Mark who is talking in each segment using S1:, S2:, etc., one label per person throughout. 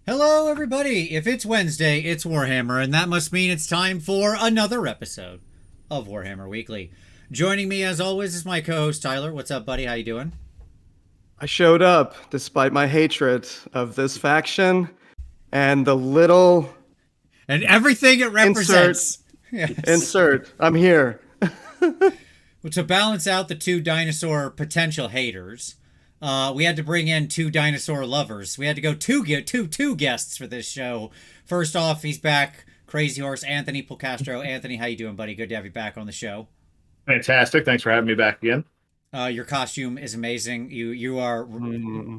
S1: Hello, everybody! If it's Wednesday, it's Warhammer, and that must mean it's time for another episode of Warhammer Weekly. Joining me, as always, is my co-host Tyler. What's up, buddy? How you doing?
S2: I showed up despite my hatred of this faction and the little
S1: And everything it represents.
S2: insert. I'm here.
S1: To balance out the two dinosaur potential haters, we had to bring in two dinosaur lovers. We had to go two guests for this show. First off, he's back. Crazy Horse Anthony Pulcastro. Anthony, how you doing, buddy? Good to have you back on the show.
S3: Fantastic. Thanks for having me back again.
S1: Your costume is amazing. You are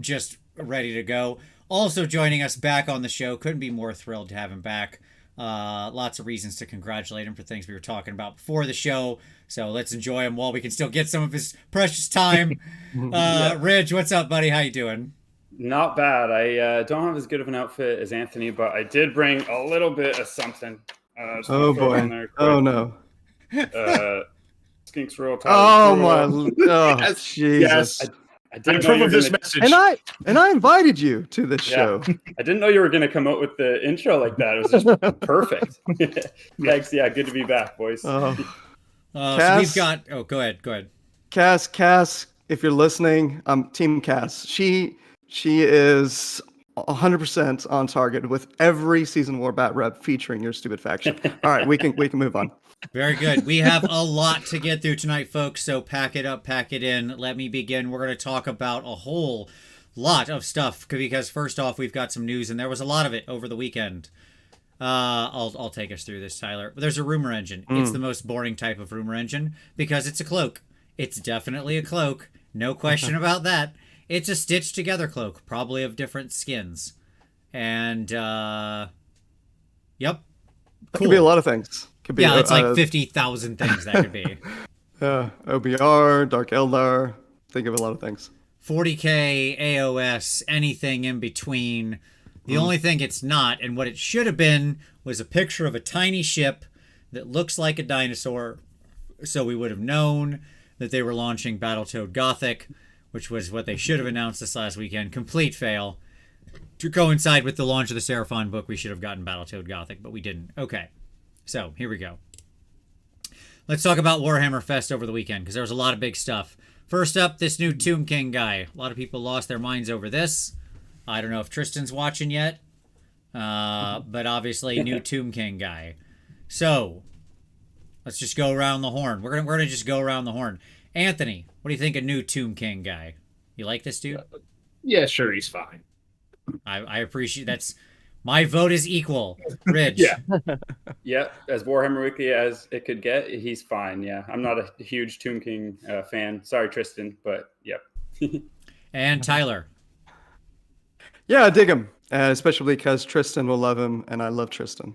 S1: just ready to go. Also joining us back on the show. Couldn't be more thrilled to have him back. Lots of reasons to congratulate him for things we were talking about before the show. So let's enjoy him while we can still get some of his precious time. Ridge, what's up, buddy? How you doing?
S4: Not bad. I don't have as good of an outfit as Anthony, but I did bring a little bit of something.
S2: Oh boy. Oh no.
S4: Skinks roll.
S2: Oh my. Oh,
S3: Yes.
S2: Jesus.
S3: Yes.
S4: I
S3: I
S4: didn't know
S3: approve
S4: you
S3: of
S4: were
S3: this
S4: gonna,
S3: message.
S2: And I invited you to this show.
S4: I didn't know you were going to come out with the intro like that. It was just perfect. Thanks. Yeah, good to be back, boys.
S2: Oh.
S1: So
S2: Cass?
S1: we've got. Oh, go ahead.
S2: Cass, if you're listening, Team Cass. She is 100% on target with every Season War Bat rep featuring your stupid faction. All right, we can move on.
S1: Very good. We have a lot to get through tonight, folks, so pack it up, pack it in. Let me begin. We're going to talk about a whole lot of stuff, because first off, we've got some news, and there was a lot of it over the weekend. I'll take us through this, Tyler. There's a rumor engine. It's the most boring type of rumor engine, because it's a cloak. It's definitely a cloak. No question about that. It's a stitched together cloak, probably of different skins. And, yep.
S2: That could be a lot of things. Could be,
S1: Yeah, it's like 50,000 things that could be.
S2: OBR, Dark Eldar. Think of a lot of things.
S1: 40k, AOS, anything in between. The only thing it's not, and what it should have been, was a picture of a tiny ship that looks like a dinosaur. So we would have known that they were launching Battletoad Gothic, which was what they should have announced this last weekend. Complete fail. To coincide with the launch of the Seraphon book, we should have gotten Battletoad Gothic, but we didn't. Okay. So, here we go. Let's talk about Warhammer Fest over the weekend, because there was a lot of big stuff. First up, this new Tomb King guy. A lot of people lost their minds over this. I don't know if Tristan's watching yet, but obviously, new Tomb King guy. So, let's just go around the horn. We're gonna just go around the horn. Anthony, what do you think of new Tomb King guy? You like this dude?
S3: Yeah, sure, he's fine.
S1: I appreciate that's. My vote is equal. Ridge.
S3: Yeah.
S4: Yeah, as Warhammer Weekly as it could get, he's fine. Yeah, I'm not a huge Tomb King fan. Sorry, Tristan, but yep.
S1: And Tyler.
S2: Yeah, I dig him, especially because Tristan will love him, and I love Tristan.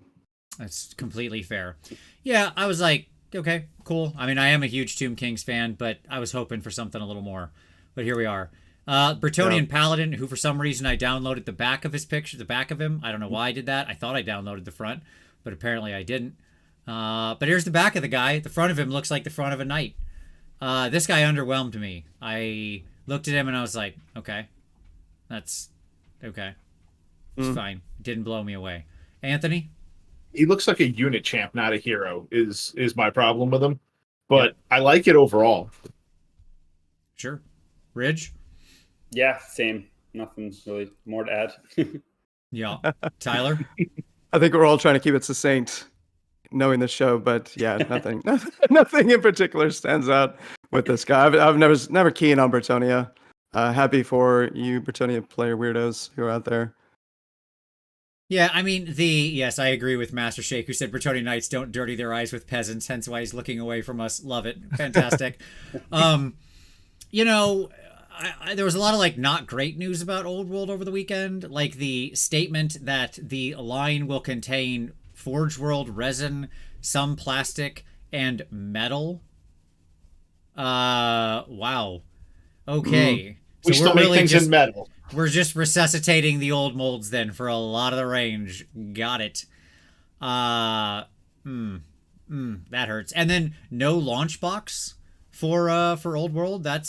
S1: That's completely fair. Yeah, I was like, okay, cool. I mean, I am a huge Tomb Kings fan, but I was hoping for something a little more. But here we are. Bretonnian Paladin, who for some reason I downloaded the back of his picture, the back of him. I don't know why I did that. I thought I downloaded the front, but apparently I didn't. But here's the back of the guy. The front of him looks like the front of a knight. This guy underwhelmed me. I looked at him and I was like, okay, that's okay. It's fine. Didn't blow me away. Anthony?
S3: He looks like a unit champ, not a hero, is my problem with him. But I like it overall.
S1: Sure. Ridge?
S4: Yeah, same. Nothing really more to add.
S1: Yeah. Tyler?
S2: I think we're all trying to keep it succinct, knowing the show, but yeah, nothing in particular stands out with this guy. I've never keen on Bretonia. Happy for you Bretonia player weirdos who are out there.
S1: Yeah, I mean, yes, I agree with Master Shake, who said Bretonnian Knights don't dirty their eyes with peasants, hence why he's looking away from us. Love it. Fantastic. You know, there was a lot of like not great news about Old World over the weekend, like the statement that the line will contain Forge World resin, some plastic, and metal. Wow. Okay.
S3: We still make things in metal.
S1: We're just resuscitating the old molds then for a lot of the range. Got it. That hurts. And then no launch box for Old World. That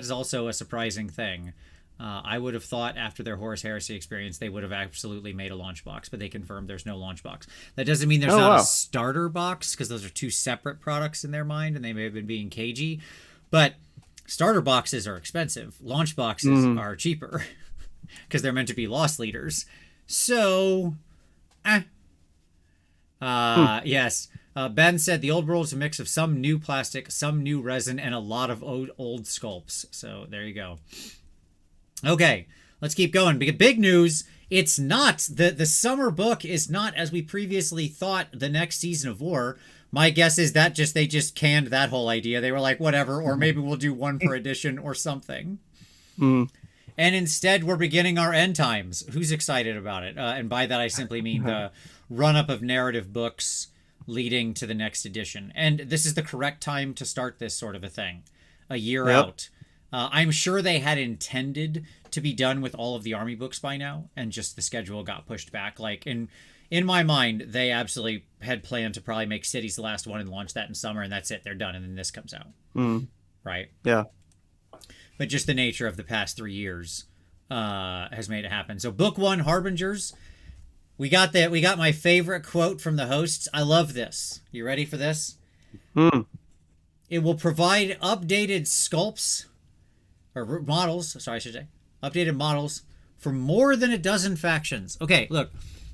S1: is also a surprising thing. I would have thought after their Horus Heresy experience, they would have absolutely made a launch box, but they confirmed there's no launch box. That doesn't mean there's not a starter box, because those are two separate products in their mind, and they may have been being cagey. But starter boxes are expensive. Launch boxes are cheaper, because they're meant to be loss leaders. So, yes. Ben said the old world is a mix of some new plastic, some new resin, and a lot of old sculpts. So there you go. Okay, let's keep going. Big news. It's not the summer book is not, as we previously thought, the next season of War. My guess is that they just canned that whole idea. They were like, whatever, or maybe we'll do one per edition or something. And instead, we're beginning our end times. Who's excited about it? And by that, I simply mean the run-up of narrative books leading to the next edition. And this is the correct time to start this sort of a thing. A year out. I'm sure they had intended to be done with all of the army books by now, and just the schedule got pushed back. Like, in my mind, they absolutely had planned to probably make Cities the last one and launch that in summer, and that's it. They're done, and then this comes out. Right?
S2: Yeah.
S1: But just the nature of the past 3 years has made it happen. So book 1, Harbingers. We got my favorite quote from the hosts. I love this. You ready for this? It will provide updated sculpts, or models, sorry, I should say. Updated models for more than a dozen factions. Okay, look.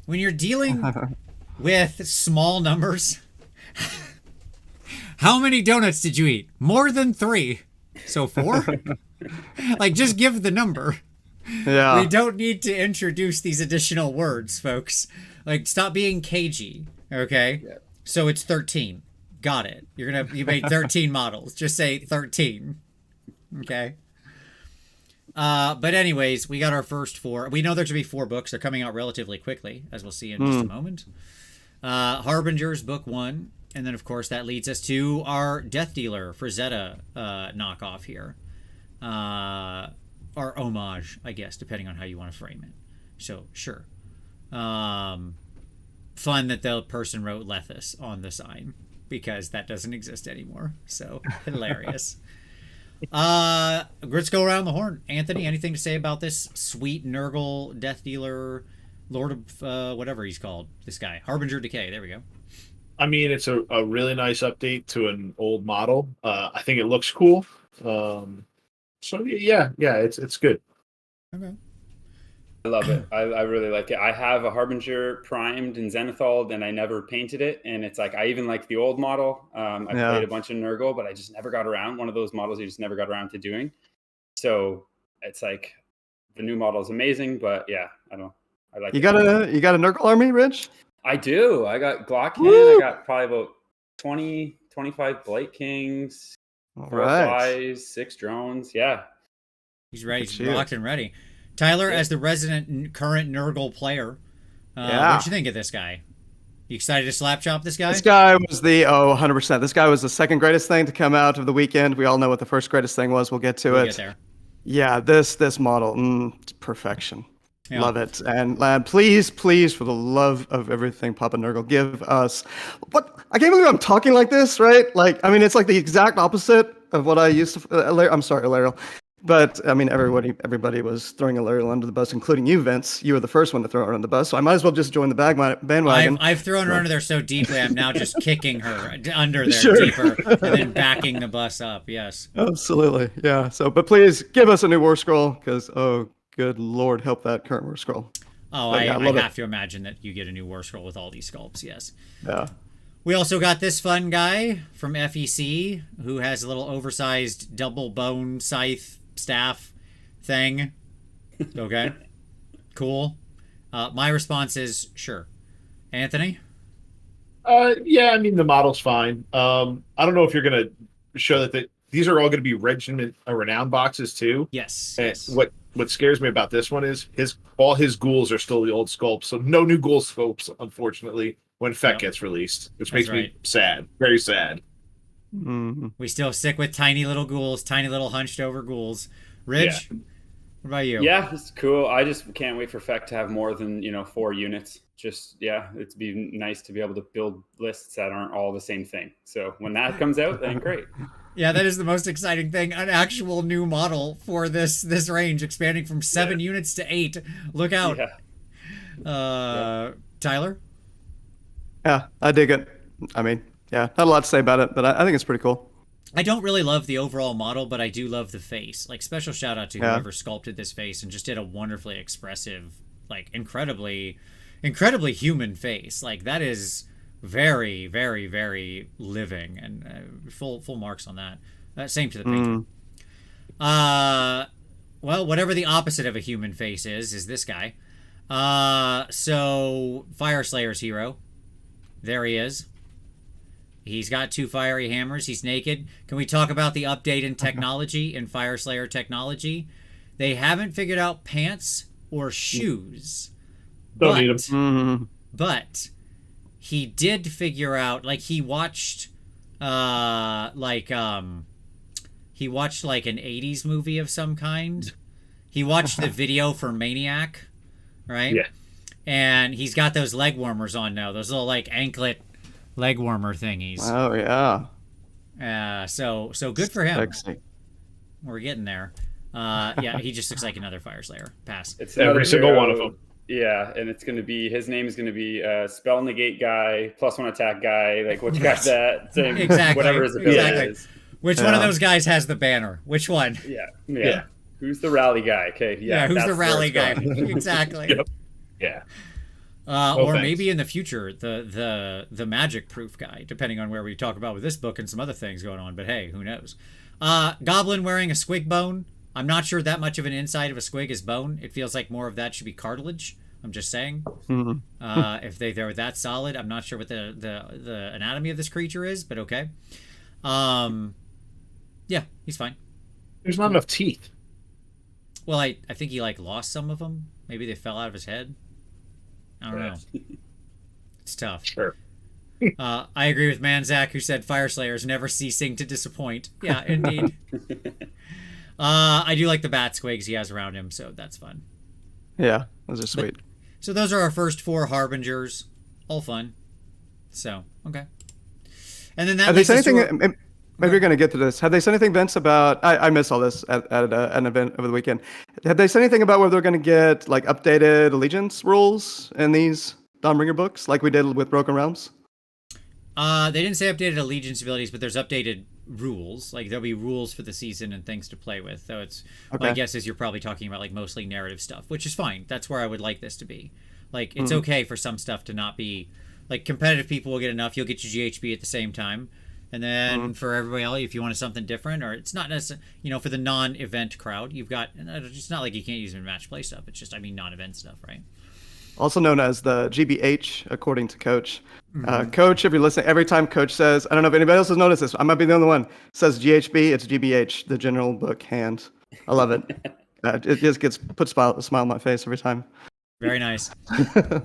S1: When you're dealing with small numbers, how many donuts did you eat? More than 3. So 4? Like, just give the number.
S2: Yeah.
S1: We don't need to introduce these additional words, folks. Like, stop being cagey, okay? Yeah. So it's 13. Got it. You made 13 models. Just say 13. Okay? But anyways, we got our first 4. We know there's going to be 4 books. They're coming out relatively quickly, as we'll see in just a moment. Harbingers, book 1. And then, of course, that leads us to our Death Dealer Frazetta knockoff here. Or homage, I guess, depending on how you want to frame it. So, sure. Fun that the person wrote Lethus on the sign, because that doesn't exist anymore. So, hilarious. Let's go around the horn. Anthony, anything to say about this sweet Nurgle Death Dealer, Lord of whatever he's called, this guy, Harbinger Decay? There we go.
S3: I mean, it's a really nice update to an old model. I think it looks cool. So yeah, it's good.
S1: Okay.
S4: I love it. I really like it. I have a Harbinger primed and Zenithal, and I never painted it. And it's like, I even like the old model. I played a bunch of Nurgle, but I just never got around. One of those models you just never got around to doing. So it's like, the new model is amazing, but yeah, I like it.
S2: You got a Nurgle army, Rich?
S4: I do. I got Glockhan. I got probably about 20, 25 Blight Kings, 4 flies, 6 drones. Yeah.
S1: He's ready. He's locked and ready. Tyler, as the resident current Nurgle player, what'd you think of this guy? You excited to slap chop this guy?
S2: This guy was 100%. This guy was the second greatest thing to come out of the weekend. We all know what the first greatest thing was. We'll get to it.
S1: Get there.
S2: Yeah, this model, perfection. Yeah. Love it. And lad, please, for the love of everything, Papa Nurgle, give us what? I can't believe I'm talking like this, right? Like, I mean, it's like the exact opposite of what I used to. I'm sorry, Alariel. But I mean, everybody was throwing Alariel under the bus, including you, Vince. You were the first one to throw her under the bus, so I might as well just join the bandwagon.
S1: I've thrown her under there so deeply, I'm now just kicking her under there deeper and then backing the bus up. Yes,
S2: absolutely, yeah. So, but please give us a new War Scroll, because good Lord, help that current War Scroll.
S1: Oh, I have to imagine that you get a new War Scroll with all these sculpts. Yes.
S2: Yeah.
S1: We also got this fun guy from FEC who has a little oversized double bone scythe staff thing. Okay. Cool. My response is sure. Anthony?
S3: Yeah, I mean, the model's fine. I don't know if you're going to show that these are all going to be regiment renowned boxes too.
S1: Yes.
S3: What scares me about this one is all his ghouls are still the old sculpts, so no new ghoul sculpts, unfortunately, when Fett gets released, which makes me sad, very sad.
S2: Mm-hmm.
S1: We still stick with tiny little ghouls, tiny little hunched over ghouls. Ridge, what about you?
S4: Yeah, it's cool. I just can't wait for Fett to have more than 4 units. Just it'd be nice to be able to build lists that aren't all the same thing. So when that comes out, then great.
S1: Yeah, that is the most exciting thing. An actual new model for this range, expanding from 7 units to 8. Look out.
S4: Yeah.
S1: Tyler?
S2: Yeah, I dig it. I mean, yeah, not a lot to say about it, but I think it's pretty cool.
S1: I don't really love the overall model, but I do love the face. Like, special shout out to
S2: Yeah.
S1: whoever sculpted this face and just did a wonderfully expressive, like, incredibly human face. Like, that is very, very, very living, and full marks on that. Same to the painter. Well, whatever the opposite of a human face is this guy. So Fire Slayer's hero. There he is. He's got 2 fiery hammers. He's naked. Can we talk about the update in technology, in Fire Slayer technology? They haven't figured out pants or shoes.
S3: Don't need them.
S1: But he did figure out, like, he watched like an 80s movie of some kind. He watched the video for Maniac, right?
S3: Yeah.
S1: And he's got those leg warmers on now, those little, like, anklet leg warmer thingies.
S2: Oh yeah.
S1: So good for him.
S2: Sexy.
S1: We're getting there. Yeah, he just looks like another Fire Slayer. Pass.
S4: It's
S3: Every
S4: another
S3: single
S4: hero.
S3: one of them.
S4: Yeah, and it's going to be, his name is going to be spell negate guy, +1 attack guy. Like, which guy's that? Same,
S1: Exactly.
S4: Whatever his ability
S1: Exactly.
S4: is.
S1: Which one of those guys has the banner? Which one?
S4: Yeah. Who's the rally guy? Okay. Yeah.
S1: Who's
S4: that's
S1: the
S4: where it's
S1: rally guy?
S4: going.
S1: Exactly.
S3: Yep. Yeah.
S1: Or
S3: thanks.
S1: maybe in the future, the magic proof guy, depending on where we talk about with this book and some other things going on. But hey, who knows? Goblin wearing a squig bone. I'm not sure that much of an inside of a squig is bone. It feels like more of that should be cartilage. I'm just saying. If they're that solid, I'm not sure what the anatomy of this creature is, but okay. Yeah, he's fine.
S3: There's not enough teeth.
S1: Well, I think he, like, lost some of them. Maybe they fell out of his head. I don't know. It's tough.
S3: Sure.
S1: I agree with Manzak, who said Fire Slayers never ceasing to disappoint. Yeah, indeed. I do like the bat squigs he has around him, so that's fun.
S2: Yeah, those are sweet.
S1: So those are our first 4 Harbingers. All fun. So, okay. And then that
S2: Have they
S1: leads
S2: said
S1: us to
S2: anything? Maybe you're going to get to this. Have they said anything, Vince, about? I missed all this at an event over the weekend. Have they said anything about whether they're going to get, like, updated allegiance rules in these Dawnbringer books, like we did with Broken Realms?
S1: They didn't say updated allegiance abilities, but there's updated rules. Like, there'll be rules for the season and things to play with. So it's my guess is you're probably talking about, like, mostly narrative stuff, which is fine. That's where I would like this to be. Like, it's okay for some stuff to not be, like, competitive people will get enough. You'll get your GHB at the same time. And then for everybody else, if you wanted something different, or it's not necessarily, for the non-event crowd, you've got, it's not like you can't use it in match play stuff. It's just, non-event stuff, right?
S2: Also known as the GBH, according to Coach. Coach, if you're listening, every time Coach says, I don't know if anybody else has noticed this, I might be the only one, says GHB, it's GBH, the general book hand. I love it. It just puts a smile on my face every time.
S1: Very nice.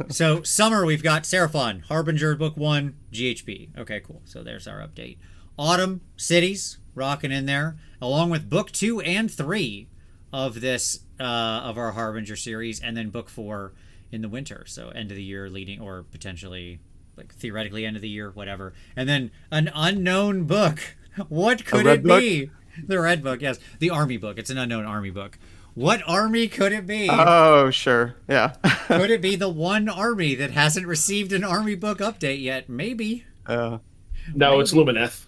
S1: So, summer, we've got Seraphon, Harbinger, Book 1, GHB. Okay, cool. So, there's our update. Autumn, Cities, rocking in there, along with Book 2 and 3 of this, of our Harbinger series, and then Book 4 in the winter. So, end of the year leading, or potentially, like, theoretically end of the year, whatever. And then an unknown book. What could it be? The Red Book, yes. The Army book. It's an unknown Army book. What army could it be?
S2: Oh, sure. Yeah.
S1: Could it be the one army that hasn't received an Army book update yet? Maybe.
S3: No, it's Lumineth.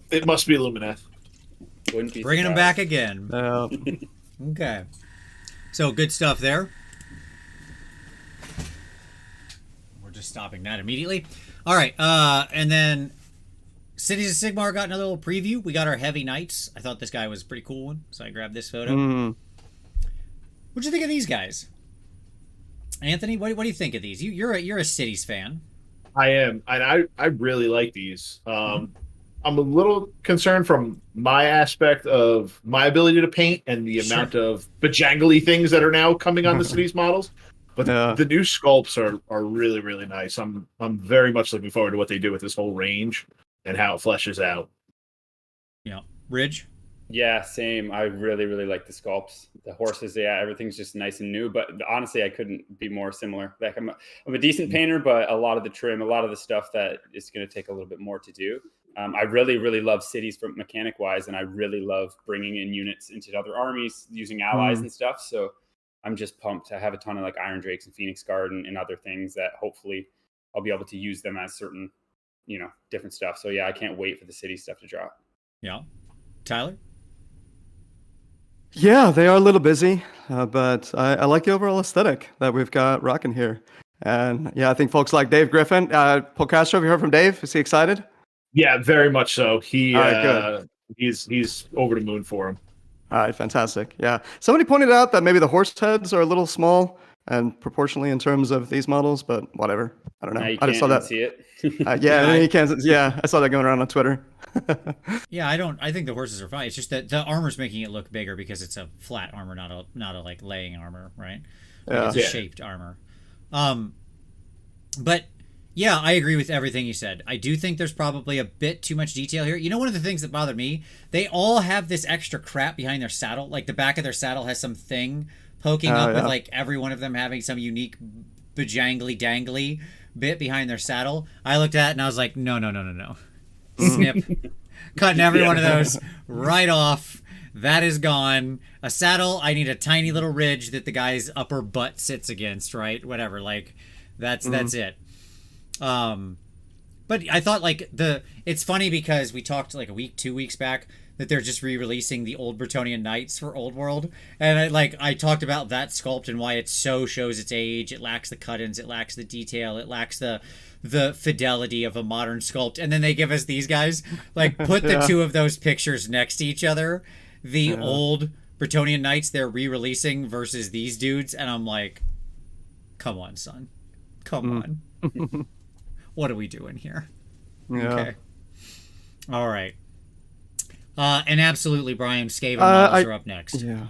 S3: It must be Lumineth.
S4: Wouldn't be
S1: Bringing them back again.
S2: Yeah.
S1: Okay. So, good stuff there. We're just stopping that immediately. All right. And then Cities of Sigmar got another little preview. We got our Heavy Knights. I thought this guy was a pretty cool one, so I grabbed this photo. What'd you think of these guys? Anthony, what do you think of these? You're a Cities fan.
S3: I am, and I really like these. I'm a little concerned from my aspect of my ability to paint and the amount of bejangly things that are now coming on the Cities models. But the new sculpts are really, really nice. I'm very much looking forward to what they do with this whole range and how it fleshes out.
S1: Yeah. Ridge?
S4: Yeah, same. I really, really like the sculpts. The horses, yeah, everything's just nice and new. But honestly, I couldn't be more similar. Like I'm a decent painter, but a lot of the trim, a lot of the stuff that is going to take a little bit more to do. I really, really love cities from mechanic wise, and I really love bringing in units into other armies using allies and stuff. So I'm just pumped. I have a ton of like Iron Drakes and Phoenix Guard and other things that hopefully I'll be able to use them as certain, different stuff. So yeah, I can't wait for the city stuff to drop.
S1: Yeah. Tyler?
S2: Yeah, they are a little busy, but I like the overall aesthetic that we've got rocking here. And yeah, I think folks like Dave Griffin, Paul Castro, have you heard from Dave? Is he excited?
S3: Yeah, very much so.
S2: All right, good.
S3: He's over the moon for him.
S2: All right, fantastic. Yeah. Somebody pointed out that maybe the horse heads are a little small and proportionally in terms of these models, but whatever. I don't know.
S4: You
S2: I just saw
S4: can't
S2: that.
S4: see it.
S2: You can't. Yeah, I saw that going around on Twitter.
S1: Yeah, I think the horses are fine. It's just that the armor's making it look bigger because it's a flat armor, not a like laying armor, right? Like, it's a shaped armor. But yeah, I agree with everything you said. I do think there's probably a bit too much detail here. You know, one of the things that bothered me, they all have this extra crap behind their saddle. Like the back of their saddle has some thing poking up with like every one of them having some unique bejangly dangly bit behind their saddle. I looked at it and I was like, no. Snip. Cutting every one of those right off. That is gone. A saddle, I need a tiny little ridge that the guy's upper butt sits against, right? Whatever. Like that's it. But I thought like it's funny because we talked like 2 weeks back that they're just re-releasing the old Bretonnian Knights for Old World, and I talked about that sculpt and why it so shows its age. It lacks the cut-ins, it lacks the detail, it lacks the fidelity of a modern sculpt, and then they give us these guys. Like, put the two of those pictures next to each other, the old Bretonnian Knights they're re-releasing versus these dudes, and I'm like, come on, son, come on. What are we doing here?
S2: Yeah.
S1: Okay. All right. And absolutely, Brian, Skaven models are up next.
S2: Yeah.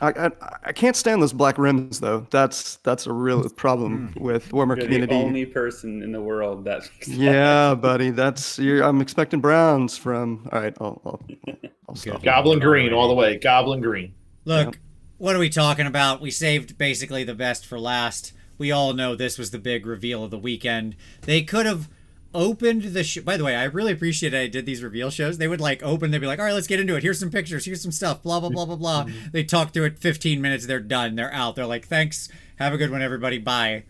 S2: I can't stand those black rims though. That's a real problem with Warhammer
S4: You're
S2: community.
S4: the only person in the world that.
S2: Yeah, buddy. I'm expecting browns from. All right, I'll stop.
S3: Goblin green all the way. Goblin green.
S1: Look, what are we talking about? We saved basically the best for last. We all know this was the big reveal of the weekend. They could have opened the show. By the way, I really appreciate I did these reveal shows. They would like open, they'd be like, all right, let's get into it. Here's some pictures. Here's some stuff. Blah, blah, blah, blah, blah. They talk through it 15 minutes. They're done. They're out. They're like, thanks. Have a good one, everybody. Bye.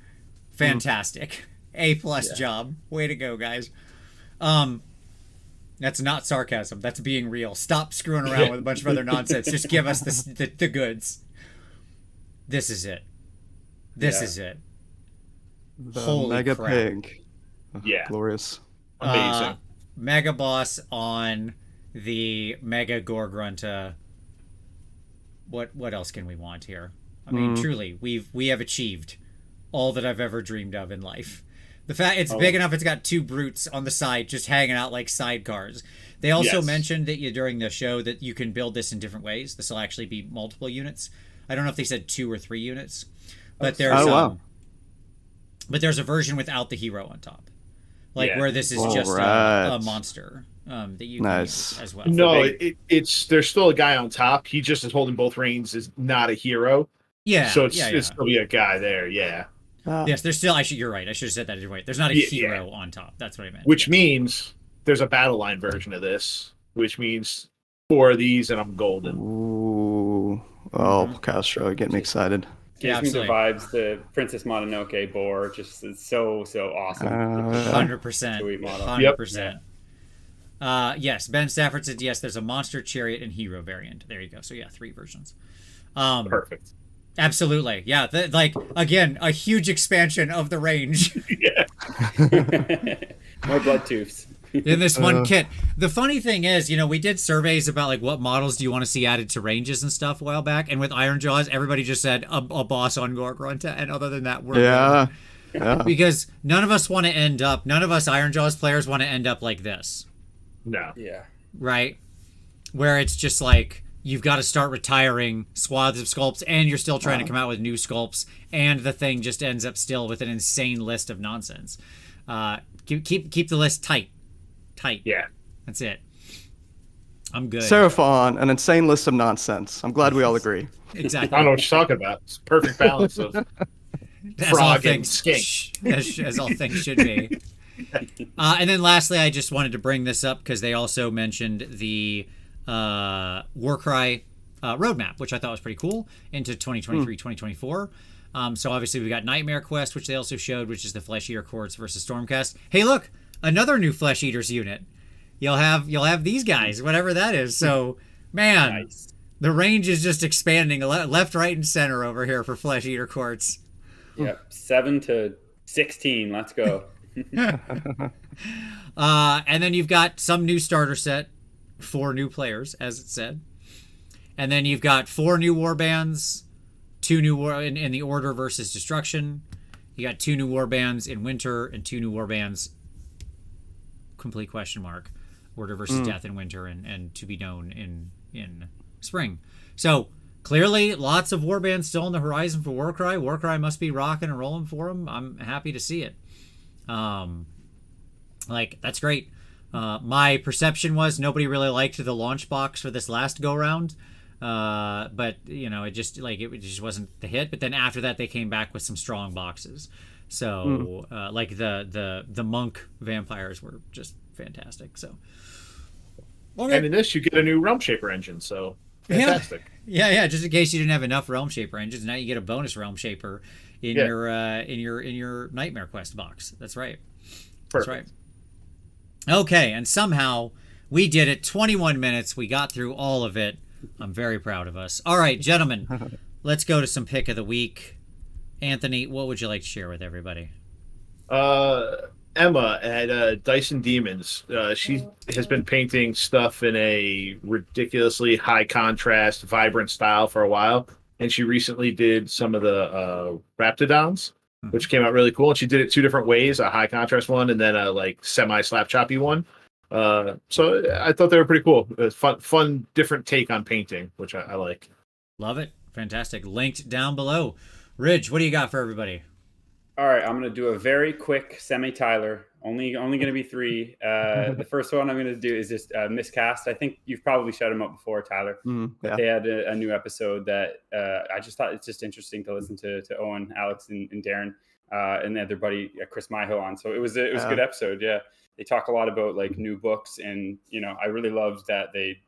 S1: Fantastic. A+ job. Way to go, guys. That's not sarcasm. That's being real. Stop screwing around with a bunch of other nonsense. Just give us the goods. This is it. This is it.
S2: The
S1: Holy
S2: mega
S1: crap.
S2: pig.
S3: Yeah.
S2: Glorious.
S3: Amazing.
S1: Mega boss on the Mega Gorgrunta. What else can we want here? I mean, truly, we have achieved all that I've ever dreamed of in life. The fact it's big enough, it's got two brutes on the side just hanging out like sidecars. They also mentioned that during the show that you can build this in different ways. This will actually be multiple units. I don't know if they said 2 or 3 units, but there's but there's a version without the hero on top, like where this is just a monster that you can use as well.
S3: No, it's there's still a guy on top. He just is holding both reins. Is not a hero.
S1: Yeah.
S3: So it's still be a guy there. Yeah.
S1: Yes, there's still. You're right. I should have said that a different way. There's not a hero on top. That's what I meant.
S3: Which means there's a battle line version of this. Which means 4 of these and I'm golden.
S2: Ooh. Oh, Castro, getting me excited.
S4: Gives me the vibes, the Princess Mononoke boar, just is so awesome.
S1: 100%.
S4: Sweet model.
S1: 100%. Yes, Ben Stafford said yes. There's a monster, chariot, and hero variant. There you go. So 3 versions.
S3: Perfect.
S1: Absolutely, yeah. Like again, a huge expansion of the range.
S4: More blood tubes.
S1: In this one kit. The funny thing is, we did surveys about like what models do you want to see added to ranges and stuff a while back, and with Iron Jaws, everybody just said a boss on Gorgrunta, and other than that, we're
S2: yeah.
S1: Because none of us Iron Jaws players want to end up like this.
S3: No.
S4: Yeah.
S1: Right? Where it's just like you've got to start retiring swaths of sculpts, and you're still trying to come out with new sculpts, and the thing just ends up still with an insane list of nonsense. Keep the list tight.
S3: Yeah.
S1: That's it. I'm good.
S2: Seraphon, an insane list of nonsense. I'm glad we all agree.
S1: Exactly.
S3: I don't know what you're talking about. It's a perfect balance of frog and skink.
S1: As all things should be. And then lastly, I just wanted to bring this up because they also mentioned the Warcry roadmap, which I thought was pretty cool, into 2023, 2024. So obviously we got Nightmare Quest, which they also showed, which is the Flesh Eater Courts versus Stormcast. Hey, look, another new Flesh Eaters unit. You'll have these guys, whatever that is. So, man,
S4: Nice.
S1: the range is just expanding left, right, and center over here for Flesh Eater Courts.
S4: Yep. 7 to 16. Let's go.
S1: And then you've got some new starter set, 4 new players, as it said. And then you've got 4 new warbands, 2 new war in the Order versus Destruction. You got 2 new warbands in Winter and 2 new warbands, complete question mark, Order versus Death in Winter and to be known in Spring. So clearly lots of warbands still on the horizon for Warcry. Warcry must be rocking and rolling for them. I'm happy to see it. That's great. My perception was nobody really liked the launch box for this last go round. But it just wasn't the hit. But then after that, they came back with some strong boxes. So the monk vampires were just fantastic. So,
S3: okay. And in this, you get a new Realm Shaper engine. So fantastic.
S1: Yeah. Just in case you didn't have enough Realm Shaper engines, now you get a bonus Realm Shaper in your Nightmare Quest box. That's right.
S3: Perfect.
S1: That's right. Okay, and somehow we did it. 21 minutes. We got through all of it. I'm very proud of us. All right, gentlemen, let's go to some pick of the week. Anthony, what would you like to share with everybody?
S3: Emma at Dyson Demons. She has been painting stuff in a ridiculously high contrast, vibrant style for a while. And she recently did some of the Raptidons, which came out really cool. And she did it 2 different ways, a high contrast one and then a semi slap choppy one. So I thought they were pretty cool. It was fun, different take on painting, which I like.
S1: Love it. Fantastic. Linked down below. Ridge, what do you got for everybody?
S4: All right, I'm going to do a very quick semi-Tyler. Only going to be 3. The first one I'm going to do is just Miscast. I think you've probably shut them up before, Tyler.
S2: Yeah.
S4: They had a new episode that I just thought it's just interesting to listen to Owen, Alex, and Darren, and their buddy Chris Myho on. So it was a good episode. Yeah, they talk a lot about new books, and I really loved that they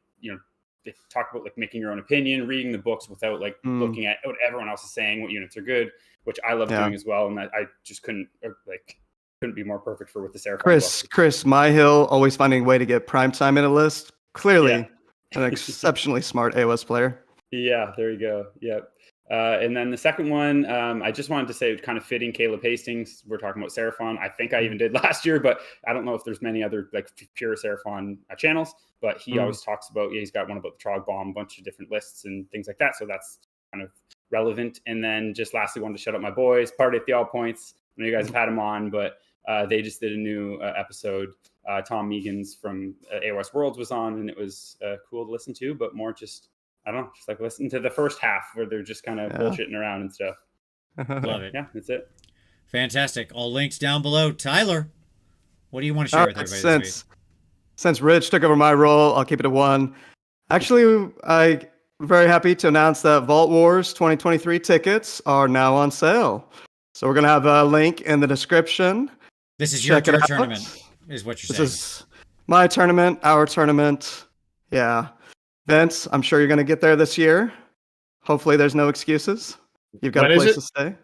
S4: talk about making your own opinion, reading the books without looking at what everyone else is saying, what units are good, which I love doing as well. And I just couldn't be more perfect for what the Seraphon
S2: Chris Myhill, always finding a way to get primetime in a list. Clearly an exceptionally smart AOS player.
S4: Yeah, there you go. Yep. And then the second one, I just wanted to say, kind of fitting Caleb Hastings. We're talking about Seraphon. I think I even did last year, but I don't know if there's many other pure Seraphon channels. But he always talks about, he's got one about the Trog Bomb, a bunch of different lists and things like that. So that's kind of relevant. And then just lastly, wanted to shout out my boys, Party at the All Points. I know you guys have had them on, but they just did a new episode. Tom Meegans from AOS Worlds was on, and it was cool to listen to, but more just, I don't know, just listen to the first half where they're just kind of bullshitting around and stuff.
S1: Love it.
S4: Yeah, that's it.
S1: Fantastic. All links down below. Tyler, what do you want to share with everybody this week?
S2: Since Rich took over my role, I'll keep it at 1. Actually, I'm very happy to announce that Vault Wars 2023 tickets are now on sale. So we're going to have a link in the description.
S1: This is your tournament, is what you're saying.
S2: This is my tournament, our tournament. Yeah. Vince, I'm sure you're going to get there this year. Hopefully there's no excuses. You've got a place to stay.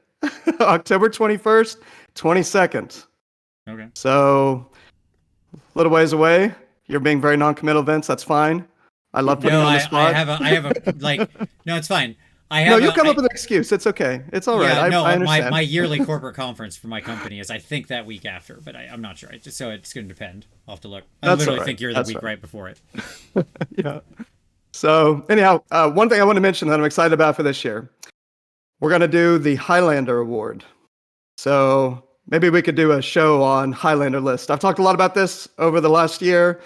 S2: October 21st, 22nd.
S1: Okay.
S2: So a little ways away. You're being very non-committal, Vince. That's fine. I love putting you on the spot.
S1: I have a no, it's fine.
S2: You come up with an excuse. It's okay. It's all right.
S1: Yeah,
S2: I understand.
S1: My yearly corporate conference for my company is, I think, that week after, but I'm not sure. So it's going to depend. I'll have to look. I literally think you're the week right before it.
S2: Yeah. So anyhow, one thing I want to mention that I'm excited about for this year, we're going to do the Highlander Award. So maybe we could do a show on Highlander list. I've talked a lot about this over the last year.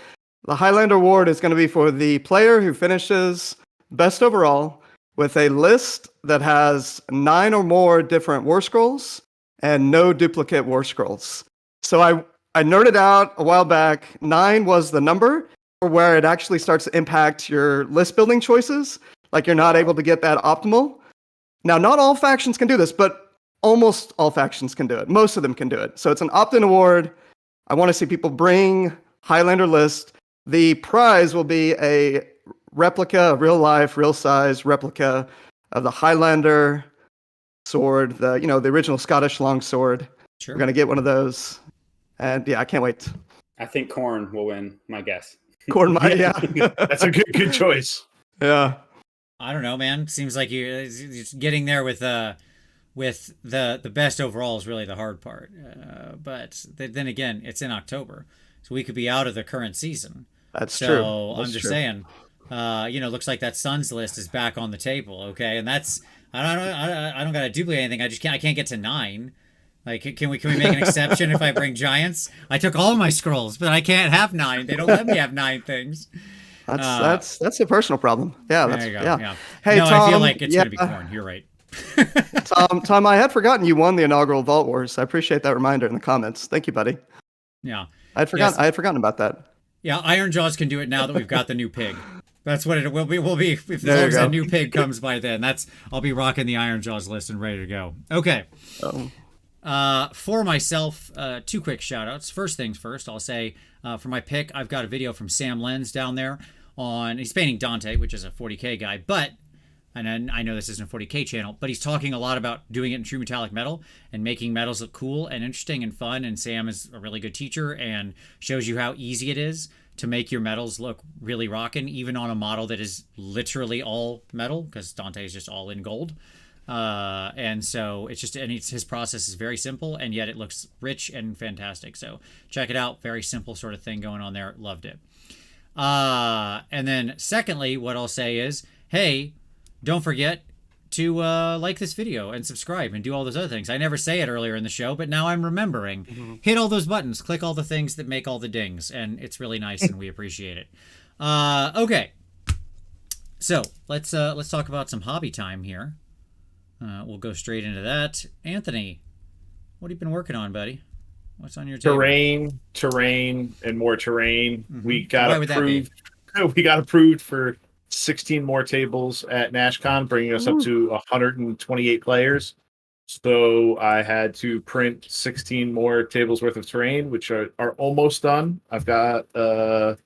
S2: The Highlander Award is going to be for the player who finishes best overall with a list that has 9 or more different Warscrolls and no duplicate Warscrolls. So I nerded out a while back. 9 was the number where it actually starts to impact your list building choices. Like you're not able to get that optimal. Now, not all factions can do this, but almost all factions can do it. Most of them can do it. So it's an opt-in award. I want to see people bring Highlander list. The prize will be a replica, a real life, real size replica of the Highlander sword, the original Scottish longsword.
S1: Sure.
S2: We're gonna get one of those, and yeah, I can't wait.
S4: I think Corn will win. My guess.
S2: Corn, yeah,
S3: That's a good choice.
S2: yeah.
S1: I don't know, man. Seems like you're getting there with the best overall is really the hard part. But then again, it's in October, so we could be out of the current season.
S2: That's
S1: so
S2: true.
S1: I'm
S2: That's
S1: just
S2: true.
S1: saying. Looks like that Suns list is back on the table. Okay, and that's I don't got to duplicate anything. I can't get to 9. Like, can we make an exception if I bring giants? I took all my scrolls, but I can't have 9. They don't let me have 9 things.
S2: That's a personal problem. Yeah,
S1: There
S2: that's
S1: you go.
S2: yeah.
S1: Hey,
S2: Hey,
S1: I
S2: Tom,
S1: feel like it's
S2: yeah,
S1: gonna be Corn. You're right.
S2: Tom, I had forgotten you won the inaugural Vault Wars. I appreciate that reminder in the comments. Thank you, buddy.
S1: Yeah.
S2: I had forgotten about that.
S1: Yeah, Iron Jaws can do it now that we've got the new pig. That's what it will be. Will be if as
S2: There
S1: long
S2: you
S1: as
S2: go.
S1: that new pig comes by then. I'll be rocking the Iron Jaws list and ready to go. Okay. For myself, 2 quick shout outs. First things first, I'll say for my pick, I've got a video from Sam Lenz down there he's painting Dante, which is a 40K guy, and then I know this isn't a 40K channel, but he's talking a lot about doing it in true metallic metal and making metals look cool and interesting and fun. And Sam is a really good teacher and shows you how easy it is to make your metals look really rockin', even on a model that is literally all metal, because Dante is just all in gold. And so his process is very simple, and yet it looks rich and fantastic. So check it out. Very simple sort of thing going on there. Loved it. And then secondly, what I'll say is, hey, don't forget to like this video and subscribe and do all those other things. I never say it earlier in the show, but now I'm remembering. Mm-hmm. Hit all those buttons, click all the things that make all the dings, and it's really nice and we appreciate it. Okay. So let's talk about some hobby time here. We'll go straight into that. Anthony, what have you been working on, buddy? What's on your table?
S3: Terrain, and more terrain.
S1: Mm-hmm.
S3: We got approved. We got approved for 16 more tables at NashCon, bringing us up to 128 players. So I had to print 16 more tables worth of terrain, which are almost done. I've got I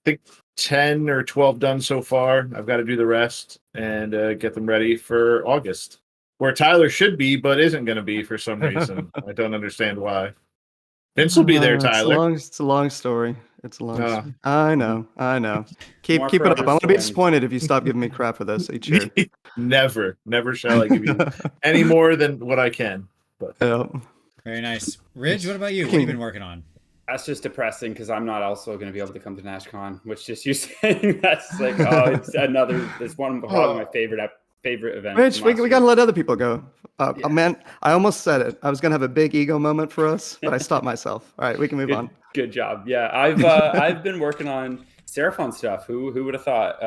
S3: think 10 or 12 done so far. I've got to do the rest and get them ready for August, where Tyler should be, but isn't going to be for some reason. I don't understand why. Vince will be there, Tyler.
S2: It's a long story. It's a long story. I know. Keep it up. I'm going to be disappointed if you stop giving me crap for this each year.
S3: Never shall I give you any more than what I can. But
S1: Very nice. Ridge, what about you? What have you been working on?
S4: That's just depressing because I'm not also going to be able to come to NashCon, which just you saying that's like, it's one of my favorite events.
S2: Rich, we got to let other people go. Man, I almost said it. I was going to have a big ego moment for us, but I stopped myself. All right, we can move on.
S4: Good job. Yeah, I've been working on Seraphon stuff. Who would have thought?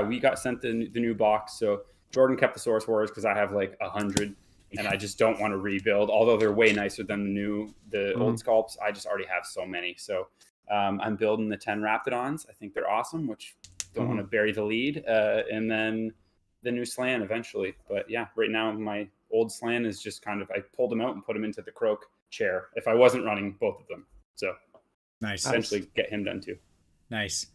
S4: We got sent the new box. So Jordan kept the Source Wars because I have like 100, and I just don't want to rebuild. Although they're way nicer than the old sculpts, I just already have so many. So I'm building the 10 Raptidons. I think they're awesome. Which don't want to bury the lead, and then the new Slan eventually. But yeah, right now my old Slan is just kind of, I pulled him out and put him into the Croak chair if I wasn't running both of them. So
S1: nice.
S4: Eventually get him done too.
S1: Nice.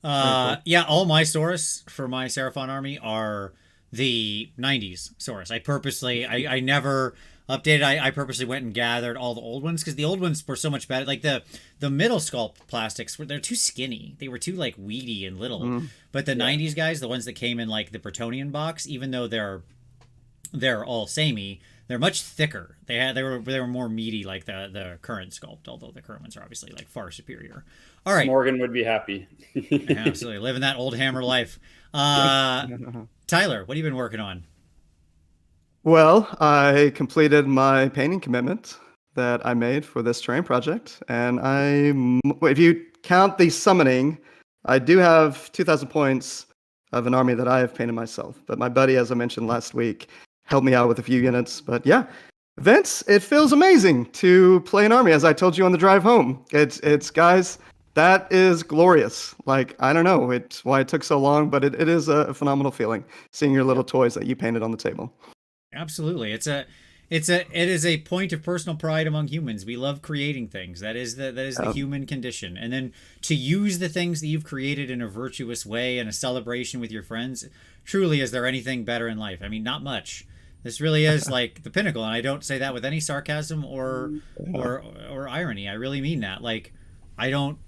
S1: Yeah, all my Saurus for my Seraphon army are the 90s Saurus. I never updated. I purposely went and gathered all the old ones because the old ones were so much better. Like the middle sculpt plastics they're too skinny. They were too like weedy and little. But the 90s guys, the ones that came in like the Bretonian box, even though they're all samey, they're much thicker. They were more meaty like the current sculpt, although the current ones are obviously like far superior. All right.
S4: Morgan would be happy.
S1: Yeah, absolutely. Living that old hammer life. Tyler, what have you been working on?
S2: Well, I completed my painting commitment that I made for this terrain project. And if you count the summoning, I do have 2,000 points of an army that I have painted myself. But my buddy, as I mentioned last week, helped me out with a few units. But yeah, Vince, it feels amazing to play an army, as I told you on the drive home. It's guys, that is glorious. Like, I don't know why it took so long, but it is a phenomenal feeling seeing your little toys that you painted on the table.
S1: Absolutely. it is a point of personal pride among humans. We love creating things. That is the human condition. And then to use the things that you've created in a virtuous way and a celebration with your friends, truly, is there anything better in life? I mean, not much. This really is like the pinnacle, and I don't say that with any sarcasm or irony. I really mean that. Like, I don't.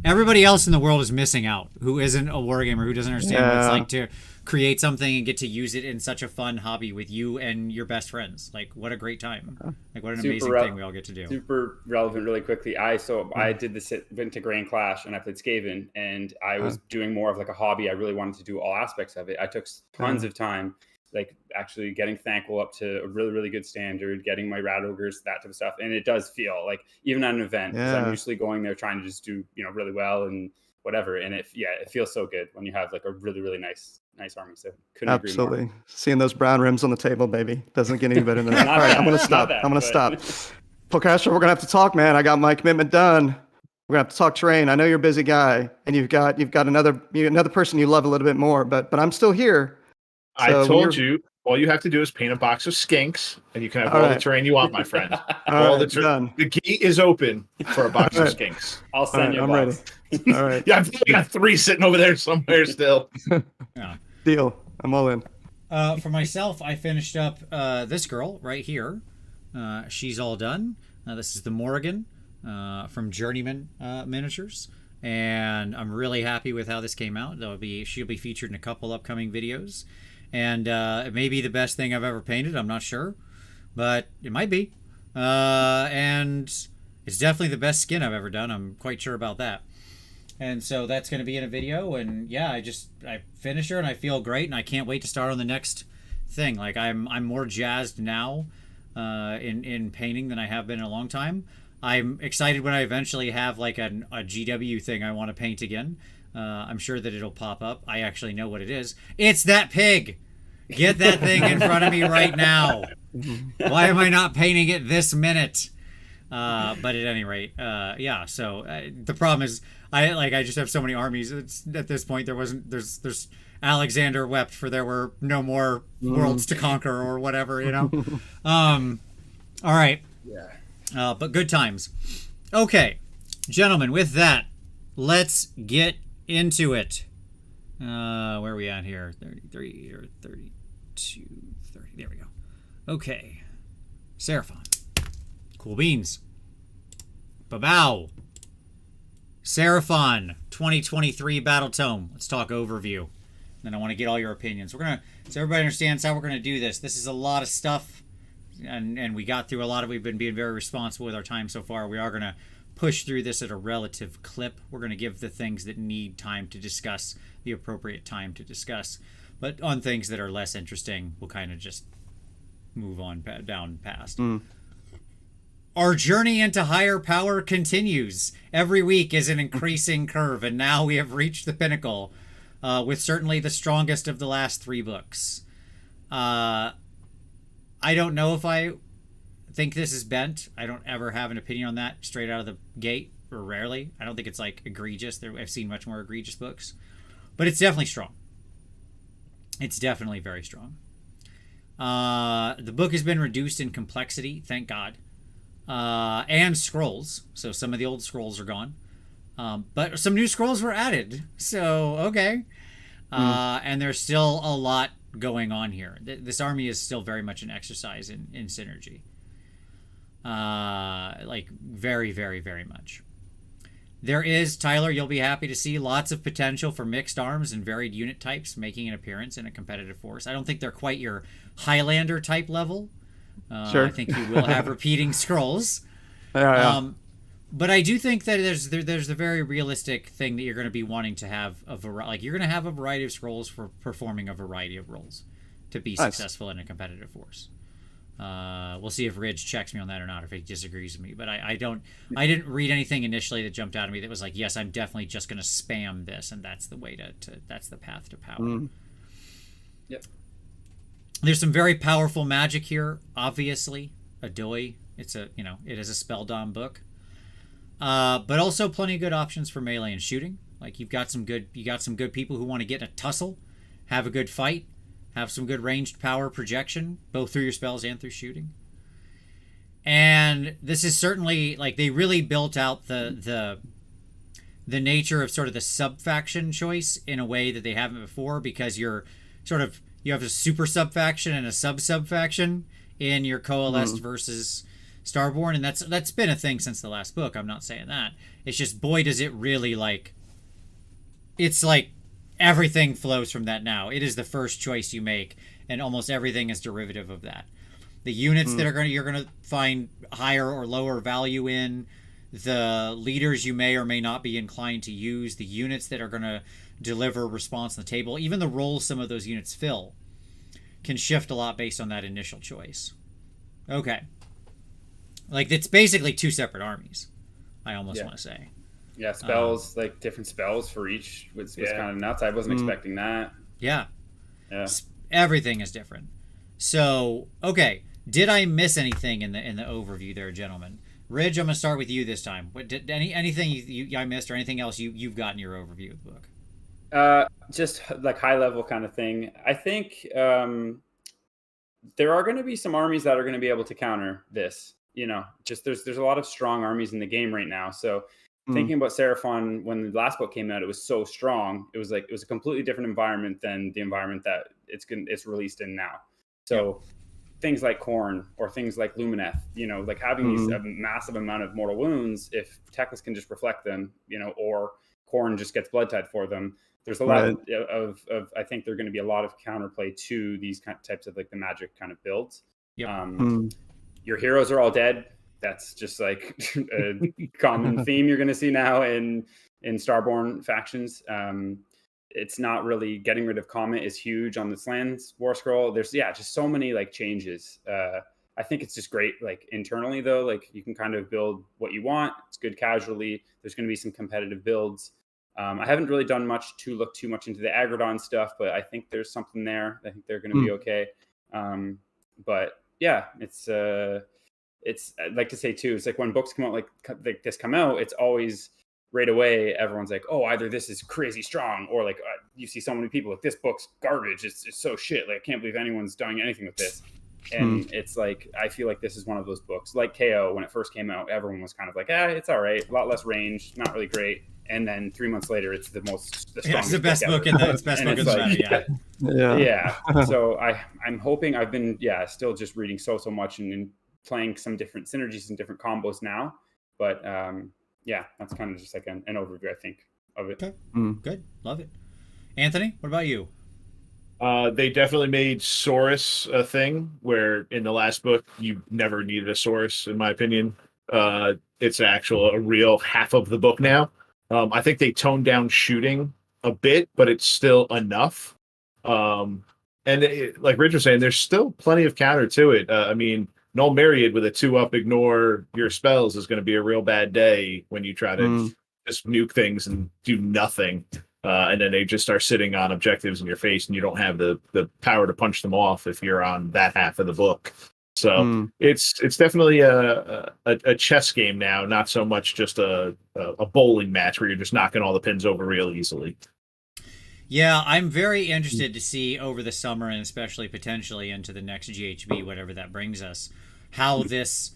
S1: Everybody else in the world is missing out. Who isn't a wargamer? Who doesn't understand what it's like to create something and get to use it in such a fun hobby with you and your best friends? Like, what a great time! Like, what an amazing thing we all get to do.
S4: Super relevant, really quickly. I did this went to Grand Clash and I played Skaven, and I was doing more of like a hobby. I really wanted to do all aspects of it. I took tons of time, like actually getting Thankful up to a really, really good standard, getting my Rat Ogres, that type of stuff. And it does feel like, even at an event, because I'm usually going there trying to just do, really well and whatever. And it feels so good when you have like a really, really nice army. So couldn't agree more.
S2: Seeing those brown rims on the table, baby, doesn't get any better than that. All right, I'm gonna stop. Polecaster, we're gonna have to talk, man. I got my commitment done. We're gonna have to talk terrain. I know you're a busy guy, and you've got another person you love a little bit more, but I'm still here. So
S3: I told you, all you have to do is paint a box of skinks, and you can have all the terrain you want, my friend. The gate is open for a box of skinks.
S4: I'll send you a box.
S2: Ready. All right.
S3: Yeah, I've got 3 sitting over there somewhere still.
S2: Deal. I'm all in.
S1: For myself, I finished up this girl right here. She's all done. This is the Morrigan from Journeyman Miniatures. And I'm really happy with how this came out. She'll be featured in a couple upcoming videos. And it may be the best thing I've ever painted. I'm not sure, but it might be. And it's definitely the best skin I've ever done. I'm quite sure about that. And so that's going to be in a video. And yeah, I finished her and I feel great. And I can't wait to start on the next thing. Like I'm more jazzed now in painting than I have been in a long time. I'm excited when I eventually have like a GW thing I want to paint again. I'm sure that it'll pop up. I actually know what it is. It's that pig. Get that thing in front of me right now. Why am I not painting it this minute? But at any rate, so the problem is I just have so many armies. At this point there's Alexander wept for there were no more worlds to conquer or whatever, all right. Yeah. But good times. Okay, gentlemen, with that, let's get into it. Where are we at here? 33 or 32, 30. There we go. Okay. Seraphon. Cool beans. Babow. Seraphon 2023 Battletome. Let's talk overview. Then I want to get all your opinions. So everybody understands how we're gonna do this. This is a lot of stuff, and we got through a lot of. We've been being very responsible with our time so far. We are gonna push through this at a relative clip. We're going to give the things that need time to discuss the appropriate time to discuss. But on things that are less interesting, we'll kind of just move on down past. Our journey into higher power continues. Every week is an increasing curve, and now we have reached the pinnacle with certainly the strongest of the last 3 books. I don't know if I think this is bent. I don't ever have an opinion on that straight out of the gate, or rarely. I don't think it's like egregious. I've seen much more egregious books, but it's definitely strong. It's definitely very strong. The book has been reduced in complexity, thank God, and scrolls. So some of the old scrolls are gone, but some new scrolls were added. So okay, and there's still a lot going on here. This army is still very much an exercise in synergy. Like very, very, very much. There is, Tyler, you'll be happy to see, lots of potential for mixed arms and varied unit types making an appearance in a competitive force. I don't think they're quite your Highlander type level.
S2: Sure.
S1: I think you will have repeating scrolls. But I do think that there's a very realistic thing that you're going to be wanting to have you're going to have a variety of scrolls for performing a variety of roles to be successful in a competitive force. We'll see if Ridge checks me on that or not, if he disagrees with me. But I didn't read anything initially that jumped out at me that was like, yes, I'm definitely just going to spam this, and that's the way that's the path to power.
S4: Yep.
S1: There's some very powerful magic here. Obviously, Adoi. It is a spell dom book. But also plenty of good options for melee and shooting. Like you got some good people who want to get in a tussle, have a good fight, have some good ranged power projection, both through your spells and through shooting. And this is certainly, like, they really built out the nature of sort of the sub-faction choice in a way that they haven't before, because you have a super sub-faction and a sub-sub-faction in your Coalesced versus Starborn, and that's been a thing since the last book. I'm not saying that. It's just, boy, does it really, like, it's like everything flows from that now. It is the first choice you make, and almost everything is derivative of that. The units that you're gonna find higher or lower value in, the leaders you may or may not be inclined to use, the units that are gonna deliver response on the table, even the roles some of those units fill can shift a lot based on that initial choice. Okay. Like, it's basically two separate armies, I almost want to say.
S4: Yeah, spells, like different spells for each was kind of nuts. I wasn't expecting that.
S1: Yeah. Everything is different. So, okay. Did I miss anything in the overview there, gentlemen? Ridge, I'm going to start with you this time. What did anything I missed, or anything else you've got in your overview of the book?
S4: Just like high level kind of thing. I think there are going to be some armies that are going to be able to counter this. You know, just there's a lot of strong armies in the game right now. So thinking about Seraphon, when the last book came out, it was so strong. It was a completely different environment than the environment that it's released in now. So things like Khorne or things like Lumineth, you know, like having these massive amount of mortal wounds, if Teclis can just reflect them, you know, or Khorne just gets blood tied for them. There's a lot of I think there are going to be a lot of counterplay to these types of like the magic kind of builds. Your heroes are all dead. That's just like a common theme you're going to see now in Starborn factions. It's not really getting rid of Comet is huge on the Slans War Scroll. There's just so many like changes. I think it's just great. Like internally though, like you can kind of build what you want. It's good casually. There's going to be some competitive builds. I haven't really done much to look too much into the Agrodon stuff, but I think there's something there. I think they're going to be okay. But yeah, it's I'd like to say too, it's like when books come out like this come out, it's always right away everyone's like, oh, either this is crazy strong, or like you see so many people like, this book's garbage, it's so shit, like I can't believe anyone's doing anything with this. And it's like, I feel like this is one of those books like KO. When it first came out, everyone was kind of like, it's all right, a lot less range, not really great. And then 3 months later, it's the strongest.
S1: It's the best book in the best book in
S4: the So I'm hoping, I've been still just reading so much and playing some different synergies and different combos now. But that's kind of just like an overview, I think, of it.
S1: Okay. Good. Love it. Anthony, what about you?
S3: They definitely made Saurus a thing, where in the last book you never needed a Saurus, in my opinion. It's a real half of the book now. I think they toned down shooting a bit, but it's still enough. And like Rich was saying, there's still plenty of counter to it. I mean, Null Myriad with a 2-up ignore your spells is going to be a real bad day when you try to just nuke things and do nothing. And then they just start sitting on objectives in your face, and you don't have the power to punch them off if you're on that half of the book. So it's definitely a chess game now, not so much just a bowling match where you're just knocking all the pins over real easily.
S1: Yeah, I'm very interested to see over the summer, and especially potentially into the next GHB, whatever that brings us, how this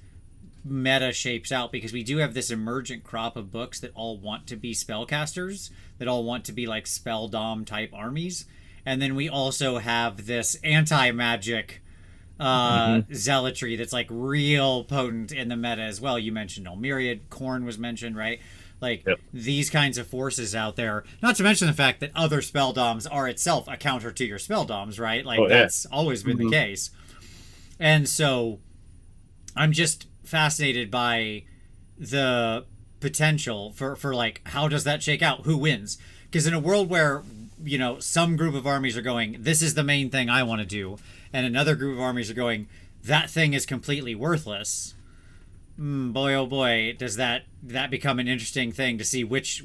S1: meta shapes out, because we do have this emergent crop of books that all want to be spellcasters, that all want to be like spell dom type armies, and then we also have this anti-magic zealotry that's like real potent in the meta as well. You mentioned Null Myriad, Khorne was mentioned, right? Like these kinds of forces out there, not to mention the fact that other spell doms are itself a counter to your spell doms, right? Like that's always been the case. And so I'm just fascinated by the potential for like, how does that shake out? Who wins? Because in a world where, you know, some group of armies are going, this is the main thing I want to do, and another group of armies are going, that thing is completely worthless. Boy, oh boy, does that become an interesting thing to see which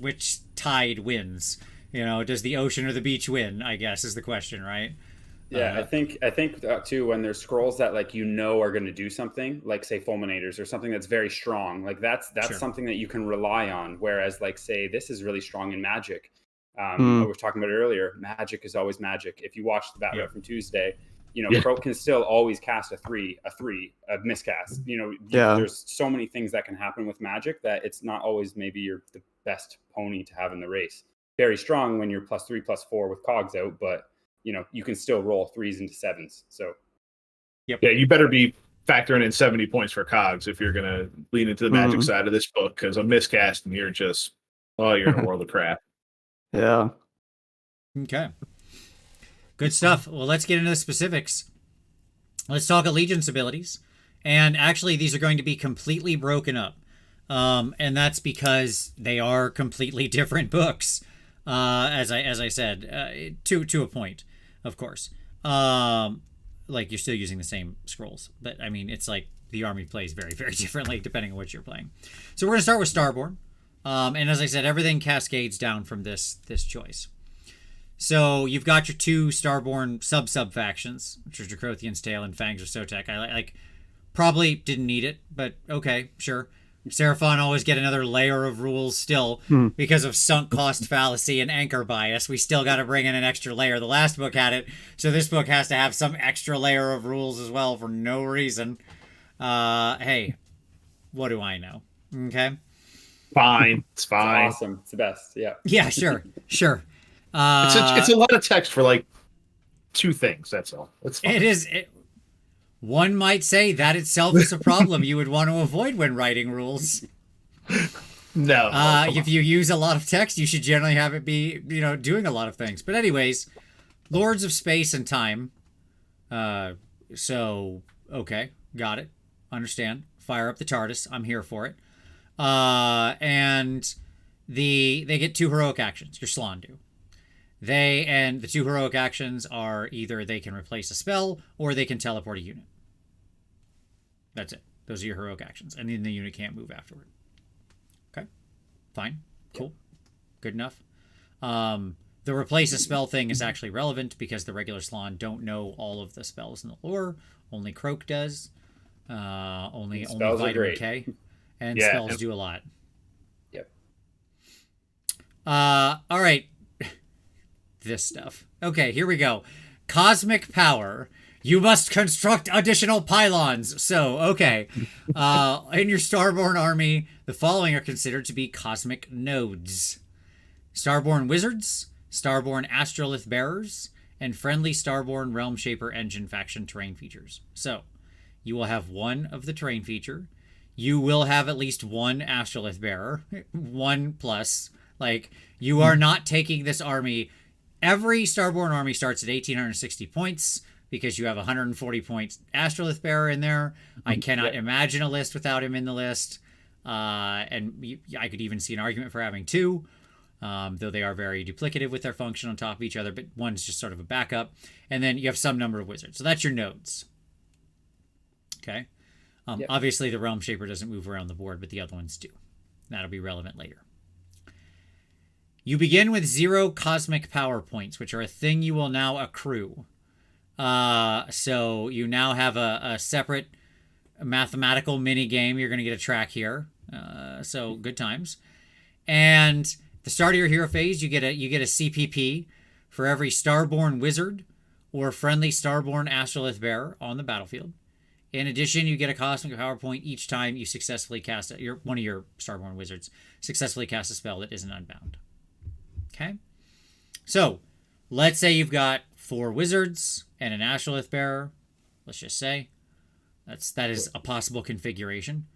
S1: tide wins. You know, does the ocean or the beach win, I guess, is the question, right?
S4: Yeah, I think too, when there's scrolls that like are going to do something, like say Fulminators or something that's very strong, like that's something that you can rely on. Whereas like say this is really strong in Magic, I was talking about it earlier. Magic is always magic. If you watch the Bat Rep from Tuesday, Croak can still always cast a miscast. There's so many things that can happen with Magic that it's not always maybe the best pony to have in the race. Very strong when you're +3/+4 with cogs out, but you can still roll 3s into 7s. So,
S3: yeah, you better be factoring in 70 points for cogs if you're gonna lean into the Magic side of this book, because a miscast and you're in a world of crap.
S2: Yeah.
S1: Okay. Good stuff. Well, let's get into the specifics. Let's talk allegiance abilities. And actually, these are going to be completely broken up. And that's because they are completely different books. As I said, to a point, of course. Like, you're still using the same scrolls. But, I mean, it's like the army plays very, very differently depending on what you're playing. So we're going to start with Starborn. And as I said, everything cascades down from this choice. So you've got your 2 Starborn sub factions, which are Dracothian's Tale and Fangs of Sotek. I probably didn't need it, but okay, sure. Seraphon always get another layer of rules still because of sunk cost fallacy and anchor bias. We still got to bring in an extra layer. The last book had it, so this book has to have some extra layer of rules as well for no reason. Hey, what do I know? Okay.
S3: Fine. It's fine.
S4: It's awesome. It's the best. Yeah.
S1: Yeah, sure.
S3: It's a lot of text for like 2 things. That's all. It's fine.
S1: It is. One might say that itself is a problem you would want to avoid when writing rules.
S3: No.
S1: If you use a lot of text, you should generally have it be, doing a lot of things. But anyways, Lords of Space and Time. So, okay. Got it. Understand. Fire up the TARDIS. I'm here for it. And they get 2 heroic actions. Your Slan do. The 2 heroic actions are either they can replace a spell or they can teleport a unit. That's it. Those are your heroic actions. And then the unit can't move afterward. Okay. Fine. Cool. Good enough. The replace a spell thing is actually relevant because the regular Slan don't know all of the spells in the lore. Only Croak does. Only Vitamin K. And spells do a lot.
S4: Yep.
S1: All right. This stuff. Okay, here we go. Cosmic power. You must construct additional pylons. So, okay. In your Starborn army, the following are considered to be cosmic nodes. Starborn wizards, Starborn astrolith bearers, and friendly Starborn realm shaper engine faction terrain features. So, you will have 1 of the terrain feature. You will have at least 1 astrolith bearer. 1+. Like, you are not taking this army. Every Starborn army starts at 1,860 points because you have 140 points astrolith bearer in there. I cannot imagine a list without him in the list. And I could even see an argument for having 2, though they are very duplicative with their function on top of each other, but one's just sort of a backup. And then you have some number of wizards. So that's your nodes. Okay. Obviously, the Realm Shaper doesn't move around the board, but the other ones do. That'll be relevant later. You begin with 0 cosmic power points, which are a thing you will now accrue. So you now have a separate mathematical mini game. You're going to get a track here. So good times. And the start of your hero phase, you get a CPP for every Starborn wizard or friendly Starborn astrolith bearer on the battlefield. In addition, you get a cosmic power point each time you successfully cast one of your Starborn wizards successfully cast a spell that isn't unbound. Okay, so let's say you've got 4 wizards and an astrolith bearer. Let's just say that is a possible configuration.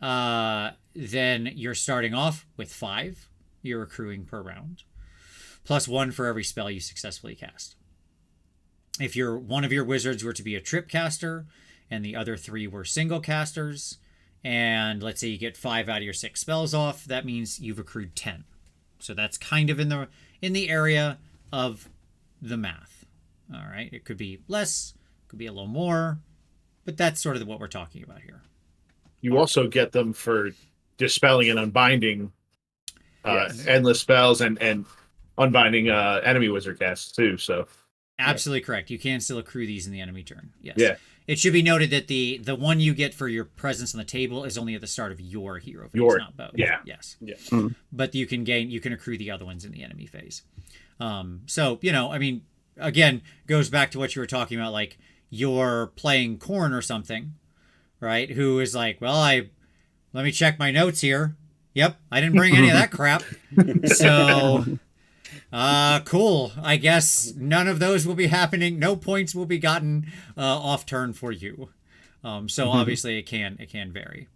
S1: Then you're starting off with 5. You're accruing per round, plus 1 for every spell you successfully cast. If one of your wizards were to be a trip caster, and the other 3 were single casters, and let's say you get 5 out of your 6 spells off, that means you've accrued 10. So that's kind of in the area of the math. All right, it could be less, could be a little more, but that's sort of what we're talking about here.
S3: You also get them for dispelling and unbinding endless spells and unbinding enemy wizard casts too. So
S1: absolutely correct. You can still accrue these in the enemy turn. Yes.
S3: Yeah.
S1: it should be noted that the one you get for your presence on the table is only at the start of your hero phase, not both.
S3: Yeah.
S1: Yes.
S4: Yeah.
S1: But you can accrue the other ones in the enemy phase. So, I mean, again, goes back to what you were talking about, like you're playing Corn or something, right? Who is like, well, let me check my notes here. Yep, I didn't bring any of that crap. So, cool. I guess none of those will be happening. No points will be gotten off turn for you. So obviously it can vary.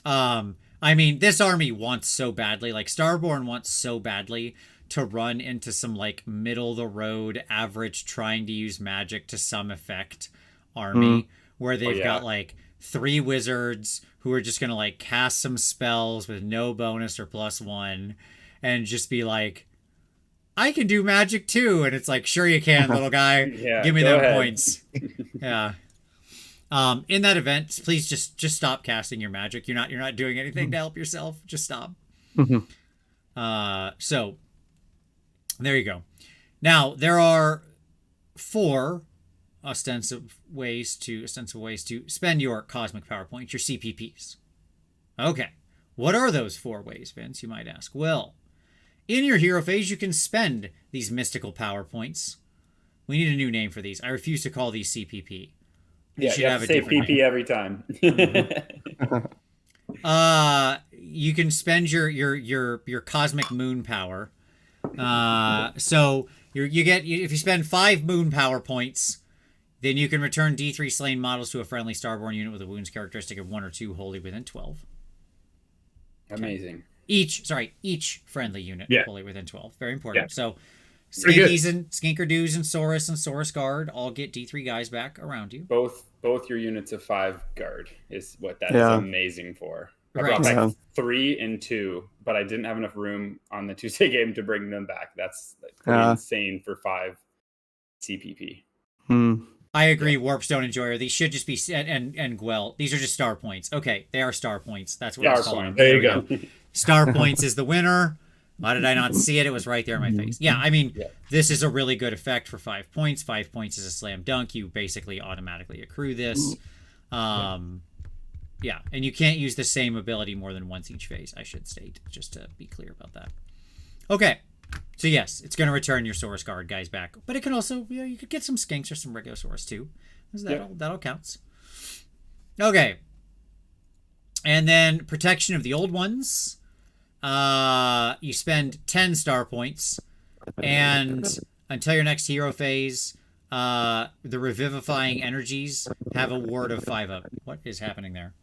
S1: I mean, this army wants so badly, like Starborn wants so badly to run into some like middle of the road, average, trying to use magic to some effect army where they've got like 3 wizards who are just gonna like cast some spells with no bonus or +1 and just be like, I can do magic too. And it's like, sure you can, little guy. Give me them points. Yeah. In that event, please just stop casting your magic. You're not doing anything to help yourself. Just stop. So there you go. Now there are 4 ostensive ways to spend your cosmic power points, your CPPs. Okay. What are those 4 ways, Vince, you might ask? Well, in your hero phase, you can spend these mystical power points. We need a new name for these. I refuse to call these CPP.
S4: Yeah, you have to say PP name every time.
S1: You can spend your cosmic moon power. So you get, if you spend 5 moon power points, then you can return D3 slain models to a friendly Starborn unit with a wounds characteristic of 1 or 2 wholly within 12.
S4: Amazing.
S1: Each friendly unit wholly within 12. Very important.
S3: Yeah.
S1: So Skinkies and Skinkerdoos and Saurus Guard all get D3 guys back around you.
S4: Both your units of 5 guard is what that is amazing for. I brought back 3 and 2, but I didn't have enough room on the Tuesday game to bring them back. That's insane for 5 CPP.
S1: I agree, Warpstone Enjoyer. These should just be and Gwell. These are just star points. Okay, they are star points. That's what it's called.
S3: There you go.
S1: Star points is the winner. Why did I not see it? It was right there in my face. Yeah, I mean, this is a really good effect for 5 points. 5 points is a slam dunk. You basically automatically accrue this. Yeah, and you can't use the same ability more than once each phase, I should state, just to be clear about that. Okay, so yes, it's going to return your Saurus Guard guys back, but it can also, you could get some Skinks or some Regosaurus too. That all counts. Okay, and then Protection of the Old Ones. You spend 10 star points, and until your next hero phase, the Revivifying Energies have a ward of 5 up. What is happening there?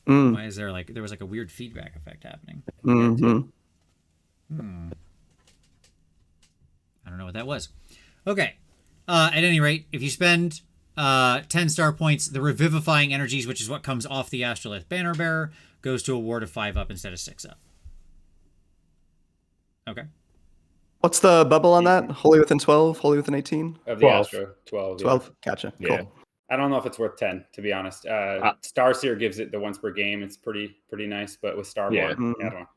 S1: Why is there there was a weird feedback effect happening? I don't know what that was. Okay. At any rate, if you spend 10 star points, the Revivifying Energies, which is what comes off the Astrolith Banner Bearer, goes to a ward of 5 up instead of 6 up. Okay.
S2: What's the bubble on that? Wholly within 12? Wholly within 18?
S4: Of the 12. Astro, 12.
S2: 12? Gotcha.
S3: Yeah.
S2: Cool.
S4: I don't know if it's worth 10, to be honest. Starseer gives it the once per game. It's pretty nice, but with Starborn, I don't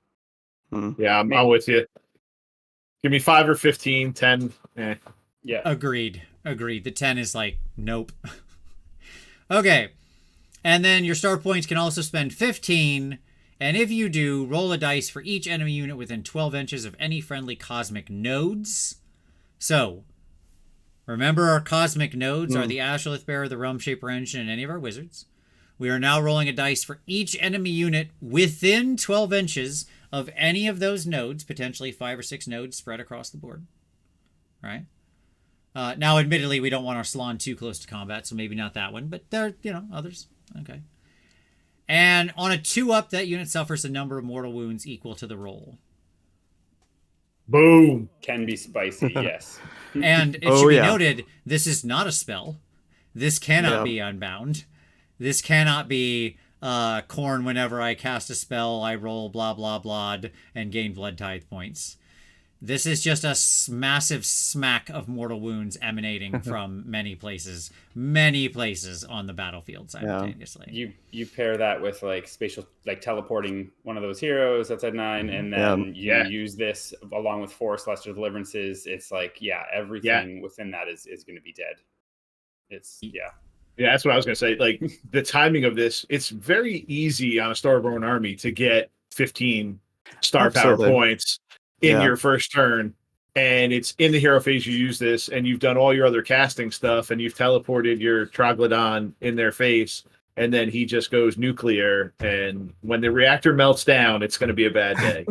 S4: know.
S3: Yeah, I'm with you. Give me 5 or 15, 10.
S4: Yeah.
S1: Agreed. The 10 is like, nope. Okay. And then your star points can also spend 15. And if you do, roll a dice for each enemy unit within 12 inches of any friendly cosmic nodes. So, remember our cosmic nodes are the Astrolith Bearer, the Realm Shaper Engine, and any of our wizards. We are now rolling a dice for each enemy unit within 12 inches of any of those nodes, potentially 5 or 6 nodes spread across the board. Right? Now, admittedly, we don't want our Salon too close to combat, so maybe not that one, but there are, others. Okay. And on a 2-up, that unit suffers a number of mortal wounds equal to the roll.
S3: Boom.
S4: Can be spicy, yes.
S1: And it should be noted, this is not a spell. This cannot be unbound. This cannot be Corn whenever I cast a spell, I roll blah, blah, blah, and gain blood tithe points. This is just a massive smack of mortal wounds emanating from many places on the battlefield simultaneously.
S4: You pair that with spatial, teleporting one of those heroes outside 9, and then you use this along with 4 Celestial Deliverances. It's everything within that is going to be dead.
S3: Yeah, that's what I was gonna say. Like the timing of this, it's very easy on a Starborn army to get 15 star power
S2: Absolutely.
S3: points in
S2: Yeah.
S3: your first turn. And it's in the hero phase you use this, and you've done all your other casting stuff, and you've teleported your Troglodyte in their face, and then he just goes nuclear, and when the reactor melts down, it's gonna be a bad day.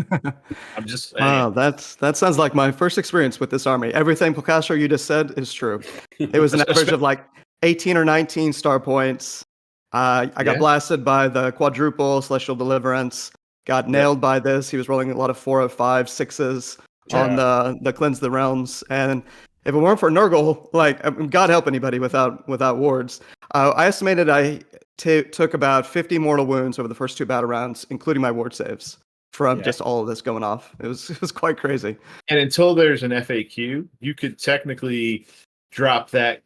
S3: I'm just saying.
S2: Wow, that sounds like my first experience with this army. Everything Picasso you just said is true. It was an average of like 18 or 19 star points. I got blasted by the quadruple Celestial Deliverance. Got nailed by this. He was rolling a lot of 4 or 5 6s on the Cleanse the Realms. And if it weren't for Nurgle, like God help anybody without wards. I estimated I took about 50 mortal wounds over the first 2 battle rounds, including my ward saves, from just all of this going off. It was quite crazy.
S3: And until there's an FAQ, you could technically drop that,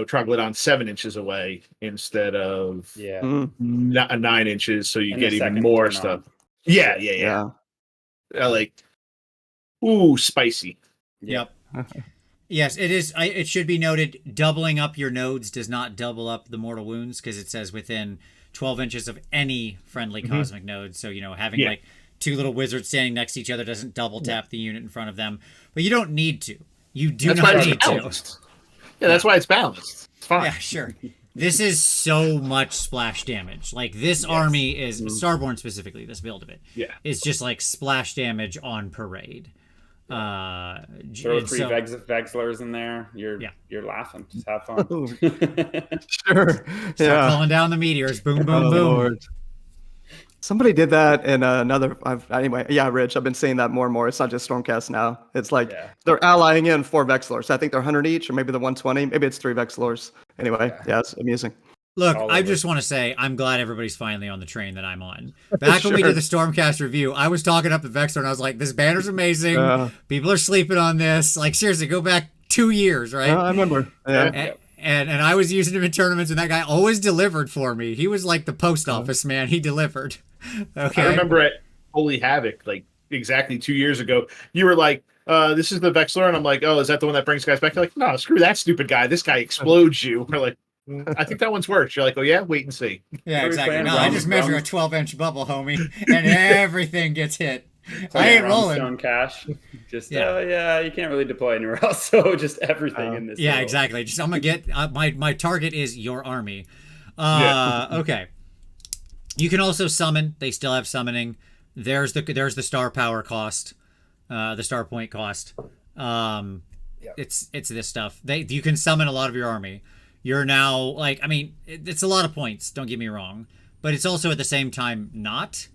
S3: Troglodyte 7 inches away instead of 9 inches, so you get even more stuff. Yeah. Spicy.
S1: Yep. Yes, it is. It should be noted, doubling up your nodes does not double up the mortal wounds, because it says within 12 inches of any friendly cosmic node. So, having like 2 little wizards standing next to each other doesn't double tap the unit in front of them. But you don't need to. You do not need to.
S3: Yeah, that's why it's balanced. It's fine.
S1: Yeah, sure. This is so much splash damage. Like, this army is, Starborn specifically, this build of it, is just like splash damage on parade.
S4: Throw 3 Vexlers in there. You're laughing. Just have fun.
S2: Sure.
S1: Start calling down the meteors. Boom, boom, boom.
S2: Lord. Somebody did that in another. Rich. I've been seeing that more and more. It's not just Stormcast now. It's like they're allying in 4 Vexlors. I think they're 100 each, or maybe the 120. Maybe it's 3 Vexlors. Anyway, it's amusing.
S1: Look, I just want to say I'm glad everybody's finally on the train that I'm on. Back when we did the Stormcast review, I was talking up the Vexlor and I was like, this banner's amazing. People are sleeping on this. Like, seriously, go back 2 years, right?
S2: I remember. Yeah.
S1: And I was using him in tournaments, and that guy always delivered for me. He was like the post office man. He delivered. Okay.
S3: I remember at Holy Havoc, like exactly 2 years ago, you were like, this is the Vexlor, and I'm like, oh, is that the one that brings guys back? You're like, no, screw that stupid guy. This guy explodes you. We're like, I think that one's worse. You're like, oh yeah, wait and see.
S1: Yeah, exactly. No, I just measure a 12-inch bubble, homie, and everything gets hit. I ain't rolling.
S4: Stone cash. Just you can't really deploy anywhere else. So just everything in this.
S1: Yeah, exactly. Just I'm gonna get my target is your army. Okay. You can also summon. They still have summoning. There's the star power cost, the star point cost. It's this stuff. You can summon a lot of your army. You're now like, I mean, it's a lot of points. Don't get me wrong, but it's also at the same time not,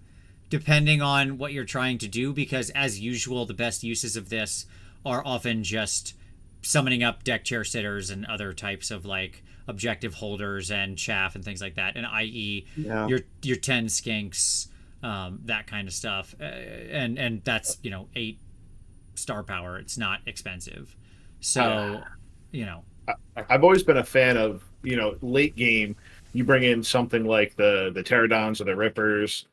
S1: depending on what you're trying to do. Because as usual, the best uses of this are often just summoning up deck chair sitters and other types of like objective holders and chaff and things like that, and i.e. your 10 skinks, that kind of stuff, and that's 8 star power. It's not expensive, so
S3: I've always been a fan of late game. You bring in something like the Pterodons or the Rippers.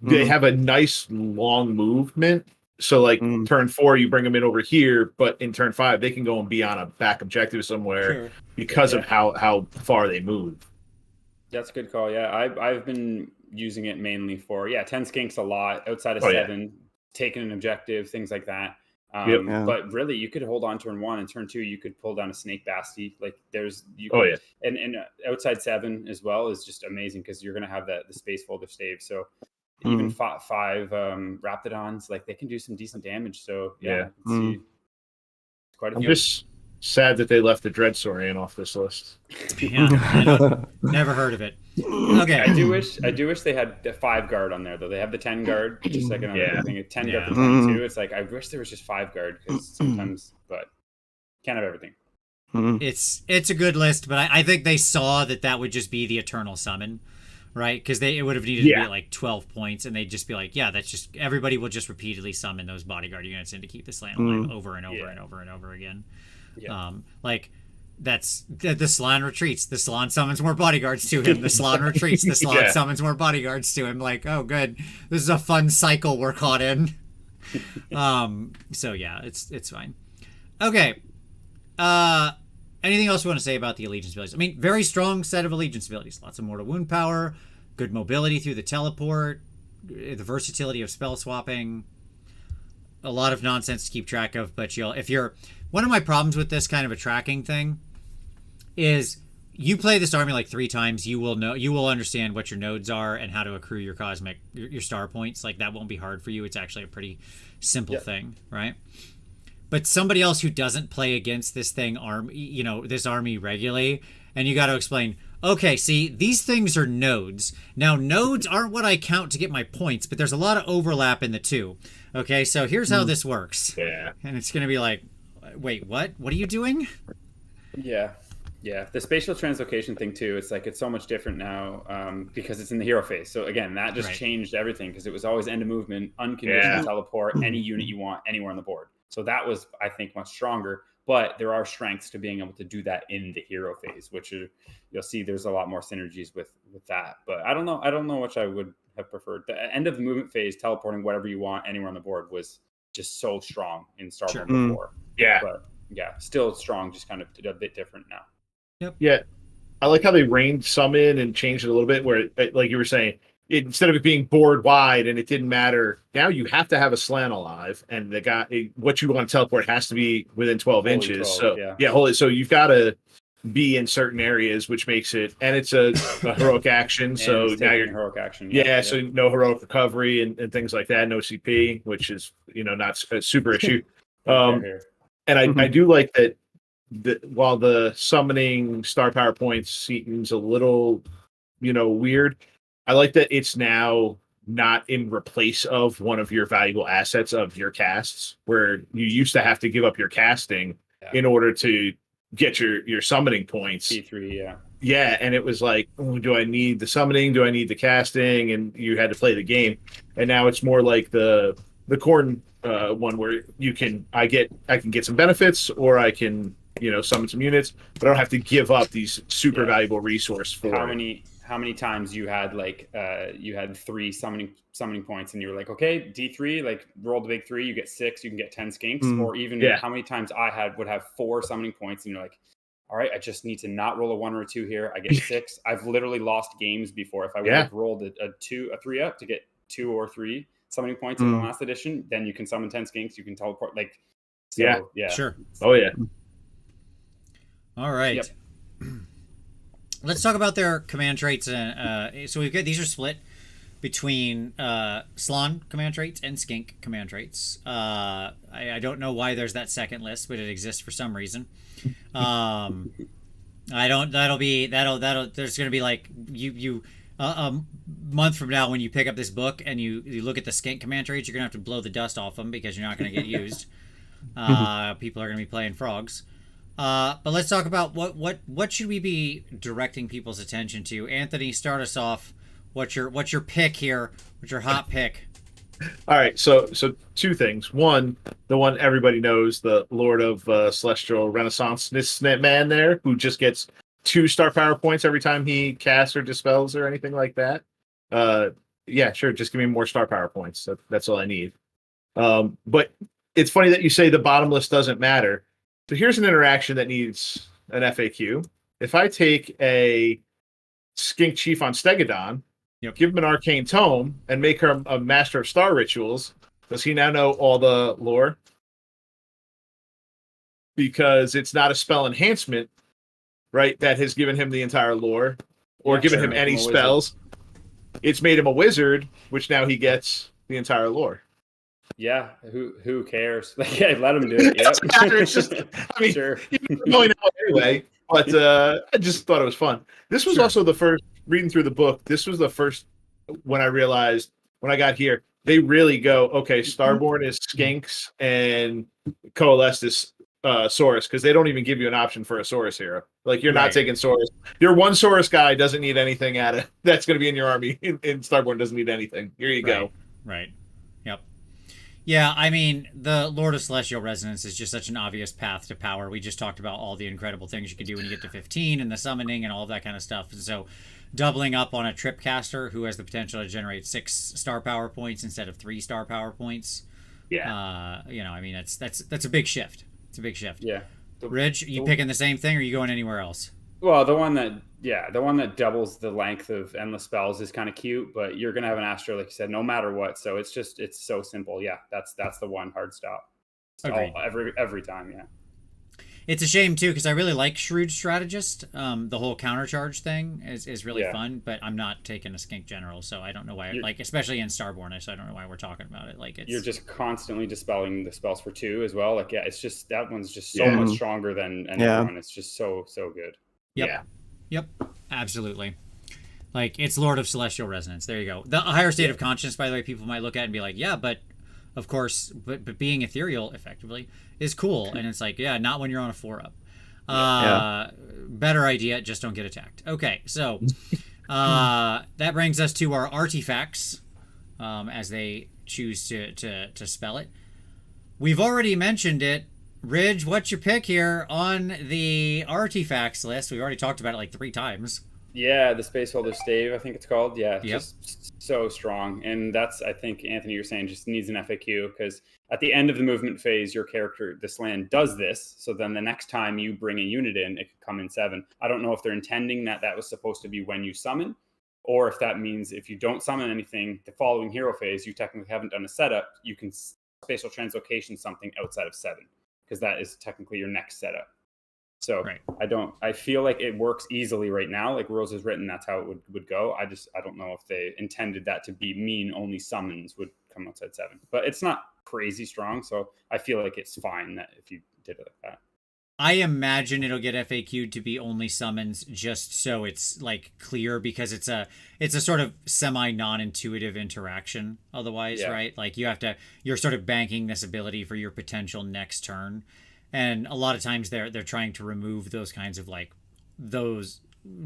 S3: They have a nice long movement. So like turn 4, you bring them in over here, but in turn 5, they can go and be on a back objective somewhere because of how far they move.
S4: That's a good call. Yeah, I've been using it mainly for 10 skinks a lot outside of 7, taking an objective, things like that. But really, you could hold on turn 1 and turn 2. You could pull down a Snake Basti. Like and outside 7 as well is just amazing because you're going to have the space folder stave. So even 5 Raptidons, like they can do some decent damage. So I can see quite a few.
S3: I'm just sad that they left the Dreadsaurian off this list.
S1: Never heard of it. Okay.
S4: I do wish they had the 5 guard on there though. They have the 10 guard, just like another thing. 10 guard for 22. It's like I wish there was just 5 guard because sometimes, but can't have everything.
S1: It's a good list, but I think they saw that would just be the eternal summon, right? Because it would have needed to be at like 12 points, and they'd just be like, that's just everybody will just repeatedly summon those bodyguard units in to keep this land alive over and over and over and over again. Like that's the Salon retreats. The Salon summons more bodyguards to him. The Salon retreats. The Salon summons more bodyguards to him. Like, oh, good. This is a fun cycle we're caught in. So yeah, it's fine. Okay. anything else you want to say about the allegiance abilities? I mean, very strong set of allegiance abilities. Lots of mortal wound power, good mobility through the teleport, the versatility of spell swapping. A lot of nonsense to keep track of, but one of my problems with this kind of a tracking thing is you play this army like 3 times, you will understand what your nodes are and how to accrue your your star points. Like, that won't be hard for you. It's actually a pretty simple thing, right? But somebody else who doesn't play against this this army regularly, and you got to explain, okay, see, these things are nodes. Now, nodes aren't what I count to get my points, but there's a lot of overlap in the two. Okay, so here's how this works.
S3: Yeah.
S1: And it's going to be like, wait, what? What are you doing?
S4: Yeah. Yeah. The spatial translocation thing, too, it's like it's so much different now because it's in the hero phase. So, again, that just changed everything because it was always end of movement, unconditional teleport, any unit you want, anywhere on the board. So that was, I think, much stronger. But there are strengths to being able to do that in the hero phase, which you'll see there's a lot more synergies with that. But I don't know which I would have preferred. The end of the movement phase, teleporting whatever you want anywhere on the board was just so strong in Starborn before.
S3: Yeah.
S4: But yeah, still strong, just kind of a bit different now.
S1: Yep.
S3: Yeah. I like how they reined some in and changed it a little bit where, like you were saying, instead of it being board wide and it didn't matter, now you have to have a slant alive, and the guy, what you want to teleport has to be within 12 inches. 12, so you've got to be in certain areas, which makes it, and it's a heroic action. So now you're
S4: heroic action.
S3: So no heroic recovery and things like that, no CP, which is not a super issue. And I do like that. While the summoning star power points seems a little, weird, I like that it's now not in replace of one of your valuable assets of your casts, where you used to have to give up your casting in order to get your summoning points.
S4: P3,
S3: Yeah, and it was like, do I need the summoning? Do I need the casting? And you had to play the game. And now it's more like the corn one where I can get some benefits, or I can summon some units, but I don't have to give up these super valuable resource for
S4: how many times you had you had 3 summoning points and you were like, okay, D3, like roll the big 3, you get 6, you can get 10 skinks, or even how many times I would have 4 summoning points and you're like, all right, I just need to not roll a 1 or a 2 here. I get 6. I've literally lost games before. If I would have rolled a 3 up to get 2 or 3 summoning points in the last edition, then you can summon 10 skinks, you can teleport,
S1: Sure.
S3: Oh yeah.
S1: All right.
S4: Yep.
S1: Let's talk about their command traits. So we've got, these are split between Slann command traits and Skink command traits. I don't know why there's that second list, but it exists for some reason. There's gonna be like a month from now when you pick up this book and you look at the Skink command traits, you're gonna have to blow the dust off them because you're not gonna get used. People are gonna be playing frogs. But let's talk about what should we be directing people's attention to. Anthony, start us off. What's your pick here? What's your hot pick?
S3: All right, so 2 things. One, the one everybody knows, the Lord of Celestial Renaissance, this man there who just gets 2 star power points every time he casts or dispels or anything like that. Yeah, sure, just give me more star power points. That's all I need. But it's funny that you say the bottom list doesn't matter. So here's an interaction that needs an FAQ. If I take a Skink Chief on Stegodon, give him an Arcane Tome, and make her a Master of Star Rituals, does he now know all the lore? Because it's not a spell enhancement, right, that has given him the entire lore, or given him any spells. It's made him a wizard, which now he gets the entire lore.
S4: Yeah, who cares? Like, let him do it. Yep.
S3: It's just, sure. Going out anyway. But I just thought it was fun. This was also the first, reading through the book, this was the first when I realized, when I got here, they really go, okay, Starborn is Skinks and Coalesced is Saurus, because they don't even give you an option for a Saurus hero. Like, you're not taking Saurus. Your one Saurus guy doesn't need anything that's going to be in your army, and Starborn doesn't need anything. Here you go.
S1: Right. Yep. Yeah, I mean, the Lord of Celestial Resonance is just such an obvious path to power. We just talked about all the incredible things you can do when you get to 15 and the summoning and all of that kind of stuff. And so doubling up on a trip caster who has the potential to generate 6 star power points instead of 3 star power points.
S3: Yeah.
S1: I mean, that's a big shift. It's a big shift.
S4: Yeah.
S1: Ridge, you picking the same thing, or are you going anywhere else?
S4: Well, the one that doubles the length of endless spells is kind of cute, but you're gonna have an Astro, like you said, no matter what. So it's so simple. Yeah, that's the one hard stop.
S1: Agreed.
S4: Every time, yeah.
S1: It's a shame too, because I really like Shrewd Strategist. The whole countercharge thing is really fun, but I'm not taking a skink general, so I don't know why. Like, especially in Starborn, so I don't know why we're talking about it. Like,
S4: you're just constantly dispelling the spells for 2 as well. Like, yeah, it's just that one's just so much stronger than everyone. It's just so good.
S1: Yep, absolutely. Like, it's Lord of Celestial Resonance. There you go. The higher state of conscience, by the way, people might look at and be like, yeah, but of course, but being ethereal effectively is cool. And it's like, yeah, not when you're on a 4-up. Better idea, just don't get attacked. Okay, so that brings us to our artifacts, as they choose to spell it. We've already mentioned it. Ridge, what's your pick here on the artifacts list? We already talked about it like 3 times.
S4: Yeah, the Space Holder Stave, I think it's called. Yeah, just so strong. And that's, I think, Anthony, you're saying just needs an FAQ, because at the end of the movement phase, your character, this land, does this. So then the next time you bring a unit in, it could come in 7. I don't know if they're intending that was supposed to be when you summon, or if that means if you don't summon anything the following hero phase, you technically haven't done a setup, you can spatial translocation something outside of 7, because that is technically your next setup. So I feel like it works easily right now. Like Rules is written, that's how it would go. I don't know if they intended that to be mean only summons would come outside 7, but it's not crazy strong. So I feel like it's fine that if you did it like that.
S1: I imagine it'll get FAQ'd to be only summons, just so it's like clear, because it's a sort of semi non-intuitive interaction otherwise, right? Like you're sort of banking this ability for your potential next turn. And a lot of times they're trying to remove those kinds of like those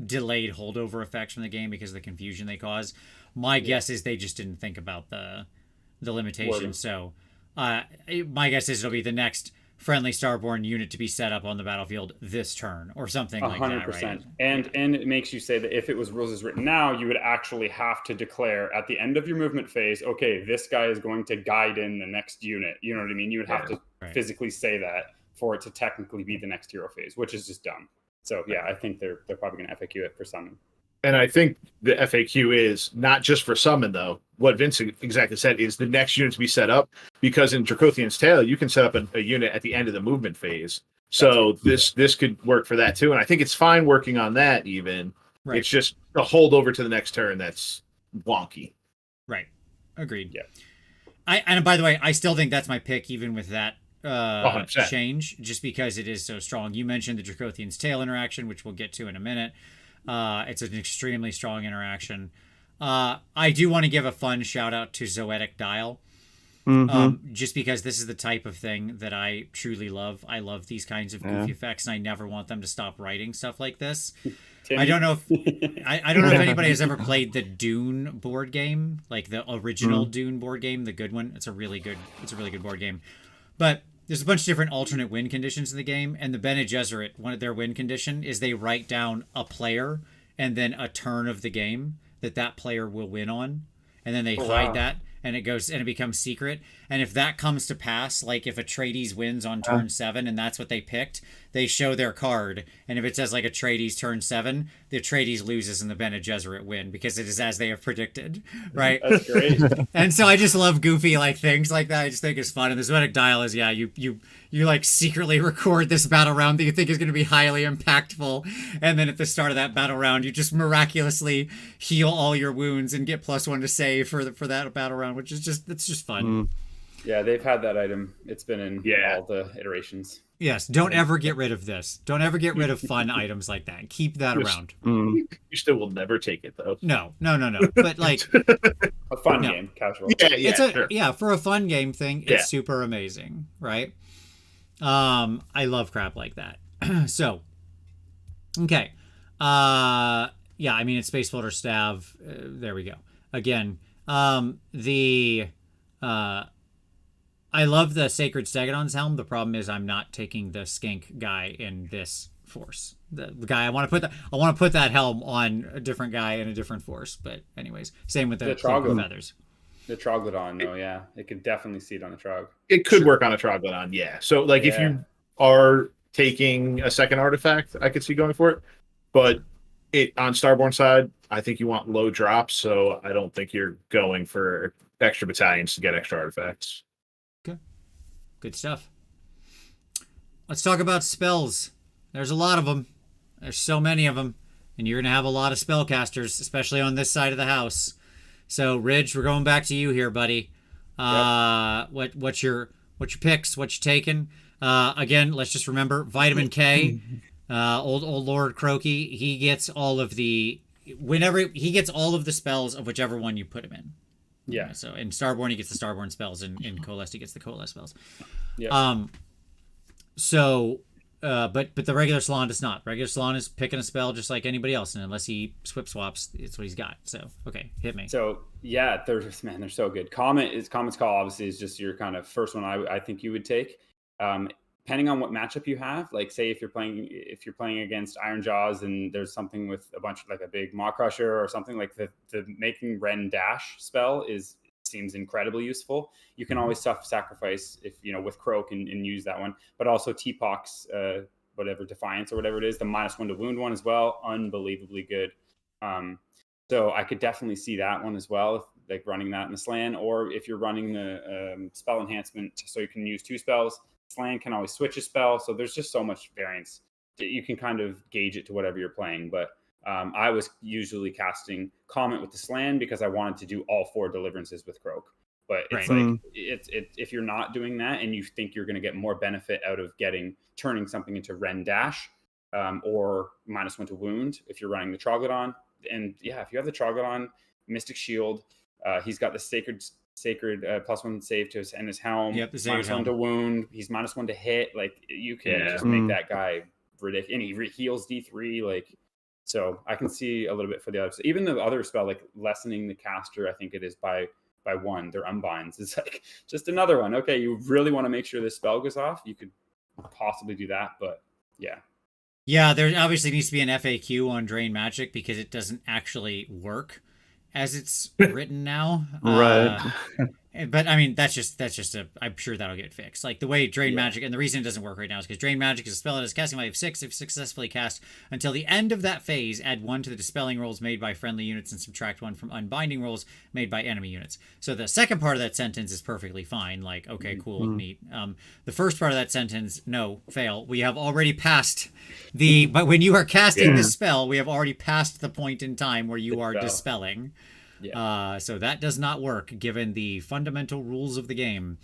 S1: delayed holdover effects from the game because of the confusion they cause. My guess is they just didn't think about the limitations. So my guess is it'll be the next friendly Starborn unit to be set up on the battlefield this turn or something 100%. Like that, right?
S4: And it makes you say that if it was Rules as written now, you would actually have to declare at the end of your movement phase, okay, this guy is going to guide in the next unit. You know what I mean? You would have to physically say that for it to technically be the next hero phase, which is just dumb. So yeah, I think they're probably going to FAQ it for summon.
S3: And I think the FAQ is not just for summon, though. What Vince exactly said is the next unit to be set up, because in Dracothian's Tale, you can set up a unit at the end of the movement phase. So this could work for that too. And I think it's fine working on that even. Right. It's just a holdover to the next turn that's wonky.
S1: Right. Agreed. Yeah. And by the way, I still think that's my pick, even with that change, just because it is so strong. You mentioned the Dracothian's Tale interaction, which we'll get to in a minute. It's an extremely strong interaction. I do want to give a fun shout out to Zoetic Dial, just because this is the type of thing that I truly love. I love these kinds of goofy effects, and I never want them to stop writing stuff like this. I don't know if I don't know if anybody has ever played the Dune board game, like the original Dune board game, the good one. It's a really good board game. But there's a bunch of different alternate win conditions in the game, and the Bene Gesserit, one of their win condition is they write down a player and then a turn of the game that player will win on, and then they hide that, and it becomes secret. And if that comes to pass, like if Atreides wins on turn 7 and that's what they picked, they show their card, and if it says like Atreides turn 7, the Atreides loses and the Bene Gesserit win, because it is as they have predicted, right?
S4: That's great.
S1: And so I just love goofy like things like that. I just think it's fun. And the Zoetic Dial is you like secretly record this battle round that you think is going to be highly impactful, and then at the start of that battle round you just miraculously heal all your wounds and get +1 to save for that battle round, which is it's just fun.
S4: Yeah, they've had that item. It's been in all the iterations.
S1: Yes, don't ever get rid of this. Don't ever get rid of fun items like that. Keep that around.
S3: You still will never take it, though.
S1: No. But like
S4: a fun game, casual.
S1: Yeah, for a fun game thing, it's super amazing, right? I love crap like that. So, okay. I mean, it's Space Folder Stav. There we go. Again, I love the Sacred Stegodon's Helm. The problem is I'm not taking the skink guy in this force. The guy I want to put that helm on a different guy in a different force. But anyways, same with the feathers.
S4: The Troglodon, though, it could definitely see it on the Trog.
S3: It could work on a Troglodon, yeah. So like if you are taking a second artifact. I could see going for it, but on Starborn side, I think you want low drops, so I don't think you're going for extra battalions to get extra artifacts.
S1: Okay, good stuff. Let's talk about spells. There's a lot of them. There's so many of them, and you're gonna have a lot of spellcasters, especially on this side of the house. So, Ridge, we're going back to you here, buddy. What's your picks? What you taking? Again, let's just remember Vitamin K. Old Lord Croaky. He gets all of the spells of whichever one you put him in.
S4: Yeah.
S1: So in Starborn he gets the Starborn spells, and in Coalesced he gets the Coalesced spells.
S4: Yeah.
S1: But the regular Salon does not. Regular Salon is picking a spell just like anybody else, and unless he swaps, it's what he's got. So okay, hit me.
S4: So yeah, they're so good. Comet's Call obviously is just your kind of first one I think you would take. Depending on what matchup you have, like say if you're playing against Iron Jaws and there's something with a bunch of like a big Maw Crusher or something, like the making Ren dash spell seems incredibly useful. You can always sacrifice if with Croak and use that one, but also T-Pox, whatever Defiance or whatever it is, the -1 to wound one as well, unbelievably good. So I could definitely see that one as well, like running that in the Slan, or if you're running the spell enhancement so you can use 2 spells. Slan can always switch a spell, so there's just so much variance that you can kind of gauge it to whatever you're playing. But I was usually casting Comet with the Slan because I wanted to do all 4 deliverances with Croak. But it's like if you're not doing that and you think you're going to get more benefit out of turning something into Ren Dash or -1 to wound if you're running the Troglodon. And yeah, if you have the Troglodon, Mystic Shield, he's got the Sacred +1 save to his and his helm.
S1: Yep, the
S4: -1 to wound. He's -1 to hit. Like you can just make that guy ridiculous, and he heals D3. Like, so I can see a little bit for the others. Even the other spell, like lessening the caster, I think it is by 1. Their unbinds. It's like just another one. Okay, you really want to make sure this spell goes off. You could possibly do that, but yeah.
S1: Yeah, there obviously needs to be an FAQ on Drain Magic because it doesn't actually work as it's written now.
S2: Right.
S1: But I mean, that's just I'm sure that'll get fixed. Like the way Drain Magic, and the reason it doesn't work right now is because Drain Magic is a spell that has casting value of 6 if successfully cast until the end of that phase. Add 1 to the dispelling rolls made by friendly units and subtract 1 from unbinding rolls made by enemy units. So the second part of that sentence is perfectly fine. Like, okay, cool, neat. The first part of that sentence, no, fail. We have already passed but when you are casting this spell, we have already passed the point in time where you are dispelling. Yeah. So that does not work given the fundamental rules of the game.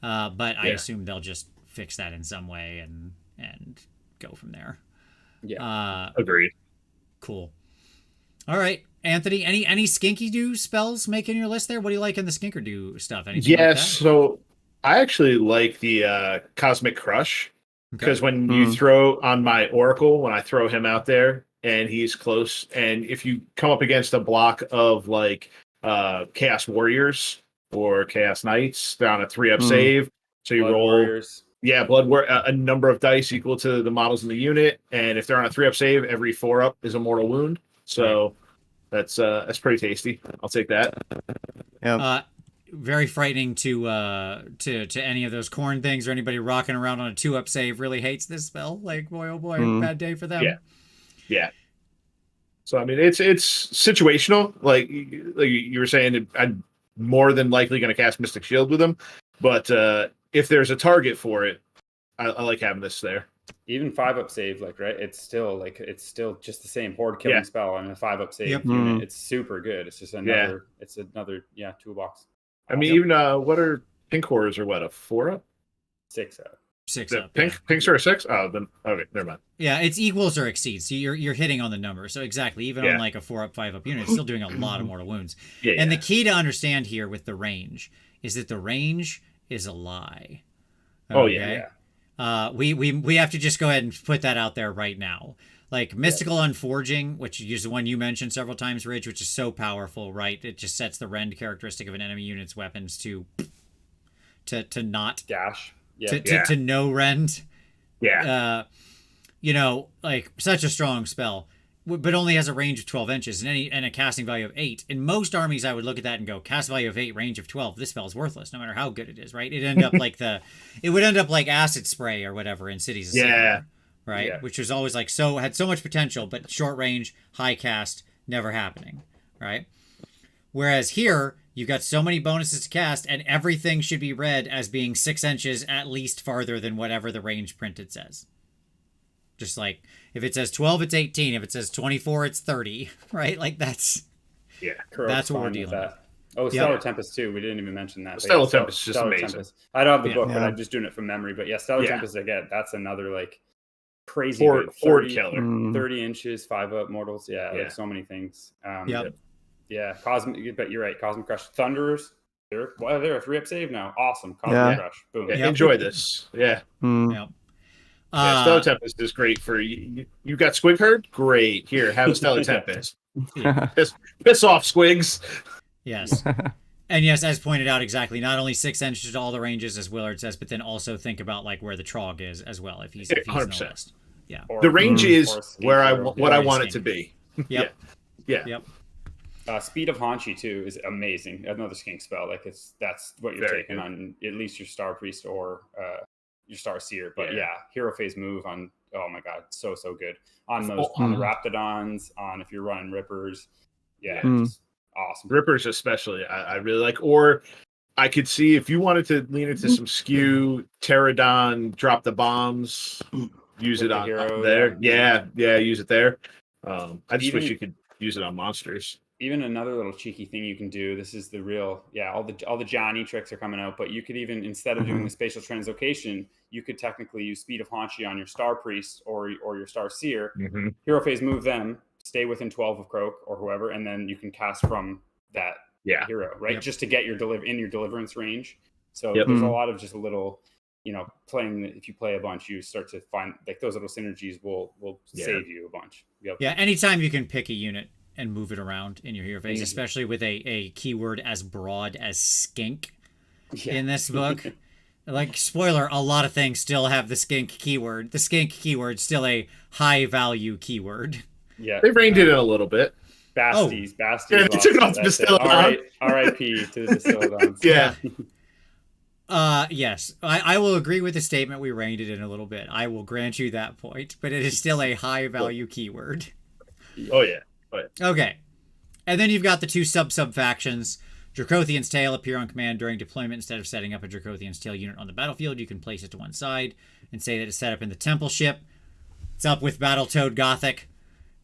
S1: But I assume they'll just fix that in some way and go from there.
S4: Yeah.
S3: Agreed.
S1: Cool. All right, Anthony. Any Skinky Do spells making your list there? What do you like in the Skinker Do stuff? Anything like that?
S3: So I actually like the Cosmic Crush because when you throw on my Oracle, when I throw him out there, and he's close. And if you come up against a block of like Chaos Warriors or Chaos Knights, they're on a 3-up save. So you roll
S4: Warriors.
S3: a number of dice equal to the models in the unit. And if they're on a 3-up save, every 4-up is a mortal wound. So that's pretty tasty. I'll take that.
S2: Yeah.
S1: Very frightening to any of those corn things or anybody rocking around on a 2-up save really hates this spell. Like, boy, oh boy, bad day for them.
S3: Yeah. So I mean, it's situational. Like you were saying, I'm more than likely going to cast Mystic Shield with him, but if there's a target for it, I like having this there.
S4: Even 5-up save, like it's still just the same horde killing spell on a 5-up save unit. It's super good. It's just another toolbox.
S3: I mean, even what are pink horrors or what, a 4-up?
S4: 6-up.
S1: 6-up.
S3: Pinks are a 6? Oh, then okay, never mind.
S1: Yeah, it's equals or exceeds. So you're hitting on the number. So exactly, even on like a 4-up, 5-up unit, it's still doing a lot of mortal wounds. And the key to understand here with the range is that the range is a lie. Okay? We have to just go ahead and put that out there right now. Like Mystical Unforging, which is the one you mentioned several times, Ridge, which is so powerful, right? It just sets the rend characteristic of an enemy unit's weapons to not
S4: dash.
S1: To no rend.
S3: Like
S1: such a strong spell, but only has a range of 12 inches and a casting value of 8. In most armies, I would look at that and go, cast value of 8, range of 12. This spell is worthless, no matter how good it is, right? It would end up like Acid Spray or whatever in Cities of Sigmar. right?
S4: Yeah.
S1: Which was always like had so much potential, but short range, high cast, never happening, right? Whereas here, you've got so many bonuses to cast, and everything should be read as being 6 inches at least farther than whatever the range printed says. Just like, if it says 12, it's 18. If it says 24, it's 30, right? Like, that's
S4: Correct.
S1: what we're dealing with.
S4: Oh, Stellar Tempest too. We didn't even mention that.
S3: Stellar Tempest is just amazing.
S4: Tempest. I don't have the book,
S2: Yeah.
S4: but I'm just doing it from memory. But yeah, Stellar Tempest again. That's another like crazy
S3: Horde
S4: good.
S3: killer.
S4: 30 inches, 5-up mortals. Yeah, like so many things. Yeah, Cosmic. But you're right. Cosmic Crush, Thunderers. They're a 3-up save now. Awesome. Cosmic Crush. Boom.
S3: Yeah, enjoy this. Yeah.
S1: Yep.
S3: Stellar Tempest is great for you. You got Squig Herd? Great. Here, have a Stellar Tempest. Piss off, Squigs.
S1: Yes. And yes, as pointed out exactly, not only 6 inches to all the ranges, as Willard says, but then also think about like where the Trog is as well, if he's in the
S3: 100%.
S1: list. Yeah.
S3: The range is where I want it to be.
S1: Yep.
S3: Yeah.
S4: Speed of Hanshi too is amazing. Another skink spell. Like that's what you're
S3: Very
S4: taking
S3: good.
S4: on at least your Star Priest or your Star Seer. But hero phase move on. Oh my god, so good on those on the Raptidons. On if you're running Rippers. Yeah, just awesome.
S3: Rippers especially, I really like. Or I could see if you wanted to lean into some skew, Pterodon, drop the bombs, use
S4: With
S3: it
S4: the
S3: on
S4: hero,
S3: there. Yeah, use it there. I just wish you could use it on monsters.
S4: Even another little cheeky thing you can do. This is the real, all the Johnny tricks are coming out, but you could even, instead of doing the spatial translocation, you could technically use Speed of Hanshi on your Star Priest or your Star Seer. Hero phase move them, stay within 12 of Croak or whoever, and then you can cast from that hero, right? Just to get your deliverance range. So there's a lot of just a little, playing. If you play a bunch, you start to find like those little synergies will save you a bunch. Yep.
S1: Yeah, anytime you can pick a unit and move it around in your hero phase, especially with a keyword as broad as skink in this book. Like, spoiler, a lot of things still have the skink keyword. The skink keyword still a high value keyword.
S4: Yeah,
S3: they reined it in a little bit.
S4: Basties.
S3: Yeah, they took it off the Bastiladon.
S4: R.I.P. to the Bastiladons.
S1: Yes, I will agree with the statement. We reined it in a little bit. I will grant you that point, but it is still a high value keyword.
S3: Oh yeah.
S1: Okay. And then you've got the two sub factions. Dracothian's Tail appear on command during deployment. Instead of setting up a Dracothian's Tail unit on the battlefield, you can place it to one side and say that it's set up in the temple ship. It's up with Battletoad Gothic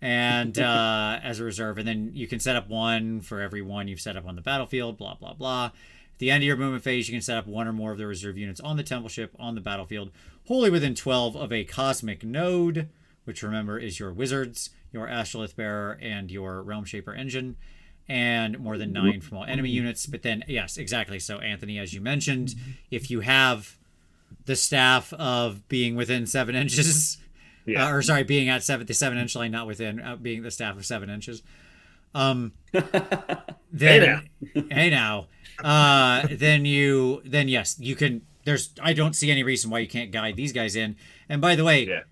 S1: and as a reserve. And then you can set up one for every one you've set up on the battlefield, blah, blah, blah. At the end of your movement phase, you can set up one or more of the reserve units on the temple ship on the battlefield, wholly within 12 of a cosmic node, which remember is your wizards, your Astrolith Bearer, and your Realm Shaper engine, and more than 9 from all enemy units. But then, yes, exactly. So, Anthony, as you mentioned, if you have the staff of being within 7 inches, being at the 7 inch line, not within, being the staff of 7 inches. Then yes, you can. I don't see any reason why you can't guide these guys in. And by the way,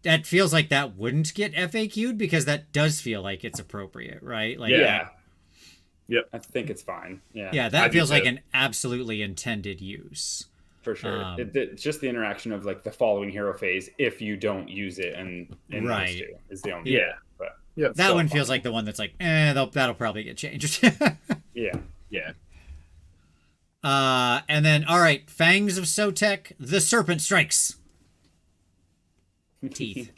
S1: that feels like that wouldn't get FAQ'd because that does feel like it's appropriate, right? Like,
S3: Yep.
S4: I think it's fine.
S1: Yeah, that feels like an absolutely intended use.
S4: For sure. It's just the interaction of like the following hero phase if you don't use it and
S1: right.
S4: Those two is the only
S3: But
S1: that one feels like the one that's like, that'll probably get changed.
S3: Yeah.
S1: And then, all right, Fangs of Sotek, the Serpent Strikes. Teeth.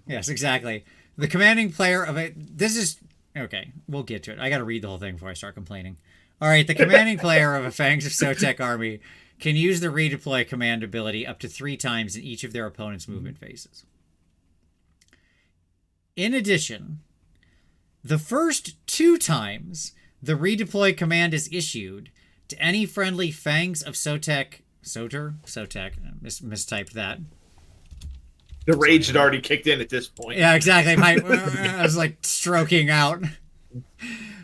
S1: Yes, exactly. The commanding player of this is okay. We'll get to it. I got to read the whole thing before I start complaining. All right, the commanding player of a Fangs of Sotek army can use the redeploy command ability up to 3 times in each of their opponent's movement phases. In addition, the first 2 times the redeploy command is issued to any friendly Fangs of Sotek, mistyped that.
S3: The rage had already kicked in at this point.
S1: Yeah, exactly. I was like stroking out.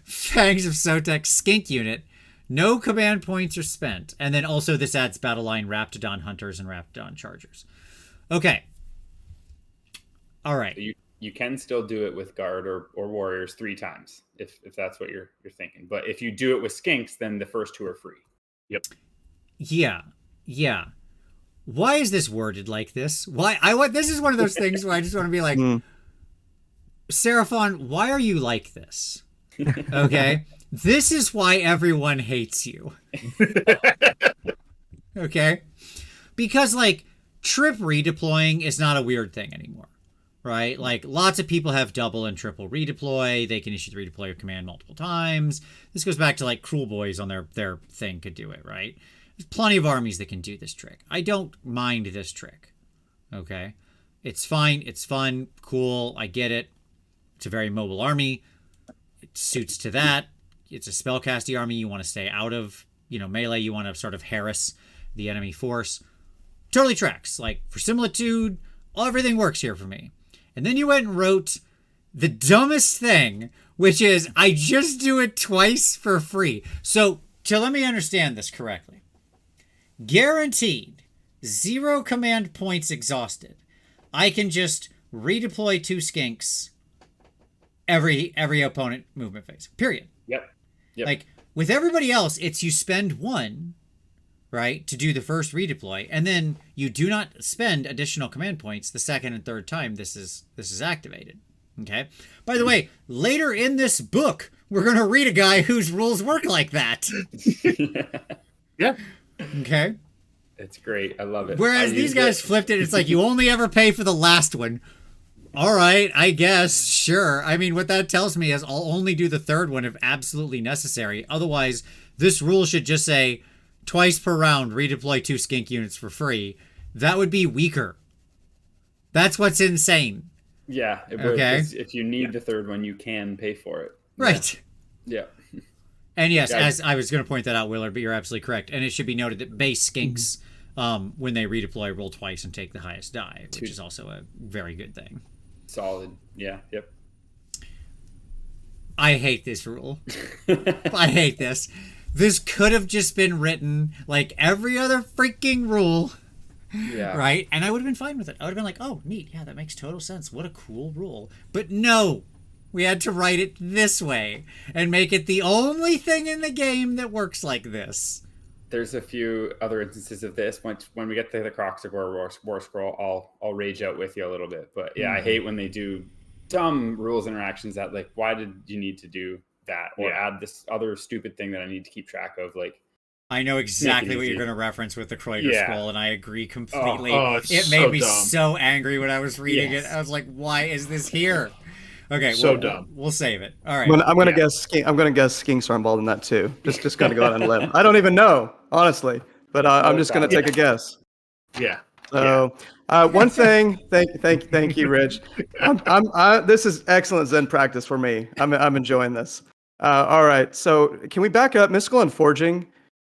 S1: Fangs of Sotek skink unit. No command points are spent. And then also this adds battle line Raptidon Hunters and Raptidon Chargers. Okay. All right.
S4: You can still do it with Guard or Warriors 3 times if that's what you're thinking. But if you do it with Skinks, then the first 2 are free.
S3: Yep.
S1: Yeah. why is this worded like this? Why I want this is one of those things where I just want to be like, Seraphon, why are you like this? Okay, this is why everyone hates you. Okay, because like trip redeploying is not a weird thing anymore, right? Like lots of people have double and triple redeploy. They can issue the redeployer command multiple times. This goes back to like Cruel Boys on their thing could do it, right? There's plenty of armies that can do this trick. I don't mind this trick. Okay, it's fine. It's fun, cool. I get it. It's a very mobile army. It suits to that. It's a spellcasty army. You want to stay out of, melee. You want to sort of harass the enemy force. Totally tracks. Like for similitude, everything works here for me. And then you went and wrote the dumbest thing, which is I just do it twice for free. So let me understand this correctly. Guaranteed 0 command points exhausted. I can just redeploy 2 skinks every opponent movement phase. Period.
S4: Yep.
S1: Like with everybody else, it's you spend 1, right, to do the first redeploy, and then you do not spend additional command points the second and third time this is activated. Okay. By the way, later in this book, we're going to read a guy whose rules work like that.
S3: Yeah.
S1: Okay.
S4: It's great. I love it.
S1: Whereas these guys flipped it. It's like you only ever pay for the last one. All right, I guess. Sure. I mean, what that tells me is I'll only do the third one if absolutely necessary. Otherwise, this rule should just say twice per round, redeploy 2 skink units for free. That would be weaker. That's what's insane.
S4: Yeah. It would,
S1: okay.
S4: If you need the third one, you can pay for it.
S1: Right.
S4: Yeah.
S1: And yes, as I was going to point that out, Willard, but you're absolutely correct. And it should be noted that base skinks, when they redeploy, roll twice and take the highest die, which is also a very good thing.
S4: Solid. Yeah. Yep.
S1: I hate this rule. I hate this. This could have just been written like every other freaking rule.
S4: Yeah.
S1: Right? And I would have been fine with it. I would have been like, oh, neat. Yeah, that makes total sense. What a cool rule. But no. We had to write it this way and make it the only thing in the game that works like this.
S4: There's a few other instances of this. When we get to the Croxagore War Scroll, I'll rage out with you a little bit. But yeah, I hate when they do dumb rules interactions that like, why did you need to do that? Or add this other stupid thing that I need to keep track of. Like,
S1: I know exactly what you're going to reference with the Kreuger Scroll, and I agree completely. It made me so angry when I was reading it. I was like, why is this here? Okay,
S3: so dumb.
S1: We'll save it. All right.
S2: I'm gonna guess. I'm gonna guess skinks are involved in that too. Just gonna go out on a limb. I don't even know, honestly, but I'm just gonna take a guess.
S3: Yeah.
S2: So, one thing. Thank you, Rich. This is excellent Zen practice for me. I'm enjoying this. All right. So, can we back up? Mystical and Forging.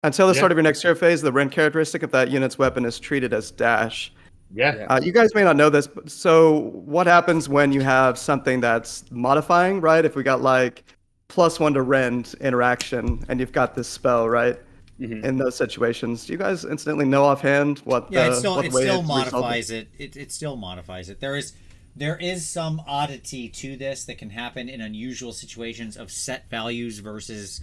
S2: Until the start of your next hero phase, the rend characteristic of that unit's weapon is treated as dash.
S3: Yeah.
S2: You guys may not know this, but so what happens when you have something that's modifying, right? If we got like +1 to rend interaction and you've got this spell, right? Mm-hmm. In those situations, do you guys instantly know offhand what
S1: it still modifies it. It still modifies it. There is some oddity to this that can happen in unusual situations of set values versus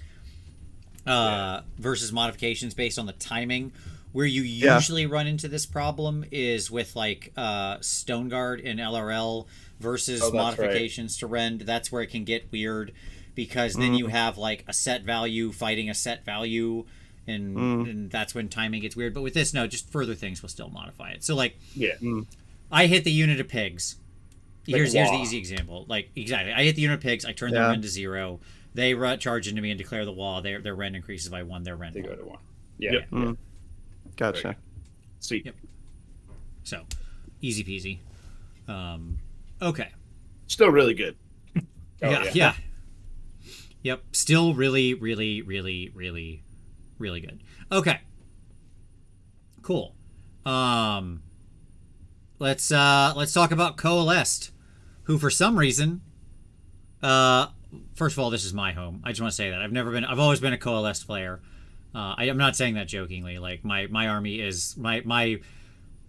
S1: modifications based on the timing. Where you usually run into this problem is with like Stoneguard in LRL versus modifications to rend. That's where it can get weird because then you have like a set value fighting a set value, and that's when timing gets weird. But with this, no, just further things will still modify it. So like, I hit the unit of pigs. Here's the easy example. Like exactly, I hit the unit of pigs. I turn their rend to 0. They charge into me and declare the wall. Their rend increases by 1. Their rend
S4: they go to 1. Yeah.
S3: Yep.
S2: Gotcha.
S3: Sweet.
S1: Yep. So, easy peasy. Okay.
S3: Still really good.
S1: Yeah. Yep. Still really, really, really, really, really good. Okay. Cool. Let's talk about Coalesced, who for some reason, first of all, this is my home. I just want to say that I've always been a Coalesced player. I'm not saying that jokingly. Like my army is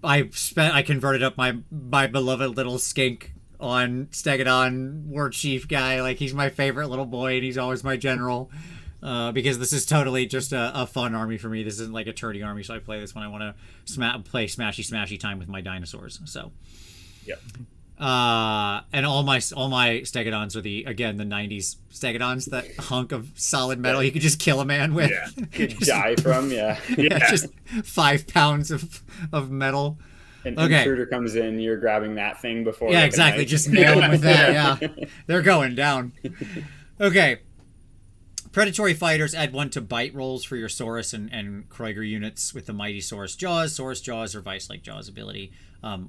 S1: I converted up my beloved little skink on Stegadon War Chief guy. Like he's my favorite little boy and he's always my general. because this is totally just a fun army for me. This isn't like a turdy army, so I play this when I want to play smashy time with my dinosaurs. So,
S4: yeah.
S1: And all my Stegodons are the 90s Stegodons, that hunk of solid metal you could just kill a man with.
S4: Yeah. Die from, yeah.
S1: Just 5 pounds of metal.
S4: An intruder comes in, you're grabbing that thing before.
S1: Yeah, exactly. Just nail them with that. Yeah, they're going down. Okay. Predatory fighters, add 1 to bite rolls for your Saurus and Kroiger units with the mighty Saurus Jaws. Saurus Jaws or Vice-like Jaws ability,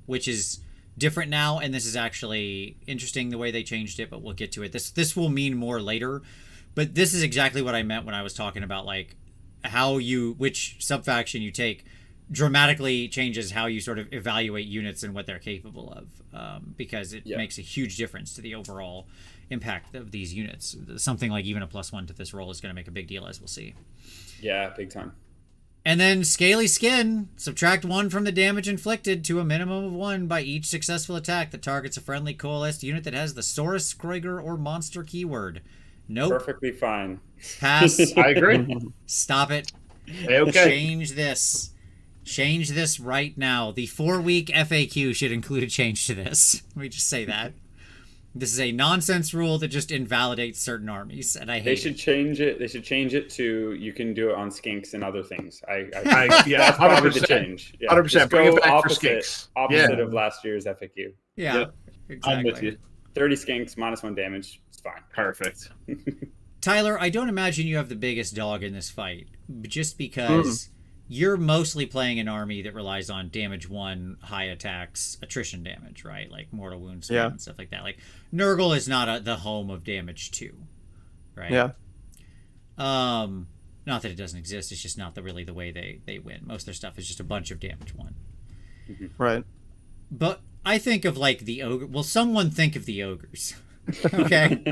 S1: which is different now, and this is actually interesting the way they changed it, but we'll get to it. This will mean more later, but this is exactly what I meant when I was talking about like which subfaction you take dramatically changes how you sort of evaluate units and what they're capable of, because it makes a huge difference to the overall impact of these units. Something like even a +1 to this roll is going to make a big deal, as we'll see.
S4: Yeah, big time.
S1: And then Scaly Skin. Subtract 1 from the damage inflicted to a minimum of 1 by each successful attack that targets a friendly coalesced unit that has the Saurus, Kroiger, or monster keyword. Nope.
S4: Perfectly fine.
S1: Pass.
S3: I agree.
S1: Stop it.
S3: Okay.
S1: Change this. Change this right now. The 4-week FAQ should include a change to this. Let me just say that. This is a nonsense rule that just invalidates certain armies, and I hate
S4: They should change it. They should change it to you can do it on skinks and other things.
S3: Yeah,
S4: that's probably the change.
S3: 100%. Bring it back for
S4: opposite
S3: skinks.
S4: of last year's FAQ.
S1: Yeah, exactly.
S3: I'm with you.
S4: 30 skinks, -1 damage. It's fine.
S3: Perfect.
S1: Tyler, I don't imagine you have the biggest dog in this fight, just because you're mostly playing an army that relies on damage 1, high attacks, attrition damage, right? Like mortal wounds and stuff like that. Like Nurgle is not the home of damage 2, right?
S2: Yeah.
S1: Not that it doesn't exist. It's just not really the way they win. Most of their stuff is just a bunch of damage 1.
S2: Right.
S1: But I think of like the ogre. Well, someone think of the ogres, okay?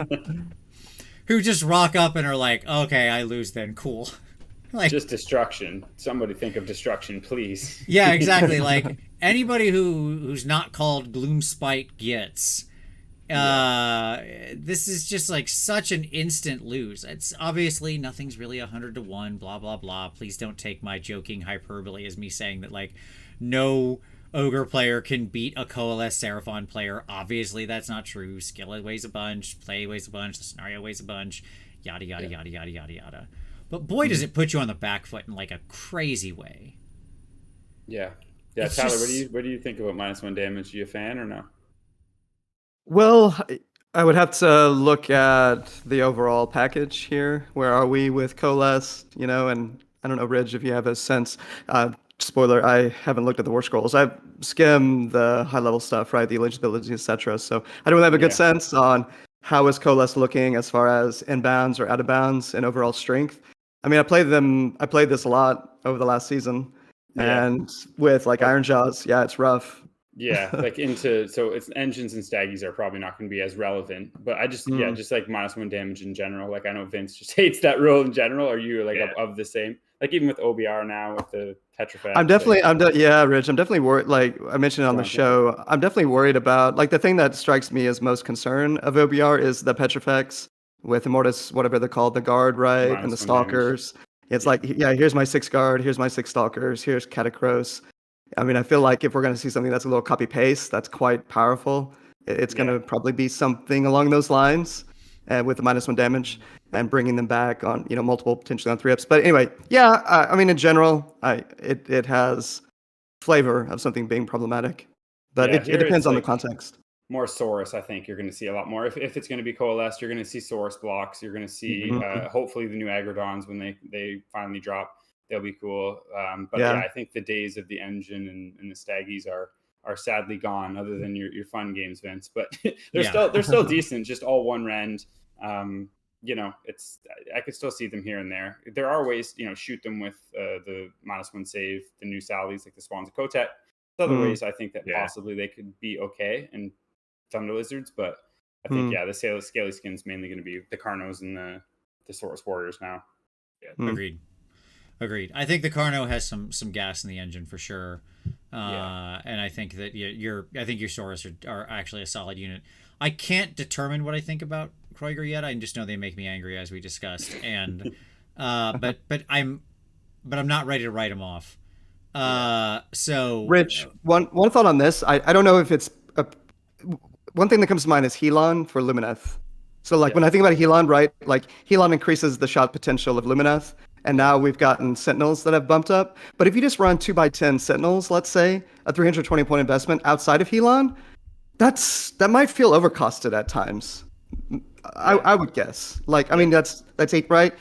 S1: Who just rock up and are like, okay, I lose then, cool. Like,
S4: just destruction. Somebody think of destruction, please.
S1: Yeah, exactly. Like anybody who's not called Gloomspite gets. This is just like such an instant lose. It's obviously nothing's really 100 to 1. Blah blah blah. Please don't take my joking hyperbole as me saying that like no ogre player can beat a coalesced Seraphon player. Obviously, that's not true. Skill weighs a bunch. Play weighs a bunch. The scenario weighs a bunch. Yada yada yada yada yada yada. But boy, does it put you on the back foot in like a crazy way.
S4: Yeah.
S1: It's
S4: Tyler,
S1: just...
S4: what do you think about -1 damage? Are you a fan or no?
S2: Well, I would have to look at the overall package here. Where are we with coalesced? And I don't know, Ridge, if you have a sense. Spoiler, I haven't looked at the Warscrolls. I've skimmed the high-level stuff, right? The eligibility, etc. So I don't have a good sense on how is coalesced looking as far as inbounds or out of bounds and overall strength. I mean, I played this a lot over the last season, and with like Iron Jaws, it's rough.
S4: Yeah, like so it's engines and staggies are probably not going to be as relevant, but I just just like -1 damage in general. Like I know Vince just hates that rule in general. Are you like of the same? Like even with OBR now with the Petrifax.
S2: Rich. I'm definitely worried. Like I mentioned on the show, I'm definitely worried about like the thing that strikes me as most concern of OBR is the Petrifex with Immortus, whatever they're called, the guard, right, and the stalkers. It's like, here's my 6 guard, here's my 6 stalkers, here's Catacross. I mean, I feel like if we're going to see something that's a little copy paste, that's quite powerful. It's going to probably be something along those lines, with the -1 damage and bringing them back on, multiple potentially on 3-ups. But anyway, I mean, in general, it has flavor of something being problematic, but it depends on the context.
S4: More Saurus, I think you're going to see a lot more. If it's going to be coalesced, you're going to see Saurus blocks. You're going to see hopefully the new Agrodons when they finally drop. They'll be cool. But I think the days of the engine and the staggies are sadly gone. Other than your fun games, Vince, but they're still decent. Just all one rend. I could still see them here and there. There are ways, shoot them with the -1 save, the new Sallies like the Swans of Kotet. There's other ways I think that possibly they could be okay and Thunder Lizards, but I think the Scaly Skin's mainly going to be the Carnos and the Saurus Warriors now.
S1: Agreed. I think the Carno has some gas in the engine for sure, and I think that your Saurus are actually a solid unit. I can't determine what I think about Kroiger yet. I just know they make me angry, as we discussed, and but I'm not ready to write them off. So
S2: Rich, one thought on this. I don't know if it's one thing that comes to mind is Helon for Lumineth. So like when I think about Helon, right? Like Helon increases the shot potential of Lumineth, and now we've gotten Sentinels that have bumped up. But if you just run 2x10 Sentinels, let's say a 320 point investment outside of Helon, that might feel overcosted at times. I would guess. Like I mean that's 8, right?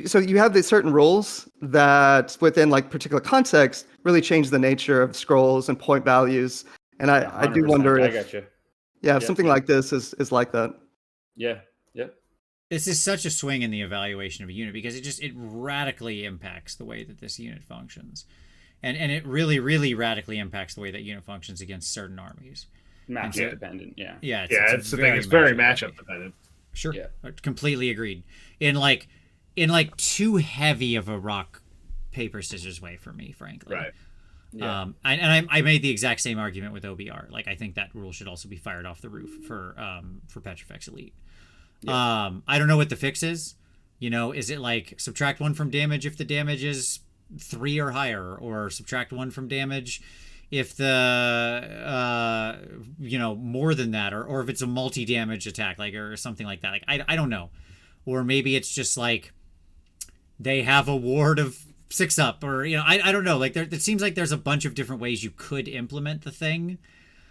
S2: So you have these certain rules that within like particular context really change the nature of scrolls and point values. And I do wonder if
S4: got you.
S2: If something like this is like that.
S4: Yeah. Yep.
S1: This is such a swing in the evaluation of a unit because it radically impacts the way that this unit functions. And it really, really radically impacts the way that unit functions against certain armies.
S4: Matchup dependent, yeah.
S1: Yeah,
S3: it's the thing. It's very matchup dependent.
S1: Sure.
S4: Yeah.
S1: Completely agreed. In like too heavy of a rock, paper, scissors way for me, frankly.
S3: Right.
S4: Yeah.
S1: I made the exact same argument with OBR. Like I think that rule should also be fired off the roof for Petrifex Elite. Yeah. I don't know what the fix is. You know, is it like subtract 1 from damage if the damage is 3 or higher, or subtract 1 from damage if the more than that, or if it's a multi-damage attack, like, or something like that. Like I don't know. Or maybe it's just like they have a ward of 6-up, or I don't know. Like it seems like there's a bunch of different ways you could implement the thing.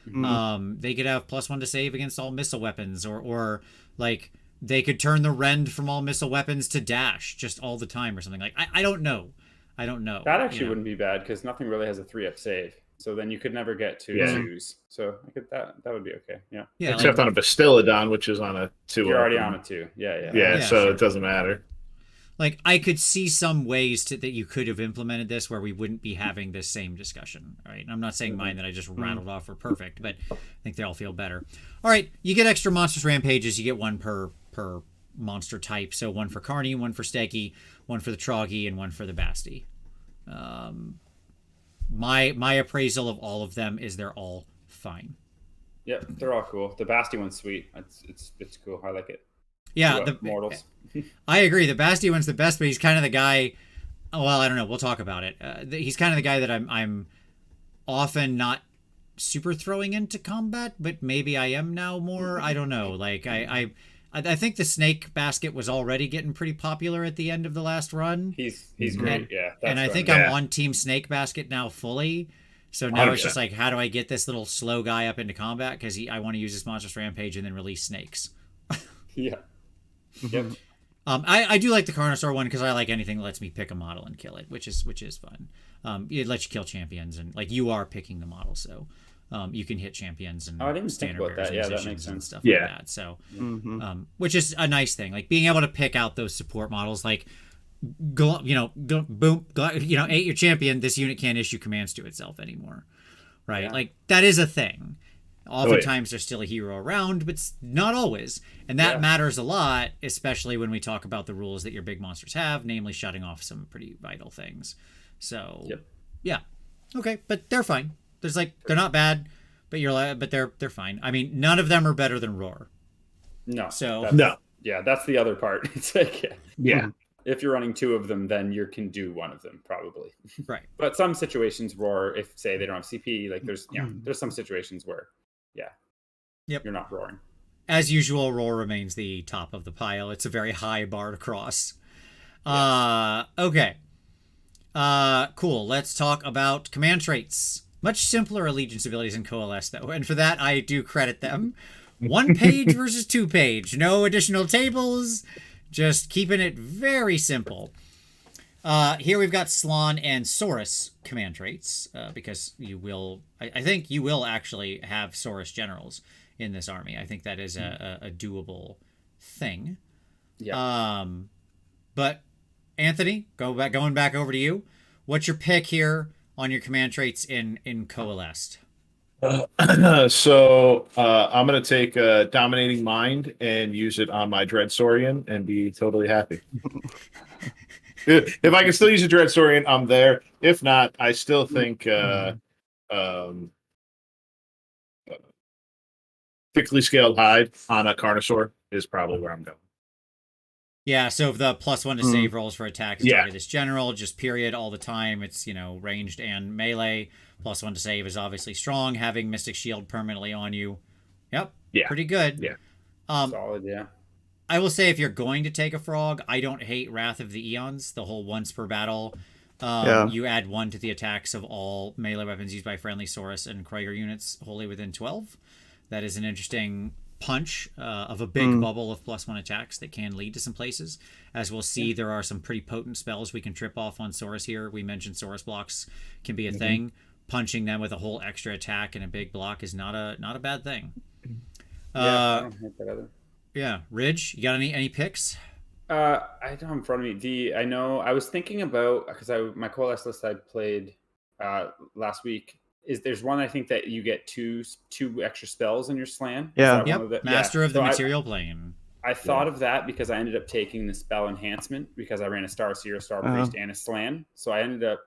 S1: They could have +1 to save against all missile weapons, or like they could turn the rend from all missile weapons to dash just all the time, or something. Like I don't know.
S4: That actually wouldn't be bad because nothing really has a 3-up save. So then you could never get to 2s. So I could that would be okay. Yeah.
S3: Except on a Bastillodon, which is on a 2.
S4: You're already on a 2. Yeah.
S3: Yeah, so
S1: sure.
S3: It doesn't matter.
S1: Like I could see some ways that you could have implemented this where we wouldn't be having this same discussion. Right. I'm not saying mine that I just rattled off were perfect, but I think they all feel better. All right. You get extra monstrous rampages. You get 1 per monster type. So 1 for Carney, 1 for Steggy, 1 for the Troggy, and 1 for the Basti. My appraisal of all of them is they're all fine.
S4: Yeah, they're all cool. The Basti one's sweet. It's cool. I like it.
S1: Yeah, the
S4: mortals.
S1: I agree. The Basti one's the best, but he's kind of the guy. Well, I don't know. We'll talk about it. He's kind of the guy that I'm often not super throwing into combat, but maybe I am now more. I don't know. Like I think the Snake Basket was already getting pretty popular at the end of the last run.
S4: He's great.
S1: And I think I'm on Team Snake Basket now fully. So now 100%. It's just like, how do I get this little slow guy up into combat? Because I want to use this monstrous rampage and then release snakes.
S4: Yeah. Yep.
S1: I do like the Carnosaur one because I like anything that lets me pick a model and kill it, which is fun. It lets you kill champions, and like you are picking the model, so you can hit champions and
S4: I didn't
S1: standard
S4: think about
S1: bearers
S4: that.
S1: and
S4: Yeah, that
S1: musicians
S4: makes sense.
S1: and stuff
S3: Yeah.
S1: like that. So, which is a nice thing, like being able to pick out those support models, like boom, 8 your champion. This unit can't issue commands to itself anymore, right?
S4: Yeah.
S1: Like that is a thing. Oftentimes there's still a hero around, but not always. And that matters a lot, especially when we talk about the rules that your big monsters have, namely shutting off some pretty vital things. So, yeah. Okay, but they're fine. They're not bad, but they're fine. I mean, none of them are better than Roar.
S4: No.
S1: So
S3: no.
S4: Yeah, that's the other part. It's like
S3: yeah.
S4: If you're running 2 of them, then you can do 1 of them probably.
S1: Right.
S4: But some situations, Roar, if say they don't have CP, like there's some situations where you're not roaring.
S1: As usual, Roar remains the top of the pile. It's a very high bar to cross. Okay. Cool. Let's talk about command traits. Much simpler allegiance abilities in Coalesce, though, and for that I do credit them. 1 page versus 2 page. No additional tables. Just keeping it very simple. Here we've got Slann and Saurus command traits, because you will, I think you will actually have Saurus generals in this army. I think that is a doable thing.
S4: Yeah.
S1: But Anthony, going back over to you. What's your pick here on your command traits in Coalesced?
S3: So I'm going to take Dominating Mind and use it on my Dreadsaurian and be totally happy. If I can still use a Dreadsaurian, I'm there. If not, I still think thickly scaled hide on a Carnosaur is probably where I'm going.
S1: Yeah, so the +1 to save rolls for attack is
S3: Yeah.
S1: target this general, just period all the time. It's, ranged and melee. +1 to save is obviously strong, having Mystic Shield permanently on you. Yep.
S3: Yeah.
S1: Pretty good.
S3: Yeah.
S4: Solid, yeah.
S1: I will say if you're going to take a frog, I don't hate Wrath of the Eons, the whole once per battle. You add 1 to the attacks of all melee weapons used by friendly Saurus and Krieger units wholly within 12. That is an interesting punch of a big bubble of +1 attacks that can lead to some places. As we'll see, there are some pretty potent spells we can trip off on Saurus here. We mentioned Saurus blocks can be a thing. Punching them with a whole extra attack and a big block is not a bad thing.
S4: I don't hate that either.
S1: Yeah, Ridge, you got any picks?
S4: I don't have in front of me. I know I was thinking about, because my coalesce list I played last week. There's one I think that you get two extra spells in your slan.
S2: Yeah.
S1: Yep. Master of the Material Plane.
S4: I thought of that because I ended up taking the spell enhancement because I ran a Star Seer, Star Priest, and a Slan. So I ended up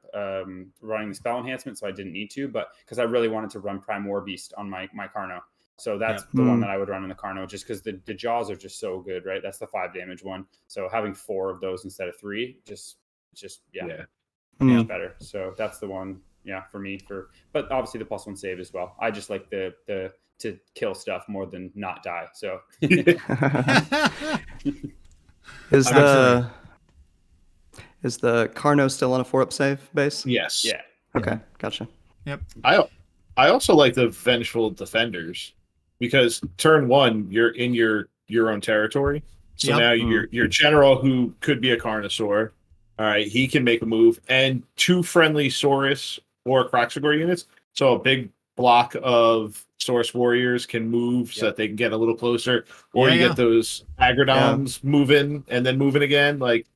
S4: running the spell enhancement, so I didn't need to, but because I really wanted to run Prime War Beast on my Carno. So that's the one that I would run in the Carno, just because the jaws are just so good, right? That's the 5 damage one. So having 4 of those instead of 3, just better. So that's the one. Yeah, for me, but obviously the +1 save as well. I just like the to kill stuff more than not die. So
S2: Is the Carno still on a 4-up save base?
S3: Yes.
S4: Yeah.
S2: Okay, gotcha.
S1: Yep.
S3: I also like the Vengeful Defenders because turn 1 you're in your own territory. So now your general, who could be a Carnosaur, all right, he can make a move, and 2 friendly Saurus or Kroxigor units. So a big block of Saurus warriors can move so that they can get a little closer, or you get those Agrodons moving and then moving again. Like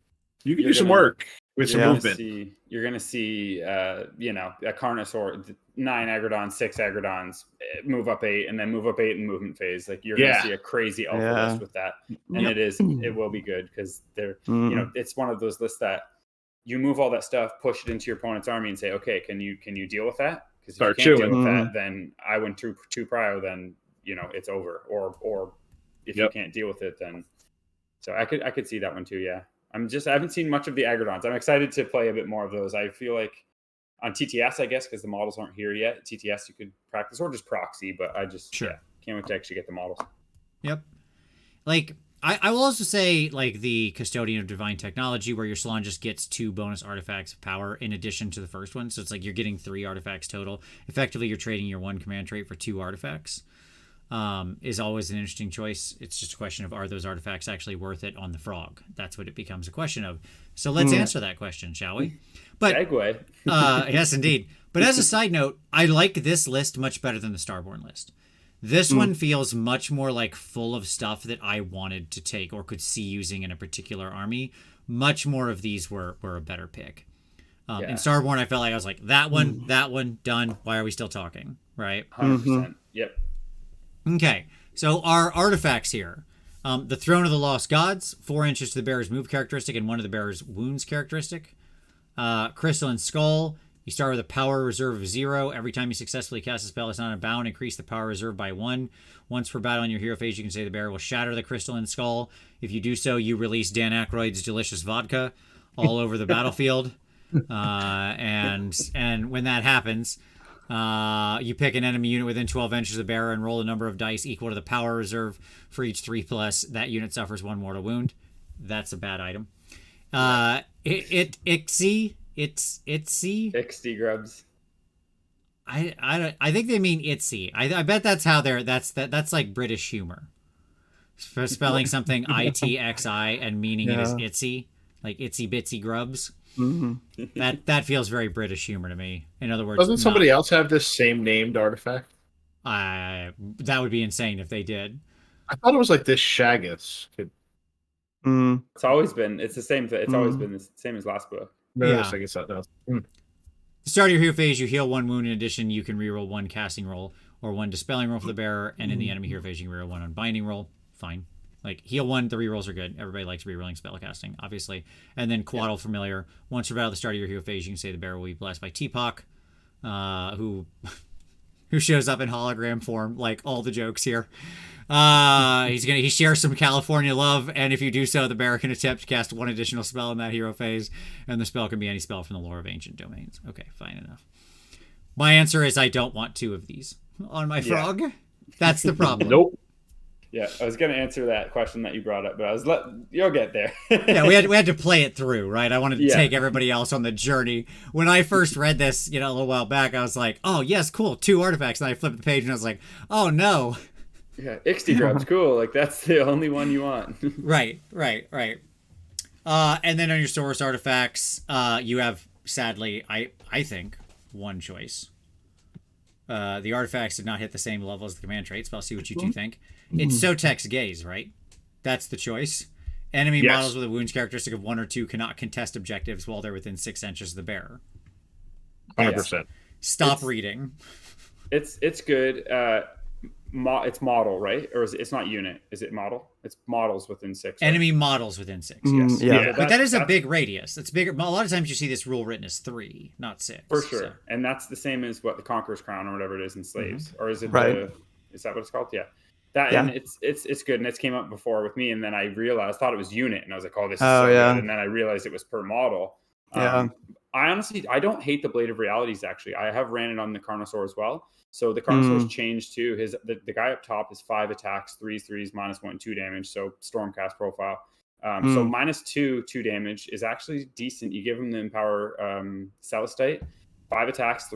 S3: you can do some work with some movement.
S4: You're going to see, a Carnosaur, 9 Agrodons, 6 Agrodons, move up 8, and then move up 8 in movement phase. Like you're going to see a crazy alpha list with that, and it will be good because they're, it's one of those lists that you move all that stuff, push it into your opponent's army, and say, okay, can you deal with that? Because if you can't deal with that, then I win 2 prio, then it's over. Or if you can't deal with it, then so I could see that one too. Yeah, I haven't seen much of the Agrodons. I'm excited to play a bit more of those. I feel like on TTS, I guess, because the models aren't here yet. TTS you could practice or just proxy, but I just can't wait to actually get the models.
S1: Yep. Like I will also say, like, the Custodian of Divine Technology, where your Salon just gets 2 bonus artifacts of power in addition to the first one. So it's like you're getting 3 artifacts total. Effectively, you're trading your 1 command trait for 2 artifacts. Is always an interesting choice. It's just a question of, are those artifacts actually worth it on the frog? That's what it becomes a question of. So let's answer that question, shall we? But
S4: segue.
S1: Yes, indeed. But as a side note, I like this list much better than the Starborn list. This one feels much more like full of stuff that I wanted to take or could see using in a particular army. Much more of these were a better pick. In Starborn, I felt like I was like, that one, done. Why are we still talking? Right?
S4: 100%. Yep. Okay,
S1: so our artifacts here. The Throne of the Lost Gods, 4 inches to the bearer's move characteristic and 1 to the bearer's wounds characteristic. Crystalline Skull. You start with a power reserve of 0. Every time you successfully cast a spell that's not a bound, increase the power reserve by 1. Once per battle on your hero phase, you can say the bearer will shatter the crystalline skull. If you do so, you release Dan Aykroyd's delicious vodka all over the battlefield. And when that happens, you pick an enemy unit within 12 inches of the bearer and roll a number of dice equal to the power reserve for each 3+. That unit suffers 1 mortal wound. That's a bad item.
S4: XD grubs.
S1: I think they mean itsy. I bet that's how that's like British humor. For spelling something ITXI and meaning it is itsy, like itsy bitsy grubs. That feels very British humor to me. In other words,
S3: doesn't somebody else have this same named artifact?
S1: That would be insane if they did.
S3: I thought it was like this Shagus.
S4: It's always been. It's the same. It's always been the same as last book.
S3: I guess that does.
S1: Start of your hero phase, you heal 1 wound. In addition, you can reroll 1 casting roll or 1 dispelling roll for the bearer, and in the enemy hero phase, you can reroll 1 on binding roll. Fine. Like, heal 1, the rerolls are good. Everybody likes rerolling spell casting, obviously. And then Quaddle Familiar. Once per battle at the start of your hero phase, you can say the bearer will be blessed by Teapok, who shows up in hologram form, like all the jokes here. He shares some California love, and if you do so, the bearer can attempt to cast one additional spell in that hero phase, and the spell can be any spell from the lore of ancient domains. Okay, fine enough. My answer is I don't want 2 of these on my frog. That's the problem.
S3: Nope.
S4: Yeah, I was going to answer that question that you brought up, but you'll get there.
S1: Yeah, we had to play it through, right? I wanted to take everybody else on the journey. When I first read this, a little while back, I was like, oh, yes, cool, 2 artifacts. And I flipped the page and I was like, oh, no.
S4: Yeah, Ixty Drop's cool. Like, that's the only one you want.
S1: Right. And then on your source artifacts, you have, sadly, I think, 1 choice. The artifacts did not hit the same level as the command traits, but I'll see what you two think. It's Sotek's Gaze, right? That's the choice. Enemy models with a wounds characteristic of 1 or 2 cannot contest objectives while they're within 6 inches of the bearer.
S3: 100%.
S1: Stop reading.
S4: It's good. It's model, right? Or is it's not unit? Is it model? It's models within 6. Right?
S1: Enemy models within 6.
S4: Yes.
S2: Yeah.
S1: But that is a big radius. It's bigger. A lot of times you see this rule written as 3, not 6.
S4: For sure.
S1: So.
S4: And that's the same as what the Conqueror's Crown or whatever it is in Slaves. Or is it is that what it's called? Yeah. And it's good, and it's came up before with me, and then I thought it was unit, and I was like, oh, this is so good, and then I realized it was per model. I don't hate the Blade of Realities, actually. I have ran it on the Carnosaur as well. So the Carnosaur's changed too. The guy up top is 5 attacks, 3s, -1, 2 damage, so Stormcast profile. So -2, 2 damage is actually decent. You give him the Empower Celestite, 5 attacks,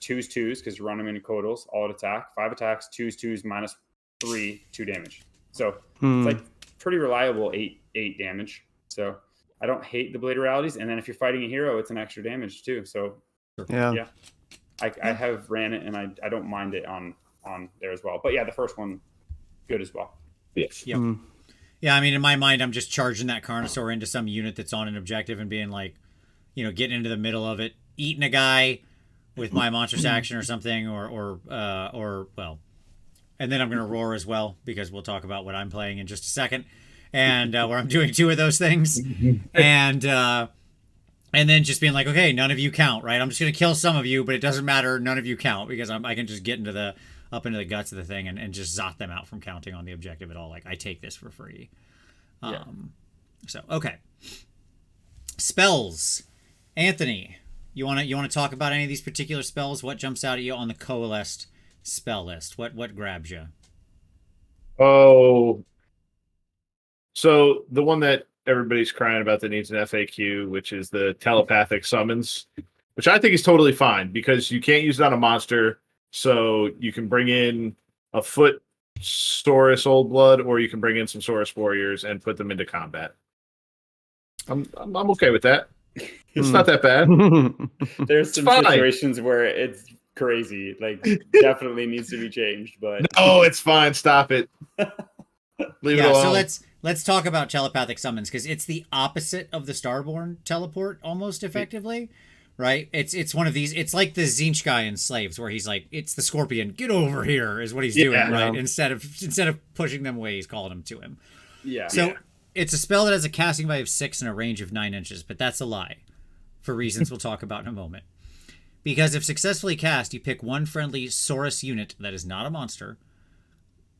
S4: 2s, because you run them into Codals, all at attack, 5 attacks, 2s, -3, 2 damage. So it's like pretty reliable 8 damage. So I don't hate the Blade of Realities. And then if you're fighting a hero, it's an extra damage too. So yeah. I have ran it, and I don't mind it on there as well. But yeah, the first one, good as well.
S3: Yes.
S1: Yep. Yeah, I mean, in my mind, I'm just charging that Carnosaur into some unit that's on an objective and being like, getting into the middle of it, eating a guy with my monstrous action or something, or and then I'm going to roar as well, because we'll talk about what I'm playing in just a second, and where I'm doing 2 of those things, and then just being like, okay, none of you count, right? I'm just going to kill some of you, but it doesn't matter. None of you count, because I can just get up into the guts of the thing and just zot them out from counting on the objective at all. Like, I take this for free. So, okay. Spells. Anthony, you want to talk about any of these particular spells? What jumps out at you on the coalesced spell list? What grabs you?
S3: Oh, so the one that everybody's crying about that needs an FAQ, which is the telepathic summons, which I think is totally fine, because you can't use it on a monster. So you can bring in a foot Saurus Old Blood, or you can bring in some Saurus warriors and put them into combat. I'm okay with that. It's not that bad.
S4: There's some situations where it's crazy. Like, definitely needs to be changed, but
S3: no, it's fine. Stop it. Leave it alone.
S1: So let's talk about telepathic summons, because it's the opposite of the Starborn teleport, almost effectively, right? It's one of these. It's like the Zinch guy in Slaves, where he's like, it's the Scorpion, get over here, is what he's doing, right? Instead of pushing them away, he's calling them to him.
S4: Yeah.
S1: So it's a spell that has a casting value of 6 and a range of 9 inches, but that's a lie, for reasons we'll talk about in a moment. Because if successfully cast, you pick one friendly Saurus unit that is not a monster,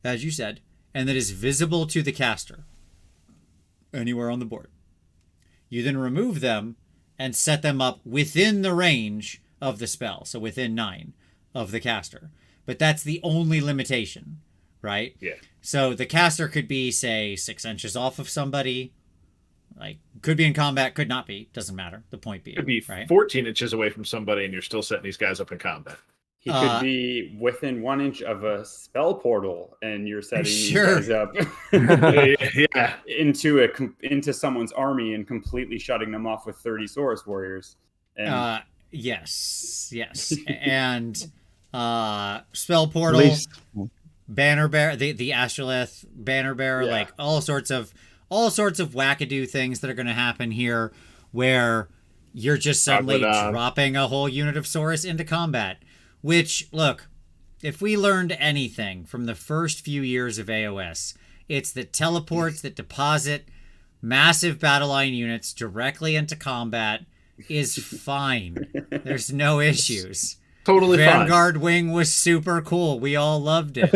S1: as you said, and that is visible to the caster anywhere on the board. You then remove them and set them up within the range of the spell, so within 9 of the caster. But that's the only limitation, right?
S3: Yeah.
S1: So the caster could be, say, 6 inches off of somebody. Like, could be in combat, could not be. Doesn't matter. The point being,
S3: could be
S1: right?
S3: 14 inches away from somebody, and you're still setting these guys up in combat.
S4: He could be within 1 inch of a spell portal, and you're setting these guys up into someone's army and completely shutting them off with 30 Saurus warriors. And
S1: yes, and spell portal, banner bearer, the Astrolith banner bearer, like all sorts of wackadoo things that are going to happen here, where you're just suddenly dropping a whole unit of Saurus into combat. Which, look, if we learned anything from the first few years of AOS, it's that teleports that deposit massive battle line units directly into combat is fine. There's no issues.
S3: Totally fine.
S1: Vanguard Wing was super cool. We all loved it.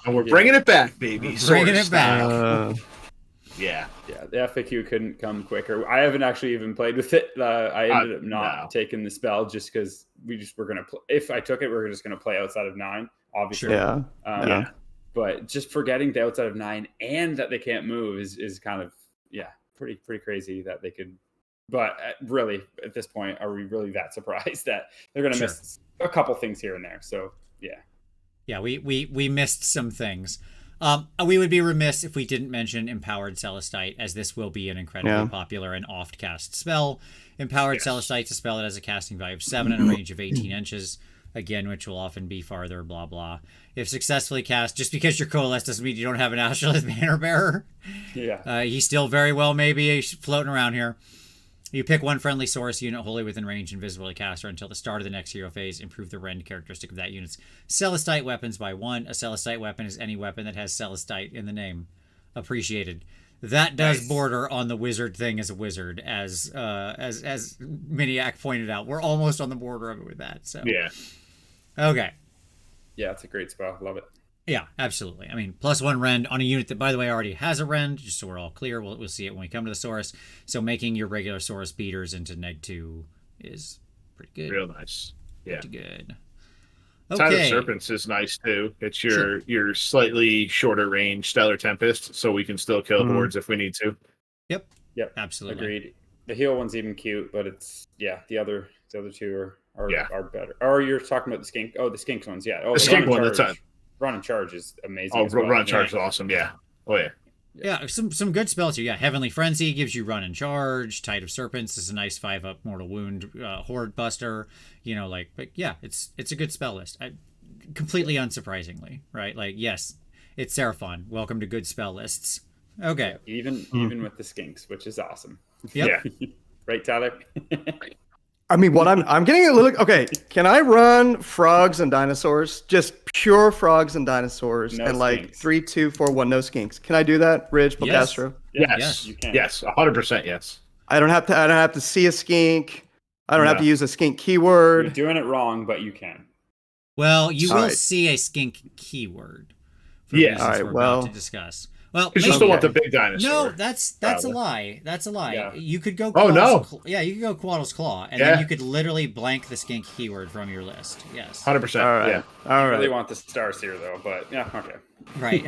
S3: And we're bringing it back, baby.
S1: Bringing it back.
S3: Yeah.
S4: Yeah, the FAQ couldn't come quicker. I haven't actually even played with it. I ended up not taking the spell just because we're going to play. If I took it, we're just going to play outside of 9, obviously.
S2: Yeah.
S4: But just forgetting the outside of 9 and that they can't move is kind of, pretty crazy that they could. But really, at this point, are we really that surprised that they're going to miss a couple things here and there? So, yeah.
S1: Yeah, we missed some things. We would be remiss if we didn't mention Empowered Celestite, as this will be an incredibly popular and oft-cast spell. Empowered Celestite is a spell that has a casting value of 7 and a range of 18 inches, again, which will often be farther, blah, blah. If successfully cast, just because you're coalesced doesn't mean you don't have an Astrolith Banner Bearer.
S4: Yeah.
S1: He still very well may be floating around here. You pick one friendly source unit wholly within range invisible to caster until the start of the next hero phase. Improve the rend characteristic of that unit's Celestite weapons by 1. A Celestite weapon is any weapon that has Celestite in the name. Appreciated. That does border on the wizard thing as a wizard, as Miniac pointed out. We're almost on the border of it with that. So okay.
S4: Yeah, it's a great spell. Love it.
S1: Yeah, absolutely. I mean, +1 rend on a unit that, by the way, already has a rend, just so we're all clear. We'll see it when we come to the Saurus. So making your regular Saurus beaters into -2 is pretty good.
S3: Real nice. Yeah.
S1: Pretty good.
S3: Tide of
S1: Okay.
S3: Serpents is nice, too. It's your slightly shorter range Stellar Tempest, so we can still kill hordes if we need to.
S1: Yep.
S4: Yep.
S1: Absolutely.
S4: Agreed. The heal one's even cute, but it's, the other two are better. Or you're talking about the skink. Oh, the skink ones, yeah. Oh,
S3: The skink one, that's it.
S4: Run and charge is amazing.
S3: Oh,
S4: as well.
S3: run and charge is awesome. Yeah. Oh yeah.
S1: Yeah, some good spells here. Yeah, Heavenly Frenzy gives you run and charge. Tide of Serpents is a nice 5-up mortal wound horde buster. But yeah, it's a good spell list. Completely unsurprisingly, right? Like, yes, it's Seraphon. Welcome to good spell lists. Okay.
S4: Yeah, even with the skinks, which is awesome.
S1: Yep.
S3: Yeah.
S4: Right, Tyler?
S2: I mean, what I'm getting a little okay. Can I run frogs and dinosaurs? Just pure frogs and dinosaurs,
S4: No
S2: and like
S4: skinks.
S2: 3, 2, 4, 1, no skinks. Can I do that, Ridge
S1: Yes.
S2: Pilcastro?
S3: Yes.
S4: you can.
S3: Yes. 100% yes.
S2: I don't have to see a skink. I don't have
S3: No.
S2: to use a skink
S4: You're
S2: keyword.
S4: doing it wrong, but you can.
S1: Well, you will
S2: Alright.
S1: see a skink keyword. For
S3: Yeah.
S1: reasons
S2: Alright,
S1: we're
S2: well-
S1: about to discuss. Well,
S3: Because you
S1: maybe-
S3: still want the big dinosaur.
S1: No, that's a
S3: Probably.
S1: lie. That's a lie.
S4: Yeah.
S1: You could go.
S3: Oh, no.
S1: You could go Quaddle's Claw, and
S3: Yeah.
S1: then you could literally blank the skink keyword from your list. Yes.
S3: 100%.
S2: All right.
S3: Yeah.
S2: All
S4: I
S2: right.
S4: really want the stars here, though, but yeah, okay.
S1: Right.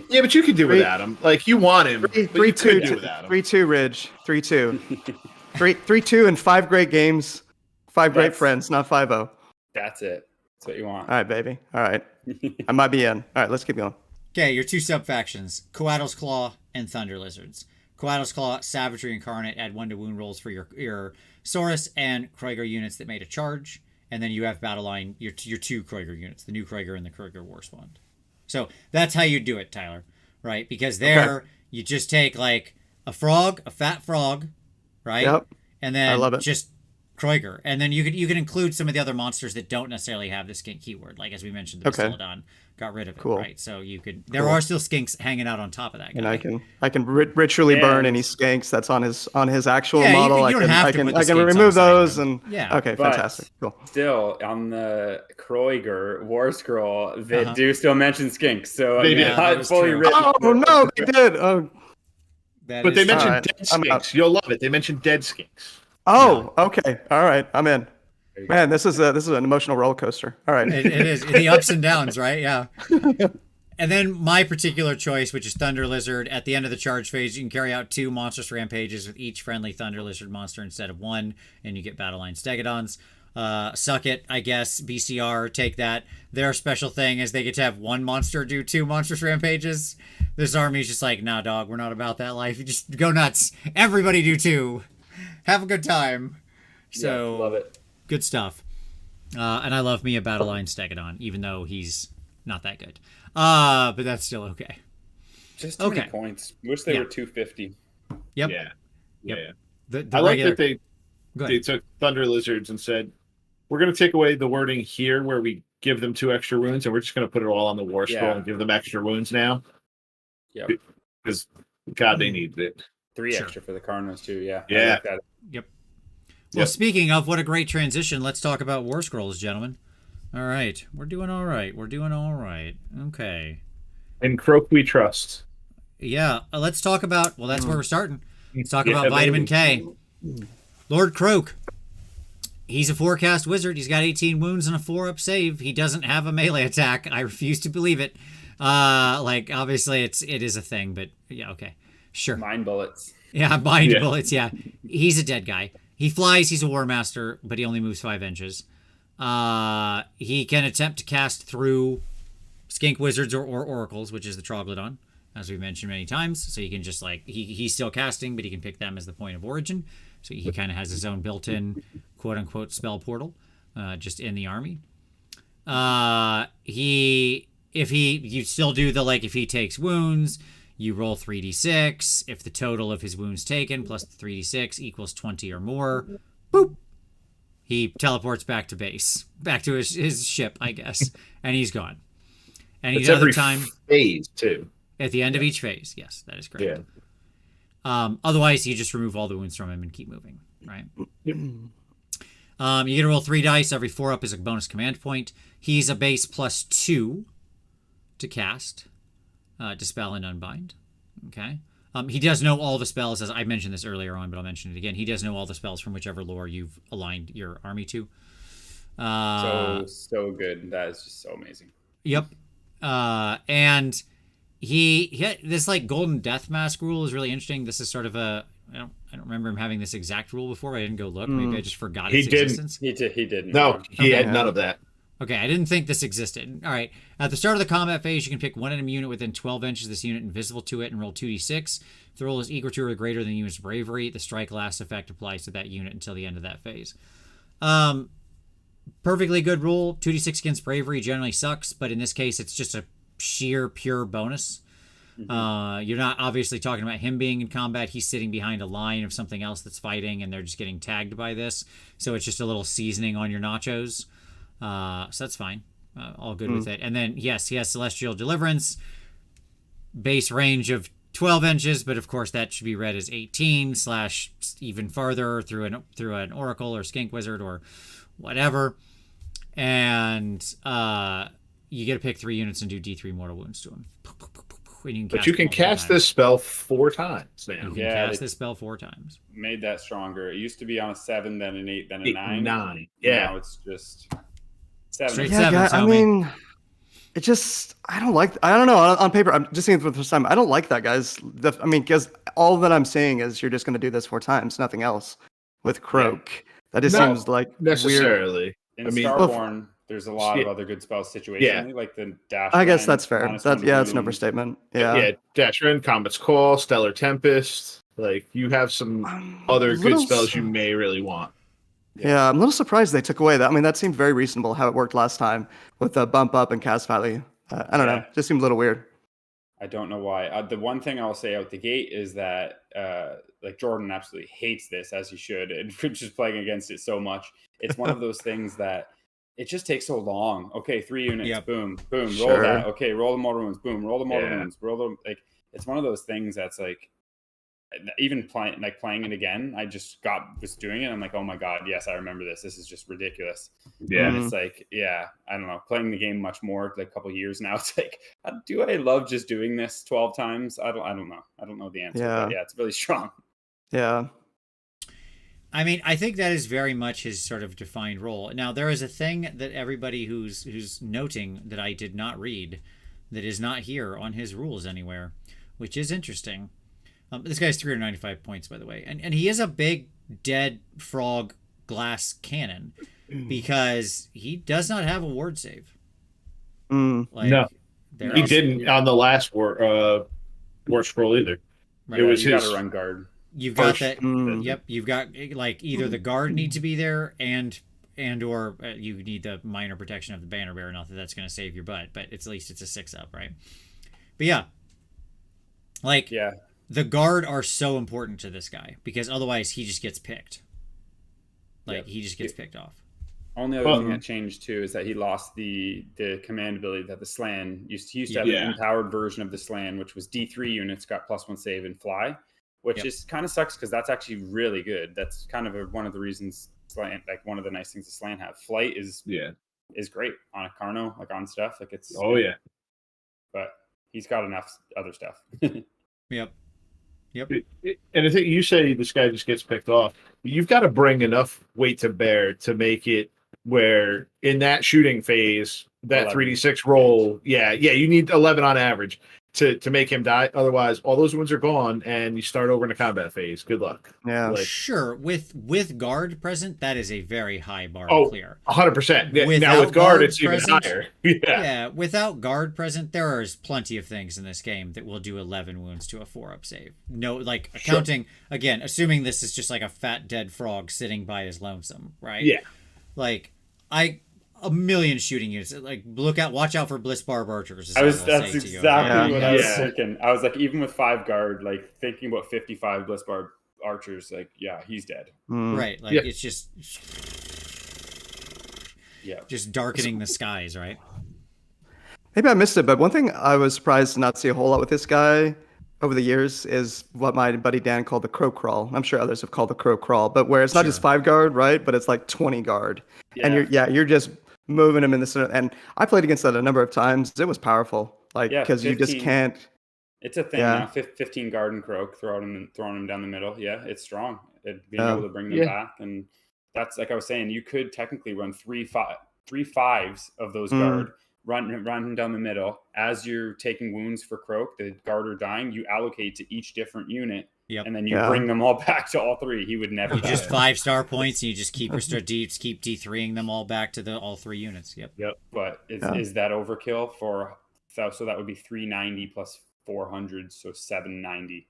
S3: Yeah, but you could do without him. Like you want him, but you
S2: 3,
S3: could
S2: 2,
S3: do without him.
S2: 3, 2, Ridge. 3, 2. 3, 2, and 5 great games. 5 great
S4: That's-
S2: friends, not 5-0.
S4: That's it. That's what you want.
S2: All right, baby. All right. I might be in. All right, let's keep going.
S1: Okay, your two sub factions: Coattle's Claw and Thunder Lizards. Coattle's Claw, Savagery Incarnate, add 1 to wound rolls for your Saurus and Kroiger units that made a charge, and then you have battle line your 2 Kroiger units, the new Kroiger and the Kroiger Warswand. So that's how you do it, Tyler, right? Because there you just take like a frog, a fat frog, right?
S2: Yep.
S1: And then
S2: I love it.
S1: just Kroiger, and then you could include some of the other monsters that don't necessarily have the skink keyword, like as we mentioned, the Bastiladon got rid of it,
S2: Cool.
S1: right? So you could there are still skinks hanging out on top of that guy.
S2: And I can ritually burn any skinks that's on his actual
S1: Yeah, you
S2: model.
S1: can- you don't have
S2: I
S1: to
S2: can
S1: put the
S2: I can
S1: skinks on
S2: remove
S1: the side of
S2: those
S1: them.
S2: and
S1: Yeah.
S2: okay,
S4: But-
S2: fantastic, cool.
S4: Still, on the Kroiger War Scroll, they do still mention skinks, so
S3: They do.
S1: that
S4: not
S1: is
S4: fully
S1: true.
S4: written.
S2: Oh no, they did. Oh,
S1: That
S3: But
S1: is
S3: they
S1: true.
S3: mentioned
S2: Alright,
S3: dead
S2: I'm out.
S3: skinks. You'll love it. They mentioned dead skinks.
S2: okay, all right, I'm in. Man, this is an emotional roller coaster. All right,
S1: It is the ups and downs, right? Yeah. And then my particular choice, which is Thunder Lizard. At the end of the charge phase, you can carry out 2 monstrous rampages with each friendly Thunder Lizard monster instead of 1, and you get Battle Line Stegodons. Suck it, I guess. BCR, take that. Their special thing is they get to have 1 monster do 2 monstrous rampages. This army's just like, nah, dog, we're not about that life. You just go nuts. Everybody do 2. Have a good time. So
S4: Yeah, love it.
S1: good stuff. And I love me a Battle Line Stegodon, even though he's not that good. But that's still okay.
S4: Just too
S1: Okay.
S4: many points. Wish they
S1: Yeah.
S4: were 250.
S1: Yep.
S3: Yeah.
S1: Yep.
S3: Yeah.
S1: The
S3: I like
S1: regular...
S3: that they
S1: Go
S3: they
S1: ahead.
S3: took Thunder Lizards and said, we're going to take away the wording here where we give them 2 extra wounds, and we're just going to put it all on the War Scroll
S4: Yeah.
S3: and give them extra wounds now.
S4: Yep.
S3: Because, God, they needed it.
S4: 3
S1: Sure.
S4: extra for the Carnos, too. Yeah. I
S3: Yeah.
S4: like that.
S1: Yep. Well,
S3: Yep.
S1: speaking of, what a great transition. Let's talk about War Scrolls, gentlemen. All right. We're doing all right. Okay.
S3: And Croak we trust.
S1: Yeah, let's talk about. Well, that's where we're starting. Let's talk
S3: Yeah,
S1: about Vitamin
S3: baby.
S1: K. Lord Croak. He's a 4-cast wizard. He's got 18 wounds and a 4-up save. He doesn't have a melee attack. I refuse to believe it. Like obviously it is a thing, but yeah, okay, sure.
S4: Mind bullets.
S1: Yeah, mind bullets. Yeah, he's a dead guy. He flies. He's a war master, but he only moves 5 inches. He can attempt to cast through skink wizards or oracles, which is the Troglodon, as we mentioned many times. So he can just like he's still casting, but he can pick them as the point of origin. So he kind of has his own built-in quote unquote spell portal, just in the army. You still do the like if he takes wounds, you roll 3d6. If the total of his wounds taken plus the 3d6 equals 20 or more, boop, he teleports back to base, back to his ship, I guess, and he's gone. And
S3: It's
S1: each other
S3: every
S1: time
S3: phase too.
S1: at the end of each phase. Yes, that is correct. Yeah. Otherwise, you just remove all the wounds from him and keep moving, right?
S3: Yep.
S1: You get to roll 3 dice. Every 4-up is a bonus command point. He's a base +2 to cast, Dispel and Unbind. Okay. He does know all the spells, as I mentioned this earlier on, but I'll mention it again. He does know all the spells from whichever lore you've aligned your army to.
S4: So good. That is just so amazing.
S1: Yep. And he this like golden death mask rule is really interesting. This is sort of a I don't remember him having this exact rule before. I didn't go look. Maybe I just forgot its existence.
S4: He didn't.
S3: No, he had none of that.
S1: Okay, I didn't think this existed. All right. At the start of the combat phase, you can pick one enemy unit within 12 inches of this unit invisible to it and roll 2d6. If the roll is equal to or greater than the unit's bravery, the strike last effect applies to that unit until the end of that phase. Perfectly good rule. 2d6 against bravery generally sucks, but in this case, it's just a sheer, pure bonus. You're not obviously talking about him being in combat. He's sitting behind a line of something else that's fighting, and they're just getting tagged by this. So it's just a little seasoning on your nachos. So that's fine. All good with it. And then, yes, he has Celestial Deliverance. Base range of 12 inches, but of course that should be read as 18 / even farther through an Oracle or Skink Wizard or whatever. And you get to pick 3 units and do D3 mortal wounds to him.
S3: But you can cast this spell 4 times now.
S1: You can cast this spell 4 times.
S4: Made that stronger. It used to be on a 7, then an 8, then a 9.
S3: 9. Yeah.
S4: Now it's just 7.
S1: Straight
S2: Yeah,
S1: 7.
S2: guy,
S1: So
S2: I mean, it just I don't know. On paper, I'm just seeing it for the first time. I don't like that, guys. I mean, because all that I'm saying is you're just going to do this 4 times, nothing else. With Croak, that just seems like
S3: necessarily.
S4: In Starborn, there's a lot of other good spells situationally, like the dash.
S2: I guess that's fair.
S4: -1
S2: It's an overstatement. Yeah.
S3: Dash Rend, Comet's Call, Stellar Tempest. Like you have some other good spells you may really want.
S2: Yeah, I'm a little surprised they took away that. I mean, that seemed very reasonable how it worked last time with the bump up and cast value. I don't know. It just seemed a little weird.
S4: I don't know why. The one thing I'll say out the gate is that like Jordan absolutely hates this, as he should, and just playing against it so much. It's one of those things that it just takes so long. Okay, 3 units, boom, boom, roll that. Okay, roll the mortal wounds, boom, roll the mortal wounds, roll the like. It's one of those things that's like, even playing it again. I just was doing it. I'm like, oh my god, yes, I remember this. This is just ridiculous. Yeah, and it's like, I don't know, playing the game much more, like a couple of years now. It's like, do I love just doing this 12 times? I don't know. I don't know the answer.
S2: Yeah,
S4: but it's really strong.
S2: Yeah.
S1: I mean, I think that is very much his sort of defined role. Now, there is a thing that everybody who's noting that I did not read that is not here on his rules anywhere, which is interesting. This guy's 395 points, by the way. And he is a big dead frog glass cannon because he does not have a ward save. Like,
S3: no, he didn't on the last war scroll either.
S4: Right. It was you got to run guard.
S1: You've got that. Yep. You've got like either the guard need to be there and or you need the minor protection of the banner bearer. Not that that's going to save your butt, but at least it's a 6-up, right? But the guard are so important to this guy because otherwise he just gets picked. He just gets picked off.
S4: Only other thing that changed too is that he lost the command ability that the Slan used to have an empowered version of the Slan, which was D3 units got +1 save and fly, which is kind of sucks because that's actually really good. That's kind of one of the reasons Slan, like one of the nice things the Slan have. Flight is great on a Carno, like on stuff. Like it's but he's got enough other stuff.
S1: Yep.
S3: And I think you say this guy just gets picked off. You've got to bring enough weight to bear to make it where in that shooting phase, that 3d6 roll, you need 11 on average to make him die. Otherwise, all those wounds are gone, and you start over in a combat phase. Good luck.
S2: Yeah.
S1: Sure. With guard present, that is a very high bar to clear.
S3: 100%. Now
S1: Without
S3: with guard, it's
S1: present,
S3: even higher.
S1: Yeah. Without guard present, there is plenty of things in this game that will do 11 wounds to a 4-up save. No, like accounting again, assuming this is just like a fat dead frog sitting by his lonesome, right?
S3: Yeah.
S1: Like a million shooting units. Like watch out for Blitzbarb archers.
S4: That's exactly what I was thinking. I was like, even with 5 guard, like thinking about 55 Blitzbarb archers, like he's dead.
S1: Right. Like it's just darkening the skies, right?
S2: Maybe I missed it, but one thing I was surprised to not see a whole lot with this guy over the years is what my buddy Dan called the crow crawl. I'm sure others have called the crow crawl, but where it's not just 5 guard, right? But it's like 20 guard. And you're just moving him in the center. And I played against that a number of times. It was powerful. Like, because you just can't.
S4: It's a thing now. 15 guard and croak, throwing him down the middle. Yeah, it's strong. Being able to bring them back. And that's, like I was saying, you could technically run 3 5s of those guard, run him down the middle. As you're taking wounds for croak, the guard are dying, you allocate to each different unit. Yep. And then you bring them all back to all 3. He would never.
S1: You just 5-star points, and you just keep keep D3ing them all back to all 3 units. Yep.
S4: But is that overkill for? So that would be 390 plus 400, so 790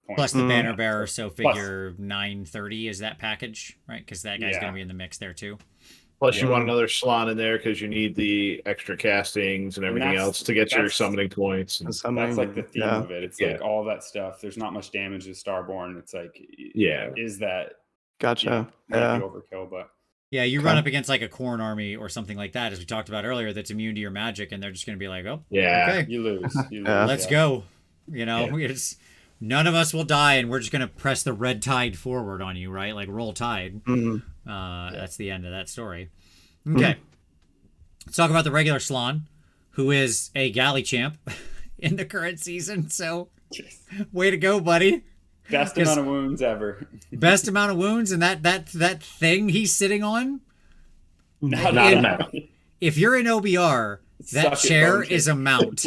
S4: points.
S1: Plus the banner bearer, so figure 930 is that package, right? Because that guy's going to be in the mix there too.
S3: Plus, you want another Slon in there because you need the extra castings and everything else to get your summoning points.
S4: That's like the theme of it. It's like all that stuff. There's not much damage to Starborn. It's like, is that
S2: gotcha?
S4: Overkill, but
S1: you run up against like a Khorne army or something like that, as we talked about earlier, that's immune to your magic, and they're just going to be like, okay,
S4: you lose.
S1: Let's go. You know, it's none of us will die, and we're just going to press the red tide forward on you, right? Like roll tide. That's the end of that story. Okay. Let's talk about the regular Slon, who is a galley champ in the current season. So, way to go, buddy.
S4: Best amount of wounds ever.
S1: Best amount of wounds, and that thing he's sitting on.
S3: Not enough.
S1: If you're in OBR, that chair is a mount.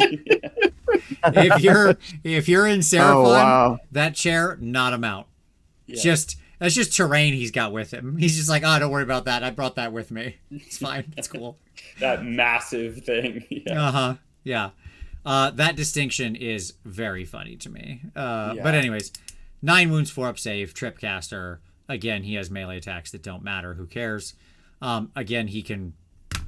S1: If you're in Seraphon, that chair, not a mount. That's just terrain he's got with him. He's just like, don't worry about that. I brought that with me. It's fine. It's cool.
S4: That massive thing.
S1: That distinction is very funny to me. But anyways, 9 wounds, 4-up save, tripcaster. Again, he has melee attacks that don't matter. Who cares? Again, he can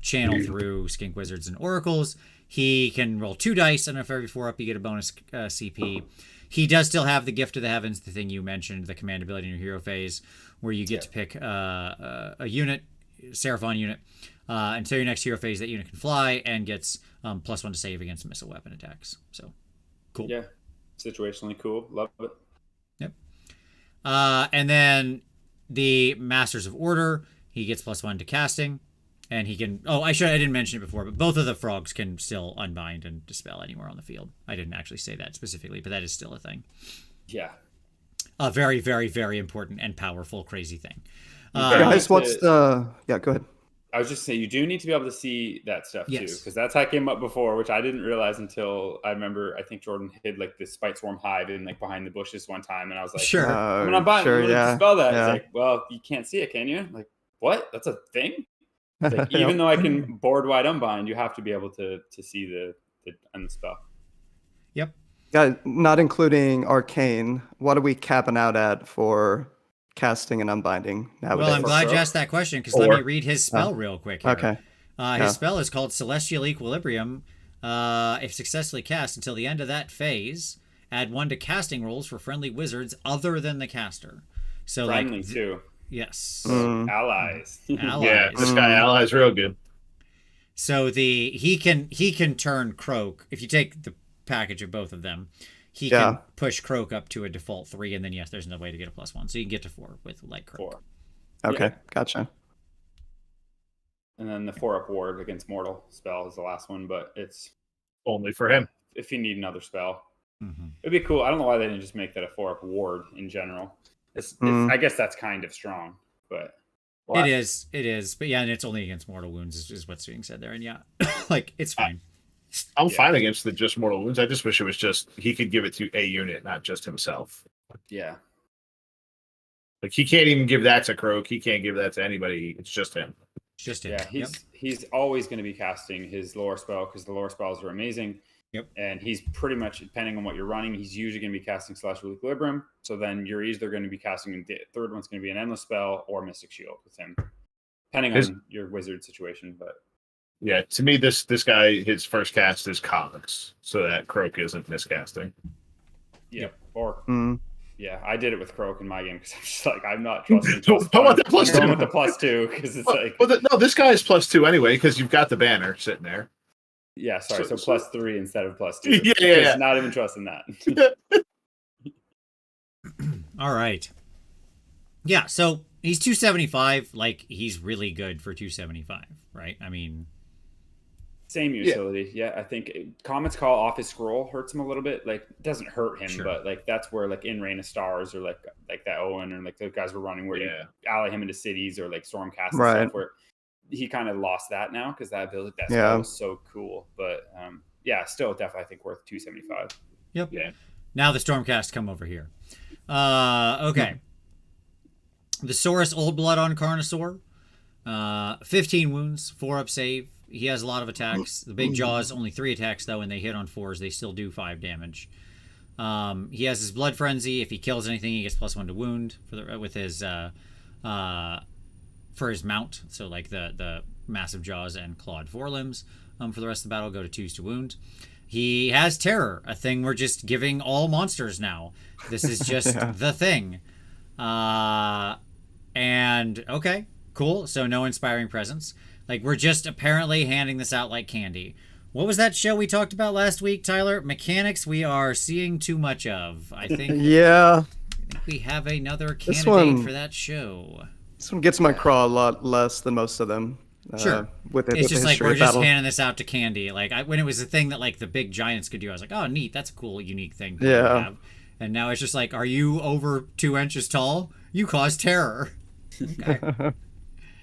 S1: channel through skink wizards and oracles. He can roll 2 dice, and if every 4-up you get a bonus CP. He does still have the Gift of the Heavens, the thing you mentioned, the command ability in your hero phase, where you get to pick a unit, Seraphon unit, until your next hero phase. That unit can fly and gets +1 to save against missile weapon attacks. So, cool.
S4: Yeah, situationally cool. Love it.
S1: Yep. And then the Masters of Order, he gets +1 to casting. And he can... I didn't mention it before, but both of the frogs can still unbind and dispel anywhere on the field. I didn't actually say that specifically, but that is still a thing.
S4: Yeah.
S1: A very, very, very important and powerful, crazy thing.
S2: Guys, what's the... Yeah, go ahead.
S4: I was just saying, you do need to be able to see that stuff, too. Because that's how it came up before, which I didn't realize until I remember, I think Jordan hid like this Spite Swarm hive in like behind the bushes one time, and I was like,
S1: sure.
S4: I'm going to unbind it. I'm going to dispel that. It's like, well, you can't see it, can you? Like, what? That's a thing? Like, even though I can board wide unbind, you have to be able to see the spell.
S1: Yep.
S2: Yeah, not including arcane. What are we capping out at for casting and unbinding nowadays?
S1: Well, I'm glad you asked that question, because let me read his spell real quick here.
S2: Okay.
S1: His spell is called Celestial Equilibrium. If successfully cast until the end of that phase, add 1 to casting rolls for friendly wizards other than the caster. So
S4: friendly too.
S1: Yes.
S4: Allies.
S3: Yeah, this guy allies real good.
S1: So he can turn Croak. If you take the package of both of them, he can push Croak up to a default 3, and then there's no way to get a +1. So you can get to 4 with like Croak.
S4: 4.
S2: Okay, gotcha.
S4: And then the 4-up ward against mortal spell is the last one, but it's
S3: only for him.
S4: if you need another spell.
S1: Mm-hmm.
S4: It'd be cool. I don't know why they didn't just make that a 4-up ward in general. I guess that's kind of strong, but
S1: it is. But yeah, and it's only against mortal wounds is what's being said there. And yeah, like it's fine.
S3: I'm fine against the just mortal wounds. I just wish it was just he could give it to a unit, not just himself.
S4: Yeah.
S3: Like he can't even give that to Croak. He can't give that to anybody. It's just him.
S1: It's just him.
S4: Yeah, he's always going to be casting his lore spell because the lore spells are amazing.
S1: Yep.
S4: And he's pretty much, depending on what you're running, he's usually going to be casting Celestial Equilibrium. So then you're either going to be casting, the third one's going to be an Endless Spell or Mystic Shield with him, depending on your wizard situation. But
S3: yeah, to me, this guy, his first cast is comics, so that Croak isn't miscasting.
S4: Yeah, or yeah, I did it with Croak in my game because I'm just like, I'm not trusting.
S3: How about the plus
S4: I'm going
S3: two?
S4: with the +2 because it's like,
S3: no, this guy is +2 anyway because you've got the banner sitting there.
S4: Yeah, sorry. So +3 instead of +2.
S3: Yeah.
S4: Not even trusting that.
S1: All right. Yeah, so he's 275. Like, he's really good for 275, right? I mean...
S4: Same utility. Yeah, I think Comet's Call off his scroll hurts him a little bit. Like, it doesn't hurt him,
S1: Sure.
S4: but, like, that's where, like, in Rain of Stars or, like that Owen or, like, the guys were running where you ally him into cities or, like, Stormcast and stuff where he kind of lost that now because that ability, that spell was so cool. But, yeah, still definitely, I think, worth 275.
S1: Yep.
S3: Yeah.
S1: Now the Stormcast come over here. Okay. The Saurus Old Blood on Carnosaur. 15 wounds, 4-up save. He has a lot of attacks. The big jaws, only 3 attacks, though, and they hit on 4s. They still do 5 damage. He has his Blood Frenzy. If he kills anything, he gets +1 to wound with his for his mount. So, like, the massive jaws and clawed forelimbs for the rest of the battle go to 2s to wound. He has Terror, a thing we're just giving all monsters now. This is just the thing. And, okay, cool. So no Inspiring Presence. Like, we're just apparently handing this out like candy. What was that show we talked about last week, Tyler? Mechanics we are seeing too much of. I think I think we have another candidate for that show.
S2: This one gets my craw a lot less than most of them.
S1: Sure. It's just like we're just handing this out to candy. Like, when it was a thing that, like, the big giants could do, I was like, oh, neat. That's a cool, unique thing to have. And now it's just like, are you over 2 inches tall? You cause terror. Okay.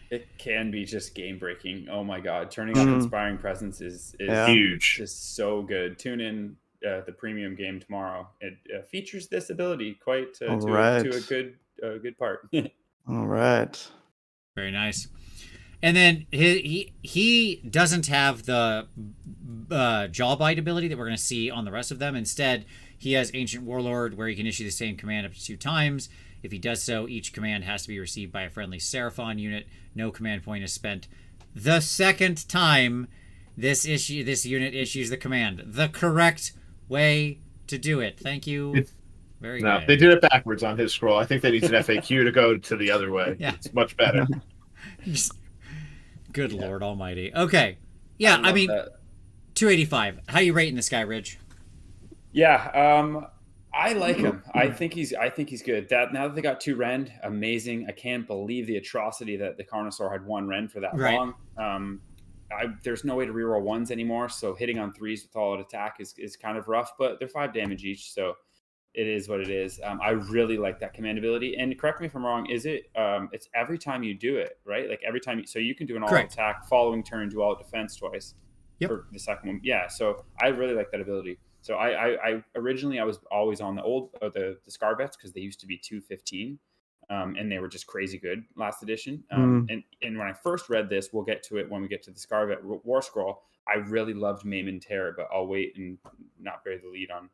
S4: It can be just game breaking. Oh my god, turning off Inspiring Presence is
S3: huge.
S4: Just so good. Tune in the premium game tomorrow. It features this ability quite to a good part.
S2: All right.
S1: Very nice. And then he doesn't have the Jawbite ability that we're going to see on the rest of them. Instead, he has Ancient Warlord, where he can issue the same command up to 2 times. If he does so, each command has to be received by a friendly Seraphon unit. No command point is spent the second time this unit issues the command. The correct way to do it. Thank you. Very good.
S3: They did it backwards on his scroll. I think they need an FAQ to go to the other way.
S1: Yeah.
S3: It's much better.
S1: Good Lord Almighty. Okay. Yeah, I mean, 285. How you rating this guy, Ridge?
S4: Yeah, I like him. I think he's good. Now that they got 2 rend, amazing. I can't believe the atrocity that the Carnosaur had 1 rend for that long. There's no way to reroll 1s anymore, so hitting on 3s with all out attack is kind of rough, but they're 5 damage each, so it is what it is. I really like that command ability. And correct me if I'm wrong, is it it's every time you do it, right? Like every time so you can do an all out attack, following turn, do all out defense twice for the second one. Yeah, so I really like that ability. So I originally I was always on the old the Scarvets because they used to be 215, and they were just crazy good last edition. And when I first read this, we'll get to it when we get to the Scarvet Warscroll. I really loved Maim and Terror, but I'll wait and not bury the lead on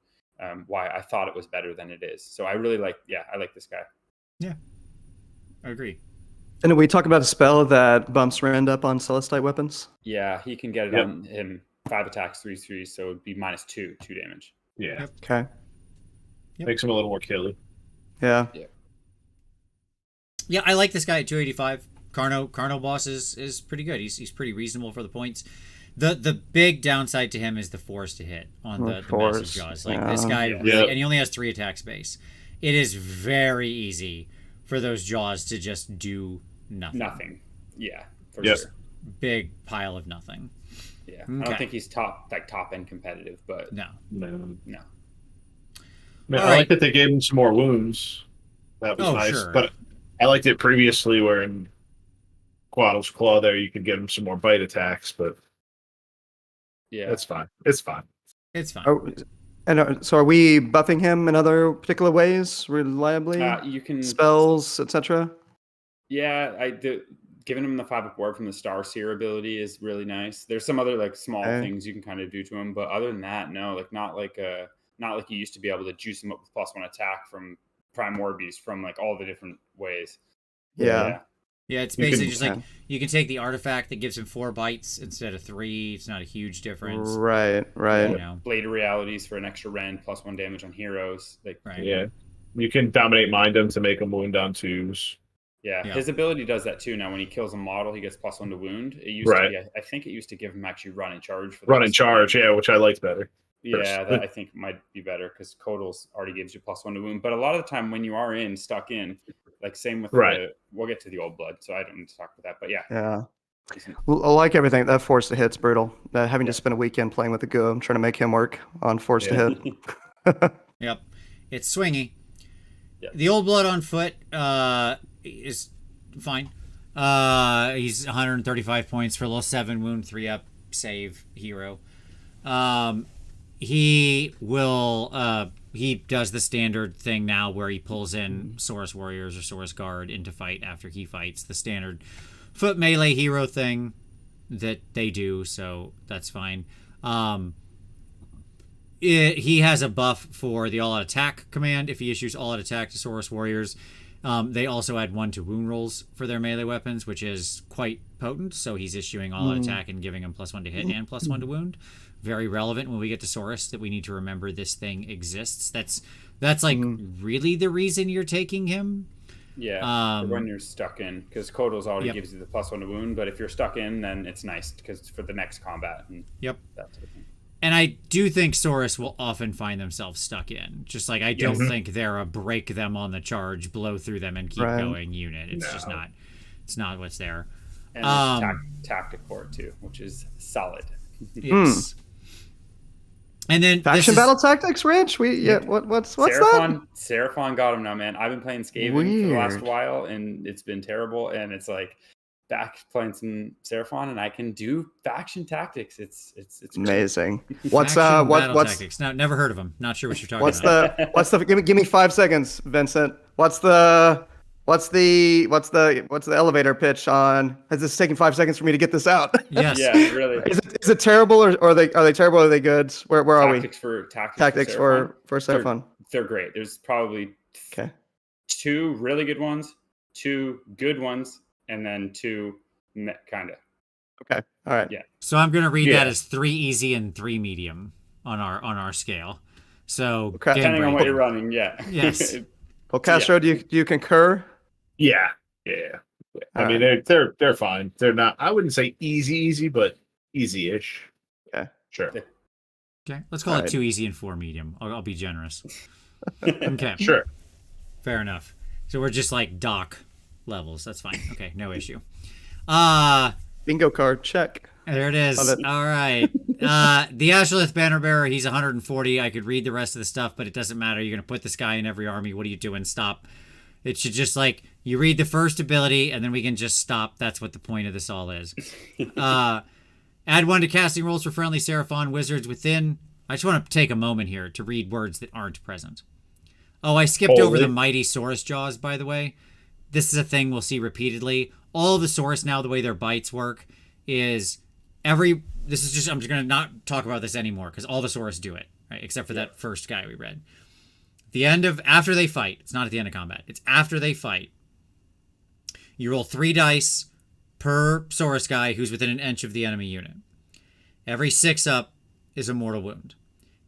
S4: why I thought it was better than it is. So I really like this guy.
S1: Yeah, I agree.
S2: And we talk about a spell that bumps rend up on Celestite weapons.
S4: Yeah, he can get it on him. 5 attacks, 3/3, so it'd be -2 damage.
S3: Yeah.
S2: Okay.
S3: Makes him a little more killy.
S2: Yeah.
S1: Yeah, I like this guy at 285. Carno boss is pretty good. He's pretty reasonable for the points. The big downside to him is the force to hit on the massive jaws. Like this guy, really, and he only has 3 attack space. It is very easy for those jaws to just do nothing.
S4: Yeah, for sure.
S1: Big pile of nothing.
S4: Yeah, I
S1: Okay.
S4: don't think he's top end competitive, but
S1: No.
S3: No.
S4: no.
S3: Man,
S1: All
S3: I
S1: right.
S3: like that they gave him some more wounds. That was
S1: Oh,
S3: nice.
S1: sure.
S3: But I liked it previously where in Quaddle's Claw there you could get him some more bite attacks, but
S4: Yeah,
S3: that's fine. It's fine.
S1: It's fine.
S2: So are we buffing him in other particular ways, reliably?
S4: you can
S2: Spells, etc.
S4: Yeah, giving him the 5-up ward from the Star Seer ability is really nice. There's some other like small
S2: Okay.
S4: things you can kind of do to him, but other than that, no, like not like you used to be able to juice him up with +1 attack from Prime War Beast from like all the different ways.
S2: Yeah.
S1: Yeah, it's
S3: You
S1: basically
S3: can-
S1: just like you can take the artifact that gives him 4 bites instead of 3. It's not a huge difference.
S2: Right.
S1: You know.
S4: Blade of Realities for an extra rend, +1 damage on heroes. Like
S1: Right.
S3: Yeah. You can dominate mind him to make him wound on 2s.
S4: Yeah,
S1: Yeah.
S4: his ability does that too. Now, when he kills a model, he gets +1 to wound. It used
S3: Right.
S4: to be, I think it used to give him actually run and charge. For the
S3: Run and
S4: rest of the
S3: charge,
S4: game.
S3: yeah, which I liked better.
S4: Yeah, that I think might be better because Codals already gives you +1 to wound. But a lot of the time when you are stuck in, like same with
S3: Right.
S4: we'll get to the old blood, so I don't need to talk about that. But yeah,
S2: Yeah.
S4: decent.
S2: Well, I like everything. That force to hit's brutal. Having
S4: Yeah.
S2: to spend a weekend playing with the Go, I'm trying to make him work on force
S3: Yeah.
S2: to hit.
S1: Yep. It's swingy.
S4: Yeah.
S1: The old blood on foot is fine. He's 135 points for level 7 wound 3-up save hero. He will he does the standard thing now where he pulls in Saurus Warriors or Saurus Guard into fight after he fights. The standard foot melee hero thing that they do, so that's fine. He has a buff for the all-out attack command if he issues all-out attack to Saurus Warriors. They also add 1 to wound rolls for their melee weapons, which is quite potent. So he's issuing all-out attack and giving him +1 to hit and +1 to wound. Very relevant when we get to Saurus that we need to remember this thing exists. That's like really the reason you're taking him.
S4: Yeah, for when you're stuck in, because Codals already
S1: Yep.
S4: gives you the +1 to wound, but if you're stuck in, then it's nice because it's for the next combat and
S1: Yep.
S4: that sort of thing.
S1: And I do think Saurus will often find themselves stuck in. Just like I don't
S3: Yes.
S1: think they're a break them on the charge, blow through them, and keep
S2: Right.
S1: going unit. It's just
S3: No.
S1: not. It's not what's there.
S4: And there's tactic for it too, which is solid.
S1: Yes. And then this
S2: Faction
S1: is-
S2: battle tactics, Rich? What's that?
S4: Seraphon got him now, man. I've been playing Skaven for the last
S2: Weird.
S4: while, and it's been terrible. And it's like back playing some Seraphon, and I can do faction tactics. It's great.
S2: Amazing. What's
S1: Faction battle
S2: what's
S1: tactics? No, never heard of them. Not sure what you're talking
S2: what's
S1: about.
S2: the give me 5 seconds, Vincent. What's the elevator pitch on? Has this taken 5 seconds for me to get this out?
S1: Yes.
S4: Yeah, really.
S2: Is it terrible or are they terrible or are they good? Where are we?
S4: Tactics
S2: for
S4: Seraphon.
S2: Seraphon.
S4: They're great. There's probably
S2: Okay.
S4: 2 really good ones, 2 good ones, and then 2 kind of.
S2: Okay. All right.
S4: Yeah.
S1: So I'm going to read that
S3: Yeah.
S1: as 3 easy and 3 medium on our scale. So
S2: Okay.
S1: game
S4: Depending on what
S1: breaking.
S4: you're running, yeah.
S1: Yes.
S2: Well, Castro, do you concur?
S3: Yeah. Yeah. I
S2: All
S3: mean, they're fine. They're not. I wouldn't say easy, but easy-ish.
S2: Yeah.
S3: Sure.
S1: Okay. Let's call it
S2: Alright.
S1: 2 easy and 4 medium. I'll be generous. Okay.
S3: Sure.
S1: Fair enough. So we're just like dock levels. That's fine. Okay. No issue.
S2: Bingo card, check.
S1: There it is.
S2: Love it.
S1: All right. The Ashlith Banner Bearer, he's 140. I could read the rest of the stuff, but it doesn't matter. You're going to put this guy in every army. What are you doing? Stop. It should just like, you read the first ability, and then we can just stop. That's what the point of this all is. Add 1 to casting rolls for friendly Seraphon wizards within. I just want to take a moment here to read words that aren't present. Oh, I skipped over the Mighty Saurus Jaws, by the way. This is a thing we'll see repeatedly. All of the Saurus now, the way their bites work, is I'm just going to not talk about this anymore because all the Saurus do it, right? Except for that first guy we read. After they fight, it's not at the end of combat, it's after they fight. You roll 3 dice per Saurus guy who's within an inch of the enemy unit. Every 6 up is a mortal wound.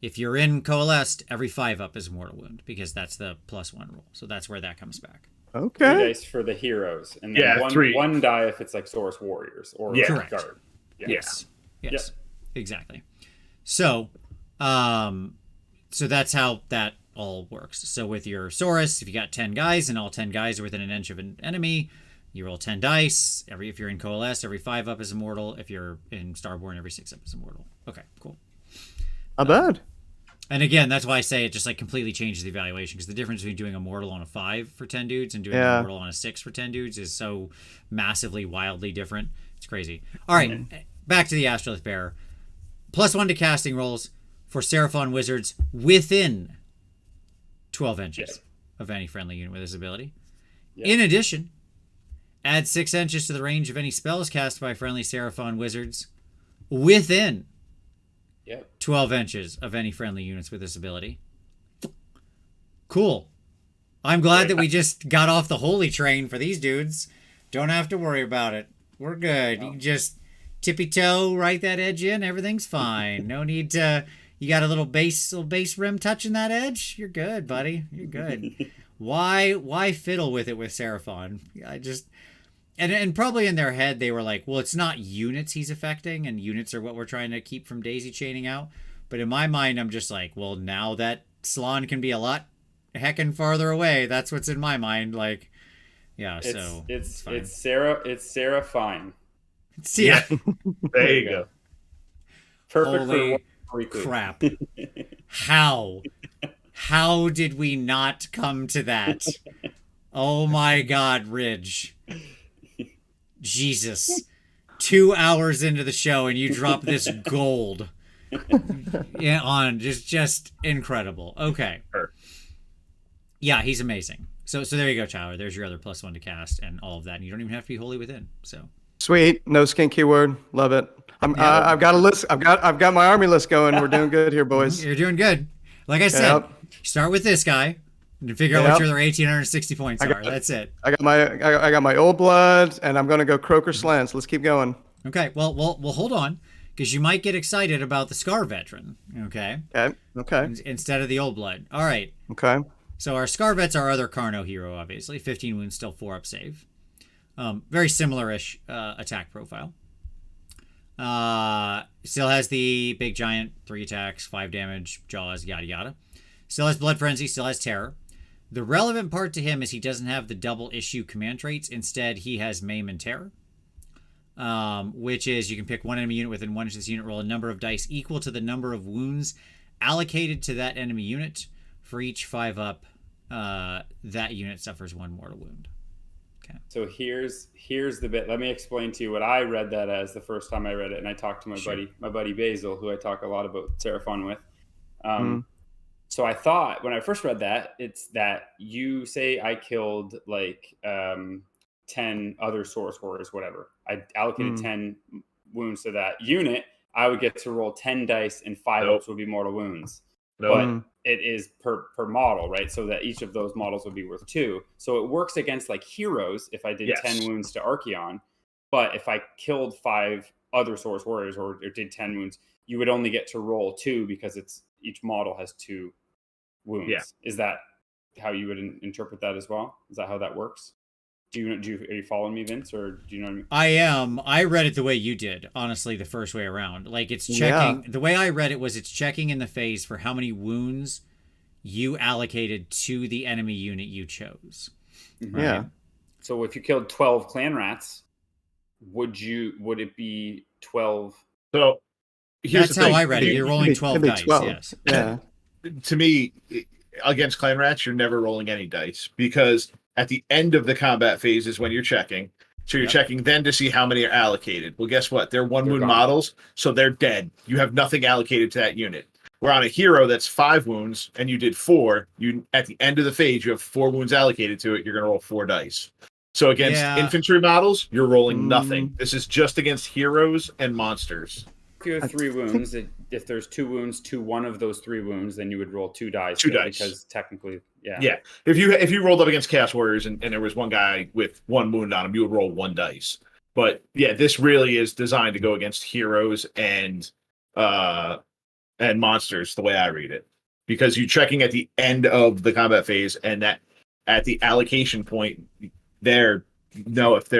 S1: If you're in Coalesced, every 5 up is a mortal wound because that's the +1 roll. So that's where that comes back.
S4: 3
S2: Okay.
S4: dice for the heroes, and then
S3: Yeah, 3.
S4: one die if it's like Saurus Warriors or
S3: Yeah.
S1: Correct.
S4: Guard. Yeah.
S1: Yes. Yes.
S4: Yep.
S1: Exactly. So, so that's how that all works. So with your Saurus, if you got 10 guys and all 10 guys are within an inch of an enemy, You roll 10 dice. If you're in Coalesce, every 5 up is immortal. If you're in Starborn, every 6 up is immortal. Okay, cool.
S2: Not bad.
S1: And again, that's why I say it just like completely changes the evaluation, because the difference between doing immortal on a 5 for 10 dudes and doing immortal on a 6 for 10 dudes is so massively, wildly different. It's crazy. All right, back to the Astrolith Bearer. +1 to casting rolls for Seraphon wizards within 12 inches of any friendly unit with this ability. In addition, add 6 inches to the range of any spells cast by friendly Seraphon wizards within 12 inches of any friendly units with this ability. Cool. I'm glad that we just got off the holy train for these dudes. Don't have to worry about it. We're good. You can just tippy toe, right that edge in. Everything's fine. No need to. You got a little base rim touching that edge. You're good, buddy. You're good. Why fiddle with it with Seraphon? I just. And probably in their head, they were like, well, it's not units he's affecting, and units are what we're trying to keep from daisy chaining out. But in my mind, I'm just like, well, now that Slann can be a lot heckin' farther away, that's what's in my mind. Like, yeah,
S4: it's Sarah Fine.
S1: Yeah.
S3: There you go.
S4: Perfect
S1: Holy
S4: for weekly.
S1: Crap. How did we not come to that? Oh my God, Ridge. Jesus. 2 hours into the show and you drop this gold on just incredible. Okay. Yeah, he's amazing. So there you go, Tyler. There's your other +1 to cast and all of that. And you don't even have to be holy within. So
S2: Sweet. No skin keyword. Love it. I've got a list. I've got my army list going. We're doing good here, boys.
S1: You're doing good. Like I said, start with this guy and figure out what your other 1,860 points are. That's it.
S2: I got my old blood, and I'm gonna go Croaker Slants. Let's keep going.
S1: Okay. Well, hold on, because you might get excited about the Scar Veteran. Okay.
S2: Okay.
S1: Instead of the old blood. All right.
S2: Okay.
S1: So our Scar Vet's our other Carno hero, obviously. 15 wounds, still 4-up save. Very similar-ish attack profile. Still has the big giant, 3 attacks, 5 damage, jaws, yada yada. Still has Blood Frenzy, still has Terror. The relevant part to him is he doesn't have the double issue command traits. Instead, he has Maim and Terror. Which is you can pick one enemy unit within 1 inch of this unit, roll a number of dice equal to the number of wounds allocated to that enemy unit. For each 5-up, that unit suffers 1 mortal wound. Okay.
S4: So here's the bit. Let me explain to you what I read that as the first time I read it, and I talked to my buddy Basil, who I talk a lot about Seraphon with. So I thought when I first read that, it's that you say I killed like 10 other Source Warriors, whatever. I allocated 10 wounds to that unit. I would get to roll 10 dice, and 5-ups would be mortal wounds. But it is per model, right? So that each of those models would be worth 2. So it works against like heroes if I did 10 wounds to Archeon. But if I killed 5 other Source Warriors or did 10 wounds, you would only get to roll 2 because each model has 2 wounds. Yeah. Is that how you would interpret that as well? Is that how that works? Are you following me, Vince, or do you know what I mean?
S1: I am. I read it the way you did, honestly, the first way around. Like, it's checking. Yeah. The way I read it was it's checking in the phase for how many wounds you allocated to the enemy unit you chose.
S4: Right? Yeah. So if you killed 12 clan rats, would it be 12?
S3: So
S1: that's how I read it. You're rolling 12 dice. 12. Yes.
S3: Yeah. To me, against clan rats, you're never rolling any dice because at the end of the combat phase is when you're checking. So you're checking then to see how many are allocated. Well, guess what? They're 1 wound models, so they're dead. You have nothing allocated to that unit. Where on a hero that's 5 wounds and you did 4, you at the end of the phase you have 4 wounds allocated to it. You're going to roll 4 dice. So against infantry models, you're rolling nothing. This is just against heroes and monsters.
S4: If you have 3 wounds, if there's 2 wounds to one of those 3 wounds, then you would roll 2 dice.
S3: 2 dice.
S4: Because technically,
S3: yeah. If you rolled up against Chaos Warriors and there was one guy with 1 wound on him, you would roll 1 dice. But yeah, this really is designed to go against heroes and monsters, the way I read it. Because you're checking at the end of the combat phase, and that at the allocation point, if they're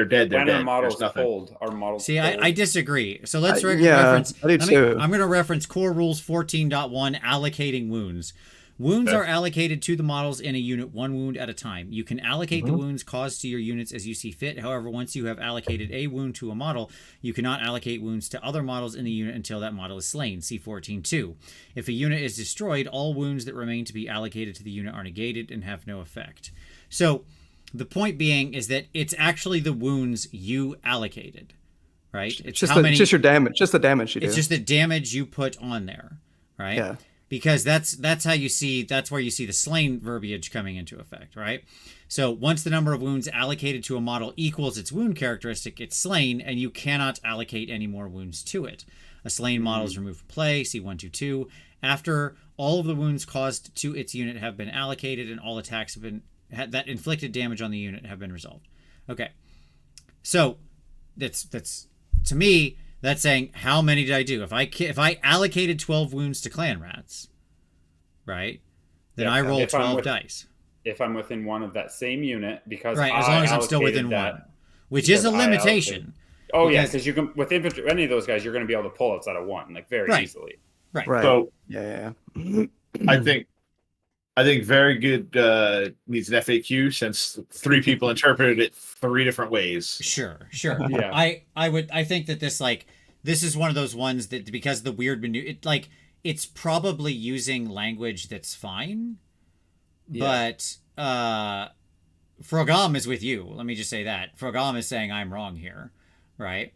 S3: dead, they're dead.
S4: Our models hold. Our models.
S1: See, I disagree. So let's
S2: reference.
S1: I'm going to reference Core Rules 14.1 allocating wounds. Wounds
S3: Okay.
S1: are allocated to the models in a unit 1 wound at a time. You can allocate the wounds caused to your units as you see fit. However, once you have allocated a wound to a model, you cannot allocate wounds to other models in the unit until that model is slain. See 14.2. If a unit is destroyed, all wounds that remain to be allocated to the unit are negated and have no effect. So the point being is that it's actually the wounds you allocated, right?
S2: It's just your damage, just the damage you do.
S1: It's just the damage you put on there, right?
S2: Yeah.
S1: Because that's how you see, that's where you see the slain verbiage coming into effect, right? So once the number of wounds allocated to a model equals its wound characteristic, it's slain, and you cannot allocate any more wounds to it. A slain model is removed from play, see 122. After all of the wounds caused to its unit have been allocated and all attacks have been that inflicted damage on the unit have been resolved. Okay. So that's to me, that's saying how many did I do? If I allocated 12 wounds to clan rats, right? Then I roll 12 dice.
S4: If I'm within one of that same unit, because
S1: right, as long as I'm still within one, which is a limitation.
S4: Oh yeah, because you can with infantry, any of those guys, you're going to be able to pull outside of one like very easily.
S1: Right.
S3: So
S2: yeah.
S3: I think very good needs an FAQ since 3 people interpreted it 3 different ways.
S1: Sure.
S4: Yeah.
S1: I think that this is one of those ones that because the weird menu, it's probably using language that's fine, but Frogam is with you. Let me just say that Frogam is saying I'm wrong here, right?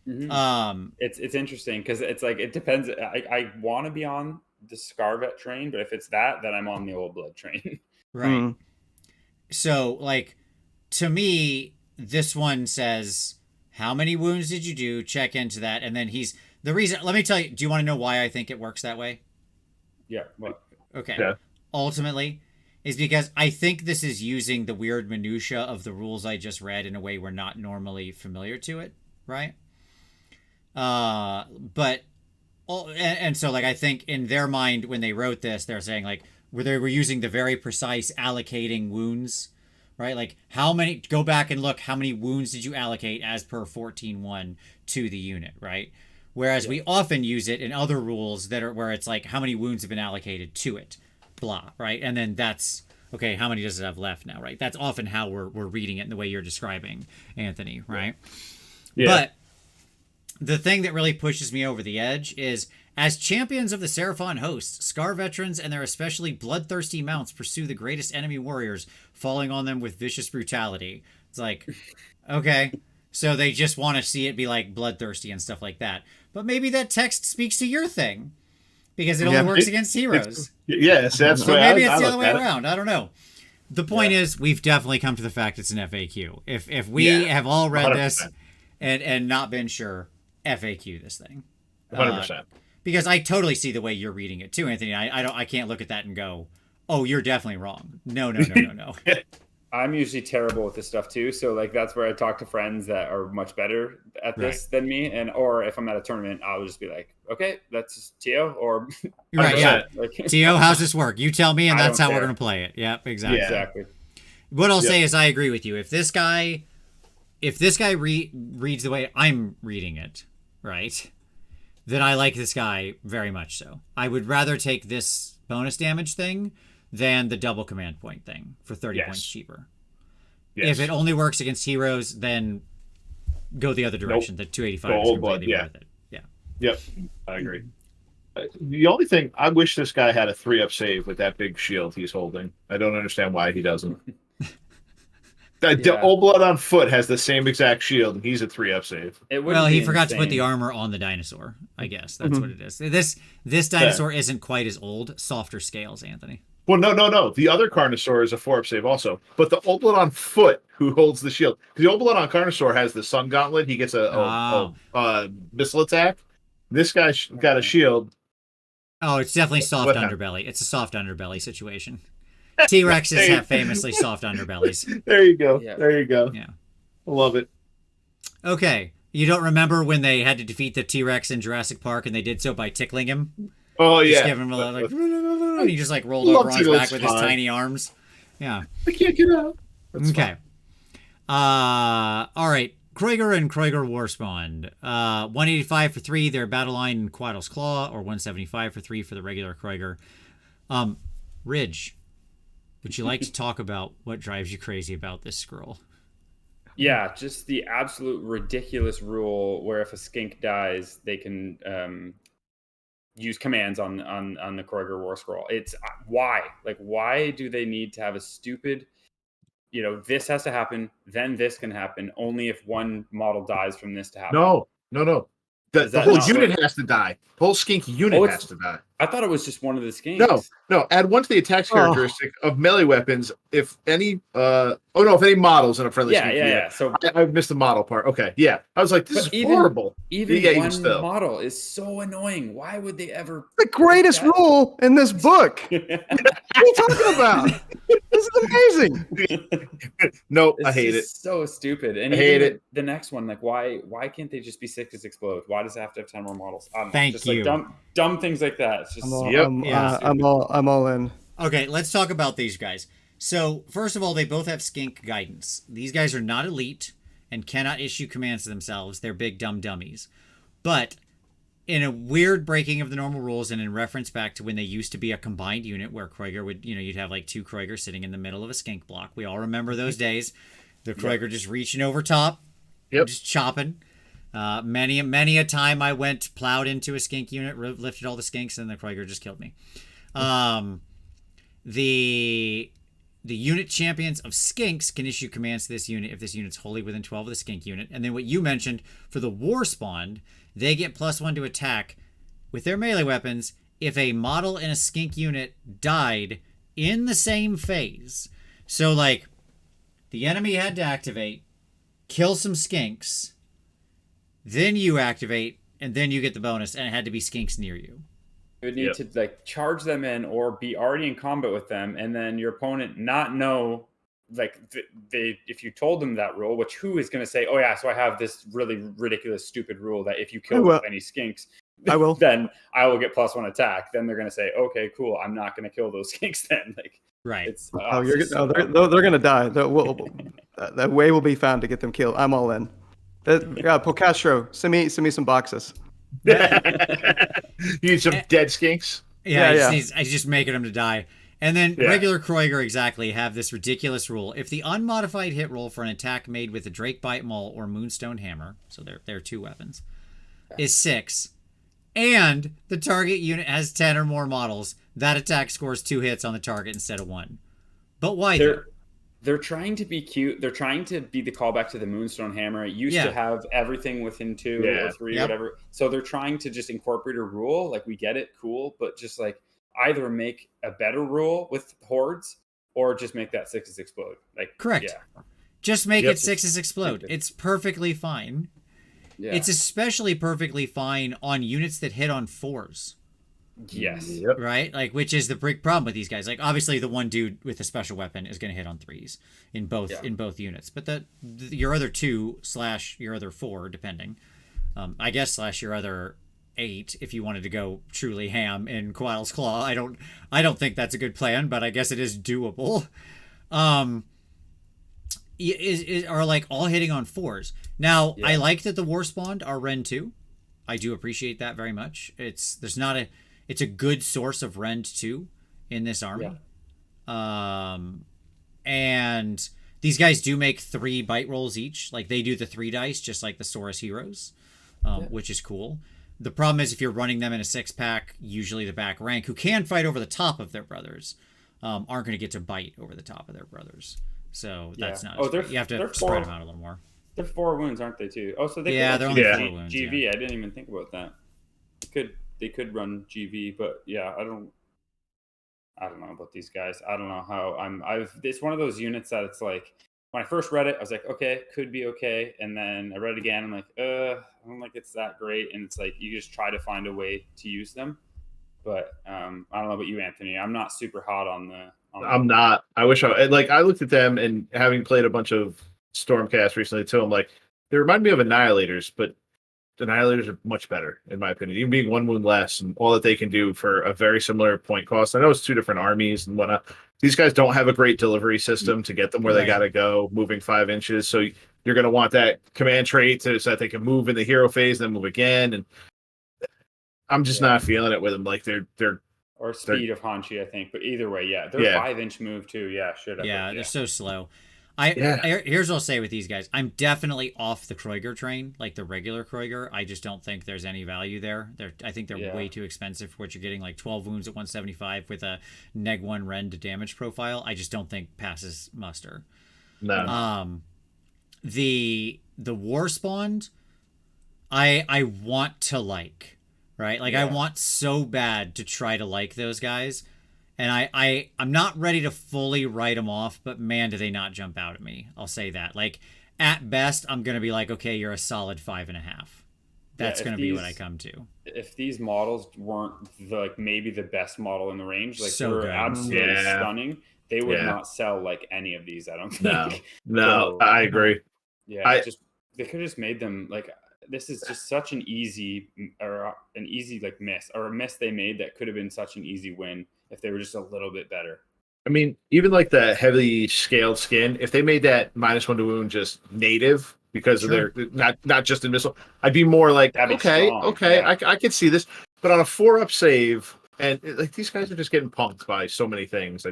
S4: Mm-hmm. It's interesting because it's like it depends. I want to be on the Scarvet train, but if it's that, then I'm on the Old Blood train.
S1: Right. So to me, this one says how many wounds did you do? Check into that, and then the reason. Let me tell you. Do you want to know why I think it works that way?
S4: Yeah. Well,
S1: okay.
S3: Yeah.
S1: Ultimately, is because I think this is using the weird minutia of the rules I just read in a way we're not normally familiar to it, right? But so I think in their mind when they wrote this, they're saying where they were using the very precise allocating wounds, right? How many? Go back and look. How many wounds did you allocate as per 14.1 to the unit, right? Whereas we often use it in other rules that are where it's how many wounds have been allocated to it, blah, right? And then that's okay. How many does it have left now, right? That's often how we're reading it in the way you're describing, Anthony, right?
S3: Yeah.
S1: But the thing that really pushes me over the edge is, as champions of the Seraphon host, Scar veterans and their especially bloodthirsty mounts pursue the greatest enemy warriors, falling on them with vicious brutality. It's okay, so they just want to see it be bloodthirsty and stuff like that. But maybe that text speaks to your thing, because it only works against heroes.
S3: Yes, that's
S1: so
S3: the way
S1: maybe it's the other way
S3: it.
S1: around. I don't know. The point is, we've definitely come to the fact it's an FAQ. If we have all read
S3: 100%.
S1: this and not been sure, FAQ this thing.
S3: 100%.
S1: Because I totally see the way you're reading it too, Anthony. I can't look at that and go, "Oh, you're definitely wrong." No.
S4: I'm usually terrible with this stuff too, so that's where I talk to friends that are much better at this than me, or if I'm at a tournament, I'll just be like, "Okay, that's Tio," or
S1: right, yeah, Tio, how's this work? You tell me, and that's how we're gonna play it. Yep, exactly.
S3: Yeah.
S4: Exactly.
S1: What I'll say is, I agree with you. If this guy reads the way I'm reading it, right, then I like this guy very much so. I would rather take this bonus damage thing than the double command point thing for 30 points cheaper.
S3: Yes.
S1: If it only works against heroes, then go the other direction. The 285 is completely worth it. Yeah.
S3: Yep, I agree. The only thing, I wish this guy had a 3-up save with that big shield he's holding. I don't understand why he doesn't. The Old Blood on foot has the same exact shield, and he's a 3-up save.
S1: Well, he forgot to put the armor on the dinosaur, I guess. That's what it is. This dinosaur isn't quite as old. Softer scales, Anthony.
S3: Well, no. The other Carnosaur is a 4-up save also. But the Old Blood on foot who holds the shield. Because the Old Blood on Carnosaur has the Sun Gauntlet. He gets a missile attack. This guy's got a shield.
S1: Oh, it's definitely soft underbelly. It's a soft underbelly situation. T-Rexes have famously soft underbellies.
S3: There you go.
S4: Yeah.
S3: There you go.
S1: Yeah.
S3: I love it.
S1: Okay. You don't remember when they had to defeat the T-Rex in Jurassic Park and they did so by tickling him?
S3: Oh,
S1: Just
S3: yeah.
S1: give him and he just rolled over on his back with his tiny arms. Yeah.
S3: I can't get out. That's
S1: okay. All right. Kroiger and Kroiger Warspawn. 185 for 3, their Battle Line and Quaddle's Claw, or 175 for 3 for the regular Kroiger. Ridge, would you like to talk about what drives you crazy about this scroll?
S4: Yeah, just the absolute ridiculous rule where if a skink dies, they can use commands on the Kroger War Scroll. It's why? Like, why do they need to have a stupid, this has to happen, then this can happen, only if one model dies from this to happen?
S3: No. The
S4: that
S3: whole
S4: not
S3: unit
S4: what-
S3: has to die. The whole skink unit has to die.
S4: I thought it was just one of the skinks.
S3: No. Add 1 to the attacks characteristic of melee weapons if any if any models in a friendly skink unit.
S4: Yeah. So
S3: I missed the model part. Okay, yeah. I was like, this is horrible.
S4: Even
S3: Yeah,
S4: one
S3: still.
S4: model is so annoying. Why would they ever?
S2: The greatest rule in this book. What are you talking about? This is amazing.
S3: No, I hate it.
S4: So stupid. And
S3: I hate
S4: even
S3: it.
S4: The next one, like, why can't they just be 6 explode? Why does it have to have 10 more models? I don't know.
S1: Thank
S4: just
S1: you.
S4: Like dumb things like that. It's just
S2: I'm all in.
S1: Okay, let's talk about these guys. So, first of all, they both have skink guidance. These guys are not elite and cannot issue commands to themselves. They're big dumb dummies. But in a weird breaking of the normal rules and in reference back to when they used to be a combined unit where Kroger would, you'd have like 2 Kroger sitting in the middle of a skink block. We all remember those days. The Kroger just reaching over top, just chopping. Many a time I went plowed into a skink unit, lifted all the skinks, and the Kroger just killed me. The unit champions of skinks can issue commands to this unit if this unit's wholly within 12 of the skink unit. And then what you mentioned for the war spawned, they get +1 to attack with their melee weapons if a model in a skink unit died in the same phase. So, like, the enemy had to activate, kill some skinks, then you activate, and then you get the bonus, and it had to be skinks near you.
S4: You would need to like charge them in or be already in combat with them, and then your opponent not know, like, if you told them that rule, which who is going to say, oh yeah, so I have this really ridiculous stupid rule that if you kill any skinks,
S2: I will.
S4: then I will get +1 attack. Then they're going to say, okay, cool, I'm not going to kill those skinks then. Like,
S1: right.
S4: It's,
S2: they're going to die. That way will be found to get them killed. I'm all in. Pocastro, send me some boxes.
S3: You need some dead skinks.
S1: I just making them to die. And then regular Kroger exactly have this ridiculous rule. If the unmodified hit roll for an attack made with a Drakebite Maul or Moonstone Hammer, so they're 2 weapons, is 6, and the target unit has 10 or more models, that attack scores 2 hits on the target instead of 1. But why though?
S4: They're trying to be cute. They're trying to be the callback to the Moonstone Hammer. It used to have everything within 2 or 3, whatever. So they're trying to just incorporate a rule. Like, we get it, cool, but just like either make a better rule with hordes or just make that 6s explode. Like,
S1: correct.
S4: Yeah.
S1: Just make it 6s explode. It's perfectly fine. Yeah. It's especially perfectly fine on units that hit on 4s.
S4: Yes.
S1: Right? Like, which is the big problem with these guys. Like, obviously the one dude with a special weapon is going to hit on 3s in both units. But your other 2 / your other 4, depending, I guess / your other 8, if you wanted to go truly ham in Coatl's Claw. I don't think that's a good plan, but I guess it is doable. Are like all hitting on 4s. Now, I like that the War Spawned are Ren 2. I do appreciate that very much. It's a good source of Rend 2 in this army. Yeah. And these guys do make 3 bite rolls each. Like, they do the 3 dice, just like the Saurus heroes, which is cool. The problem is if you're running them in a 6-pack, usually the back rank, who can fight over the top of their brothers, aren't going to get to bite over the top of their brothers. So that's not you have to spread them out a little more.
S4: They're 4 wounds, aren't they, too? Oh, so
S1: they're only 4 wounds.
S4: GV, I didn't even think about that. They could run GV, but yeah, I don't know about these guys. I don't know how it's one of those units that it's like, when I first read it, I was like, okay, could be okay. And then I read it again. I'm like, I don't think it's that great. And it's like, you just try to find a way to use them. But I don't know about you, Anthony. I'm not super hot on the.
S3: I'm not. I wish I looked at them, and having played a bunch of Stormcast recently too, I'm like, they remind me of Annihilators, but Annihilators are much better, in my opinion. Even being 1 wound less and all that they can do for a very similar point cost. I know it's 2 different armies and whatnot. These guys don't have a great delivery system to get them where they got to go, moving 5 inches. So you're going to want that command trait so that they can move in the hero phase, then move again. And I'm just not feeling it with them. Like, they're
S4: Or speed of Hanshi, I think. But either way, yeah. They're 5-inch move too. Yeah, should have.
S1: Yeah, they're so slow. Here's what I'll say with these guys. I'm definitely off the Kroiger train, like the regular Kroiger. I just don't think there's any value there. I think they're way too expensive for what you're getting, like 12 wounds at 175 with a neg 1 rend damage profile. I just don't think passes muster.
S3: No.
S1: The War Spawned, I want to like, right? Like I want so bad to try to like those guys. And I'm not ready to fully write them off, but man, do they not jump out at me. I'll say that. Like, at best, I'm going to be like, okay, you're a solid 5.5. That's going to be what I come to.
S4: If these models weren't maybe the best model in the range, like
S1: so
S4: they were
S1: good.
S4: absolutely stunning, they would not sell like any of these, I don't think.
S3: No, I agree.
S4: Yeah, they could have just made them like, this is just such an easy like miss, or a miss they made that could have been such an easy win if they were just a little bit better.
S3: I mean, even like the heavily scaled skin, if they made that -1 to wound just native because of their not just in missile, I'd be more like, okay, I could see this. But on a 4-up save, and like these guys are just getting punked by so many things.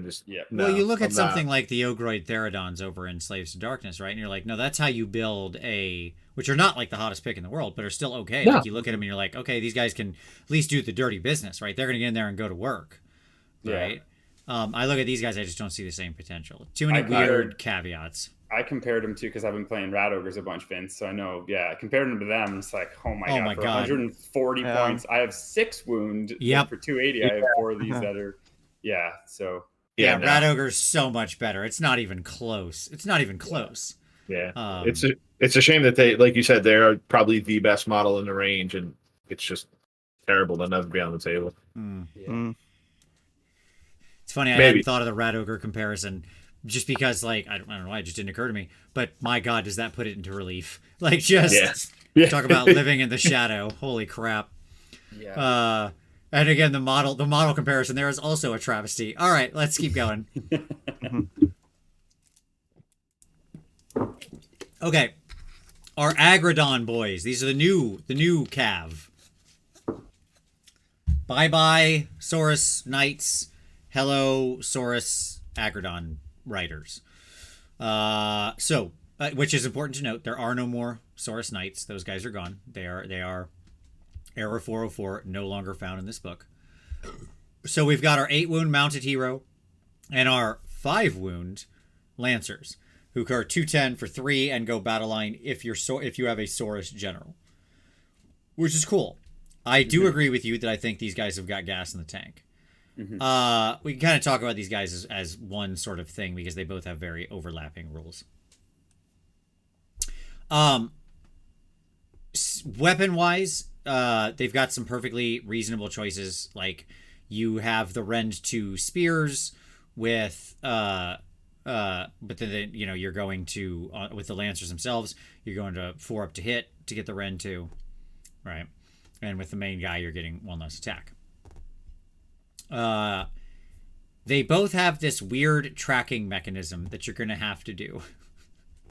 S1: Well, you look at something like the Ogroid Therodons over in Slaves to Darkness, right? And you're like, no, that's how you build which are not like the hottest pick in the world, but are still okay. Like you look at them and you're like, okay, these guys can at least do the dirty business, right? They're going to get in there and go to work. Right. I look at these guys, I just don't see the same potential. Too many weird caveats.
S4: I compared them to, because I've been playing Rat Ogres a bunch, Vince. So I know, I compared them to them. It's like, oh my god, for 140 points, I have 6 wound. For 280, I have 4 of these that are, so.
S1: Rat Ogre's so much better. It's not even close.
S3: Yeah. It's a shame that they, like you said, they're probably the best model in the range, and it's just terrible to never be on the table.
S1: It's funny, I hadn't thought of the Rat Ogre comparison just because, like, I don't know why, it just didn't occur to me. But my god, does that put it into relief? Like, just talk about living in the shadow. Holy crap. Yeah. And again, the model comparison there is also a travesty. All right, let's keep going. Okay. Our Agrodon boys. These are the new Cav. Bye-bye, Saurus Knights. Hello, Saurus Agrodon Riders. Which is important to note, there are no more Saurus Knights. Those guys are gone. They are Error 404, no longer found in this book. So we've got our 8-wound mounted hero and our 5-wound Lancers, who are 210 for 3 and go battle line if you have a Saurus general, which is cool. I do agree with you that I think these guys have got gas in the tank. We can kind of talk about these guys as one sort of thing because they both have very overlapping rules. Weapon-wise, they've got some perfectly reasonable choices. Like, you have the rend to spears with, but then you're going to with the Lancers themselves, you're going to 4-up to hit to get the rend to, right? And with the main guy, you're getting 1 less attack. They both have this weird tracking mechanism that you're going to have to do.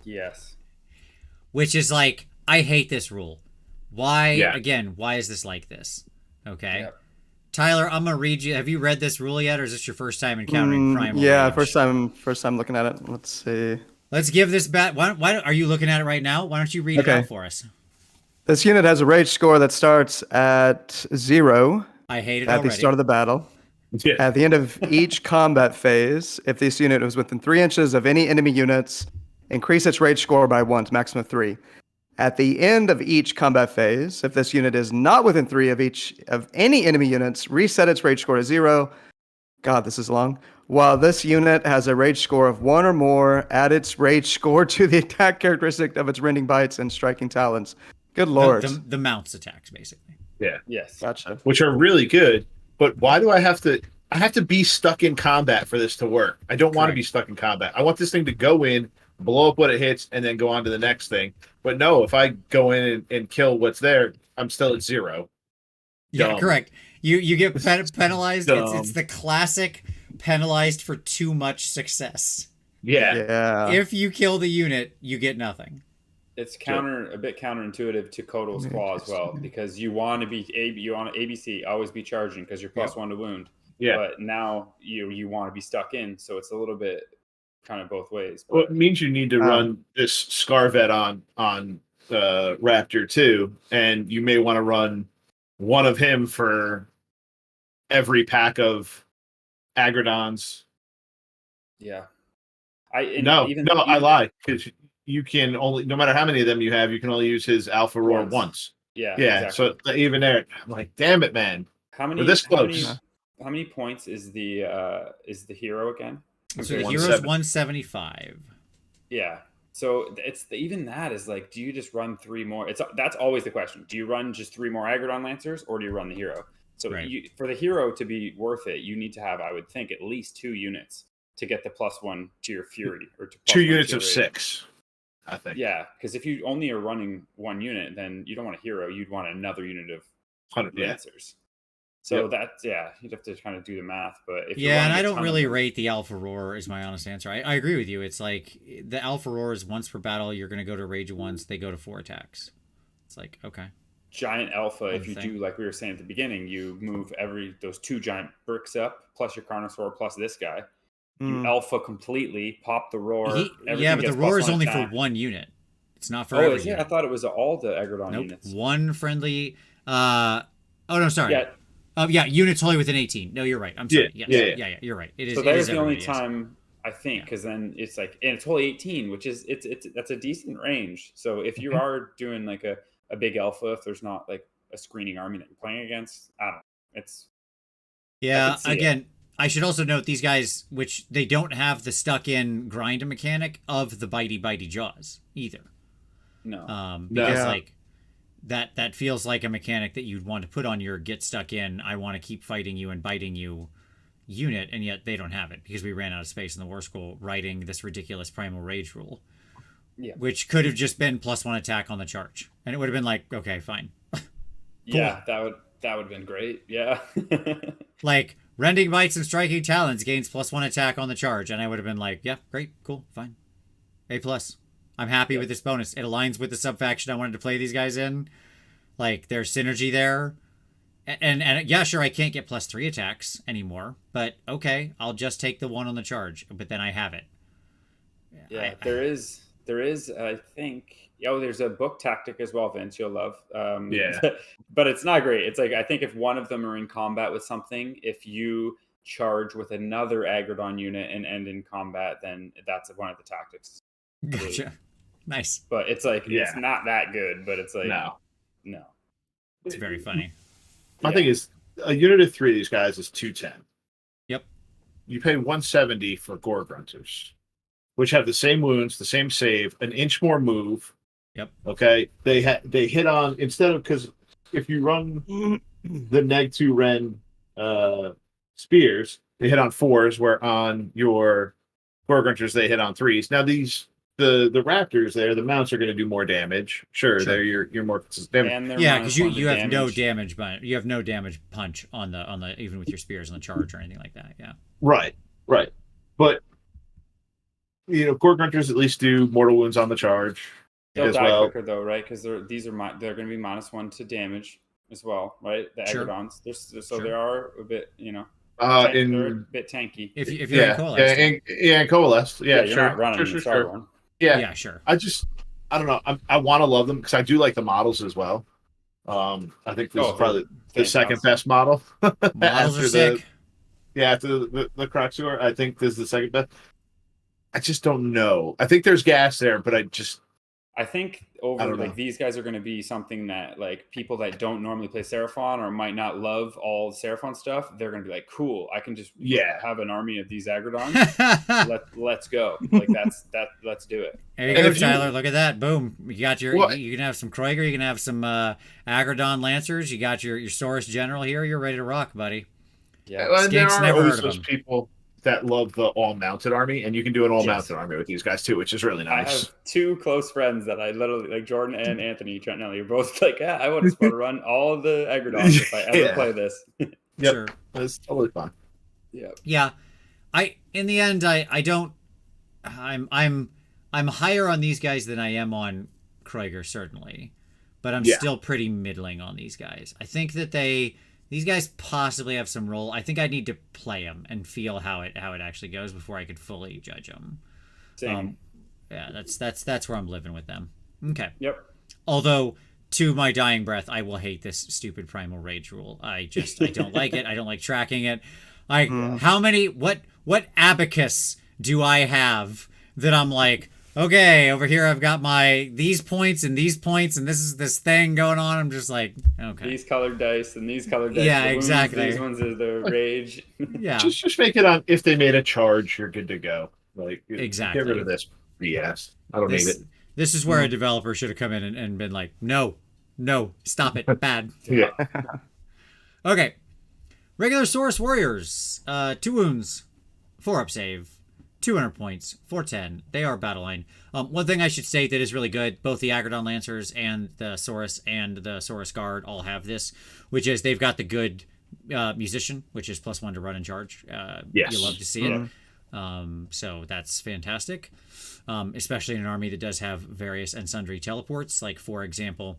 S4: Yes.
S1: Which is like, I hate this rule. Why is this like this? Okay. Yep. Tyler, I'm going to read you. Have you read this rule yet, or is this your first time encountering Primal Rage?
S2: first time looking at it. Let's see.
S1: Let's give this back. Why are you looking at it right now? Why don't you read it out for us?
S2: This unit has a rage score that starts at 0.
S1: I hate it
S2: at the start of the battle. Yeah. At the end of each combat phase, if this unit was within 3 inches of any enemy units, increase its rage score by 1 to maximum 3. At the end of each combat phase, if this unit is not within 3 of any enemy units, reset its rage score to 0. God, this is long. While this unit has a rage score of 1 or more, add its rage score to the attack characteristic of its rending bites and striking talons. Good lord.
S1: The mounts attacks, basically.
S3: Yeah.
S4: Yes.
S2: Gotcha.
S3: Which are really good. But why do I have to be stuck in combat for this to work? I don't want to be stuck in combat. I want this thing to go in, blow up what it hits, and then go on to the next thing. But no, if I go in and kill what's there, I'm still at 0.
S1: Yeah, correct. You get penalized. It's the classic penalized for too much success.
S3: Yeah.
S1: If you kill the unit, you get nothing.
S4: It's a bit counterintuitive to Kotal's Claw as well, because you want to ABC, always be charging because you're +1 to wound.
S3: Yeah.
S4: But now you want to be stuck in, so it's a little bit kind of both ways.
S3: Well,
S4: But
S3: it means you need to run this Scarvet on Raptor too, and you may want to run one of him for every pack of Agrodons.
S4: yeah,
S3: I lie, because you can only, no matter how many of them you have, you can only use his Alpha Roar once.
S4: Yeah,
S3: exactly. So even there, I'm like, damn it, man. We're this close.
S4: How many points is the hero again?
S1: So the hero's 175.
S4: Yeah. So even that is like, do you just run 3 more? That's always the question. Do you run just 3 more Agrodon Lancers, or do you run the hero? So for the hero to be worth it, you need to have, I would think, at least 2 units to get the +1 to your Fury, or to
S3: 2 units of 6. I think.
S4: Yeah, because if you only are running 1 unit, then you don't want a hero. You'd want another unit of 100 Lancers. So that's, you'd have to kind of do the math. But if
S1: and I don't really rate the Alpha Roar, is my honest answer. I agree with you. It's like the Alpha Roar is once per battle. You're going to go to rage once. They go to 4 attacks. It's like, okay.
S4: Giant Alpha, if you do, like we were saying at the beginning, you move those 2 giant bricks up, plus your Carnosaur, plus this guy. You Alpha completely, pop the Roar.
S1: But the Roar is only for 1 unit. It's not for every unit.
S4: I thought it was all the Agrodon
S1: nope.
S4: units.
S1: 1 friendly... oh, no, sorry. Units only within 18. No, you're right. I'm sorry. Yeah, you're right. It is.
S4: So there's the only time, I think, because then it's like, and it's only 18, which is that's a decent range. So if you are doing like a big Alpha, if there's not like a screening army that you're playing against, I don't know. It's
S1: again. I should also note these guys, which they don't have the stuck-in grind mechanic of the bitey jaws either.
S4: No,
S1: because like that feels like a mechanic that you'd want to put on your get stuck in. I want to keep fighting you and biting you unit, and yet they don't have it because we ran out of space in the War Scroll writing this ridiculous primal rage rule.
S4: Yeah,
S1: which could have just been +1 attack on the charge, and it would have been like, okay, fine. Cool.
S4: Yeah, that would have been great. Yeah,
S1: like. Rending Bites and Striking Talons gains +1 attack on the charge. And I would have been like, yeah, great, cool, fine. A+. I'm happy with this bonus. It aligns with the sub-faction I wanted to play these guys in. Like, there's synergy there. And yeah, sure, I can't get +3 attacks anymore. But, okay, I'll just take the 1 on the charge. But then I have it.
S4: Yeah, there is, I think... there's a book tactic as well, Vince, you'll love. But it's not great. It's like, I think if one of them are in combat with something, if you charge with another Agrodon unit and end in combat, then that's one of the tactics.
S1: Gotcha. Nice.
S4: But it's like, it's not that good, but it's like, no.
S1: It's very funny.
S3: My thing is, a unit of 3 of these guys is 210.
S1: Yep.
S3: You pay 170 for Gore Grunters, which have the same wounds, the same save, an inch more move.
S1: Yep.
S3: Okay. They hit on, instead of, because if you run the -2 Ren spears, they hit on 4s, where on your Gore Grunters they hit on 3s. Now the Raptors there, the mounts are going to do more damage. Sure. They're your more consistent.
S1: Yeah, because you have no damage, but you have no damage punch on the even with your spears on the charge or anything like that. Yeah.
S3: Right. But Gore Grunters at least do mortal wounds on the charge.
S4: They'll die quicker though, right? Because they're going to be -1 to damage as well, right? The Agrodons. They are a bit, they're a bit tanky.
S1: If you're in Coalesce.
S3: In Coalesce. Yeah,
S4: you're
S3: sure.
S4: not running
S3: Sure. Yeah,
S1: sure.
S3: I don't know. I want to love them because I do like the models as well. I think this is probably the second best model.
S1: Models are sick.
S3: After the Croxor, I think this is the second best. I just don't know. I think there's gas there, but
S4: I think these guys are going to be something that like people that don't normally play Seraphon or might not love all Seraphon stuff, they're going to be like, cool, I can just have an army of these Agrodons. Let's go. Like let's do it.
S1: There you go, Tyler. Look at that. Boom. You got you can have some Kroiger, you can have some Agrodon Lancers, you got your Saurus General here, you're ready to rock, buddy.
S3: Yeah. And there are always those people that love the all-mounted army, and you can do an all-mounted army with these guys too, which is really nice.
S4: I have 2 close friends that I literally like, Jordan and Anthony Trentinelli. You're both like, I would just want to run all of the Agrodons if I ever play this.
S3: Yep. Sure, it's totally fun.
S1: Yeah. In the end, I don't. I'm higher on these guys than I am on Kroiger, certainly, but I'm still pretty middling on these guys. I think that they these guys possibly have some role. I think I need to play them and feel how it actually goes before I could fully judge them.
S4: Same.
S1: Yeah, that's where I'm living with them. Okay.
S4: Yep.
S1: Although, to my dying breath, I will hate this stupid primal rage rule. I don't like it. I don't like tracking it. What abacus do I have that I'm like, okay, over here I've got these points and this is this thing going on. I'm just like, okay.
S4: These colored dice and these colored dice.
S1: Yeah,
S4: the wounds,
S1: exactly.
S4: These ones are the rage.
S1: Yeah.
S3: Just make it on if they made a charge, you're good to go. Like
S1: Exactly.
S3: Get rid of this BS. I don't need it.
S1: This is where a developer should have come in and been like, no, stop it, bad.
S3: Yeah.
S1: Okay. Regular Saurus Warriors, 2 wounds, 4 up save, 200 points, 410. They are battle line. One thing I should state that is really good, both the Agrodon Lancers and the Saurus Guard all have this, which is they've got the good musician, which is +1 to run and charge.
S3: Yes.
S1: You love to see it. So that's fantastic, especially in an army that does have various and sundry teleports. Like, for example,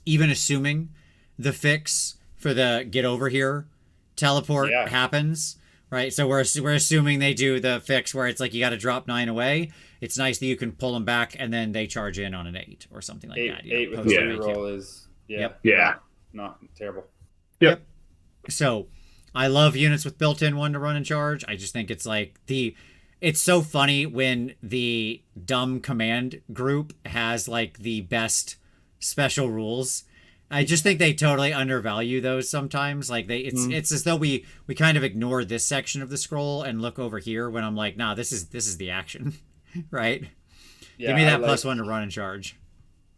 S1: even assuming the fix for the get over here teleport happens, right? So we're assuming they do the fix where it's like you got to drop 9 away. It's nice that you can pull them back and then they charge in on an 8 or something like that.
S4: 8 with the roll is not terrible.
S3: Yep.
S1: So I love units with built-in 1 to run and charge. I just think it's like it's so funny when the dumb command group has like the best special rules. I just think they totally undervalue those sometimes. Like it's as though we kind of ignore this section of the scroll and look over here when I'm like, nah, this is the action, right? Yeah, give me that +1 to run and charge.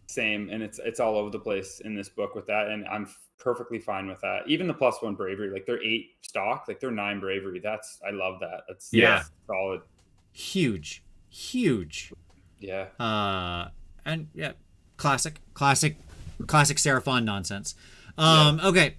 S4: Same, and it's all over the place in this book with that, and I'm perfectly fine with that. Even the +1 bravery, like they're 8 stock, like they're 9 bravery. I love that. That's solid. Huge.
S1: Yeah. And yeah, classic Seraphon nonsense. Okay.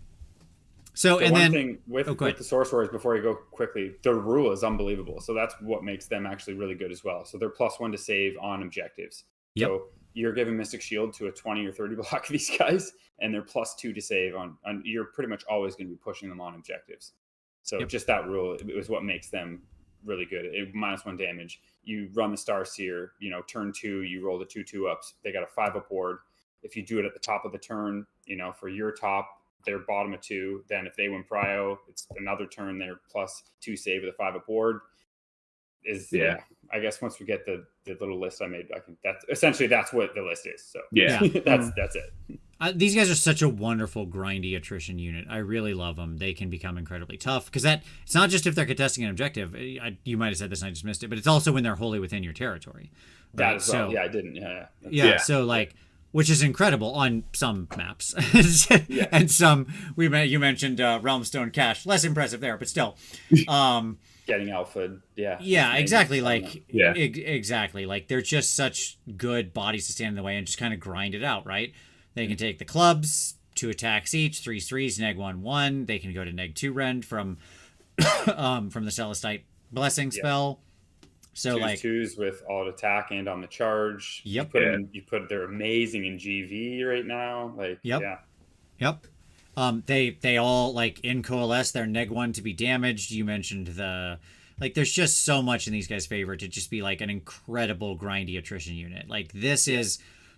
S1: So
S4: the
S1: and
S4: one
S1: then
S4: thing with the Source Warriors, before I go quickly, the rule is unbelievable. So that's what makes them actually really good as well. So they're +1 to save on objectives.
S1: Yep.
S4: So you're giving Mystic Shield to a 20 or 30 block of these guys, and they're +2 to save on you're pretty much always going to be pushing them on objectives. So just that rule, it was what makes them really good. -1 damage. You run the Star Seer, turn 2, you roll the 2/2 ups. They got a 5-up ward. If you do it at the top of the turn, for your top, they're bottom of 2. Then if they win prio, it's another turn. They're +2 save with a 5-up ward. I guess once we get the little list I made, that's what the list is. So that's it.
S1: These guys are such a wonderful grindy attrition unit. I really love them. They can become incredibly tough because it's not just if they're contesting an objective. You might have said this and I just missed it, but it's also when they're wholly within your territory. Right?
S4: That as well. I didn't. Yeah.
S1: So which is incredible on some maps, and some you mentioned Realmstone Cache, less impressive there, but still.
S4: Getting alpha,
S1: exactly. Exactly. Like they're just such good bodies to stand in the way and just kind of grind it out, right? They can take the clubs, 2 attacks each, 3/3s, -1/1. They can go to -2 rend from the Celestite Blessing spell. So
S4: 2s with all attack and on the charge.
S1: Yep.
S4: They're amazing in GV right now.
S1: Yep. They all in Coalesce, they're -1 to be damaged. You mentioned there's just so much in these guys' favor to just be an incredible grindy attrition unit. This is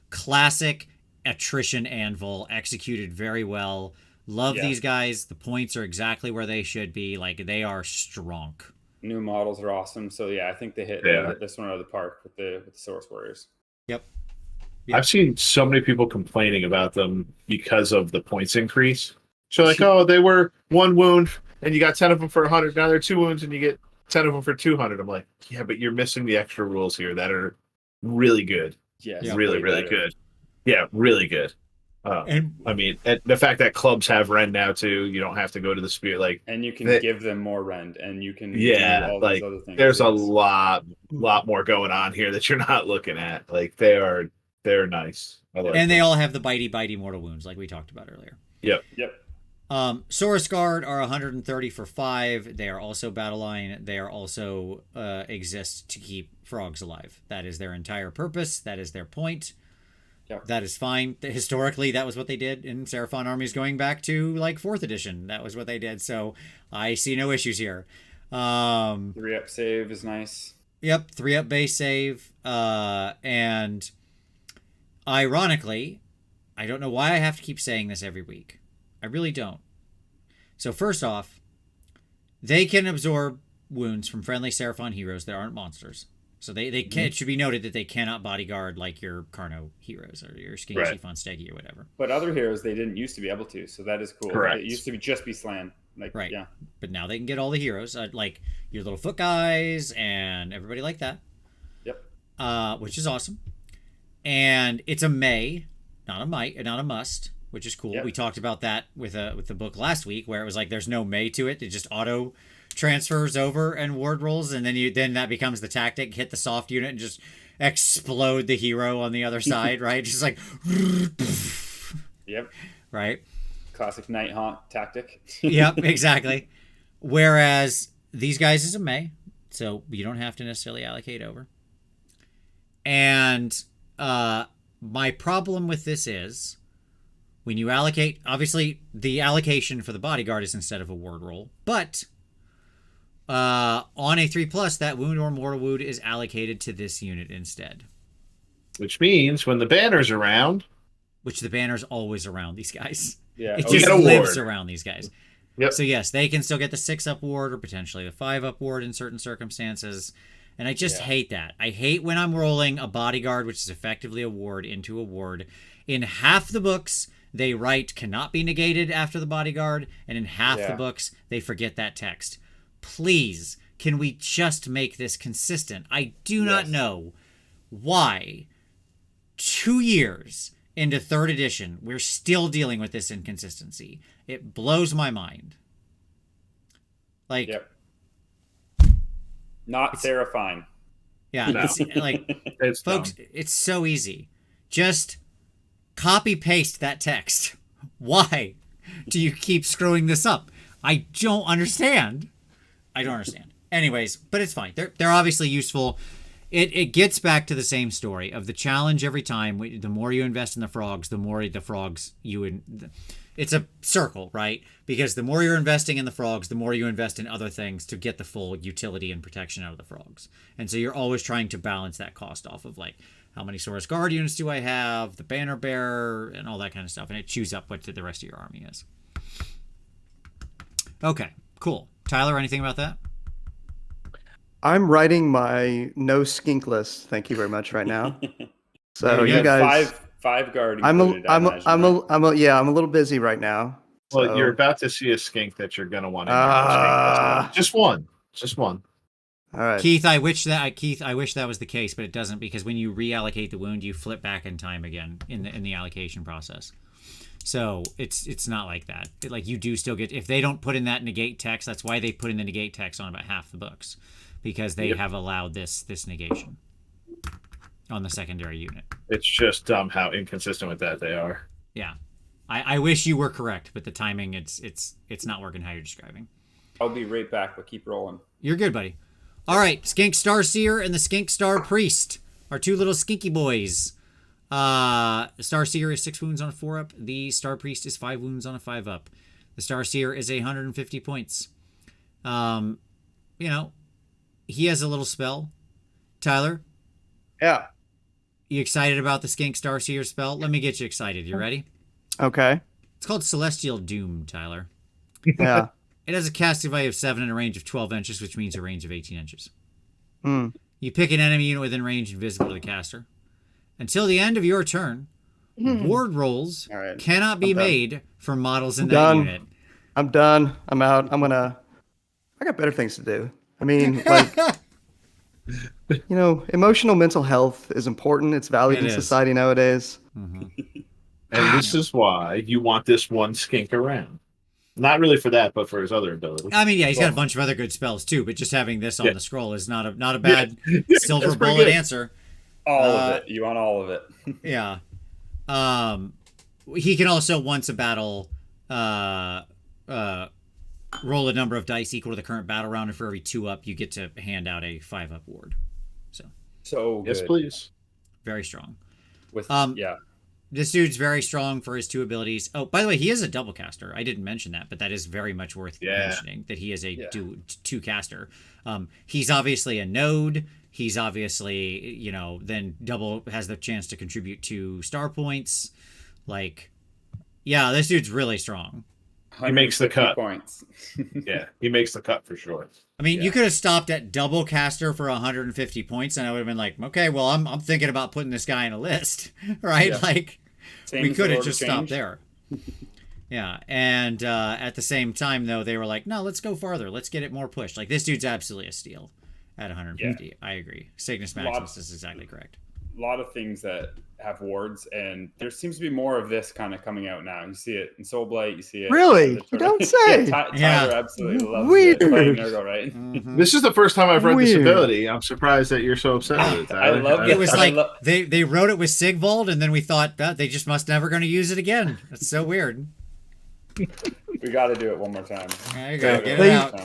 S1: classic attrition anvil executed very well. Love these guys. The points are exactly where they should be. They are strong.
S4: New models are awesome. So I think they hit this one out of the park with the Source Warriors.
S1: Yep.
S3: I've seen so many people complaining about them because of the points increase. So they were 1 wound and you got 10 of them for 100. Now they're 2 wounds and you get 10 of them for 200. I'm like, yeah, but you're missing the extra rules here that are really good. Really good. Yeah, really good. And the fact that clubs have rend now too, you don't have to go to the spear.
S4: And you can give them more rend, and you can do all these other things.
S3: There's a lot more going on here that you're not looking at. They're nice.
S1: They all have the bitey mortal wounds, like we talked about earlier.
S3: Yep.
S1: Saurus Guard are 130 for 5. They are also battle line. They are also exist to keep frogs alive. That is their entire purpose. That is their point.
S4: Yep.
S1: That is fine. Historically, that was what they did in Seraphon armies going back to like 4th edition. That was what they did. So I see no issues here.
S4: 3-up save is nice.
S1: Yep, 3-up base save. And ironically, I don't know why I have to keep saying this every week. I really don't. So first off, they can absorb wounds from friendly Seraphon heroes that aren't monsters. So they can, it should be noted that they cannot bodyguard like your Carno heroes or your Skinny
S3: Right.
S1: Chief on Steggy or whatever.
S4: But other heroes, they didn't used to be able to, so that is cool.
S3: Correct.
S4: It used to just be Slan. Like,
S1: Right.
S4: Yeah.
S1: But now they can get all the heroes, like your little foot guys and everybody like that.
S4: Yep.
S1: Which is awesome. And it's a may, not a must, which is cool.
S4: Yep.
S1: We talked about that with the book last week, where it was like there's no may to it. It just auto transfers over and ward rolls, and then that becomes the tactic: hit the soft unit and just explode the hero on the other side, right? Just like,
S4: Yep.
S1: right?
S4: Classic Night Haunt tactic.
S1: Yep, exactly. Whereas these guys is a may, so you don't have to necessarily allocate over. And my problem with this is when you allocate, obviously the allocation for the bodyguard is instead of a ward roll, but on a 3+, that wound or mortal wound is allocated to this unit instead.
S3: Which means when the banner's around,
S1: Which the banner's always around these guys.
S4: Yeah.
S1: It
S3: you
S1: just
S3: get a
S1: lives
S3: ward.
S1: around these guys.
S3: Yep.
S1: So yes, they can still get the 6-up ward or potentially the 5-up ward in certain circumstances. And I just hate that. I hate when I'm rolling a bodyguard, which is effectively a ward, into a ward. In half the books, they write cannot be negated after the bodyguard, and in half the books, they forget that text. Please, can we just make this consistent? I do not know why 2 years into 3rd edition, we're still dealing with this inconsistency. It blows my mind. Like,
S4: Yep. Not Seraphine.
S1: yeah,
S3: No.
S1: it's like,
S3: it's
S1: folks,
S3: dumb.
S1: it's so easy. Just copy paste that text. Why do you keep screwing this up? I don't understand. Anyways, but it's fine. They're obviously useful. It gets back to the same story of the challenge every time. The more you invest in the frogs, the more the frogs it's a circle, right? Because the more you're investing in the frogs, the more you invest in other things to get the full utility and protection out of the frogs. And so you're always trying to balance that cost off of like, how many Saurus Guard units do I have, the banner bearer, and all that kind of stuff. And it chews up what the rest of your army is. Okay, cool. Tyler, anything about that?
S2: I'm writing my no skink list. Thank you very much right now. So
S4: You
S2: you
S4: have
S2: guys,
S4: five guard
S2: I'm
S4: included, I imagine, right?
S2: I'm a little busy right now.
S3: Well,
S2: So-
S3: you're about to see a skink that you're gonna want to just one.
S2: All right.
S1: Keith, I wish that was the case, but it doesn't, because when you reallocate the wound, you flip back in time again in the allocation process. So it's not like that. Like, you do still get, if they don't put in that negate text, that's why they put in the negate text on about half the books, because they have allowed this negation on the secondary unit.
S3: It's just dumb how inconsistent with that they are.
S1: Yeah, I wish you were correct, but the timing it's not working how you're describing.
S4: I'll be right back, but keep rolling.
S1: You're good, buddy. All right, Skink Starseer and the Skink Star Priest are two little skinky boys. The Starseer is 6 wounds on a 4-up. The Star Priest is 5 wounds on a 5-up. The Starseer is 150 points. He has a little spell. Tyler,
S2: Yeah.
S1: you excited about the Skink Starseer spell? Let me get you excited. You ready?
S2: Okay.
S1: It's called Celestial Doom, Tyler.
S2: Yeah.
S1: It has a casting value of 7 and a range of 12 inches, which means a range of 18 inches.
S2: Hmm.
S1: You pick an enemy unit within range invisible to the caster. Until the end of your turn, ward rolls
S2: All right.
S1: cannot be
S2: I'm done.
S1: made for models in that
S2: Done.
S1: unit.
S2: I'm done. I'm out. I got better things to do. I mean, like, emotional mental health is important. It's valued
S1: It
S2: in
S1: is.
S2: society nowadays.
S3: And this is why you want this one skink around. Not really for that, but for his other ability.
S1: I mean, yeah, he's got a bunch of other good spells too, but just having this on the scroll is not a bad
S3: That's
S1: silver
S3: pretty
S1: bullet
S3: good.
S4: All
S1: answer.
S4: of it. You want all of it.
S1: Yeah. He can also, once a battle, roll a number of dice equal to the current battle round, and for every 2-up, you get to hand out a 5-up ward.
S4: So good.
S3: Yes, please.
S1: Very strong.
S4: With
S1: Um,
S4: yeah.
S1: This dude's very strong for his 2 abilities. Oh, by the way, he is a double caster. I didn't mention that, but that is very much worth mentioning, that he is a 2 caster. He's obviously a node. He's obviously, then double has the chance to contribute 2 star points. Like, yeah, this dude's really strong.
S3: He makes the cut.
S4: Points.
S3: Yeah, he makes the cut for sure.
S1: I mean, you could have stopped at double caster for 150 points, and I would have been like, okay, well, I'm thinking about putting this guy in a list, right?
S3: Yeah.
S1: Like, we could have just stopped
S4: change.
S1: there. Yeah, and at the same time, though, they were like, no, let's go farther. Let's get it more pushed. Like, this dude's absolutely a steal at 150. Yeah. I agree. Cygnus Maximus is exactly correct.
S4: A lot of things that have wards, and there seems to be more of this kind of coming out now. You see it in Soul Blight, you see it.
S2: Really? You don't say.
S4: Tyler absolutely loves
S2: Weird.
S4: it. Playing Nurgle, right?
S1: Mm-hmm.
S3: This is the first time I've read this
S2: Weird.
S3: ability. I'm surprised that you're so upset with it, Tyler.
S4: I love
S1: It was like they wrote it with Sigvald, and then we thought that they just must never going to use it again. That's so weird.
S4: We got to do it one more time.
S1: There you go. Get it out.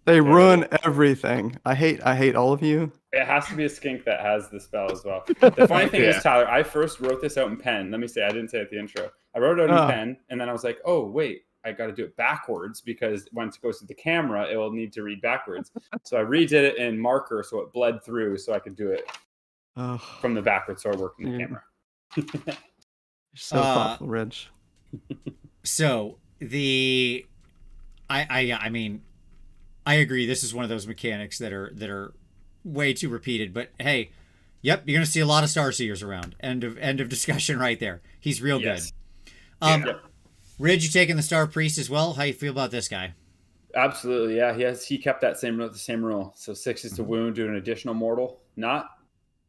S2: They ruin everything. I hate all of you.
S4: It has to be a skink that has the spell as well. The funny thing is, Tyler, I first wrote this out in pen. Let me say, I didn't say it at the intro. I wrote it out in pen, and then I was like, oh, wait, I got to do it backwards because once it goes to the camera, it will need to read backwards. So I redid it in marker so it bled through so I could do it from the backwards so I worked in the camera.
S2: You're so thoughtful, Rich.
S1: So I mean, I agree. This is one of those mechanics that are way too repeated. But hey, yep, you're gonna see a lot of Starseers around. End of discussion right there. He's real good. Ridge, you taking the Star Priest as well? How you feel about this guy?
S4: Absolutely, yeah. He kept the same rule. So 6 is to wound, do an additional mortal, not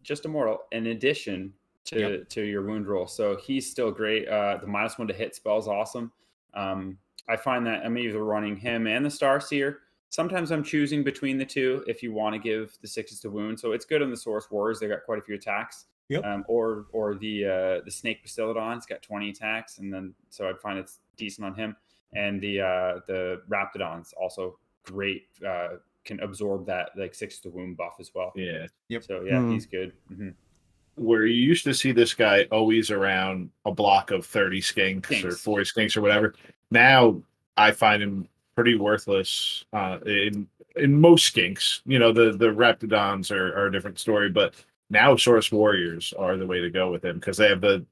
S4: just a mortal, in addition to your wound roll. So he's still great. The -1 to hit spell is awesome. I find that I'm either running him and the Starseer. Sometimes I'm choosing between the two if you want to give the 6s to wound. So it's good on the Source Warriors. They got quite a few attacks.
S1: Yep.
S4: Or the Snake Bastiladon's got 20 attacks, and then so I find it's decent on him. And the Raptidon's also great. Can absorb that like 6 to wound buff as well.
S3: Yeah.
S4: Yep. So yeah, he's good. Mm-hmm.
S3: Where you used to see this guy always around a block of 30 skinks or 40 skinks or whatever. Now I find him pretty worthless in most skinks. The Raptidons are a different story, but now Source Warriors are the way to go with him because they have the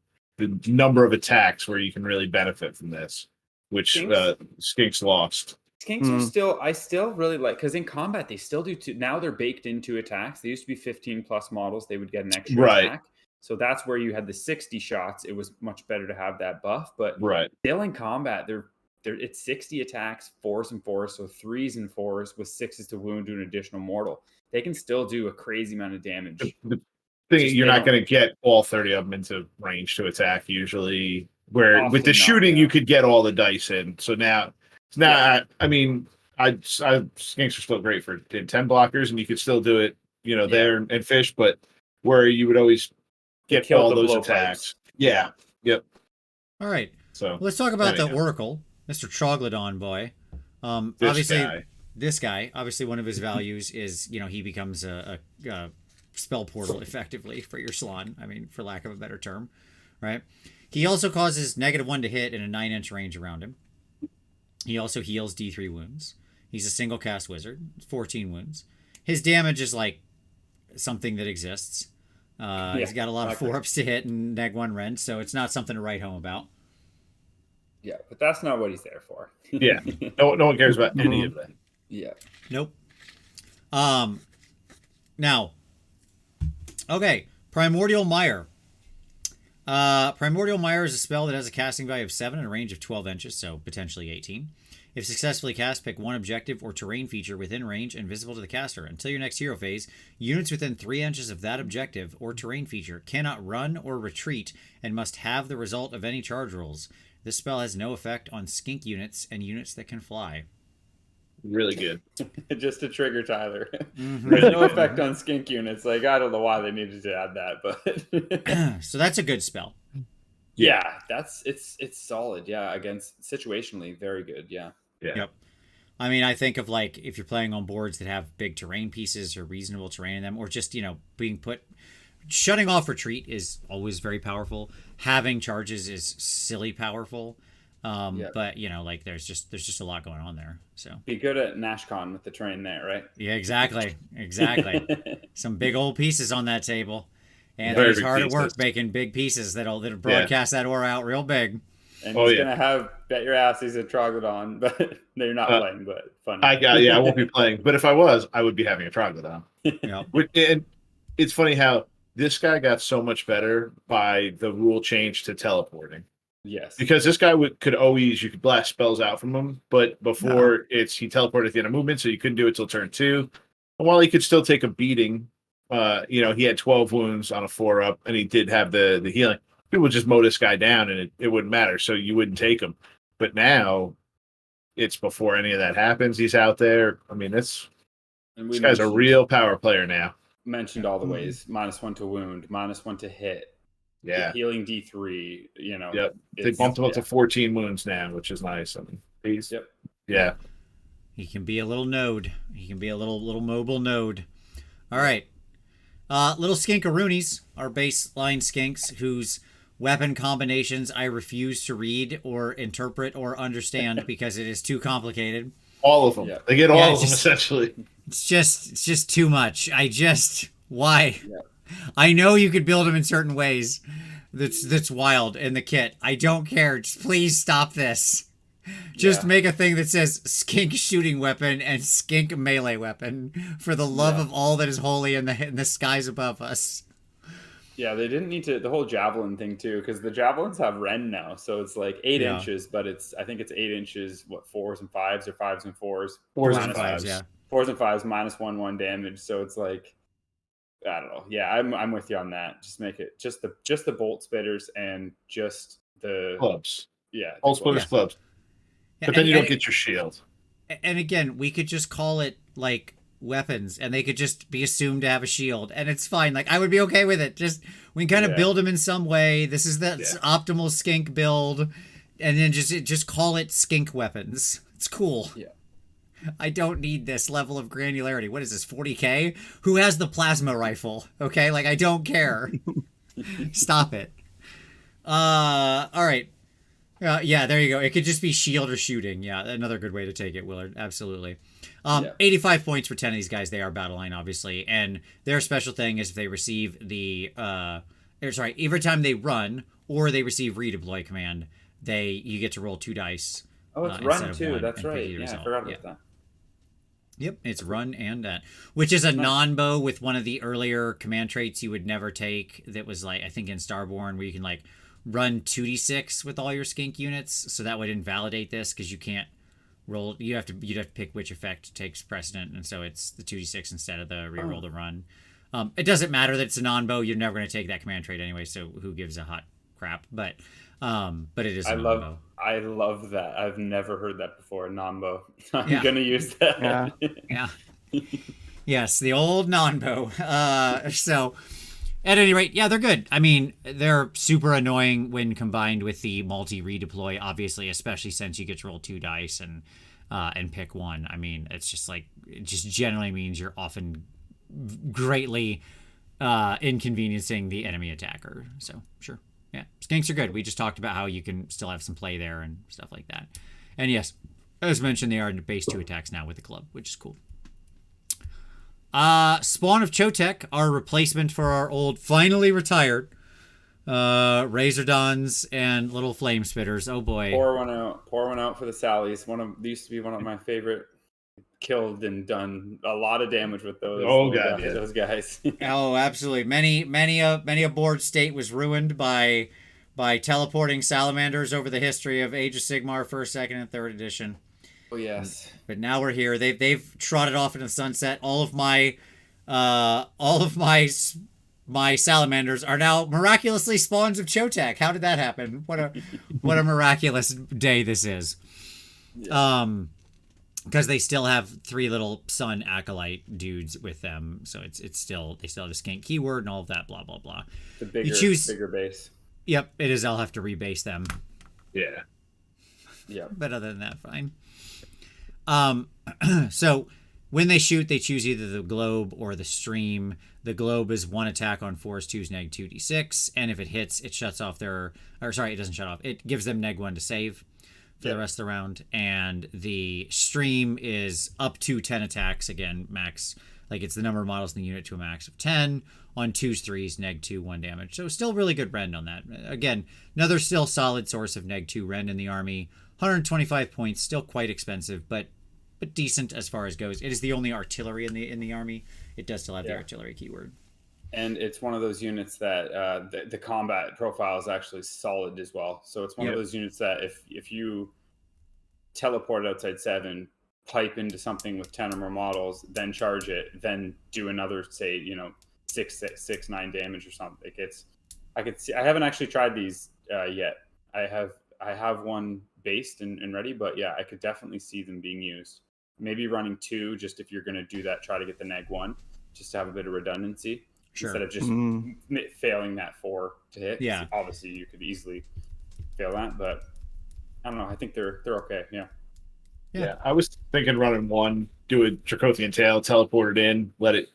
S3: number of attacks where you can really benefit from this, which skinks lost.
S4: Skinks are still, I still really like, because in combat they still do now they're baked into attacks. They used to be 15 plus models, they would get an extra attack. So that's where you had the 60 shots. It was much better to have that buff, but still in combat, it's 60 attacks, 4s and 4s, so 3s and 4s with 6s to wound to an additional mortal. They can still do a crazy amount of damage.
S3: You're not going to get all 30 of them into range to attack usually. Where with the shooting, you could get all the dice in. So now, I mean, skinks are still great for 10 blockers, and you could still do it, there and fish. But where you would always get all those attacks. Yeah. Yep.
S1: All right.
S3: So
S1: let's talk about the Oracle, Mr. Troglodon boy. This guy, obviously, one of his values is, he becomes a spell portal effectively for your salon. I mean, for lack of a better term, right? He also causes -1 to hit in a 9-inch range around him. He also heals D3 wounds. He's a single cast wizard, 14 wounds. His damage is like something that exists. He's got a lot of 4-ups to hit and -1 rend, so it's not something to write home about.
S4: Yeah, but that's not what he's there for.
S3: Yeah, no one cares about any of that.
S4: Yeah.
S1: Nope. Now, okay, Primordial Mire. Primordial Mire is a spell that has a casting value of 7 and a range of 12 inches, so potentially 18. If successfully cast, pick one objective or terrain feature within range and visible to the caster. Until your next hero phase, units within 3 inches of that objective or terrain feature cannot run or retreat and must have the result of any charge rolls. This spell has no effect on skink units and units that can fly.
S3: Really good.
S4: Just to trigger Tyler. There's no effect on skink units. Like, I don't know why they needed to add that, but
S1: so that's a good spell.
S4: Yeah, it's solid. Yeah, against situationally, very good. Yeah.
S1: Yep. I mean, I think of like if you're playing on boards that have big terrain pieces or reasonable terrain in them, or just being put shutting off retreat is always very powerful. Having charges is silly powerful. But like there's just a lot going on there. So
S4: be good at NashCon with the train there, right?
S1: yeah, exactly. Some big old pieces on that table, and
S3: Very
S1: he's
S3: big
S1: hard at work
S3: pieces.
S1: making big pieces that'll broadcast that aura out real big.
S4: And he's gonna have bet your ass he's a Troglodyte, but they're not playing. But funny.
S3: I won't be playing. But if I was, I would be having a Troglodyte.
S1: Yeah.
S3: And it's funny how this guy got so much better by the rule change to teleporting.
S4: Yes,
S3: because this guy could always, you could blast spells out from him, but before he teleported at the end of movement, so you couldn't do it till turn 2. And while he could still take a beating, he had 12 wounds on a 4-up, and he did have the healing. People would just mow this guy down, and it wouldn't matter, so you wouldn't take him. But now, it's before any of that happens. He's out there. I mean, this guy's a real power player now.
S4: Mentioned all the ways: -1 to wound, -1 to hit.
S3: Yeah,
S4: healing D3.
S3: Yep. They bumped him up to 14 wounds now, which is nice. I mean, yeah.
S1: He can be a little node. He can be a little mobile node. All right, little skinkaroonies are baseline skinks whose weapon combinations I refuse to read or interpret or understand because it is too complicated.
S3: All of them. Yeah. They get all of them essentially.
S1: It's just too much. Why? Yeah. I know you could build them in certain ways. That's wild in the kit. I don't care. Just please stop this. Just make a thing that says skink shooting weapon and skink melee weapon for the love of all that is holy in the skies above us.
S4: Yeah, they didn't need to the whole javelin thing too, because the javelins have Ren now, so it's like 8 inches, but I think it's 8 inches. What 4s and 5s or 5s and 4s?
S3: 4s and 5s,
S4: yeah. 4s and 5s -1/1 damage. So it's like. I don't know. Yeah, I'm with you on that. Just make it just the bolt spitters and just the
S3: clubs.
S4: Yeah,
S3: bolt spitters clubs. But then you don't get your shield.
S1: And again, we could just call it like weapons, and they could just be assumed to have a shield, and it's fine. Like I would be okay with it. Just we can kind of build them in some way. This is the optimal skink build, and then just call it skink weapons. It's cool.
S4: Yeah.
S1: I don't need this level of granularity. What is this, 40k? Who has the plasma rifle? Okay, like I don't care. Stop it. All right. Yeah, there you go. It could just be shield or shooting. Yeah, another good way to take it, Willard. Absolutely. 85 points for 10 of these guys. They are battle line, obviously. And their special thing is if they receive every time they run or they receive redeploy command, you get to roll 2 dice.
S4: Oh, it's run too. That's right. Yeah, I forgot about that.
S1: Yep, it's run and that, which is a non-bow with one of the earlier command traits you would never take. That was like I think in Starborn, where you can like run 2d6 with all your skink units, so that would invalidate this because you can't roll. You'd have to pick which effect takes precedent, and so it's the 2d6 instead of the reroll the run. It doesn't matter that it's a non-bow. You're never going to take that command trait anyway, so who gives a hot crap? But it is a non-bow.
S4: I love that. I've never heard that before. Non-bow. I'm gonna use that.
S1: Yeah. Yes, the old non-bow. So, at any rate, yeah, they're good. I mean, they're super annoying when combined with the multi-redeploy, obviously, especially since you get to roll 2 dice and pick one. I mean, it's just like it just generally means you're often greatly inconveniencing the enemy attacker. So, sure. Yeah, skinks are good. We just talked about how you can still have some play there and stuff like that. And yes, as mentioned, they are base 2 attacks now with the club, which is cool. Spawn of Chotek, our replacement for our old, finally retired, Razordons and little Flame Spitters. Oh boy.
S4: Pour one out for the Sallies. They used to be one of my favorite. Killed and done a lot of damage with those.
S3: Oh god,
S4: those guys.
S1: Oh, absolutely. Many a board state was ruined by teleporting salamanders over the history of Age of Sigmar 1st, 2nd, and 3rd edition.
S4: Oh yes.
S1: But now we're here. They've trotted off into the sunset. All of my salamanders are now miraculously spawns of Chotek. How did that happen? What a miraculous day this is. Yeah. Because they still have 3 little sun acolyte dudes with them, so they still have a skink keyword and all of that, blah blah blah.
S4: The bigger base.
S1: Yep, it is. I'll have to rebase them.
S3: Yeah.
S1: But other than that, fine. So when they shoot, they choose either the globe or the stream. The globe is 1 attack on force 2's neg 2d6, and if it hits, it shuts off their. Or sorry, it doesn't shut off. It gives them neg 1 to save for the rest of the round. And the stream is up to 10 attacks again, max. Like it's the number of models in the unit to a max of 10 on 2's 3's neg 2 1 damage. So still really good rend on that. Again, another still solid source of neg 2 rend in the army. 125 points, still quite expensive, but decent as far as goes. It is the only artillery in the army. It does still have the artillery keyword.
S4: And it's one of those units that the combat profile is actually solid as well. So it's one of those units that if you teleport outside 7, pipe into something with 10 or more models, then charge it, then do another, say, 6, 9 damage or something. I could see. I haven't actually tried these yet. I have one based and ready, but yeah, I could definitely see them being used. Maybe running 2, just if you're going to do that, try to get the neg 1, just to have a bit of redundancy. Sure. Instead of just failing that 4 to hit. Yeah. Obviously, you could easily fail that, but I don't know. I think they're okay.
S3: Yeah. I was thinking running 1, do a Dracothian Tail, teleport it in, let it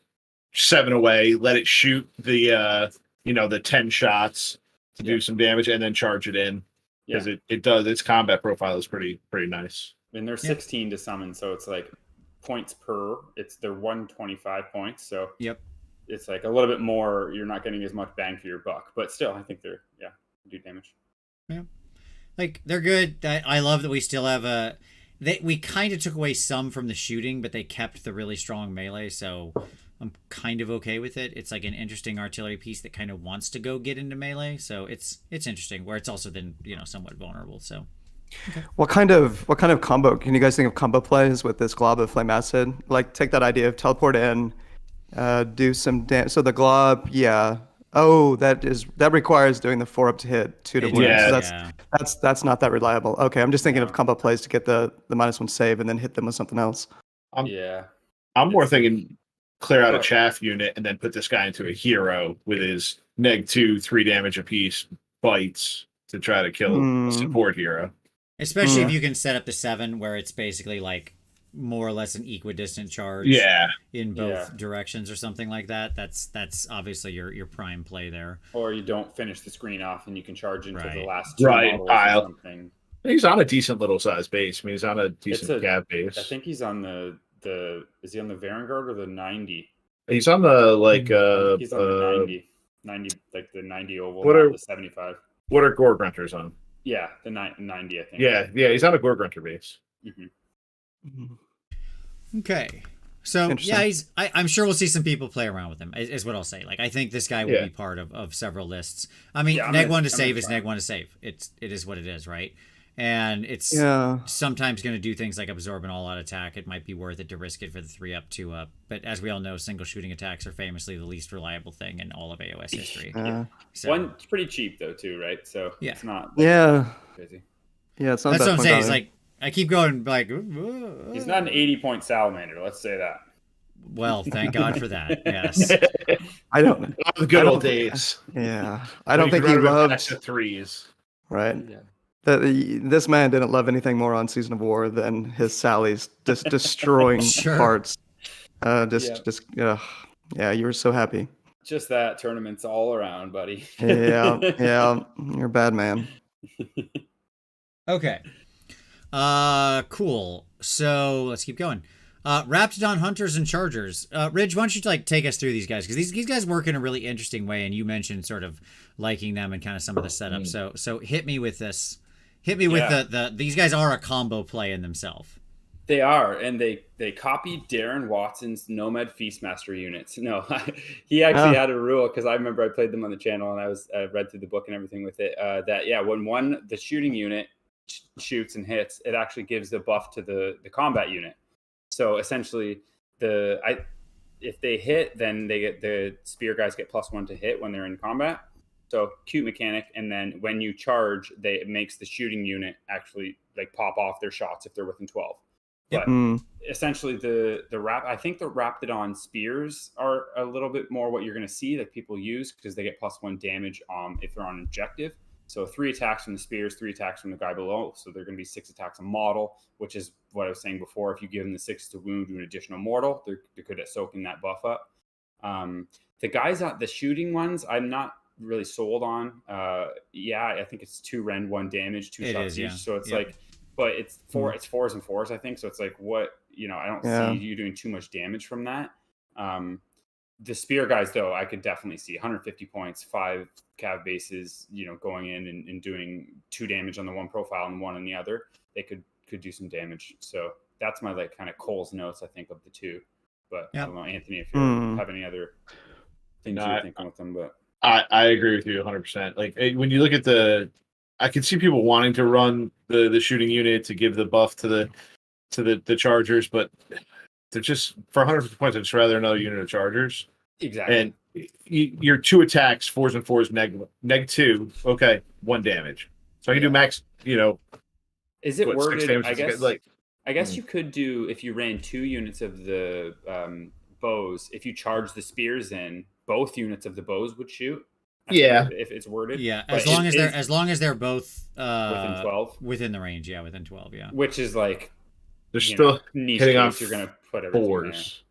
S3: 7 away, let it shoot the the 10 shots to do some damage, and then charge it in because it does. Its combat profile is pretty nice.
S4: And they're 16 to summon, so it's like points per. They're 125 points, so it's like a little bit more. You're not getting as much bang for your buck, but still, I think they're do damage.
S1: Yeah, like they're good. I love that we still have we kind of took away some from the shooting, but they kept the really strong melee, so I'm kind of okay with it. It's like an interesting artillery piece that kind of wants to go get into melee, so it's interesting. Where it's also then somewhat vulnerable. So.
S2: Okay. What kind of combo can you guys think of combo plays with this glob of flame acid? Like take that idea of teleport in, do some damage. So the glob, that requires doing the 4 up to hit 2 to win.
S3: Yeah.
S2: So that's not that reliable. Okay, I'm just thinking of combo plays to get the -1 save and then hit them with something else.
S3: I'm more thinking clear out a chaff unit and then put this guy into a hero with his neg 2 3 damage apiece bites to try to kill a support hero.
S1: Especially if you can set up the 7 where it's basically like more or less an equidistant charge in both directions or something like that. That's obviously your prime play there.
S4: Or you don't finish the screen off and you can charge into the last 2 models
S3: pile.
S4: Or something.
S3: He's on a decent little size base. I mean, he's on a decent gap base.
S4: I think he's on the is he on the Vanguard or the 90?
S3: He's on the
S4: he's on the 90 like the 90 oval, the 75.
S3: What are Gore Grunters on?
S4: Yeah, the 90, I think.
S3: Yeah, he's on a Gore Grunter base.
S1: Okay. So, I'm sure we'll see some people play around with him, is what I'll say. Like, I think this guy will be part of several lists. I mean, neg 1 to save is neg 1 to save. It is what it is, right? And it's sometimes going to do things like absorb an all-out attack. It might be worth it to risk it for the 3 up, 2 up. But as we all know, single shooting attacks are famously the least reliable thing in all of AOS history.
S4: So, one's pretty cheap, though, too, right? So it's not crazy.
S2: Yeah, it's not
S1: that's what I'm saying. It's like, I keep going like...
S4: He's not an 80-point salamander, let's say that.
S1: Well, thank God for that, yes.
S2: I don't...
S3: The good old days.
S2: Yeah. I don't think he loved...
S3: Extra 3s.
S2: Right. Yeah. This man didn't love anything more on Season of War than his sallies just destroying parts. You were so happy.
S4: Just that tournament's all around, buddy.
S2: yeah, you're a bad man.
S1: Okay. Cool. So let's keep going. Raptidon Hunters and Chargers. Ridge, why don't you take us through these guys? Because these guys work in a really interesting way, and you mentioned sort of liking them and kind of some of the setup. So hit me with this. Hit me with these guys are a combo play in themselves.
S4: They are, and they copied Darren Watson's Nomad Feastmaster units. No, he actually had a rule, because I remember I played them on the channel, and I read through the book and everything with it. When the shooting unit shoots and hits, it actually gives the buff to the combat unit. So essentially, if they hit, then they get the spear guys get +1 to hit when they're in combat. So cute mechanic, and then when you charge, it makes the shooting unit actually pop off their shots if they're within 12. But essentially, I think the Raptidon spears are a little bit more what you're going to see that people use, because they get +1 damage if they're on objective. So 3 attacks from the spears, 3 attacks from the guy below. So they're going to be 6 attacks a model, which is what I was saying before. If you give them the 6 to wound to an additional mortal, they're good at soaking that buff up. The guys on the shooting ones, I'm not really sold on. I think it's 2 rend, 1 damage, 2 shots each. So it's like, but it's 4s and 4s, I think. So it's like, what, I don't see you doing too much damage from that. The spear guys, though, I could definitely see 150 points, 5 cav bases, going in and doing 2 damage on the one profile and 1 on the other. They could do some damage. So that's my like kind of Cole's notes, I think, of the 2. But I don't know, Anthony, if you have any other things you're thinking with them. But
S3: I agree with you 100%. Like when you look at I can see people wanting to run the shooting unit to give the buff to the Chargers, but they're just for 150 points. I'd just rather another unit of Chargers.
S4: Exactly.
S3: And your 2 attacks, 4s and 4s, neg 2. Okay, 1 damage. So I can do max.
S4: Is it worded? I guess
S3: Mm.
S4: you could do, if you ran 2 units of the bows, if you charge the spears in, both units of the bows would shoot. If it's worded.
S1: Yeah, as long as they're both
S4: within 12.
S1: Within the range, within 12,
S4: Which is like
S3: they're still
S4: niche
S3: hitting on
S4: case, you're gonna put everything
S3: 4s.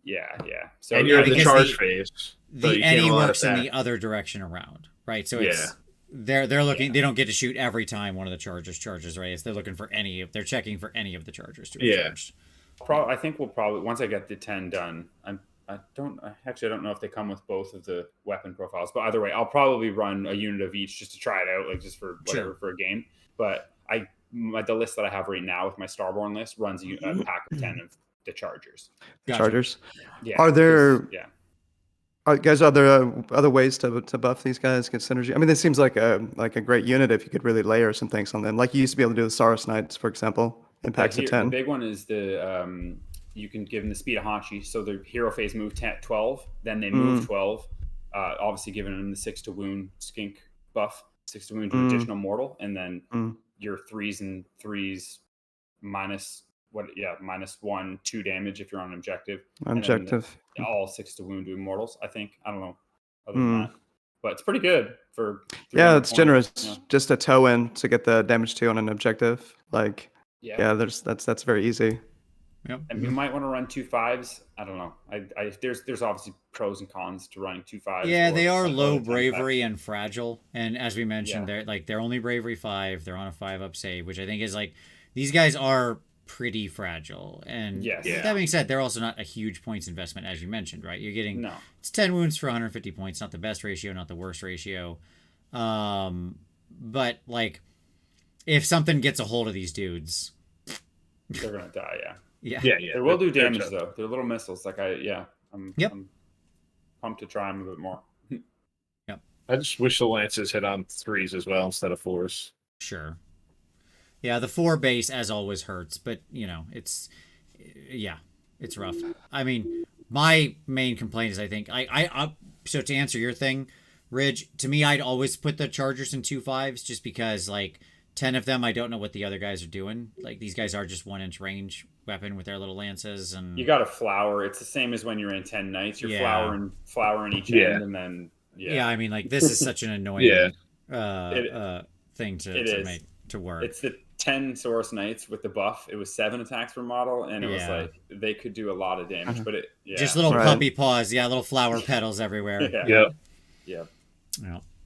S4: there. Yeah. So
S3: And you're in the
S1: because
S3: charge phase.
S1: The any works in the other direction around, right? So it's they're looking. They don't get to shoot every time one of the chargers charges, right? They're looking for they're checking for any of the chargers to be charged.
S4: I think we'll probably, once I get the 10 done, I don't know if they come with both of the weapon profiles, but either way, I'll probably run a unit of each just to try it out, like just for whatever for a game. But the list that I have right now with my Starborn list runs a pack of 10 of the Chargers.
S2: Gotcha. Chargers.
S4: Yeah.
S2: Are there? Are there other ways to buff these guys, get synergy? I mean, this seems like a great unit if you could really layer some things on them, like you used to be able to do with Saurus Knights, for example, in packs of 10.
S4: The big one is you can give them the speed of Hachi, so their hero phase move 12, then they move 12, obviously giving them the 6 to wound skink buff, 6 to wound to additional mortal, and then your 3s and 3s minus 1, 2 damage if you're on an objective. All 6 to wound to immortals, I think. I don't know other than that. But it's pretty good for
S2: it's generous. Just a toe in to get the damage 2 on an objective. Like that's very easy.
S1: Yep.
S4: And you might want to run 2 5s. I don't know. There's obviously pros and cons to running 2 5s.
S1: Yeah, they are low bravery and fragile. And as we mentioned, they're only bravery 5. They're on a 5-up save, which I think is like, these guys are pretty fragile. And that being said, they're also not a huge points investment, as you mentioned, right? You're getting it's 10 wounds for 150 points, not the best ratio, not the worst ratio. But like, if something gets a hold of these dudes,
S4: they're gonna die.
S1: Yeah.
S4: They will do damage though. They're little missiles. Like I'm pumped to try them a bit more.
S3: I just wish the lances hit on 3s as well instead of 4s.
S1: Sure. Yeah, the 4 base as always hurts, but it's rough. I mean, my main complaint is I think so to answer your thing, Ridge, to me I'd always put the Chargers in 2 5s just because like 10 of them I don't know what the other guys are doing. Like these guys are just 1-inch range weapon with their little lances, and
S4: you got to flower. It's the same as when you're in 10 knights. You're flowering each end, and then
S1: I mean, like this is such an annoying thing to make to work.
S4: It's the 10 Saurus Knights with the buff. It was 7 attacks per model, and it was like they could do a lot of damage, but
S1: just little puppy paws, little flower petals everywhere.
S3: Yeah.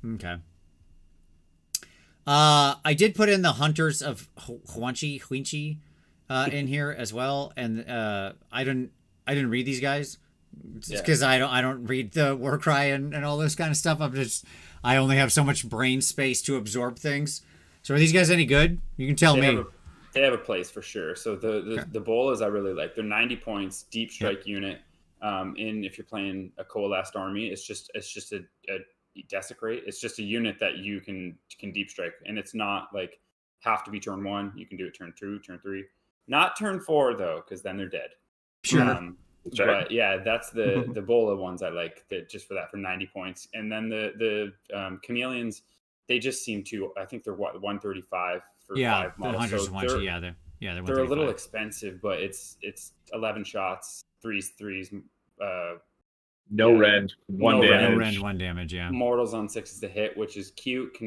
S1: Okay. I did put in the Hunters of Huinchi in here as well, and I didn't read these guys just because I don't read the Warcry and all this kind of stuff. I only have so much brain space to absorb things. So are these guys any good? You can tell me.
S4: They have a place for sure. So the bolas I really like. They're 90 points, deep strike unit. If you're playing a coalesced army, it's just a desecrate. It's just a unit that you can deep strike, and it's not like have to be turn 1. You can do it turn 2, turn 3, not turn 4 though, because then they're dead.
S1: Sure.
S4: But that's the bola ones I like. That just for 90 points, and then the chameleons. They just seem to. I think they're 135 for 5 models.
S1: The Hunters they're
S4: a little expensive, but it's 11 shots, 3s.
S3: No rend, 1 damage.
S1: No rend, 1 damage. Yeah.
S4: Mortals on 6s to hit, which is cute.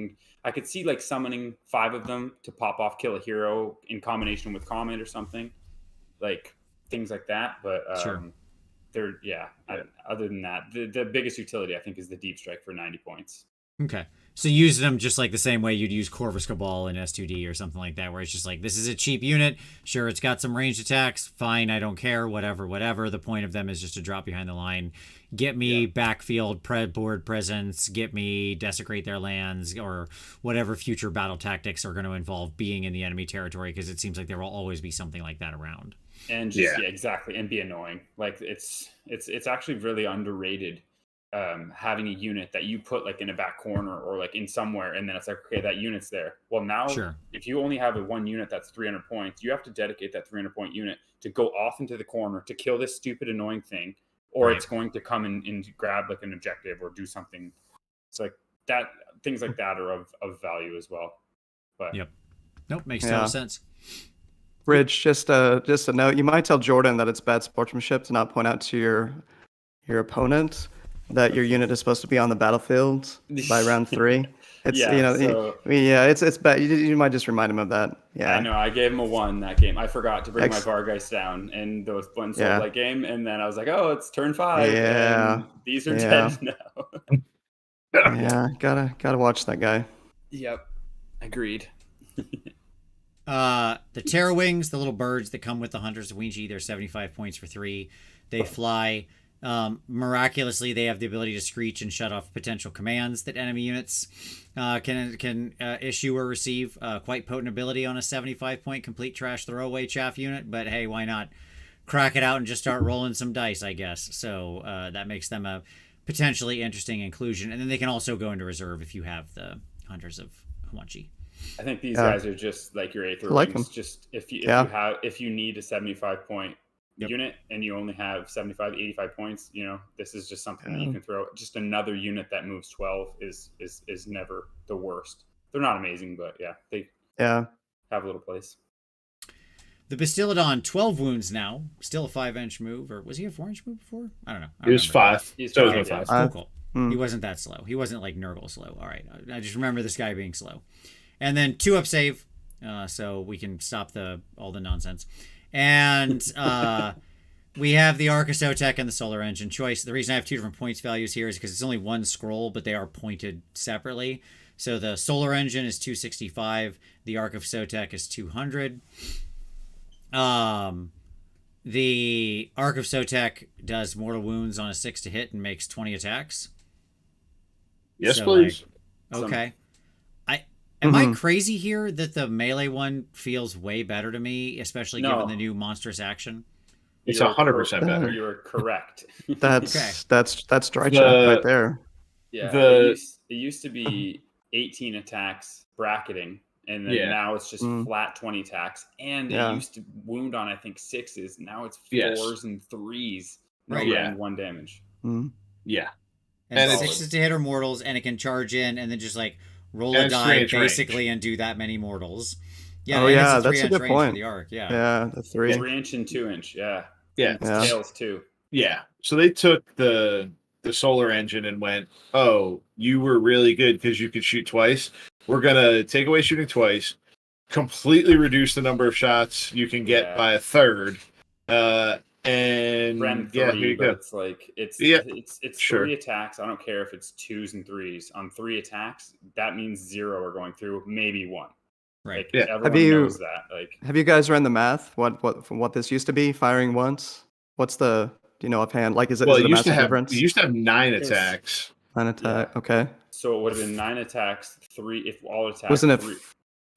S4: I could see like summoning 5 of them to pop off, kill a hero in combination with Comet or something, like things like that. But
S1: sure.
S4: Other than that, the biggest utility I think is the deep strike for 90 points.
S1: Okay. So using them just like the same way you'd use Corvus Cabal in S2D or something like that, where it's just like, this is a cheap unit. Sure, it's got some ranged attacks. Fine, I don't care. Whatever. The point of them is just to drop behind the line, get me backfield board presence, get me desecrate their lands, or whatever future battle tactics are going to involve being in the enemy territory, because it seems like there will always be something like that around.
S4: And just, exactly, and be annoying. Like it's actually really underrated. Having a unit that you put like in a back corner or like in somewhere, and then it's like, okay, that unit's there. Well, now if you only have one unit that's 300 points, you have to dedicate that 300-point unit to go off into the corner to kill this stupid annoying thing, or it's going to come and grab like an objective or do something. It's like that, things like that are of value as well. But
S1: makes total sense.
S2: Rich, just a note, you might tell Jordan that it's bad sportsmanship to not point out to your opponent that your unit is supposed to be on the battlefield by round 3. It's it's bad. You might just remind him of that. Yeah,
S4: I know. I gave him a 1 that game. I forgot to bring my Vargeist down in the one soul light game, and then I was like, oh, it's turn 5.
S2: Yeah,
S4: and these are dead now.
S2: Yeah, gotta watch that guy.
S4: Yep, agreed.
S1: The Terror Wings, the little birds that come with the Hunters of Ouija, they're 75 points for 3. They fly. Miraculously, they have the ability to screech and shut off potential commands that enemy units can issue or receive. Quite potent ability on a 75-point complete trash throwaway chaff unit, but hey, why not crack it out and just start rolling some dice, I guess. So that makes them a potentially interesting inclusion, and then they can also go into reserve if you have the Hunters of Hwachi.
S4: I think these guys are just like your Aether Wings. Just if you need a 75-point unit and you only have 85 points, this is just something that you can throw. Just another unit that moves 12 is never the worst. They're not amazing, but they have a little place.
S1: The Bastiladon, 12 wounds now, still a 5-inch move, or was he a 4-inch move before? I don't know.
S3: He was 5.
S4: He's
S1: 5. Cool. He wasn't that slow. He wasn't like Nurgle slow. All right, I just remember this guy being slow. And then 2-up save, so we can stop all the nonsense. And we have the Arc of Sotek and the Solar Engine choice. The reason I have 2 different points values here is because it's only one scroll, but they are pointed separately. So the Solar Engine is 265. The Arc of Sotek is 200. The Arc of Sotek does mortal wounds on a 6 to hit and makes 20 attacks.
S3: Yes, please.
S1: Okay. Am I crazy here that the melee one feels way better to me, especially given the new monstrous action?
S3: It's 100% better.
S4: You're correct.
S2: That's dry check right there.
S4: Yeah, it used to be 18 attacks bracketing, and then now it's just flat 20 attacks. And it used to wound on, I think, 6s. Now it's 4s and 3s. And 1 damage.
S3: Yeah.
S1: And 6s to hit or mortals, and it can charge in and then just like roll a die basically and do that many mortals. Yeah.
S2: That's a good point.
S1: For the arc. Yeah.
S2: Yeah, the 3.
S4: 3-inch and 2-inch. Yeah. Tails too. Yeah.
S3: So they took the Solar Engine and went, oh, you were really good because you could shoot twice. We're gonna take away shooting twice, completely reduce the number of shots you can get by a third. And
S4: Ren 3,
S3: here you go.
S4: It's like it's 3 attacks. I don't care if it's 2s and 3s. On 3 attacks, that means 0 are going through, maybe 1.
S1: Right.
S4: Like, everyone knows that. Like,
S2: have you guys run the math? What this used to be? Firing once. What's the offhand? Like, is it a massive difference?
S3: You used to have 9 attacks.
S2: 9 attack. Yeah. Okay.
S4: So it would have been 9 attacks. 3 if all attacks.
S2: Wasn't it?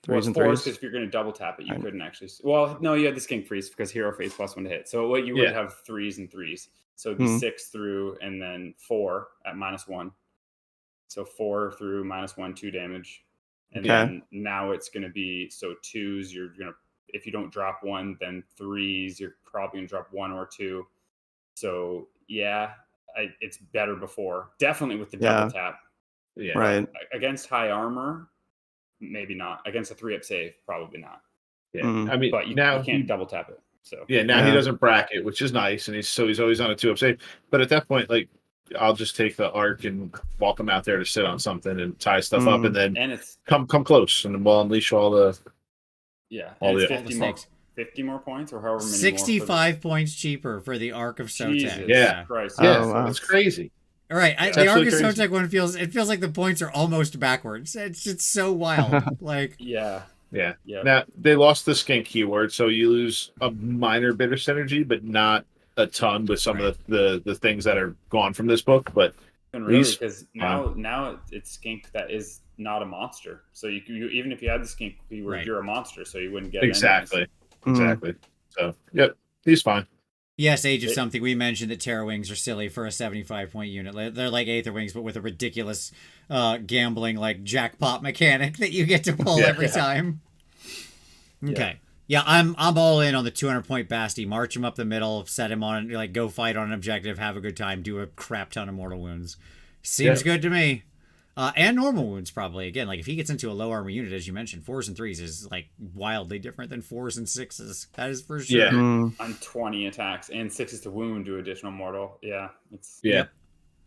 S4: 3s and 3s, because if you're going to double tap it, you couldn't actually. Well, no, you had the Skink Freeze because Hero Face +1 to hit. So you would have 3s and 3s. So it'd be 6 through and then 4 at -1. So 4 through -1, 2 damage. And then now it's going to be 2s. You're going to, if you don't drop 1, then 3s. You're probably going to drop 1 or 2. So it's better before. Definitely with the double tap. Yeah.
S2: Right.
S4: Against high armor. Maybe not. Against a 3-up save, probably not.
S3: Yeah, I mean,
S4: but you can't double tap it. So
S3: he doesn't bracket, which is nice, and he's always on a 2-up save. But at that point, like, I'll just take the arc and walk him out there to sit on something and tie stuff up, and then
S4: it's
S3: come close, and then we'll unleash all the
S4: 50 50 more points or however many
S1: 65 points cheaper for the Ark of Sotek.
S4: Jesus
S3: Yeah.
S4: Christ.
S3: Yeah,
S2: Oh, wow.
S3: it's crazy.
S1: All right,
S3: It's
S1: the Ark of
S3: absolutely crazy.
S1: Sotek one feels like the points are almost backwards. It's so wild. Like,
S4: Yeah.
S3: Yeah.
S4: Yeah.
S3: Now they lost the skink keyword, so you lose a minor bit of synergy, but not a ton with some of the things that are gone from this book. But
S4: And really,
S3: these-
S4: because now it's skink that is not a monster. So you even if you had the skink keyword,
S1: Right.
S4: you're a monster, so you wouldn't get it
S3: exactly,
S2: Mm.
S3: exactly. So yep, he's fine.
S1: yes, Age of Something, we mentioned that Terra Wings are silly for a 75-point unit. They're like Aether Wings, but with a ridiculous gambling, like, jackpot mechanic that you get to pull every time. Okay. Yeah, I'm all in on the 200-point Basti. March him up the middle, set him on, like, go fight on an objective, have a good time, do a crap ton of mortal wounds. Seems good to me. And normal wounds, probably. Again, like, if he gets into a low armor unit, as you mentioned, 4s and 3s is, like, wildly different than 4s and 6s. That is for sure.
S3: Yeah.
S4: on 20 attacks and 6 to wound to additional mortal. Yeah,
S3: Yeah.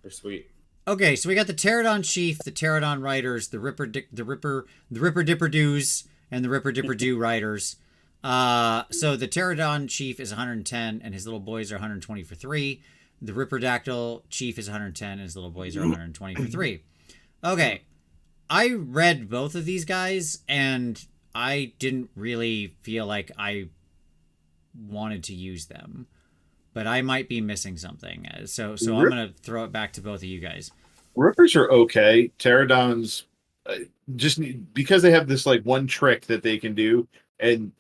S4: they're sweet.
S1: Okay, so we got the Pterodon Chief, the Pterodon Riders, the Ripper Dipper Doos, and the Ripper Dipper Doo Riders. So the Pterodon Chief is 110, and his little boys are 120 for 3. The Ripperdactyl Chief is 110, and his little boys are 120 for 3. Okay, I read both of these guys, and I didn't really feel like I wanted to use them. But I might be missing something. So I'm going to throw it back to both of you guys.
S3: Rippers are okay. Pterodons, just because they have this like one trick that they can do, and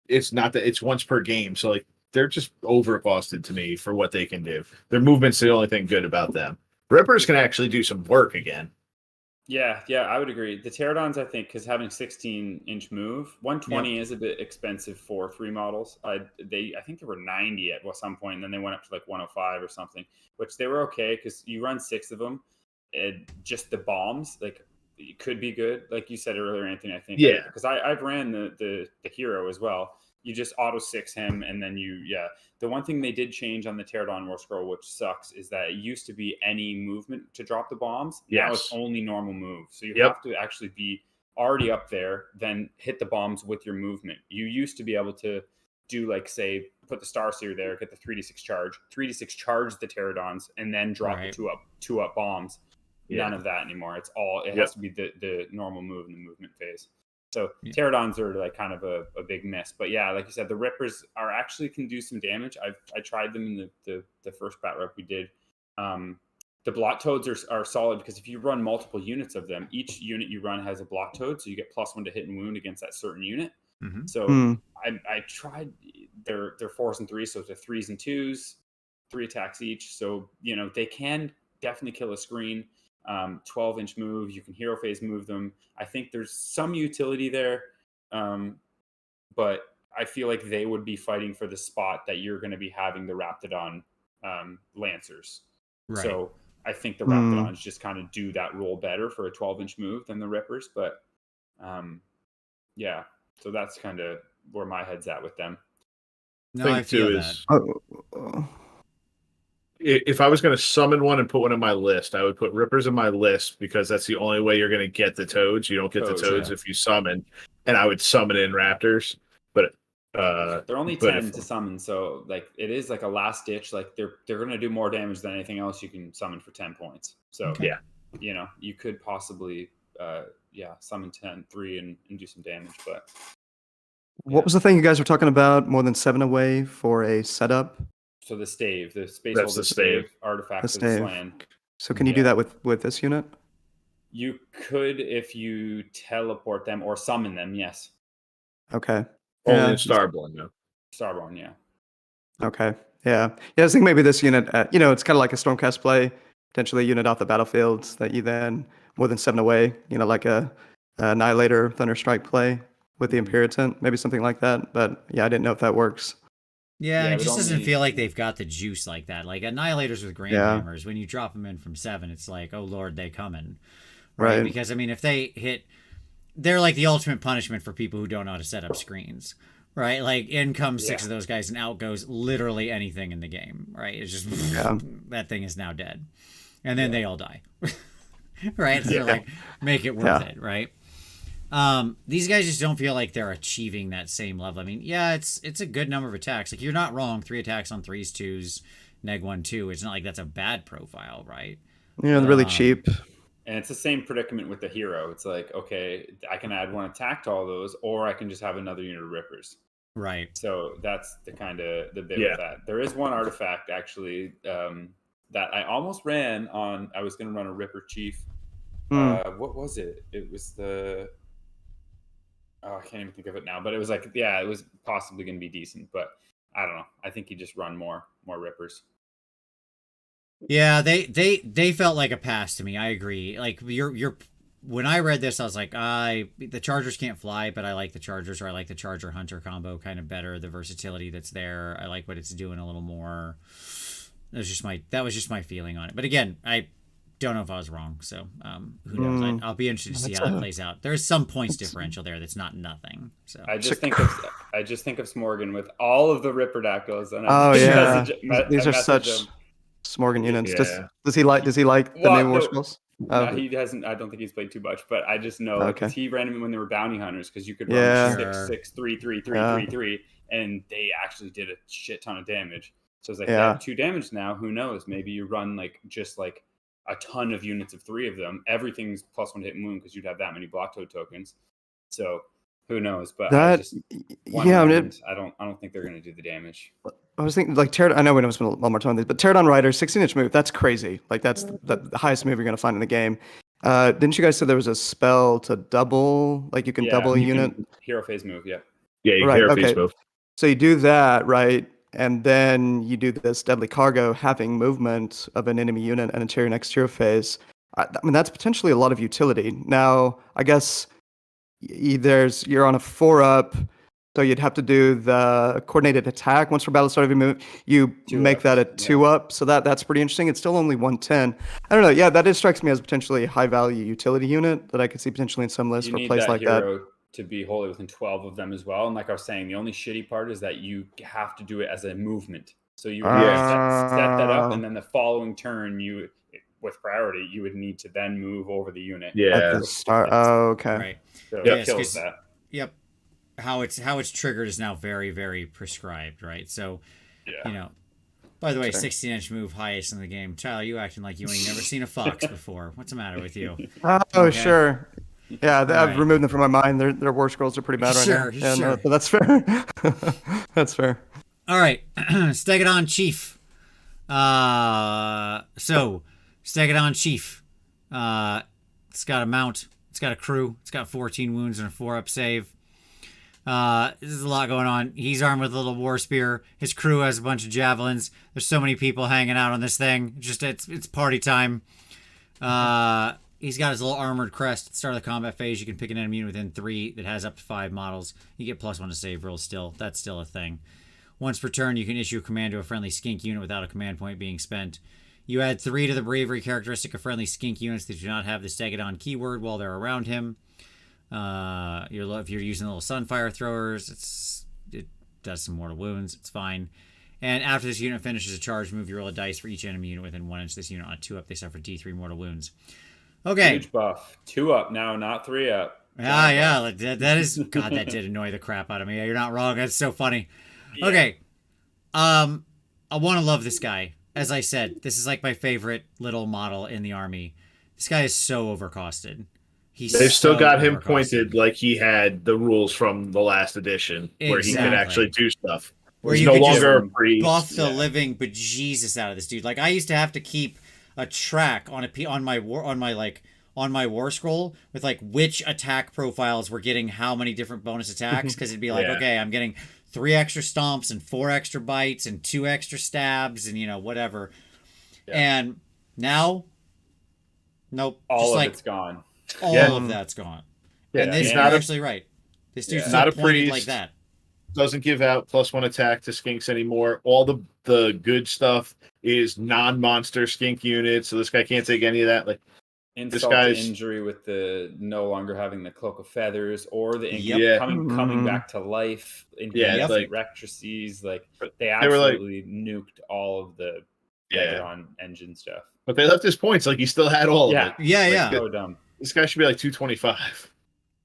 S3: it's not that it's once per game, so like they're just overcosted to me for what they can do. Their movement's the only thing good about them. Rippers can actually do some work again.
S4: Yeah, I would agree. The Pterodons, I think, because having 16-inch move, 120 is a bit expensive for 3 models. I think they were 90 at some point, and then they went up to like 105 or something, which they were okay because you run 6 of them. And just the bombs, like, it could be good, like you said earlier, Anthony. I think,
S3: Yeah,
S4: because I've ran the hero as well. You just auto 6 him, and then the one thing they did change on the Pterodon War Scroll, which sucks, is that it used to be any movement to drop the bombs. Now it's only normal move. So you have to actually be already up there, then hit the bombs with your movement. You used to be able to do, like, say, put the Star Seer there, get the 3d6 charge the Pterodons, and then drop the two up bombs. None of that anymore. It's all, it has to be the normal move in the movement phase. So Pterodons are like kind of a big miss, but yeah, like you said, the Rippers are actually can do some damage. I tried them in the first bat rep we did. The Blottoads are solid because if you run multiple units of them, each unit you run has a Blottoad, so you get +1 to hit and wound against that certain unit. So I tried their 4s and 3s, so the 3s and 2s, 3 attacks each. So they can definitely kill a screen. 12-inch move, you can hero phase move them. I think there's some utility there, but I feel like they would be fighting for the spot that you're going to be having the Raptidon Lancers. Right. So I think the Raptidons just kind of do that role better for a 12-inch move than the Rippers, but so that's kind of where my head's at with them.
S1: No, I feel that.
S3: If I was going to summon one and put one on my list, I would put Rippers in my list because that's the only way you're going to get the Toads. You don't get the Toads if you summon, and I would summon in Raptors. But
S4: they're only 10 to summon, so like it is like a last ditch. Like they're going to do more damage than anything else you can summon for 10 points. So you could possibly summon 3 and do some damage. But
S2: what was the thing you guys were talking about? More than 7 away for a setup.
S4: So the stave, the space holder stave artifact of the Slan.
S2: So can you do that with this unit?
S4: You could if you teleport them or summon them, yes.
S2: Okay.
S3: Only in Starborn, though.
S4: Starborn, yeah.
S2: Okay. Yeah. I was thinking maybe this unit, it's kind of like a Stormcast play, potentially a unit off the battlefield that you then, more than 7 away, like a Annihilator Thunderstrike play with the Imperator, maybe something like that. But yeah, I didn't know if that works.
S1: Yeah, it just doesn't feel like they've got the juice like that. Like Annihilators with Grand Hammers, when you drop them in from 7, it's like, oh lord, they coming. Right? Because, I mean, if they hit... They're like the ultimate punishment for people who don't know how to set up screens. Right? Like, in comes 6 of those guys and out goes literally anything in the game. Right? It's just... that thing is now dead. And then they all die. Right? So like, make it worth it, right? These guys just don't feel like they're achieving that same level. I mean, yeah, it's a good number of attacks. Like, you're not wrong. 3 attacks on 3s, 2s, neg 1, 2. It's not like that's a bad profile, right?
S2: Yeah, they're really cheap.
S4: And it's the same predicament with the hero. It's like, okay, I can add 1 attack to all those, or I can just have another unit of rippers.
S1: Right.
S4: So that's the kind of the bit with that. There is one artifact actually that I almost ran on. I was going to run a Ripper Chief. What was it? It was the. Oh, I can't even think of it now. But it was like, yeah, it was possibly going to be decent. But I don't know. I think you just run more Rippers.
S1: Yeah, they felt like a pass to me. I agree. Like, you're when I read this, I was like, the Chargers can't fly, but I like the Chargers, or I like the Charger Hunter combo kind of better. The versatility that's there, I like what it's doing a little more. That was just my feeling on it. But again, I don't know if I was wrong. So who knows? I'll be interested to see how that plays out. There's some points differential there that's not nothing. So
S4: I just think of Smorgan with all of the Ripper-dactyls. And
S2: these are such Smorgan units. Does he like the new Warscrolls?
S4: No, he hasn't. I don't think he's played too much, but I just know because he ran them when they were bounty hunters, because you could run 6, 3, 3, 3, 3, 3, and they actually did a shit ton of damage. So it's like, they have 2 damage now. Who knows? Maybe you run just a ton of units of 3 of them. Everything's +1 hit wound because you'd have that many Blocktoad tokens. So who knows? But I don't think they're going to do the damage.
S2: I was thinking, like, I know we don't spend a lot more time on these, but Pterodon Rider, 16-inch move, that's crazy. Like, that's the highest move you're going to find in the game. Didn't you guys say there was a spell to double, like you can double a unit?
S4: Hero phase move,
S3: Yeah, you can hero phase move.
S2: So you do that, right? And then you do this Deadly Cargo, having movement of an enemy unit and enter your next hero phase. I mean, that's potentially a lot of utility. Now, I guess you're on a 4-up, so you'd have to do the coordinated attack. Once for battle start, you make that a 2-up. So that's pretty interesting. It's still only 110. I don't know. Yeah, that just strikes me as potentially a high value utility unit that I could see potentially in some lists for plays like that.
S4: To be wholly within 12 of them as well. And like I was saying, the only shitty part is that you have to do it as a movement. So you set that up, and then the following turn, with priority, you would need to then move over the unit.
S2: At the start. Okay.
S1: Right.
S4: So it kills that.
S1: Yep. How it's triggered is now very, very prescribed, right? So, by the way, 16-inch move, highest in the game. Tyler, you acting like you ain't never seen a fox before. What's the matter with you?
S2: Sure. Yeah, I've removed them from my mind. Their Warscrolls are pretty bad right now. Yeah, no, but that's fair. That's fair.
S1: All right, Stegadon Chief. So Stegadon Chief. It's got a mount. It's got a crew. It's got 14 wounds and a 4-up save. This is a lot going on. He's armed with a little war spear. His crew has a bunch of javelins. There's so many people hanging out on this thing. It's party time. He's got his little armored crest. At the start of the combat phase, you can pick an enemy unit within 3 that has up to 5 models. You get +1 to save rolls still. That's still a thing. Once per turn, you can issue a command to a friendly skink unit without a command point being spent. You add 3 to the bravery characteristic of friendly skink units that do not have the Stegadon keyword while they're around him. If you're using little sunfire throwers, it does some mortal wounds. It's fine. And after this unit finishes a charge move, you roll a dice for each enemy unit within 1 inch of this unit. On a 2-up, they suffer D3 mortal wounds. Okay.
S4: Huge buff. 2-up now, not 3-up.
S1: Yeah. That is... God, that did annoy the crap out of me. Yeah, you're not wrong. That's so funny. Yeah. Okay. I want to love this guy. As I said, this is like my favorite little model in the army. This guy is so overcosted.
S3: They've still got him pointed like he had the rules from the last edition, where he could actually do stuff.
S1: Where you could just buff the living bejesus out of this dude. Like, I used to have to keep a track on my war scroll with like which attack profiles were getting how many different bonus attacks, because it'd be like, okay, I'm getting 3 extra stomps and 4 extra bites and 2 extra stabs and whatever. And now, nope,
S4: all of it's gone.
S1: All of that's gone. And this, you're actually right. This dude's not a priest like that.
S3: Doesn't give out +1 attack to skinks anymore. All the good stuff is non-monster skink units, so this guy can't take any of that. Like,
S4: insult to injury with the no longer having the cloak of feathers or the coming back to life. Like rectrices, like they absolutely nuked all of the on engine stuff.
S3: But they left his points, like he still had all of it.
S1: Yeah.
S4: So dumb.
S3: This guy should be like 225.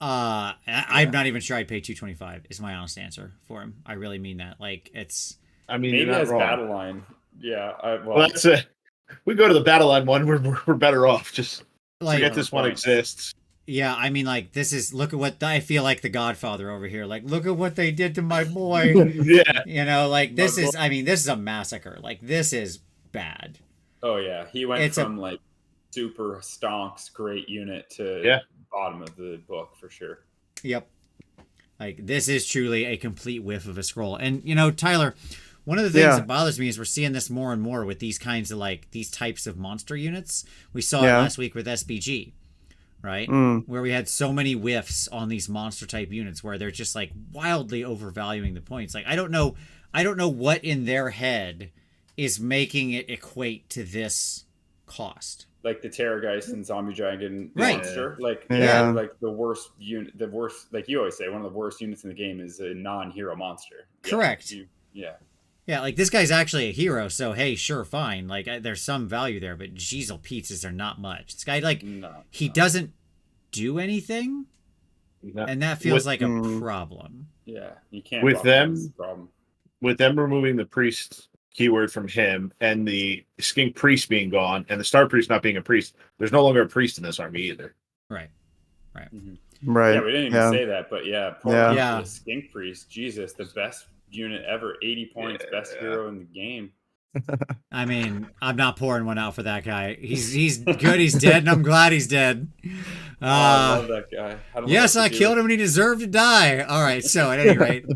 S1: I'm not even sure I'd pay $225. Is my honest answer for him. I really mean that. Like it's.
S3: I mean,
S4: Maybe
S3: you're not
S4: as
S3: wrong.
S4: battle line. Yeah.
S3: Well, that's it. We go to the battle line one. We're better off. Just
S1: Like,
S3: forget this one exists.
S1: Yeah, I mean, like, this is, look at what, I feel like the Godfather over here. Like, look at what they did to my boy.
S3: Yeah.
S1: You know, like, this is, I mean, this is a massacre. Like, this is bad.
S4: Oh, yeah. He went from, like, super stonks, great unit to bottom of the book for sure.
S1: Yep. Like, this is truly a complete whiff of a scroll. And, you know, Tyler, one of the things that bothers me is we're seeing this more and more with these kinds of, like, these types of monster units. We saw it last week with SBG. Right? Where we had so many whiffs on these monster type units where they're just like wildly overvaluing the points. Like I don't know what in their head is making it equate to this cost.
S4: Like the Terrorgeist and Zombie Dragon monster. Like like the worst unit, like you always say, one of the worst units in the game is a non-hero monster.
S1: Correct.
S4: Yeah,
S1: like this guy's actually a hero, so hey, sure, fine. Like there's some value there, but Jeezel pizzas are not much. This guy, like, he doesn't do anything, and that feels like a problem.
S4: Yeah, you can't.
S3: With them removing the priest keyword from him, and the skink priest being gone, and the star priest not being a priest, there's no longer a priest in this army either.
S1: Right.
S2: Right.
S4: Yeah, we didn't even say that, but
S3: Yeah.
S4: The skink priest, Jesus, the best unit ever, 80 points, best hero in the game.
S1: I mean, I'm not pouring one out for that guy. He's good. He's dead, and I'm glad he's dead.
S4: I love that guy.
S1: Yes, I killed him, and he deserved to die. All right. So at any rate,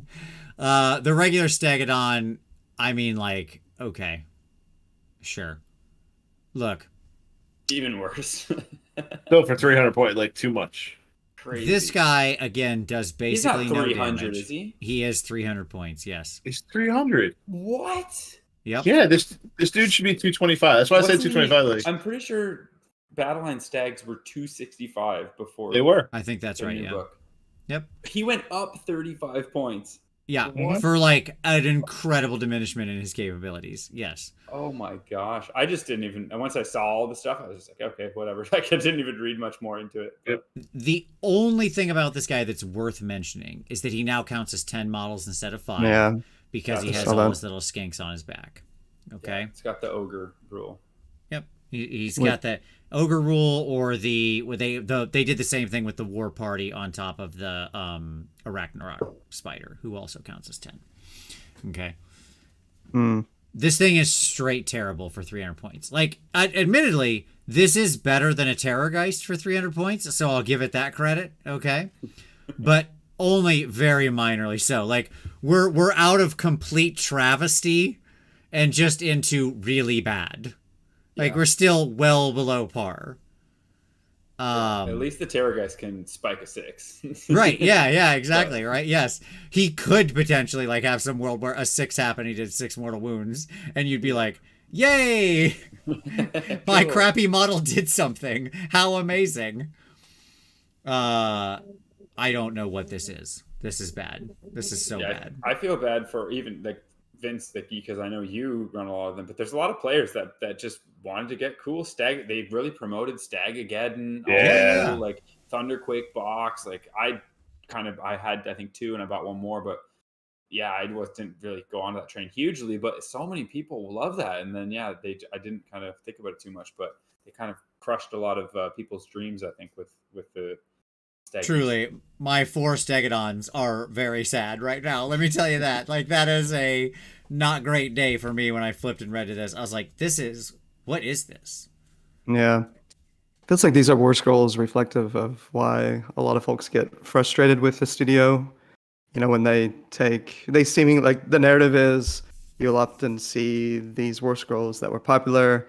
S1: the regular Stegodon. I mean, like, okay, sure. Look,
S4: even worse.
S3: Still for 300 points, like too much.
S4: Crazy.
S1: This guy again does basically
S4: He's not 300,
S1: no damage.
S4: Is he?
S1: He is 300 points. Yes.
S3: He's 300.
S4: What?
S1: Yep.
S3: Yeah, this dude should be 225. That's why I said 225. Like,
S4: I'm pretty sure Battleline Stags were 265 before
S3: they were.
S1: I think that's right. Yeah.
S4: Book.
S1: Yep.
S4: He went up 35 points.
S1: Yeah,
S3: What?
S1: for like an incredible diminishment in his capabilities. Yes.
S4: Oh my gosh. I just didn't even, and once I saw all the stuff, I was just like, okay, whatever. Like, I didn't even read much more into it.
S3: Yep.
S1: The only thing about this guy that's worth mentioning is that he now counts as 10 models instead of 5.
S2: Yeah.
S1: Because he
S2: I
S1: has
S2: saw
S1: all
S2: that.
S1: his little skinks on his back. Okay.
S4: Yeah, it's got the ogre rule.
S1: Yep. He's got the ogre rule, or they did the same thing with the war party on top of the Arachnarok spider, who also counts as 10. Okay. This thing is straight terrible for 300 points. Like, admittedly, this is better than a Terrorgeist for 300 points, so I'll give it that credit. Okay. But only very minorly so. Like, we're out of complete travesty and just into really bad. Like, we're still well below par.
S4: At least the Terrorgeist can spike a 6.
S1: Right. Yeah, exactly. Right. Yes. He could potentially like have some world where a 6 happened. He did 6 mortal wounds, and you'd be like, yay, my crappy model did something. How amazing. I don't know what this is. This is bad. This is so bad.
S4: I feel bad for even like Vince, because I know you run a lot of them, but there's a lot of players that just wanted to get cool Stag. They really promoted Stagageddon, like Thunderquake box. Like I had I think 2, and I bought 1 more, but yeah, I didn't really go onto that train hugely. But so many people love that, and then I didn't kind of think about it too much, but they kind of crushed a lot of people's dreams, I think, with the.
S1: Truly, my 4 Stegodons are very sad right now. Let me tell you that. Like, that is a not great day for me when I flipped and read this. I was like, what is this?
S2: Yeah. Feels like these are Warscrolls reflective of why a lot of folks get frustrated with the studio. You know, when they seeming like the narrative is you'll often see these Warscrolls that were popular,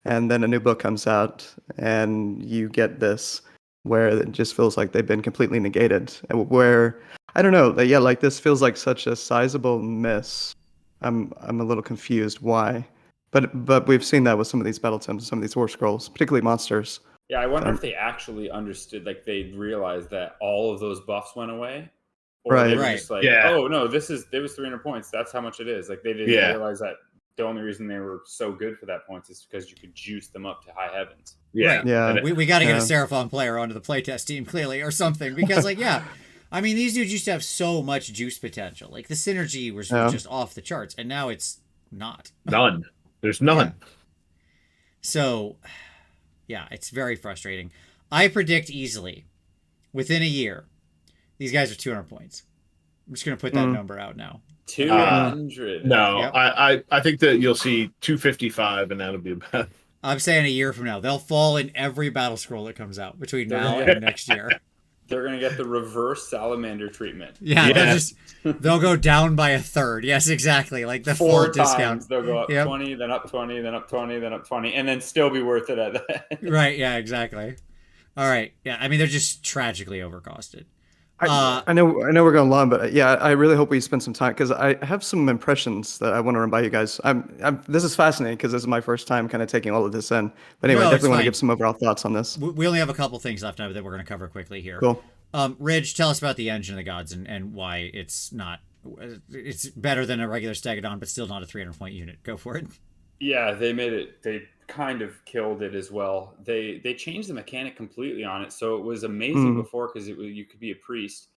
S2: and then a new book comes out and you get this where it just feels like they've been completely negated. Where, I don't know, like this feels like such a sizable miss. I'm a little confused why. But we've seen that with some of these Battletomes, some of these Warscrolls, particularly monsters.
S4: Yeah, I wonder if they actually understood, like they realized that all of those buffs went away. Or they were just like, oh no, there was 300 points. That's how much it is. Like they didn't realize that the only reason they were so good for that points is because you could juice them up to high heavens.
S3: Yeah.
S1: Right.
S2: Yeah.
S1: We got to get a Seraphon player onto the playtest team, clearly, or something. Because, like, yeah, I mean, these dudes used to have so much juice potential. Like, the synergy was just off the charts, and now it's not.
S3: None. There's none.
S1: Yeah. So, yeah, it's very frustrating. I predict easily, within a year, these guys are 200 points. I'm just going to put that number out now.
S4: 200.
S3: No,
S1: Yep.
S3: I think that you'll see 255, and that'll be about.
S1: I'm saying a year from now. They'll fall in every battle scroll that comes out between now and next year.
S4: They're going to get the reverse salamander treatment.
S1: Yeah. They'll go down by a third. Yes, exactly. Like the
S4: 4
S1: full
S4: times
S1: discount.
S4: they'll go up 20, then up 20, then up 20, then up 20, and then still be worth it at that.
S1: Right, yeah, exactly. All right. Yeah, I mean, they're just tragically overcosted.
S2: I know we're going long, but yeah, I really hope we spend some time because I have some impressions that I want to run by you guys. This is fascinating because this is my first time kind of taking all of this in. But anyway,
S1: No,
S2: I definitely want to
S1: fine.
S2: give some overall thoughts on this.
S1: We only have a couple things left now that we're going to cover quickly here.
S2: Cool.
S1: Ridge, tell us about the Engine of the Gods and why it's better than a regular Stegodon, but still not a 300-point unit. Go for it.
S4: Yeah, they kind of killed it as well. They changed the mechanic completely on it. So it was amazing before because you could be a priest.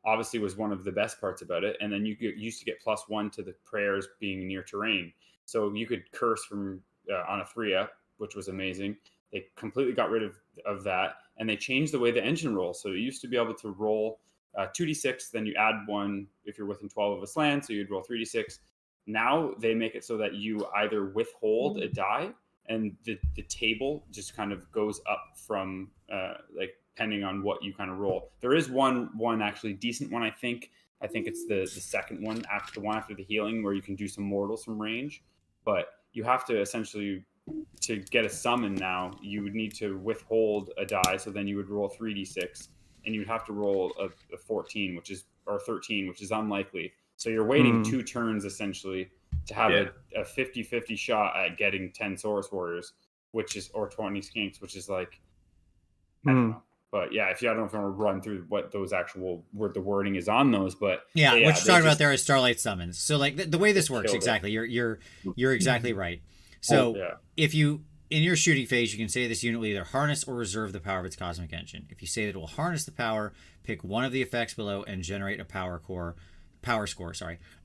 S4: Obviously was one of the best parts about it. And then you used to get +1 to the prayers being near terrain. So you could curse from on a 3-up, which was amazing. They completely got rid of that. And they changed the way the engine rolls. So you used to be able to roll 2d6, then you add 1 if you're within 12 of a slan. So you'd roll 3d6. Now they make it so that you either withhold a die and the table just kind of goes up from depending on what you kind of roll. There is one actually decent one, I think. I think it's the second one after the healing where you can do some mortals from range. But you have to essentially, to get a summon now, you would need to withhold a die. So then you would roll 3d6 and you'd have to roll a 14, or 13, which is unlikely. So you're waiting 2 turns essentially to have a 50-50 shot at getting 10 Saurus Warriors, or 20 Skinks, which is like, I don't know. But yeah, I don't know if I want to run through what those the wording is on those, but
S1: what you're talking about there is Starlight Summons. So like the way this works exactly, you're exactly right. So if you in your shooting phase, you can say this unit will either harness or reserve the power of its cosmic engine. If you say that it will harness the power, pick one of the effects below and generate a power score,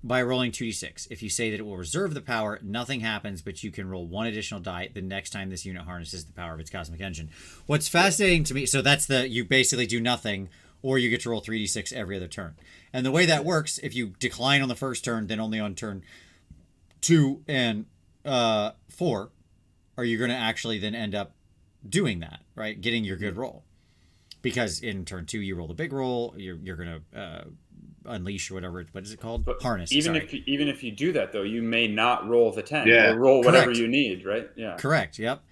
S1: by rolling 2d6. If you say that it will reserve the power, nothing happens, but you can roll 1 additional die the next time this unit harnesses the power of its cosmic engine. What's fascinating to me, so that's you basically do nothing, or you get to roll 3d6 every other turn. And the way that works, if you decline on the first turn, then only on turn 2 and 4 are you going to actually then end up doing that, right? Getting your good roll. Because in turn 2, you roll the big roll, you're going to unleash or whatever. What is it called?
S4: But
S1: harness.
S4: Even if you do that though, you may not roll the 10. Yeah. Or roll whatever you need, right? Yeah.
S1: Correct. Yep.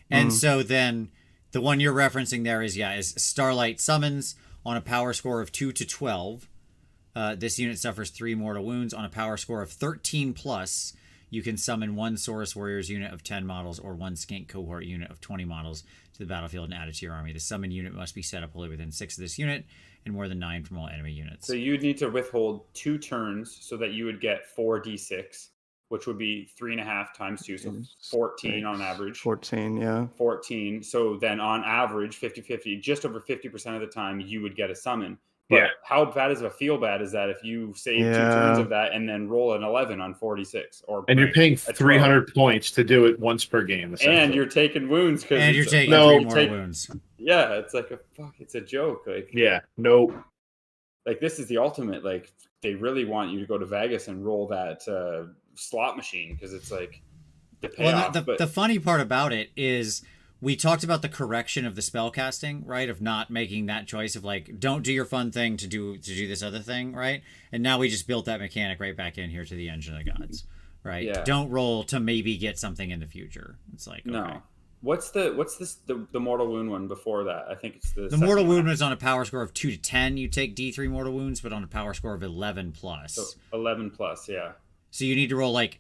S1: And so then the one you're referencing there is Starlight Summons on a power score of 2 to 12. This unit suffers 3 mortal wounds. On a power score of 13 plus, you can summon 1 Saurus Warriors unit of 10 models or 1 Skink cohort unit of 20 models to the battlefield and add it to your army. The summon unit must be set up wholly within 6 of this unit and more than 9 from all enemy units.
S4: So you'd need to withhold 2 turns so that you would get 4d6, which would be 3.5 times 2, so 14 on average.
S2: 14, yeah.
S4: 14. So then on average, 50-50, just over 50% of the time, you would get a summon. But how bad is that if you save 2 turns of that and then roll an 11 on 46? And
S3: you're paying 300 points to do it once per game.
S4: And you're taking wounds.
S1: And you're taking 3 more wounds.
S4: Yeah, it's like it's a joke. Like,
S3: nope.
S4: Like, this is the ultimate. Like, they really want you to go to Vegas and roll that slot machine because it's like the payoff.
S1: The funny part about it is we talked about the correction of the spell casting, right? Of not making that choice of like, don't do your fun thing to do this other thing, right? And now we just built that mechanic right back in here to the Engine of the Gods, right? Yeah. Don't roll to maybe get something in the future. It's like, okay.
S4: No. What's the mortal wound one before that? I think it's the
S1: mortal wound was on a power score of 2 to 10. You take D3 mortal wounds, but on a power score of 11 plus.
S4: So 11 plus, yeah.
S1: So you need to roll like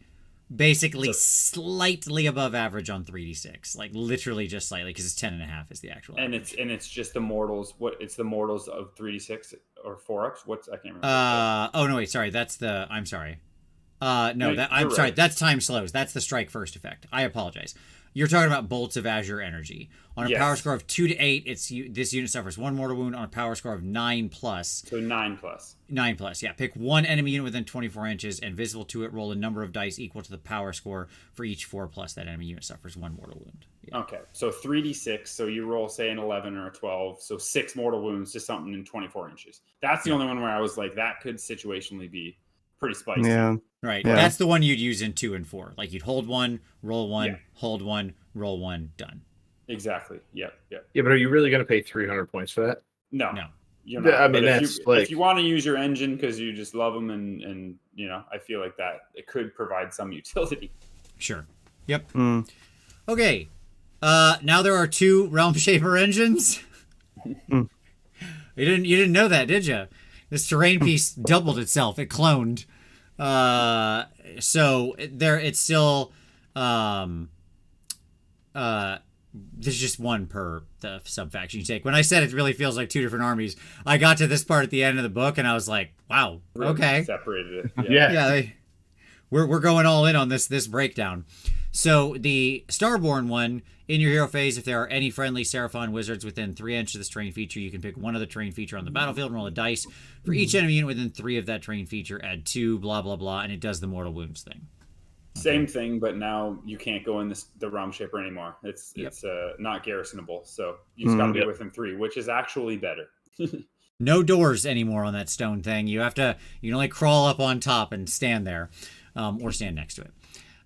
S1: basically slightly above average on 3d6, like literally just slightly, because it's 10.5 is the actual average.
S4: And it's just the mortals. It's the mortals of 3d6 or 4-ups. I can't remember.
S1: Oh no, wait, sorry, that's the. I'm sorry. No,
S4: No,
S1: I'm
S4: you're
S1: sorry.
S4: right.
S1: That's time slows. That's the strike first effect. I apologize. You're talking about bolts of azure energy. On a
S4: Yes.
S1: power score of 2 to 8, this unit suffers 1 mortal wound. On a power score of 9 plus,
S4: So 9+.
S1: 9 plus, yeah. Pick one enemy unit within 24 inches and visible to it. Roll a number of dice equal to the power score for each 4 plus. That enemy unit suffers 1 mortal wound. Yeah.
S4: Okay, so 3d6. So you roll, say, an 11 or a 12. So 6 mortal wounds to something in 24 inches. That's the only one where I was like, that could situationally be pretty spicy.
S2: Yeah.
S1: Right.
S2: Yeah.
S1: That's the one you'd use in 2 and 4. Like you'd hold 1, roll 1,
S4: Yeah.
S1: hold 1, roll 1, done.
S4: Exactly. Yep.
S3: Yeah, but are you really going to pay 300 points for that?
S4: No.
S1: No.
S4: You're
S3: Yeah,
S4: not.
S3: I mean,
S4: But
S3: that's
S4: if you want to use your engine because you just love them and I feel like that it could provide some utility.
S1: Sure. Yep.
S2: Mm.
S1: Okay. Now there are 2 Realm Shaper engines. You didn't know that, did you? This terrain piece doubled itself. It cloned. So it's still there's just 1 per the sub faction you take. When I said it really feels like 2 different armies, I got to this part at the end of the book and I was like, wow,
S4: Really
S1: okay.
S4: separated it.
S3: Yeah.
S1: Yeah, we're going all in on this breakdown. So the Starborn one, in your hero phase, if there are any friendly Seraphon wizards within 3 inches of this terrain feature, you can pick one of the terrain feature on the battlefield and roll a dice. For each enemy unit within 3 of that terrain feature, add 2, blah, blah, blah, and it does the mortal wounds thing.
S4: Same thing, but now you can't go in the Realm Shaper anymore. It's not garrisonable, so you just got to be within 3, which is actually better.
S1: No doors anymore on that stone thing. You can only crawl up on top and stand there, or stand next to it.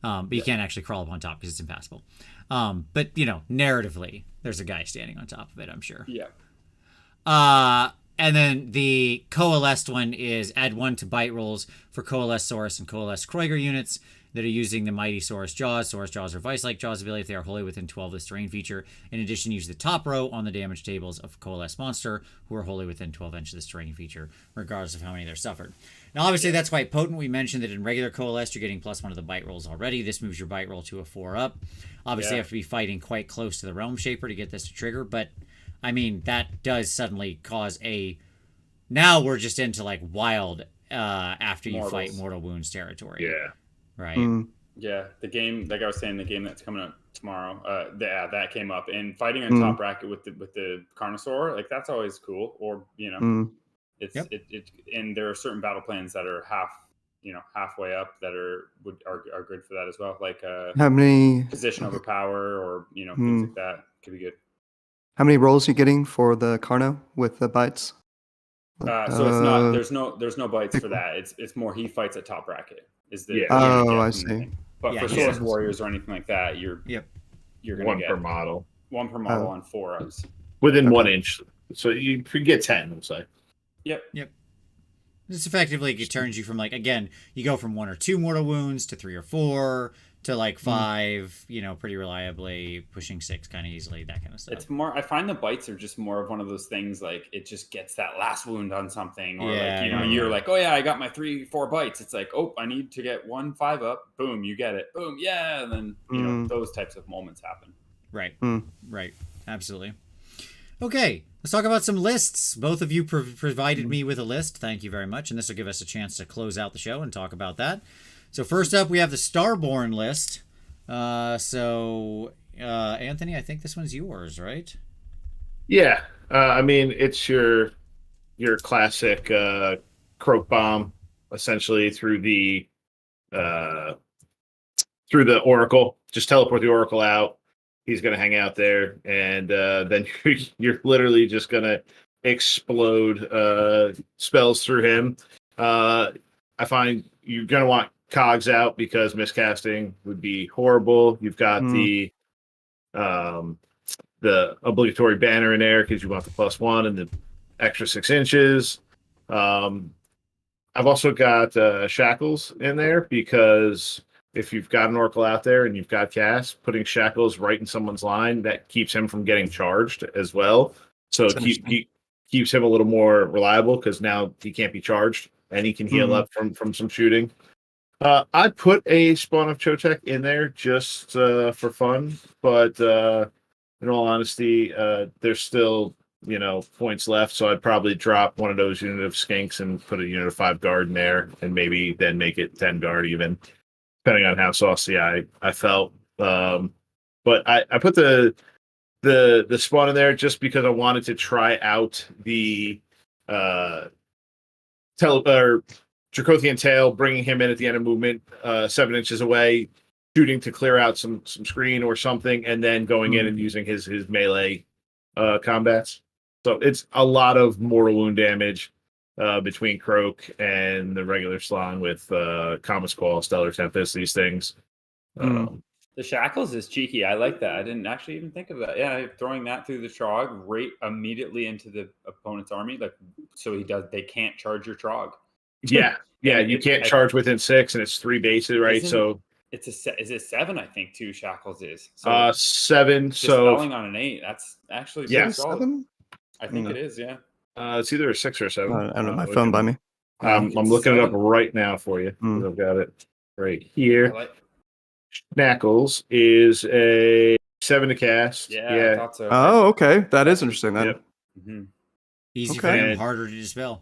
S1: But you can't actually crawl up on top because it's impassable. But narratively, there's a guy standing on top of it, I'm sure.
S4: Yeah.
S1: And then the coalesced one is add 1 to bite rolls for coalesced Saurus and coalesced Kroiger units that are using the mighty Saurus Jaws. Saurus Jaws are Vice-like Jaws ability if they are wholly within 12 of this terrain feature. In addition, use the top row on the damage tables of coalesced monster who are wholly within 12 inches of this terrain feature, regardless of how many they're suffered. Now, obviously, that's quite potent. We mentioned that in regular coalesced, you're getting +1 of the bite rolls already. This moves your bite roll to a 4 up. Obviously, you have to be fighting quite close to the Realm Shaper to get this to trigger, but I mean, that does suddenly cause now we're just into like wild after you fight mortal wounds territory.
S3: Yeah.
S1: Right.
S4: Yeah, the game, like I was saying, the game that's coming up tomorrow, that came up, and fighting on top bracket with the Carnosaur, like that's always cool. Or it's and there are certain battle plans that are halfway up that are good for that as well. Like
S2: How many
S4: position over power, or things like that could be good.
S2: How many rolls are you getting for the Carno with the bites?
S4: So it's not there's no bites for that. It's more he fights at top bracket.
S2: I see.
S4: But for Source Warriors or anything like that, you're gonna
S3: 1
S4: get
S3: per model.
S4: 1 per model on 4 ups.
S3: Within 1 inch. So you could get 10, we'll say.
S4: Yep.
S1: It's effectively, it turns you from like, again, you go from 1 or 2 mortal wounds to 3 or 4 to like 5, pretty reliably, pushing 6 kind of easily, that kind of stuff.
S4: It's more, I find the bites are just more of one of those things, like it just gets that last wound on something, or you're like, oh yeah, I got my 3-4 bites. It's like, oh, I need to get 1 5 up. Boom, you get it. Boom, yeah, and then those types of moments happen.
S1: Right. Right. Absolutely. Okay, let's talk about some lists. Both of you provided me with a list. Thank you very much, and this will give us a chance to close out the show and talk about that. So first up, we have the Starborn list. Anthony, I think this one's yours, right?
S3: Yeah. I mean, it's your classic croak bomb, essentially through the Oracle. Just teleport the Oracle out. He's going to hang out there, and then you're literally just going to explode spells through him. I find you're going to want cogs out because miscasting would be horrible. You've got the obligatory banner in there because you want the +1 and the extra 6 inches. I've also got shackles in there because if you've got an Oracle out there and you've got cast, putting shackles right in someone's line, that keeps him from getting charged as well. So it keeps him a little more reliable because now he can't be charged and he can heal up from some shooting. I put a Spawn of Chotek in there just for fun, but in all honesty, there's still points left. So I'd probably drop one of those unit of skinks and put a unit of 5 guard in there, and maybe then make it 10 guard even, depending on how saucy I felt. But I put the spawn in there just because I wanted to try out the Dracothian Tail, bringing him in at the end of movement, 7 inches away, shooting to clear out some screen or something, and then going in and using his melee combats. So it's a lot of mortal wound damage between Croak and the regular Slan with Comet's Call, Stellar Tempest, these things.
S4: The Shackles is cheeky. I like that. I didn't actually even think of that. Yeah, throwing that through the Trog right immediately into the opponent's army, so they can't charge your Trog.
S3: Yeah, you can't charge within 6, and it's 3 bases, right? So
S4: is it 7? I think 2 Shackles is.
S3: So 7. So
S4: dispelling on an 8. That's actually pretty solid.
S2: 7?
S4: I think it is. Yeah.
S3: It's either a 6 or a 7.
S2: I don't know. My phone by me.
S3: I'm looking it up right now for you. I've got it right here. Knackles is a 7 to cast.
S4: Yeah. I thought so.
S2: Oh, okay. That is interesting then.
S3: Yep.
S4: Mm-hmm.
S1: Easy for him, harder to dispel.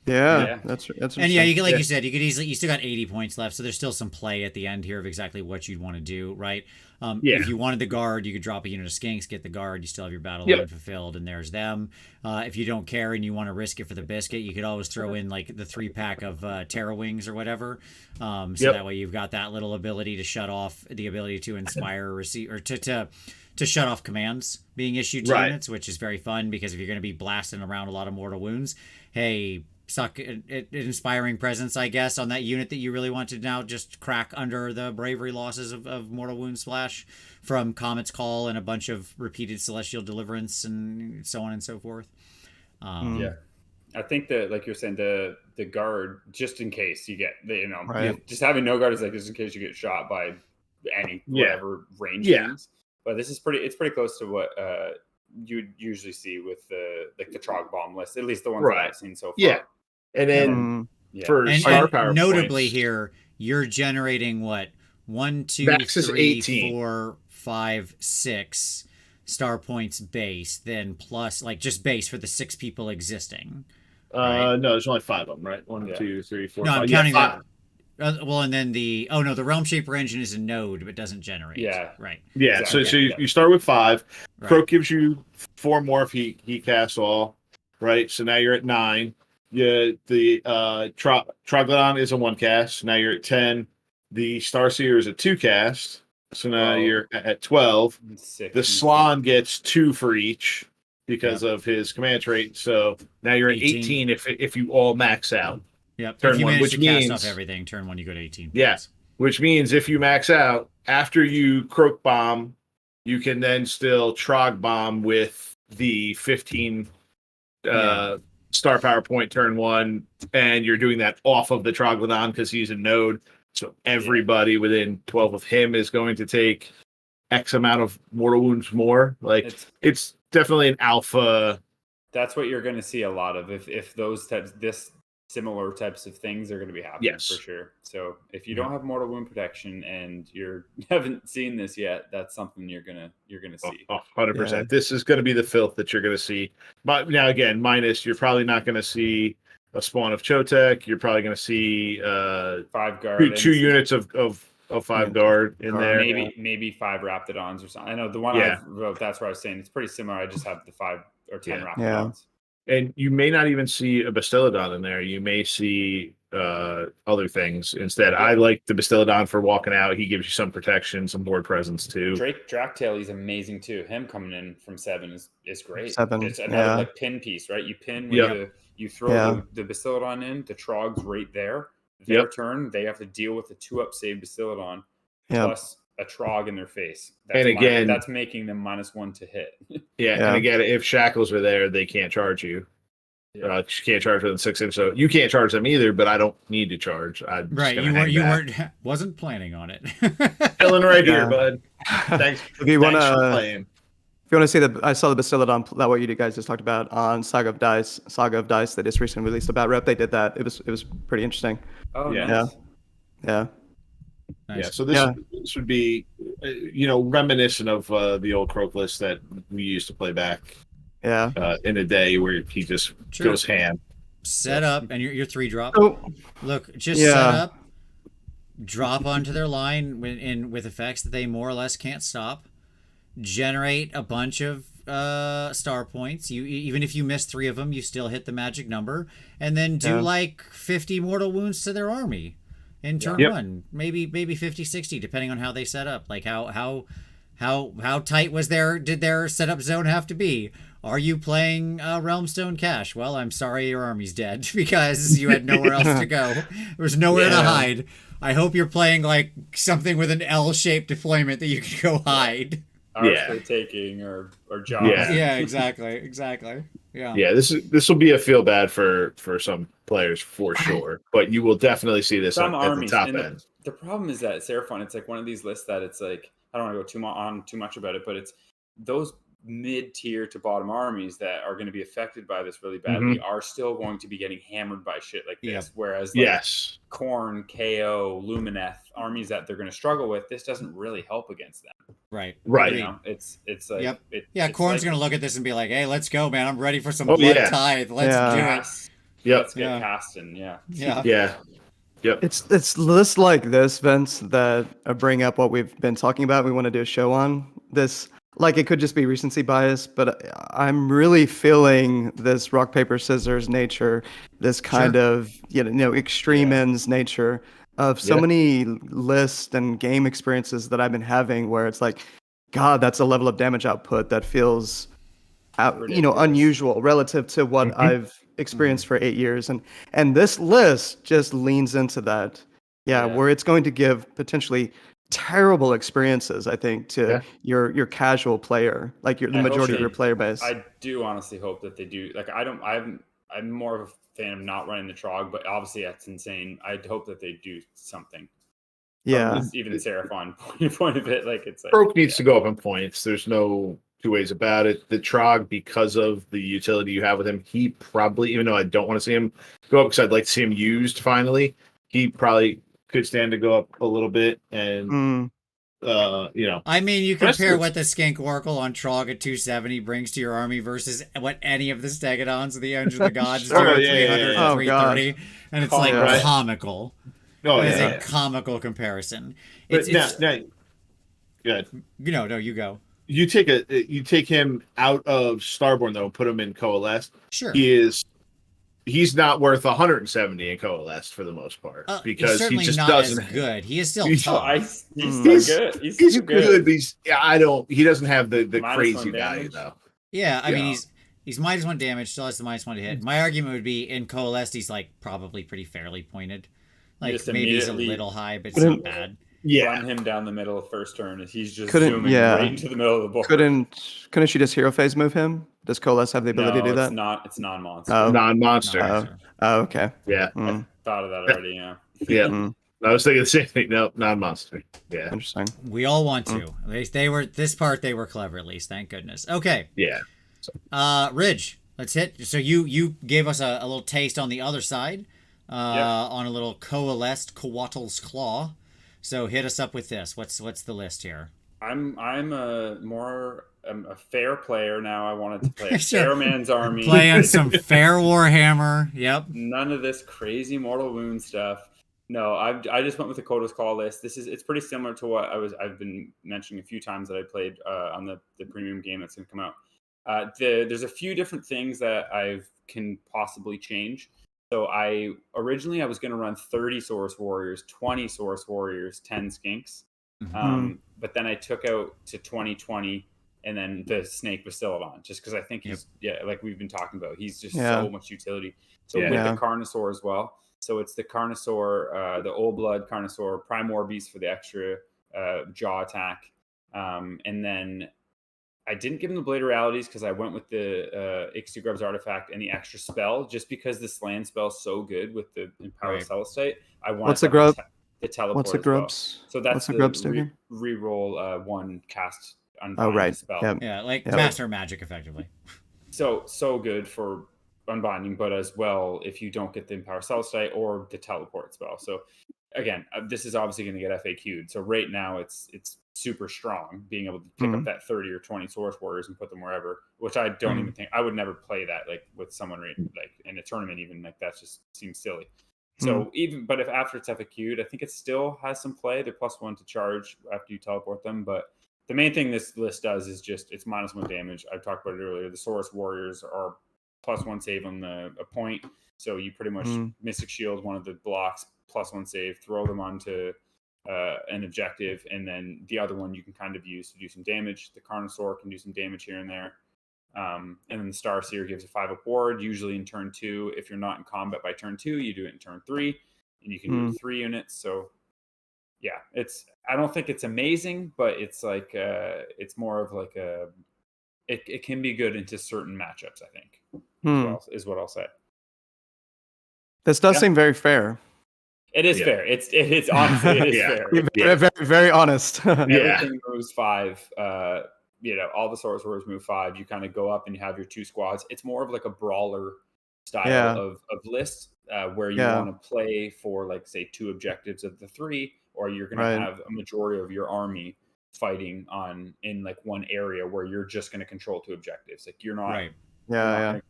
S2: Yeah, that's interesting.
S1: And you can, like you said, you still got 80 points left, so there's still some play at the end here of exactly what you'd want to do, right? If you wanted the guard, you could drop a unit of skinks, get the guard, you still have your battle line fulfilled, and there's them. If you don't care and you want to risk it for the biscuit, you could always throw in like the 3-pack of Terra Wings or whatever. So that way you've got that little ability to shut off, the ability to inspire or receive, or to shut off commands being issued to units, which is very fun because if you're going to be blasting around a lot of mortal wounds, hey, suck an inspiring presence, I guess, on that unit that you really want to now just crack under the bravery losses of Mortal Wound Splash from Comet's Call and a bunch of repeated Celestial Deliverance and so on and so forth.
S4: I think that, like you're saying, the guard, just in case you get, just having no guard is like just in case you get shot by any whatever range things. But this is it's pretty close to what you'd usually see with the Trog bomb list, at least the ones that I've seen so far.
S3: Yeah. And then for star power
S1: notably
S3: points,
S1: here, you're generating what? 1, 2,
S3: Max is
S1: 3,
S3: 18.
S1: 4, 5, 6 star points base, then plus just base for the 6 people existing.
S3: Right? No, there's only 5 of them, right? 1, 2, 3, 4, 5.
S1: I'm counting that. Well, and then the Realm Shaper engine is a node but doesn't generate. Yeah. Right.
S3: Yeah. So you start with 5. Right. Croak gives you 4 more if he casts all. Right. So now you're at 9. Yeah. The Troglodon is a 1 cast. Now you're at 10. The Starseer is a 2 cast. So now you're at 12. The Slan gets 2 for each because of his command trait. So now you're at 18 if you all max out.
S1: Yep.
S3: Turn
S1: if you
S3: 1,
S1: manage
S3: which
S1: to
S3: means
S1: cast off everything, turn 1 you go to 18.
S3: Yeah. Which means if you max out, after you Croak Bomb, you can then still Trog Bomb with the 15 star power point turn 1, and you're doing that off of the Troglodon because he's a node. So everybody within 12 of him is going to take X amount of mortal wounds more. Like it's definitely an alpha.
S4: That's what you're going to see a lot of if those similar types of things are going to be happening for sure. So if you don't have mortal wound protection and you haven't seen this yet, that's something you're gonna see.
S3: 100%. Yeah. This is going to be the filth that you're going to see. But now again, minus you're probably not going to see a spawn of Chotek. You're probably going to see
S4: 5 guard,
S3: 2 units of 5 guard in there.
S4: Maybe 5 Raptidons or something. I know the one I wrote. That's what I was saying. It's pretty similar. I just have the 5 or 10 Raptidons.
S2: Yeah.
S3: And you may not even see a Bastiladon in there. You may see other things instead. I like the Bastiladon for walking out. He gives you some protection, some board presence too.
S4: Draktail, he's amazing too. Him coming in from 7 is great.
S2: 7,
S4: it's another pin piece, right? You pin when you throw the Bastiladon in. The Trog's right there. Their turn, they have to deal with a 2-up save Bastiladon plus a Trog in their face. That's making them -1 to hit.
S3: And again, if Shackles are there, they can't charge you. You can't charge within 6 inches. So you can't charge them either, but I don't need to charge.
S1: Wasn't planning on it.
S3: Chilling right here, bud. Thanks.
S2: If you want to see I saw the Bastiladon that what you guys just talked about on Saga of Dice. They just recently released a bat rep. They did that. It was pretty interesting.
S4: Oh yeah.
S2: Yeah.
S3: Nice. Yeah, so this would be, reminiscent of the old Croak list that we used to play back
S2: Yeah.
S3: In a day where he just goes ham.
S1: Set up, and your 3-drop.
S2: Oh,
S1: Look, just
S2: yeah.
S1: set up, drop onto their line with effects that they more or less can't stop. Generate a bunch of star points. You even if you miss 3 of them, you still hit the magic number, and then do like 50 mortal wounds to their army in turn 1. Maybe 50, 60, depending on how they set up. Like how tight did their setup zone have to be? Are you playing Realmstone Cache? Well, I'm sorry your army's dead because you had nowhere else to go. There was nowhere to hide. I hope you're playing like something with an L-shaped deployment that you can go hide.
S4: For taking or jobs.
S1: Yeah, exactly. Yeah.
S3: Yeah, this will be a feel bad for some players for sure, but you will definitely see this
S4: Some
S3: at the
S4: armies,
S3: top
S4: and
S3: end.
S4: the problem is that Seraphon, it's like one of these lists that it's like, I don't want to go too much about it, but it's those mid-tier to bottom armies that are going to be affected by this really badly are still going to be getting hammered by shit like this. Whereas like Khorne, KO, Lumineth, armies that they're going to struggle with, this doesn't really help against them.
S1: Right.
S4: You know, it's like
S1: Khorne's gonna look at this and be like, "Hey, let's go, man! I'm ready for some blood tithe. Let's do it."
S4: Let's get casting.
S3: Yep.
S2: It's lists like this, Vince, that bring up what we've been talking about. We want to do a show on this. Like, it could just be recency bias, but I'm really feeling this rock paper scissors nature, this kind of extreme ends nature of so many lists and game experiences that I've been having, where it's like, God, that's a level of damage output that feels unusual relative to what I've experienced for 8 years, and this list just leans into that, where it's going to give potentially terrible experiences, I think, to your casual player, like the majority of your player base.
S4: I do honestly hope that they do. Like, I'm more of a fan of not running the Trog, but obviously that's insane. I'd hope that they do something. Even Seraphon point of it, like it's like
S3: Broke needs to go up in points. There's no two ways about it. The Trog, because of the utility you have with him, he probably, even though I don't want to see him go up because I'd like to see him used finally, he probably could stand to go up a little bit. And
S1: I mean, you compare what the Skink Oracle on Trog at 270 brings to your army versus what any of the Stegodons of the Engine of the Gods do at 300 or 330, and it's like comical. It's a comical comparison. It's
S3: good.
S1: No, you go.
S3: You take him out of Starborn though, put him in Coalesced.
S1: Sure,
S3: he's not worth 170 in Coalesced for the most part because he just
S1: not
S3: doesn't.
S1: As good. He is still tough.
S4: He's good. He's
S3: good. But he doesn't have the crazy value though.
S1: Yeah, I mean he's -1 damage, still has the -1 to hit. My argument would be in Coalesced he's like probably pretty fairly pointed. Like maybe he's a little high, but it's not bad.
S4: Run him down the middle of first turn. He's just zooming right into the middle of the board.
S2: Couldn't you just hero phase move him? Does Coalesce have the ability to do that?
S4: It's non-monster.
S3: Non-monster.
S2: Oh, okay.
S3: Yeah.
S4: I thought of that already.
S3: Yeah. I was thinking the same thing. No, non-monster. Yeah.
S2: Interesting.
S1: We all want to. They were they were clever at least. Thank goodness. Okay.
S3: Yeah.
S1: Ridge. Let's hit. So you gave us a little taste on the other side. On a little Coalesced Coatl's Claw. So hit us up with this. What's the list here?
S4: I'm a fair player now. I wanted to play Fairman's Army.
S1: Playing some fair Warhammer. Yep.
S4: None of this crazy Mortal Wound stuff. No, I just went with the Coatl's Claw list. It's pretty similar to what I've been mentioning a few times that I played on the premium game that's gonna come out. There's a few different things that I can possibly change. So originally I was going to run 30 Source Warriors, 20 Source Warriors, 10 Skinks. But then I took out to 20, and then the Snake was still on, just because I think he's, like we've been talking about, he's just so much utility. So with the Carnosaur as well. So it's the Carnosaur, the Old Blood Carnosaur, Primor Beast for the extra jaw attack. And then I didn't give him the Blade of Realities because I went with the Ixtu Grub's artifact and the extra spell, just because the Slan spell is so good with the Empower Celestite. I wanted
S2: What's the grub?
S4: The teleport.
S2: What's the grubs?
S4: So that's
S2: the grubs doing?
S4: Reroll 1 cast
S2: unbinding
S4: spell.
S2: Yep.
S1: Yeah, like Master Magic effectively.
S4: So good for unbinding, but as well if you don't get the Empower Celestite or the teleport spell. So again, this is obviously going to get FAQ'd. So right now it's super strong, being able to pick up that 30 or 20 Source Warriors and put them wherever, which I don't even think, I would never play that like with someone like in a tournament, even like that just seems silly. So but if after it's FAQ'd, I think it still has some play. They're +1 to charge after you teleport them. But the main thing this list does is just it's -1 damage. I talked about it earlier. The Source Warriors are +1 save on a point. So you pretty much Mystic Shield one of the blocks, +1 save, throw them onto an objective, and then the other one you can kind of use to do some damage. The Carnosaur can do some damage here and there. And then the Star Seer gives a 5-up ward, usually in turn 2. If you're not in combat by turn 2, you do it in turn 3, and you can do 3 units. So, yeah, I don't think it's amazing, but it's like it's more of like it can be good into certain matchups, I think, is what I'll say.
S2: This does seem very fair.
S4: It is fair. It's honestly it is fair.
S2: Very, very, very honest.
S4: Everything moves 5. All the Source Warriors move 5. You kind of go up and you have your 2 squads. It's more of like a brawler style of list where you want to play for like say 2 objectives of the 3, or you're going to have a majority of your army fighting in like one area where you're just going to control 2 objectives. Like you're not.
S2: Right.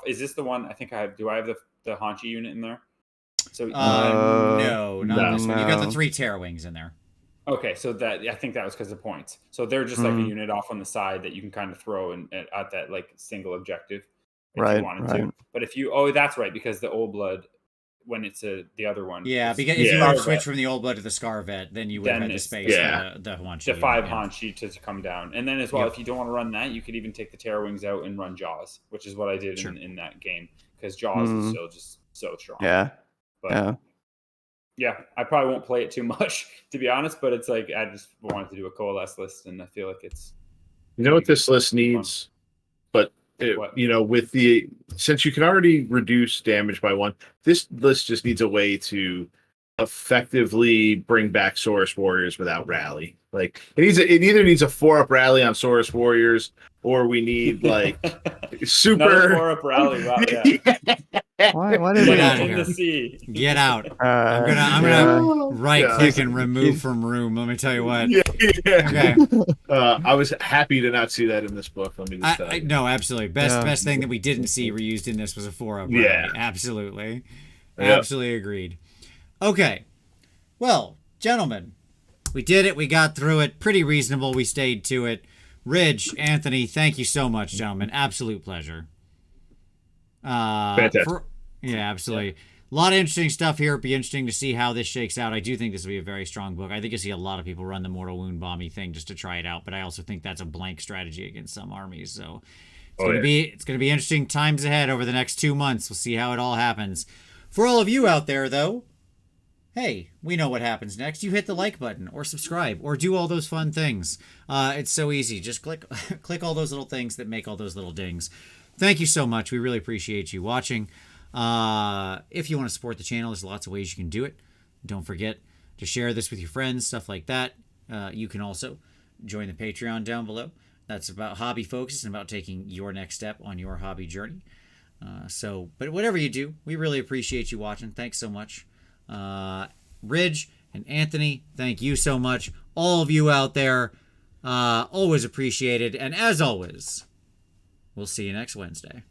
S4: Is this the one? I think I have. Do I have the Haunchi unit in there? So
S1: no, not this one. You got the 3 Terror Wings in there.
S4: Okay, so that I think that was because of points. So they're just like a unit off on the side that you can kind of throw at that like single objective if you wanted to. But if you that's right, because the Old Blood, when it's the other one.
S1: Yeah, because if you switch from the Old Blood to the Scarvet, then you would have had the space for the Haunchi.
S4: The 5 Haunchi to come down. And then as well, if you don't want to run that, you could even take the Terror Wings out and run Jaws, which is what I did in that game, because Jaws is still just so strong.
S2: Yeah.
S4: But, yeah, I probably won't play it too much, to be honest, but it's like I just wanted to do a coalesce list, and I feel like it's...
S3: You know what this list needs? But, since you can already reduce damage by 1, this list just needs a way to effectively bring back Source Warriors without rally. Like, it either needs a 4-up rally on Source Warriors, or we need, like, super...
S4: 4-up rally, wow, yeah.
S2: Why did
S1: Get out of
S4: in the sea?
S1: Get out. I'm gonna right click and remove from room. Let me tell you what. Okay.
S3: I was happy to not see that in this book. Let me just tell you.
S1: No, absolutely. Best thing that we didn't see reused in this was a 4-up.
S3: Yeah.
S1: Absolutely. Absolutely agreed. Okay. Well, gentlemen, we did it. We got through it. Pretty reasonable. We stayed to it. Ridge, Anthony, thank you so much, gentlemen. Absolute pleasure.
S3: Fantastic.
S1: Yeah, absolutely. A lot of interesting stuff here. It'll be interesting to see how this shakes out. I do think this will be a very strong book. I think you'll see a lot of people run the Mortal Wound Bomby thing just to try it out, but I also think that's a blank strategy against some armies. So it's gonna be interesting times ahead over the next 2 months. We'll see how it all happens. For all of you out there, though, hey, we know what happens next. You hit the like button or subscribe or do all those fun things. It's so easy. Just click all those little things that make all those little dings. Thank you so much. We really appreciate you watching. If you want to support the channel, there's lots of ways you can do it. Don't forget to share this with your friends, stuff like that. You can also join the Patreon down below. That's about hobby focus and about taking your next step on your hobby journey. But whatever you do, we really appreciate you watching. Thanks so much. Ridge and Anthony, thank you so much. All of you out there, always appreciated. And as always, we'll see you next Wednesday.